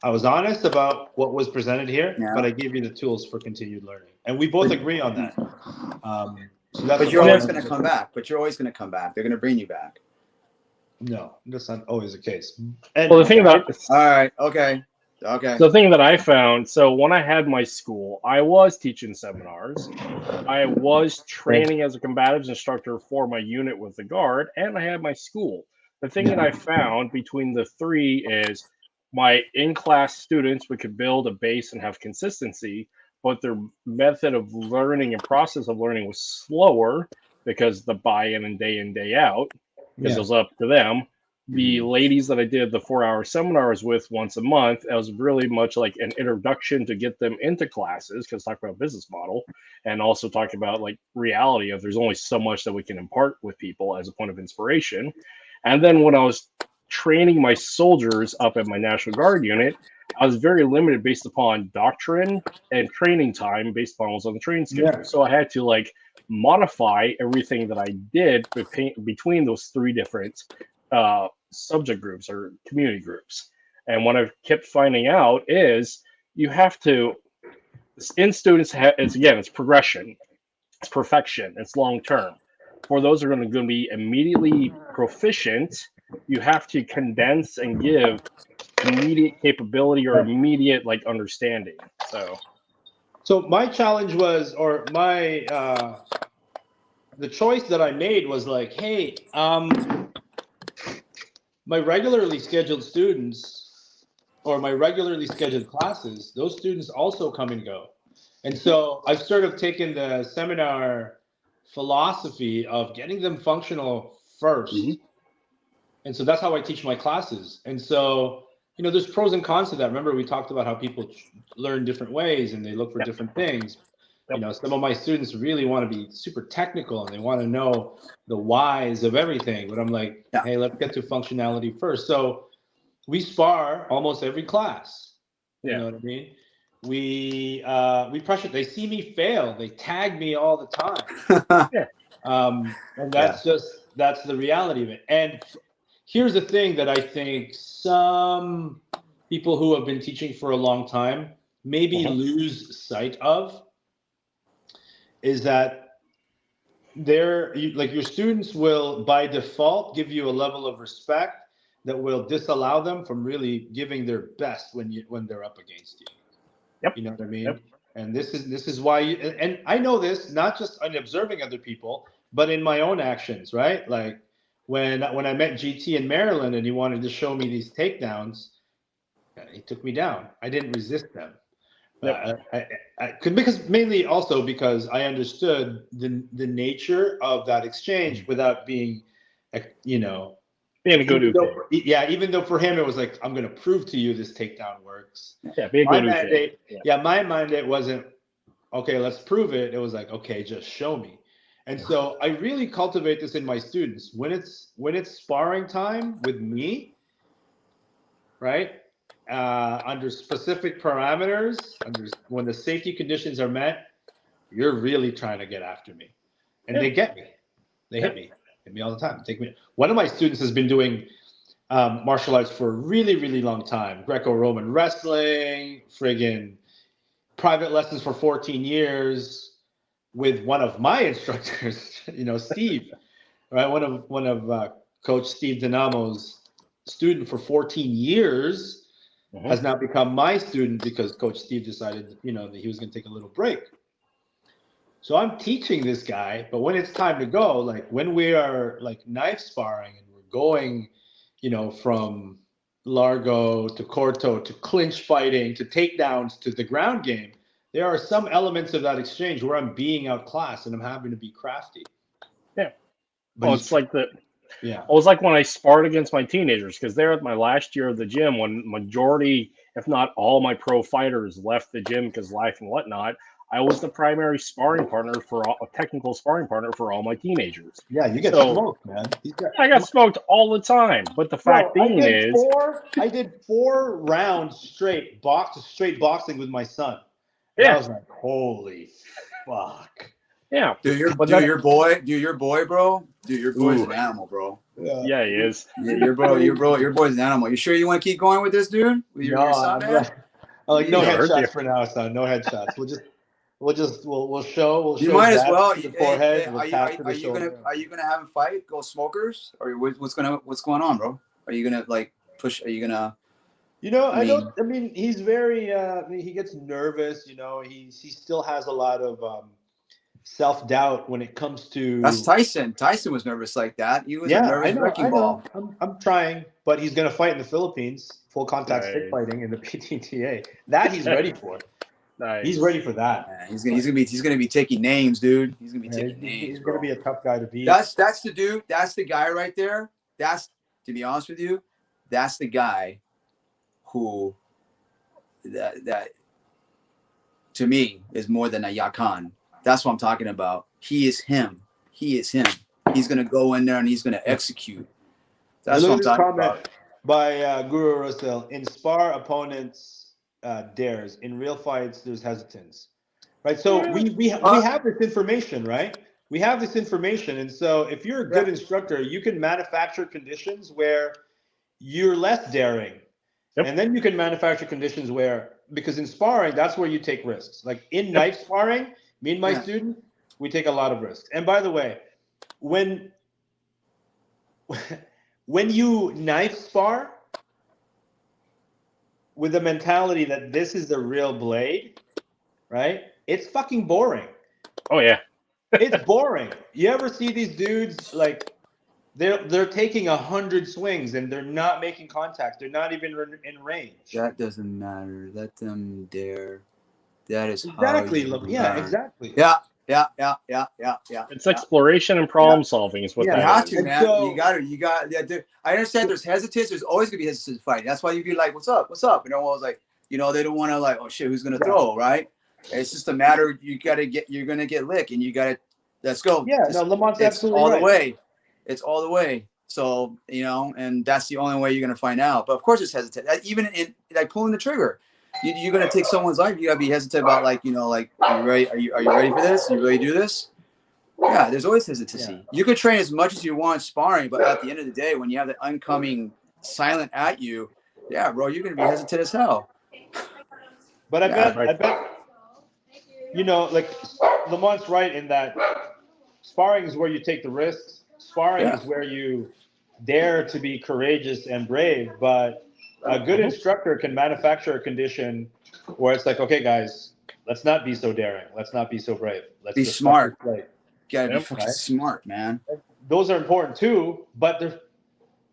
I was honest about what was presented here, but I gave you the tools for continued learning. And we both agree on that. So but you're always going to come back. But you're always going to come back. They're going to bring you back. No, that's not always the case. And well, the thing about all right, okay. The thing that I found, so when I had my school, I was teaching seminars. I was training as a combatives instructor for my unit with the Guard, and I had my school. The thing that I found between the three is my in-class students, we could build a base and have consistency, but their method of learning and process of learning was slower because the buy-in and day out, because it was up to them. The ladies that I did the 4-hour seminars with once a month, it was really much like an introduction to get them into classes, because talk about business model and also talk about like reality of there's only so much that we can impart with people as a point of inspiration. And then when I was training my soldiers up at my National Guard unit, I was very limited based upon doctrine and training time based upon what was on the training schedule. So I had to like modify everything that I did between those three different subject groups or community groups. And what I've kept finding out is you have to, in students, it's progression, it's perfection, it's long term. For those who are going to be immediately proficient, you have to condense and give immediate capability or immediate like understanding. So my challenge was, or my the choice that I made was like, hey, my regularly scheduled students or my regularly scheduled classes, those students also come and go. And so I've sort of taken the seminar philosophy of getting them functional first. And so that's how I teach my classes. And so, you know, there's pros and cons to that. Remember, we talked about how people learn different ways and they look for different things. You know, some of my students really want to be super technical and they want to know the whys of everything. But I'm like, hey, let's get to functionality first. So we spar almost every class. You know what I mean? We pressure. They see me fail. They tag me all the time. And that's that's the reality of it. And here's the thing that I think some people who have been teaching for a long time maybe lose sight of is that your students will by default give you a level of respect that will disallow them from really giving their best when they're up against you. You know what I mean? And this is why and I know this not just in observing other people, but in my own actions, right? Like when I met GT in Maryland and he wanted to show me these takedowns, he took me down. I didn't resist them. Because mainly also because I understood the nature of that exchange without being, you know, being a go-do. Even though for him it was like, I'm going to prove to you this takedown works. Be a go-do. My mandate wasn't, okay, let's prove it. It was like, okay, just show me. And so I really cultivate this in my students. When it's sparring time with me, right? Under specific parameters, when the safety conditions are met, you're really trying to get after me. And they get me. They hit me all the time. One of my students has been doing martial arts for a really, really long time. Greco-Roman wrestling, friggin' private lessons for 14 years with one of my instructors, you know, Steve, right? One of Coach Steve Dinamo's student for 14 years has now become my student because Coach Steve decided, you know, that he was going to take a little break. So I'm teaching this guy, but when it's time to go, like when we are like knife sparring and we're going, you know, from Largo to Corto to clinch fighting to takedowns to the ground game, there are some elements of that exchange where I'm being outclassed and I'm having to be crafty. But it's like it was like when I sparred against my teenagers, because they're at my last year of the gym when majority, if not all my pro fighters left the gym because life and whatnot. I was the primary sparring partner a technical sparring partner for all my teenagers. Yeah, you get smoked, man. I got smoked all the time. But the fact being I did 4 rounds straight boxing with my son. And I was like, holy fuck. Yeah. Dude, your boy, bro. Dude, your boy's an animal, bro. Yeah, he is. Your boy's an animal. You sure you want to keep going with this, dude? With your son, man? Like, no headshots for now, son. No headshots. We'll show. You might as well. The forehead. Are you gonna have him fight? Go smokers? Or what's going on, bro? Are you gonna like push? Are you gonna? You know, I mean, he's very. He gets nervous. You know, he still has a lot of self-doubt when it comes to. That's Tyson. Tyson was nervous like that. He was a nervous wrecking ball. I'm trying, but he's gonna fight in the Philippines, full contact stick fighting in the PTTA. That he's ready for. Nice. He's ready for that. Yeah, he's gonna be taking names, dude. He's gonna be taking names. He's gonna be a tough guy to beat. That's the dude. That's the guy right there. That's, to be honest with you, that's the guy who that to me is more than a Yakan. That's what I'm talking about. He is him. He's gonna go in there and he's gonna execute. That's what I'm talking about. By Guru Russell, in spar opponents dares. In real fights, there's hesitance, right? So we have this information, right? We have this information, and so if you're a good instructor, you can manufacture conditions where you're less daring, and then you can manufacture conditions where, because in sparring, that's where you take risks. Like in knife sparring, me and my student, we take a lot of risks. And by the way, when you knife spar with the mentality that this is the real blade, right? It's fucking boring. Oh yeah. It's boring. You ever see these dudes like they're taking 100 swings and they're not making contact. They're not even in range. That doesn't matter. Let them dare. That is Exactly. how you Yeah, learn. exactly. Yeah. It's exploration and problem solving is what You that have is. to, And man. so- You got. Yeah, I understand. There's hesitance. There's always gonna be hesitance fighting. That's why you'd be like, "What's up? What's up?" And everyone's like, they don't want to like, "Oh shit, who's gonna throw?" Right? It's just a matter. You're gonna get licked, and you gotta. Let's go. Yeah, no, Lamont's It's absolutely all right. the way. It's all the way. So and that's the only way you're gonna find out. But of course, it's hesitant. Even in like pulling the trigger, you're gonna take someone's life. You gotta be hesitant about like, are you ready? Are you ready for this? You really do this? Yeah, there's always hesitancy. Yeah. You could train as much as you want sparring, but at the end of the day, when you have the oncoming silent at you, yeah, bro, you're gonna be hesitant as hell. But I bet, right. like Lamont's right in that sparring is where you take the risks. Sparring is where you dare to be courageous and brave. But a good instructor can manufacture a condition where it's like, okay, guys, let's not be so daring. Let's not be so brave. Let's be just smart. play. Gotta be fucking smart, man. Those are important too, but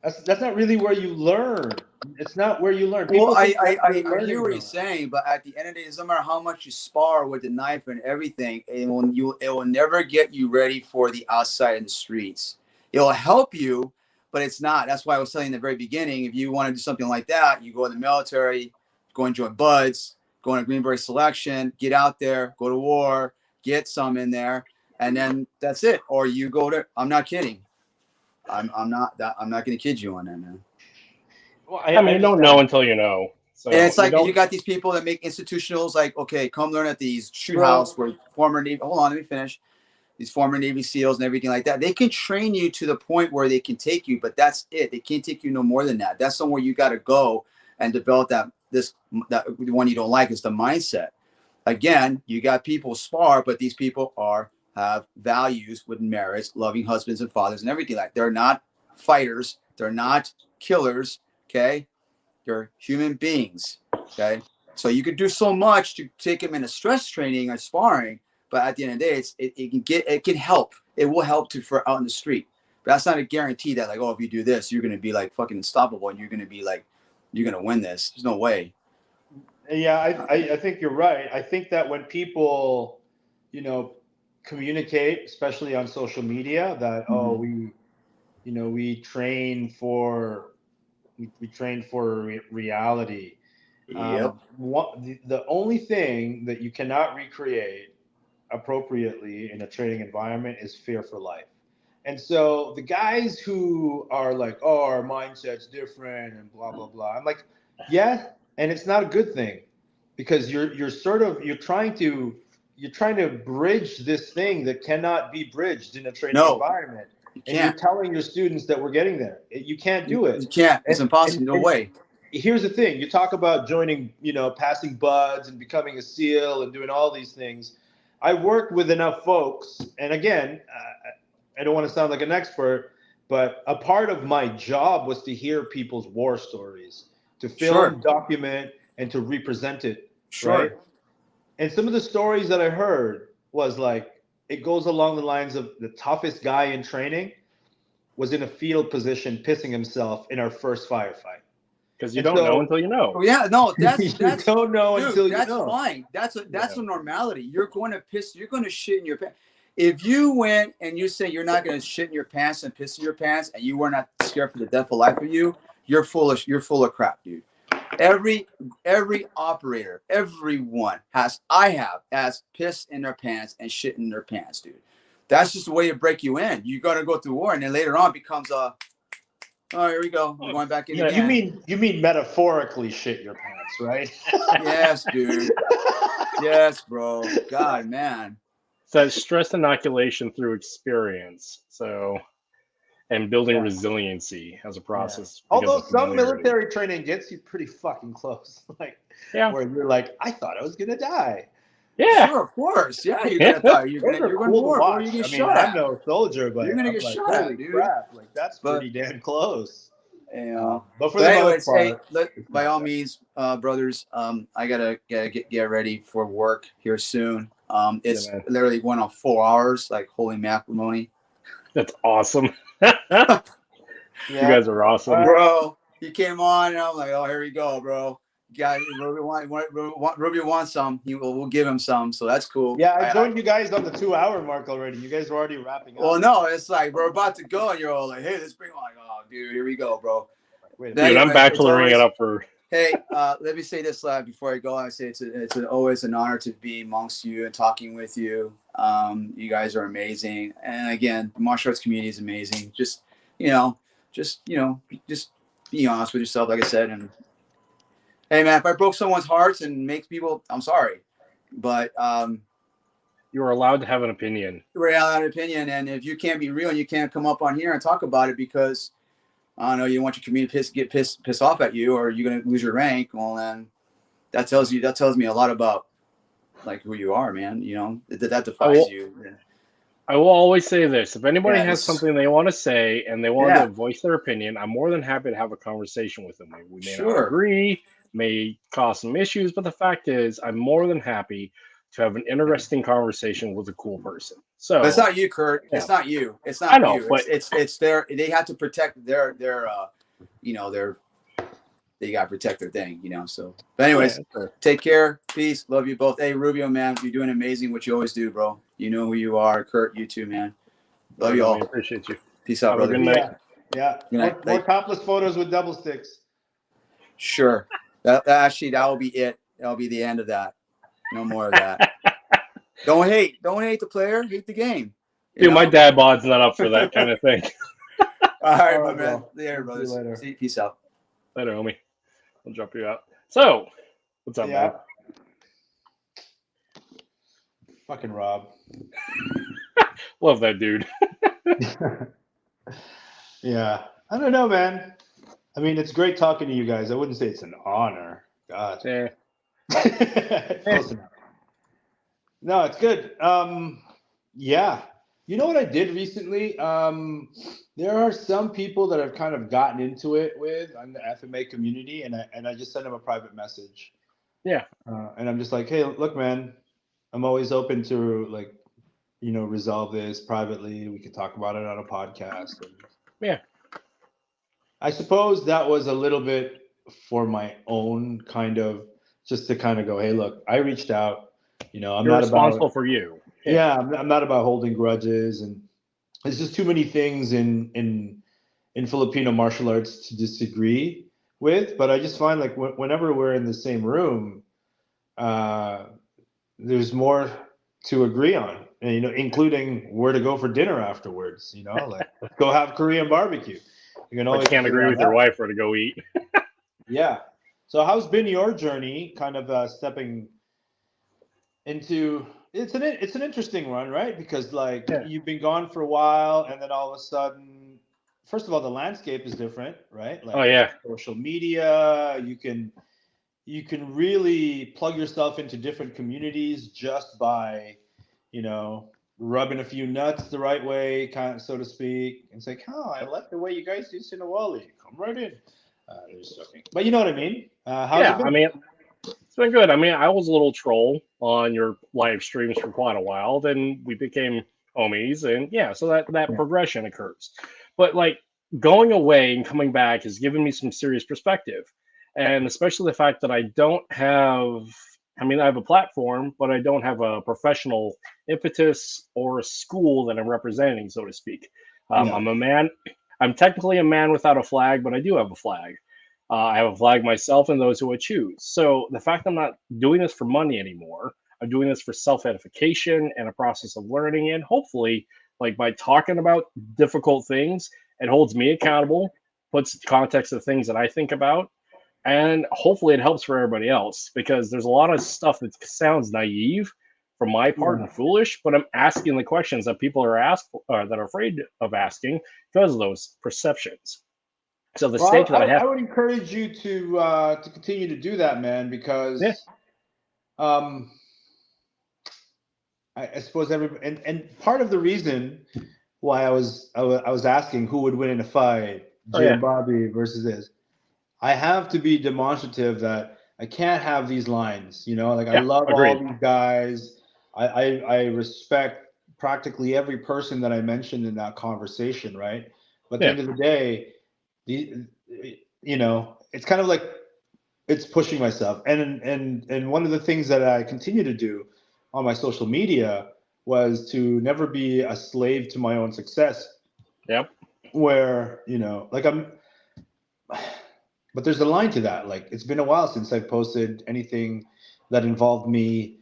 that's not really where you learn. It's not where you learn. People Well, I think hear what you're saying, but at the end of the day, no matter how much you spar with the knife and everything, it will never get you ready for the outside in the streets. It will help you, but it's not. That's why I was telling you in the very beginning, if you want to do something like that, you go in the military, go and join Buds, go on a Green Beret selection, get out there, go to war, get some in there, and then that's it. Or you go to, I'm not kidding. I'm not going to kid you on that, man. Well, I mean, you don't know until you know. So and it's like you got these people that make institutionals like, okay, come learn at these shoot house where former Navy. Hold on, let me finish. These former Navy SEALs and everything like that. They can train you to the point where they can take you, but that's it. They can't take you no more than that. That's somewhere you got to go and develop that the one you don't like is the mindset. Again, you got people spar, but these people have values with merits, loving husbands and fathers and everything like. They're not fighters. They're not killers. Okay. They're human beings. Okay. So you could do so much to take them into stress training or sparring, but at the end of the day, it can help. It will help for out in the street. But that's not a guarantee that like, oh, if you do this, you're gonna be like fucking unstoppable and you're gonna be like, you're gonna win this. There's no way. Yeah, I think you're right. I think that when people, communicate, especially on social media, that we train for reality. Yep. The only thing that you cannot recreate appropriately in a training environment is fear for life. And so the guys who are like, oh, our mindset's different and blah, blah, blah. I'm like, yeah, and it's not a good thing because you're trying to bridge this thing that cannot be bridged in a training environment. And you're telling your students that we're getting there. You can't do it. You can't. It's impossible. No way. Here's the thing. You talk about joining, passing buds and becoming a SEAL and doing all these things. I worked with enough folks. And again, I don't want to sound like an expert, but a part of my job was to hear people's war stories, to film, document, and to represent it. Right? And some of the stories that I heard was like, it goes along the lines of the toughest guy in training was in a fetal position, pissing himself in our first firefight. Because you don't know until you know. Oh, yeah, no, that's you don't know until you know. That's fine. That's a normality. You're going to piss. You're going to shit in your pants. If you went and you say you're not going to shit in your pants and piss in your pants, and you were not scared for the death of life of you, you're full of crap, dude. Every operator, everyone has piss in their pants and shit in their pants, dude. That's just the way to break you in. You got to go through war, and then later on becomes oh, here we go. We're going back in again. You mean metaphorically shit your pants, right? Yes, dude. Yes, bro. God, man. So stress inoculation through experience. So, and building resiliency as a process. Although some military training gets you pretty fucking close, where you're like, I thought I was gonna die. Yeah, sure, of course. Yeah, you're gonna die. You're gonna war, or you get shot at. I'm no soldier, but you're gonna get shot at, dude. Crap. Like that's pretty damn close. But for the most part, by all means, brothers, I gotta get ready for work here soon. It's literally went on 4 hours, like holy macaroni. That's awesome. You guys are awesome, bro. He came on, and I'm like, oh, here we go, bro. guys, Rubio wants some. We'll give him some, so that's cool. Yeah, I joined you guys on the 2-hour mark already. You guys were already wrapping up. Well, no, it's like we're about to go, and you're all like, "Hey, let's bring." Like, oh, dude, here we go, bro. Dude, I'm bacheloring it up for. Hey, let me say this before I go. I say it's always an honor to be amongst you and talking with you. You guys are amazing, and again, the martial arts community is amazing. Just be honest with yourself, like I said. And hey, man, if I broke someone's hearts and make people, I'm sorry, but you are allowed to have an opinion. You're allowed to have an opinion, and if you can't be real, and you can't come up on here and talk about it because I don't know, you want your community to get pissed off at you, or you're gonna lose your rank. Well, then that tells me a lot about like who you are, man. You know, that defies you. Yeah. I will always say this: if anybody has something they want to say and they want to voice their opinion, I'm more than happy to have a conversation with them. We may not agree, may cause some issues, but the fact is, I'm more than happy to have an interesting conversation with a cool person. So but it's not you, Kurt. Yeah. It's not you. It's not you. But it's their. They have to protect their they got to protect their thing, So, but anyways, take care. Peace. Love you both. Hey, Rubio, man, you're doing amazing. What you always do, bro. You know who you are. Kurt, you too, man. Love you all. Appreciate you. Peace out, brother. Good night. Yeah. Good night. More topless photos with double sticks. Sure. That will be it. That'll be the end of that. No more of that. Don't hate the player. Hate the game. Dude, my dad bod's not up for that kind of thing. All right, my man. There, brothers. See you. Peace out. Later, homie. I'll drop you out. So, what's up, man? Fucking Rob. Love that dude. Yeah. I don't know, man. I mean, it's great talking to you guys. I wouldn't say it's an honor. God. Yeah. Close enough. No, it's good. Yeah. You know what I did recently? There are some people that I've kind of gotten into it with on the FMA community, and I just sent them a private message. Yeah. And I'm just like, hey, look, man, I'm always open to resolve this privately. We could talk about it on a podcast. Yeah. I suppose that was a little bit for my own kind of, just to kind of go, hey, look, I reached out. I'm You're not responsible for you. Yeah, I'm not about holding grudges, and there's just too many things in Filipino martial arts to disagree with. But I just find like whenever we're in the same room, there's more to agree on, and, including where to go for dinner afterwards. Like let's go have Korean barbecue. You can always can't agree with your wife where to go eat. Yeah. So how's been your journey, kind of stepping into? It's an interesting one, right? Because you've been gone for a while, and then all of a sudden, first of all, the landscape is different, right? Like social media, you can really plug yourself into different communities just by, rubbing a few nuts the right way, kind of, so to speak. It's like, oh, I like the way you guys do Sinawali. Come right in. There's joking, but you know what I mean. How's it been? I mean, it's been good. I mean, I was a little troll on your live streams for quite a while. Then we became homies, and so that progression occurs. But like going away and coming back has given me some serious perspective, and especially the fact that I don't have. I mean, I have a platform, but I don't have a professional impetus or a school that I'm representing, so to speak. I'm a man. I'm technically a man without a flag, but I do have a flag. I have a flag myself and those who I choose. So the fact I'm not doing this for money anymore, I'm doing this for self-edification and a process of learning. And hopefully, like by talking about difficult things, it holds me accountable, puts context of things that I think about, and hopefully it helps for everybody else, because there's a lot of stuff that sounds naive from my part and foolish, but I'm asking the questions that people are that are afraid of asking because of those perceptions. So the stake that I would encourage you to continue to do that, man, because I suppose and part of the reason why I was asking who would win in a fight, Jay and Bobby versus this, I have to be demonstrative that I can't have these lines, I love all these guys. I respect practically every person that I mentioned in that conversation, right? But at the end of the day, it's kind of like it's pushing myself. And one of the things that I continue to do on my social media was to never be a slave to my own success. Yep. Where, like but there's a line to that. Like, it's been a while since I've posted anything that involved me,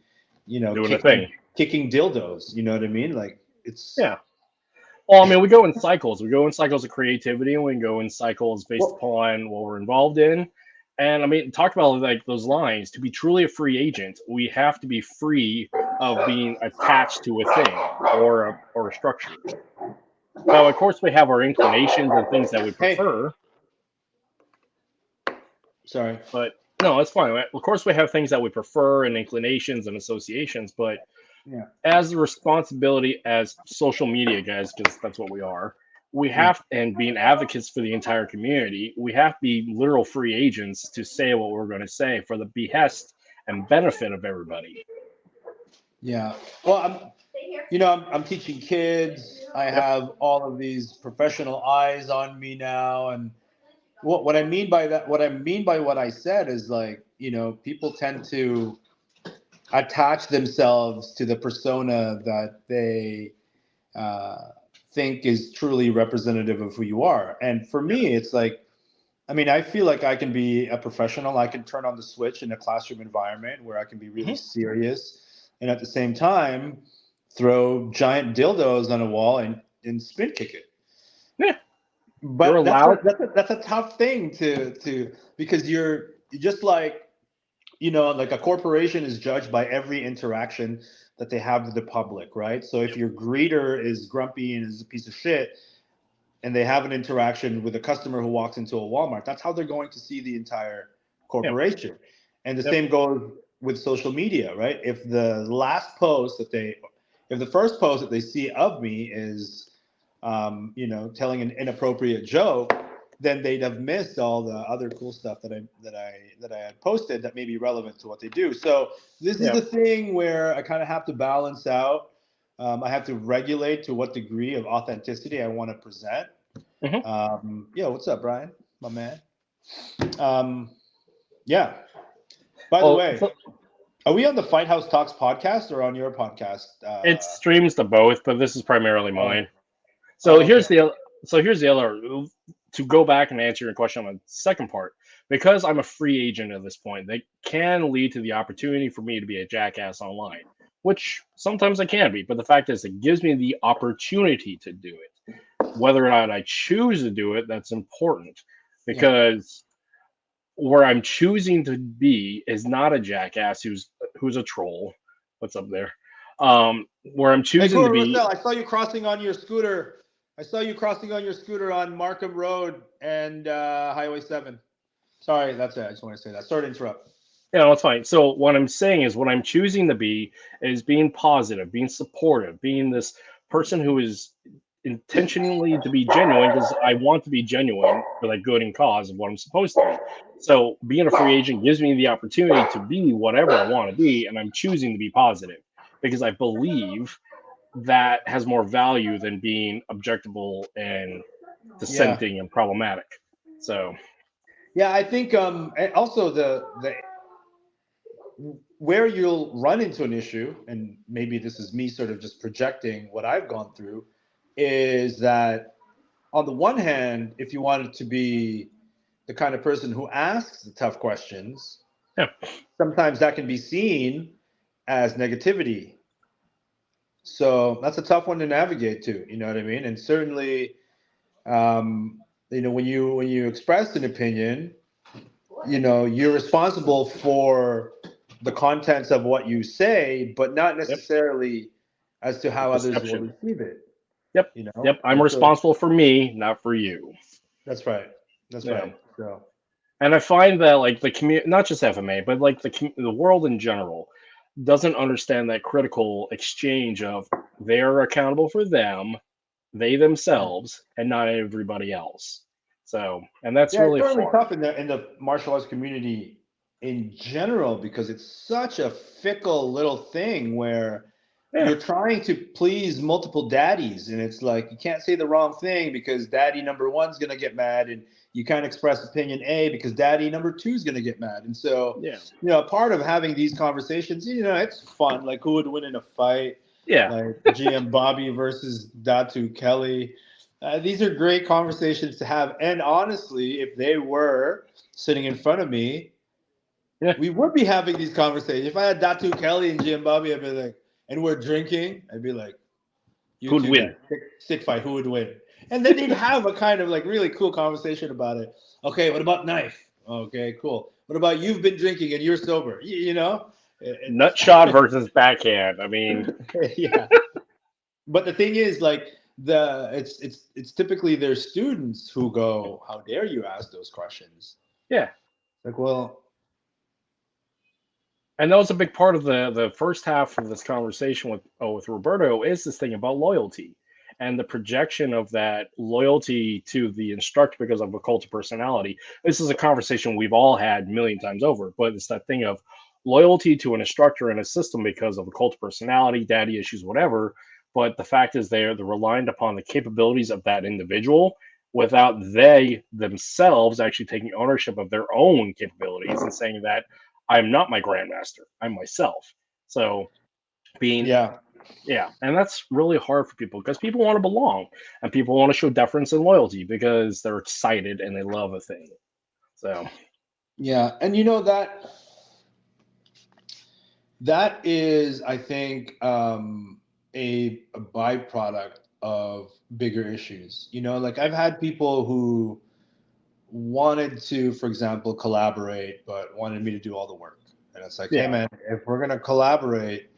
Doing a thing. kicking dildos. You know what I mean? Like, it's Yeah. Well, I mean, we go in cycles. We go in cycles of creativity, and we can go in cycles based upon what we're involved in. And I mean, talk about like those lines. To be truly a free agent, we have to be free of being attached to a thing or a structure. Now, of course, we have our inclinations and things that we prefer. Sorry. But no, it's fine. Of course, we have things that we prefer and inclinations and associations. But as a responsibility as social media guys, because that's what we are, we have, and being advocates for the entire community, we have to be literal free agents to say what we're going to say for the behest and benefit of everybody. Yeah. Well, I'm teaching kids. I have all of these professional eyes on me now, and what I mean by that, what I said is, like, people tend to attach themselves to the persona that they think is truly representative of who you are. And for me, it's like, I feel like I can be a professional. I can turn on the switch in a classroom environment where I can be really serious, and at the same time throw giant dildos on a wall and spin kick it. Yeah. But that's a tough thing to because you're just like, like a corporation is judged by every interaction that they have with the public, right? So if your greeter is grumpy and is a piece of shit, and they have an interaction with a customer who walks into a Walmart, that's how they're going to see the entire corporation. Yep. And the same goes with social media, right? If the first post that they see of me is, telling an inappropriate joke, then they'd have missed all the other cool stuff that I had posted that may be relevant to what they do. So this is the thing where I kind of have to balance out. I have to regulate to what degree of authenticity I want to present. What's up, Brian? My man. By the way, are we on the Fight House Talks podcast or on your podcast? It streams to both, but this is primarily mine. So here's the other. To go back and answer your question on the second part, because I'm a free agent at this point, they can lead to the opportunity for me to be a jackass online, which sometimes I can be. But the fact is, it gives me the opportunity to do it. Whether or not I choose to do it, that's important, because where I'm choosing to be is not a jackass who's a troll. What's up there? Where I'm choosing to be. I saw you crossing on your scooter. On Markham Road and Highway 7. Sorry, that's it. I just want to say that. Sorry to interrupt. Yeah, no, it's fine. So what I'm saying is, what I'm choosing to be is being positive, being supportive, being this person who is intentionally to be genuine, because I want to be genuine for the good and cause of what I'm supposed to be. So being a free agent gives me the opportunity to be whatever I want to be, and I'm choosing to be positive because I believe that has more value than being objectable and dissenting and problematic. So I think also the where you'll run into an issue, and maybe this is me sort of just projecting what I've gone through, is that on the one hand, if you wanted to be the kind of person who asks the tough questions, sometimes that can be seen as negativity. So that's a tough one to navigate too. You know what I mean? And certainly, when you express an opinion, you're responsible for the contents of what you say, but not necessarily as to how others will receive it. Yep. I'm responsible for me, not for you. That's right. Right. So, and I find that like the community, not just FMA, but like the world in general, doesn't understand that critical exchange of they're accountable for them, they themselves, and not everybody else. So, and that's really tough in the martial arts community in general, because it's such a fickle little thing where, you're trying to please multiple daddies, and it's like you can't say the wrong thing because daddy number one's gonna get mad, and you can't express opinion A because daddy number two is gonna get mad. And so, part of having these conversations, it's fun. Like, who would win in a fight? Yeah. Like GM Bobby versus Datu Kelly. These are great conversations to have. And honestly, if they were sitting in front of me, we would be having these conversations. If I had Datu Kelly and GM Bobby, I'd be like, and we're drinking, I'd be like, who'd win? Stick fight, who would win? And then they'd have a kind of like really cool conversation about it. Okay, what about knife? Okay, cool. What about you've been drinking and you're sober? Nut shot versus backhand. I mean, yeah. But the thing is, like, it's typically their students who go, "How dare you ask those questions?" Yeah. Like, well. And that was a big part of the first half of this conversation with Roberto is this thing about loyalty and the projection of that loyalty to the instructor because of a cult of personality. This is a conversation we've all had a million times over, but it's that thing of loyalty to an instructor and a system because of a cult of personality, daddy issues, whatever. But the fact is they're reliant upon the capabilities of that individual without they themselves actually taking ownership of their own capabilities and saying that I'm not my grandmaster. I'm myself. So and that's really hard for people because people want to belong and people want to show deference and loyalty because they're excited and they love a thing. So and that is, I think, a byproduct of bigger issues. Like I've had people who wanted to, for example, collaborate, but wanted me to do all the work. And it's like, hey man, if we're gonna collaborate,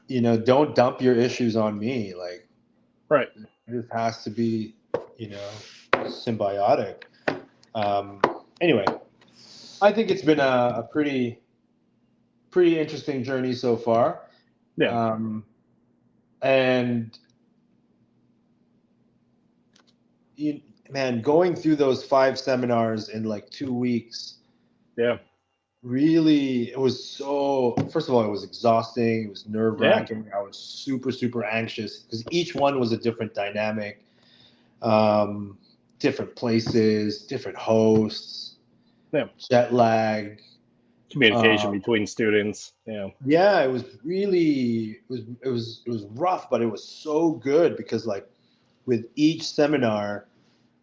don't dump your issues on me. Like, right. This has to be, symbiotic. Anyway, I think it's been a pretty interesting journey so far. Yeah. And man, going through those 5 seminars in like 2 weeks. Yeah. Really, it was so, first of all, it was exhausting. It was nerve-wracking. I was super, super anxious because each one was a different dynamic, different places, different hosts, jet lag. Communication between students. Yeah, it was really, it was rough, but it was so good because like with each seminar,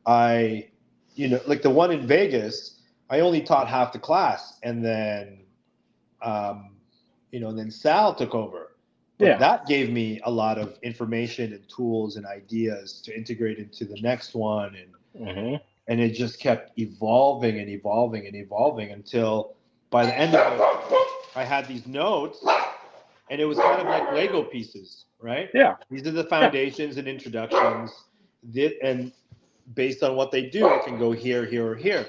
like the one in Vegas, I only taught half the class, and then, then Sal took over. But that gave me a lot of information and tools and ideas to integrate into the next one, and it just kept evolving and evolving and evolving until by the end of it, I had these notes, and it was kind of like Lego pieces, right? Yeah. These are the foundations and introductions, and based on what they do, it can go here, here, or here.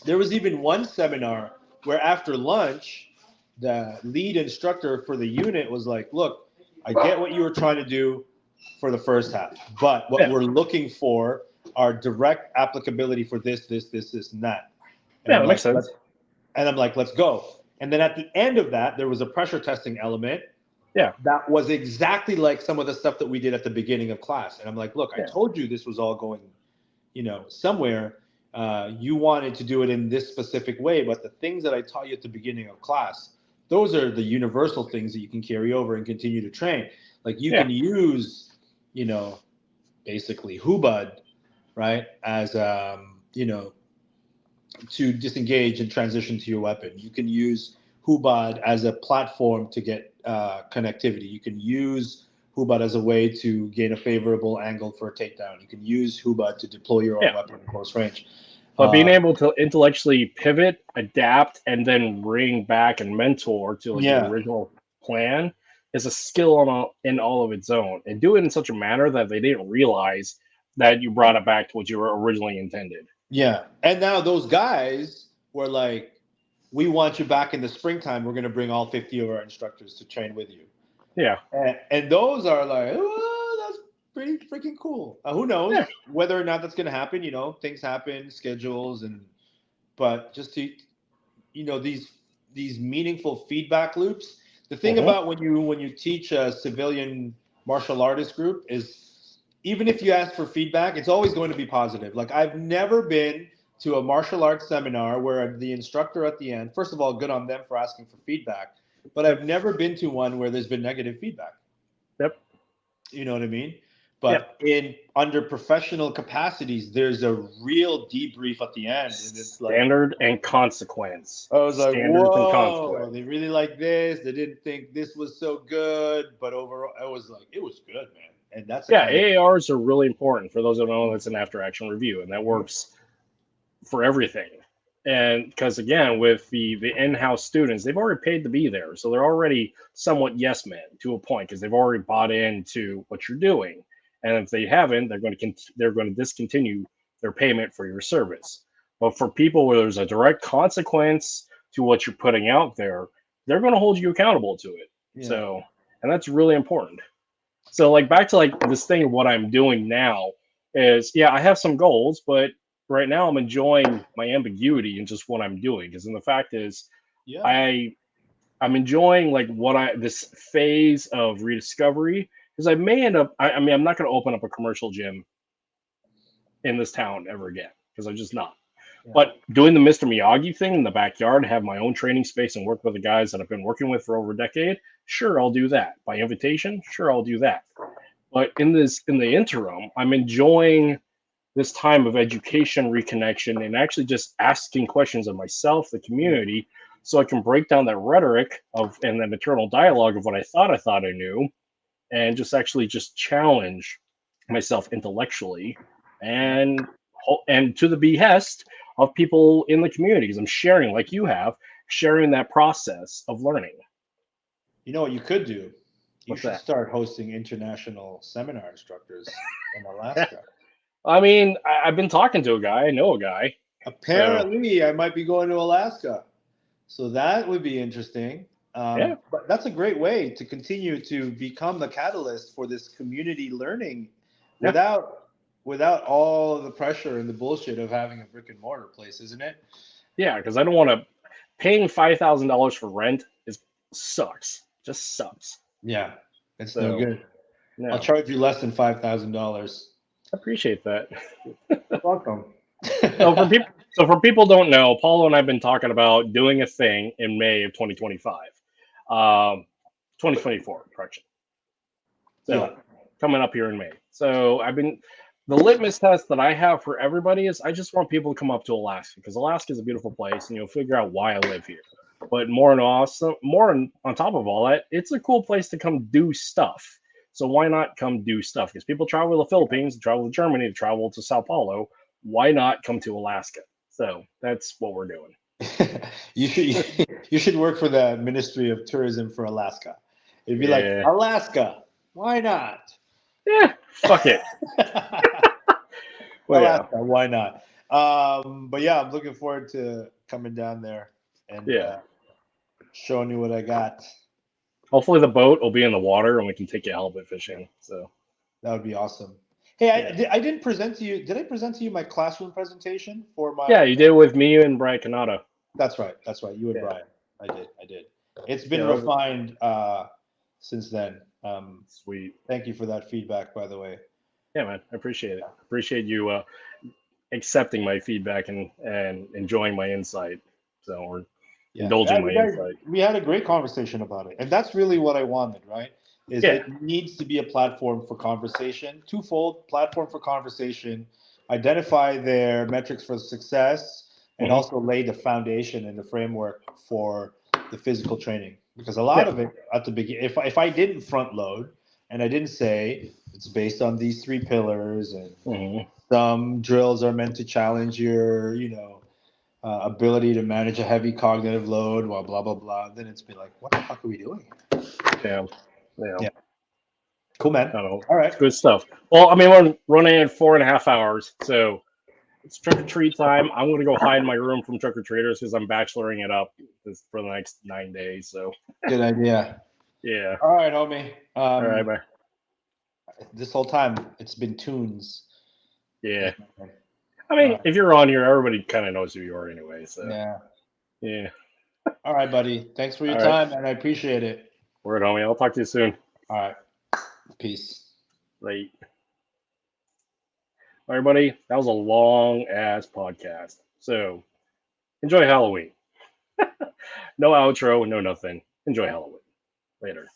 There was even one seminar where after lunch, the lead instructor for the unit was like, look, I get what you were trying to do for the first half, but what we're looking for are direct applicability for this, and that. And that makes sense. And I'm like, let's go. And then at the end of that, there was a pressure testing element. Yeah. That was exactly like some of the stuff that we did at the beginning of class. And I'm like, look, I told you this was all going, somewhere. You wanted to do it in this specific way, but the things that I taught you at the beginning of class, those are the universal things that you can carry over and continue to train. Like you can use, basically Hubud, right, as to disengage and transition to your weapon. You can use Hubud as a platform to get connectivity. You can use Hubud as a way to gain a favorable angle for a takedown. You can use Hubud to deploy your own weapon in close range. But being able to intellectually pivot, adapt, and then bring back and mentor to the original plan is a skill in all of its own. And do it in such a manner that they didn't realize that you brought it back to what you were originally intended. Yeah. And now those guys were like, we want you back in the springtime. We're going to bring all 50 of our instructors to train with you. Yeah. And those are like, oh, that's pretty freaking cool. Who knows whether or not that's going to happen? Things happen, schedules, but just to, these meaningful feedback loops The thing about when you teach a civilian martial artist group is, even if you ask for feedback, it's always going to be positive. Like, I've never been to a martial arts seminar where the instructor at the end, first of all, good on them for asking for feedback, but I've never been to one where there's been negative feedback. Yep. You know what I mean? But under professional capacities, there's a real debrief at the end. And it's like, standard and consequence. I was like, Standards and whoa, consequence. they really like this. They didn't think this was so good, but overall, I was like, it was good, man. And that's AARs are really important. For those who don't know, that's an after action review, and that works for everything. And because again, with the in-house students, they've already paid to be there, so they're already somewhat yes men to a point because they've already bought into what you're doing. And if they haven't, they're going to discontinue their payment for your service. But for people where there's a direct consequence to what you're putting out there, they're going to hold you accountable to it. Yeah. So, and that's really important. So, like, back to like this thing of what I'm doing now is, I have some goals, but right now I'm enjoying my ambiguity in just what I'm doing. Because then the fact is, I'm enjoying like this phase of rediscovery. Because I may end up, I'm not going to open up a commercial gym in this town ever again, because I'm just not. Yeah. But doing the Mr. Miyagi thing in the backyard, have my own training space and work with the guys that I've been working with for over a decade, sure, I'll do that. By invitation, sure, I'll do that. But in the interim, I'm enjoying this time of education, reconnection, and actually just asking questions of myself, the community, so I can break down that rhetoric and that internal dialogue of what I thought I knew, and just challenge myself intellectually and to the behest of people in the community, because I'm sharing, like you have, sharing that process of learning. You know what you could do? You should start hosting international seminar instructors in Alaska. I mean, I've been talking to a guy. I know a guy. Apparently, I might be going to Alaska. So that would be interesting. But that's a great way to continue to become the catalyst for this community learning without all of the pressure and the bullshit of having a brick and mortar place, isn't it? Yeah, because I don't want to. Paying $5,000 for rent sucks. Just sucks. Yeah, it's no good. No. I'll charge you less than $5,000. I appreciate that. You're welcome. So for people who don't know, Paulo and I have been talking about doing a thing in May of 2025. 2024, correction. So coming up here in May. So the litmus test that I have for everybody is I just want people to come up to Alaska, because Alaska is a beautiful place, and you'll figure out why I live here. But more on top of all that, it's a cool place to come do stuff. So why not come do stuff? Because people travel to the Philippines, travel to Germany, to travel to Sao Paulo. Why not come to Alaska? So that's what we're doing. You should work for the Ministry of Tourism for Alaska. It'd be like, Alaska, why not? Yeah, fuck it. Alaska, why not? But yeah, I'm looking forward to coming down there and showing you what I got. Hopefully the boat will be in the water and we can take you halibut fishing. So that would be awesome. Hey, I didn't present to you. Did I present to you my classroom presentation for my? Yeah, you did with me and Brian Canada. That's right. You and Brian. I did. It's been refined since then. Sweet. Thank you for that feedback, by the way. Yeah, man. I appreciate it. Appreciate you accepting my feedback and enjoying my insight. So we're indulging my insight. We had a great conversation about it. And that's really what I wanted, right? It needs to be a platform for conversation, twofold: platform for conversation, identify their metrics for success, and also lay the foundation and the framework for the physical training. Because a lot of it at the beginning, if I didn't front load and I didn't say it's based on these 3 pillars and some drills are meant to challenge your, ability to manage a heavy cognitive load, blah, blah, blah, blah, then it's been like, what the fuck are we doing? Yeah. Cool, man. All right. It's good stuff. Well, I mean, we're running at 4.5 hours, so it's trick-or-treat time. I'm going to go hide in my room from trick-or-treaters because I'm bacheloring it up for the next 9 days. So good idea. Yeah. All right, homie. All right, bye. This whole time, it's been tunes. Yeah. I mean, if you're on here, everybody kind of knows who you are anyway. So yeah. All right, buddy. Thanks for your time, and I appreciate it. Word, homie. I'll talk to you soon. All right. Peace. Late. Everybody, that was a long ass podcast. So enjoy Halloween. No outro, no nothing. Enjoy Halloween. Later.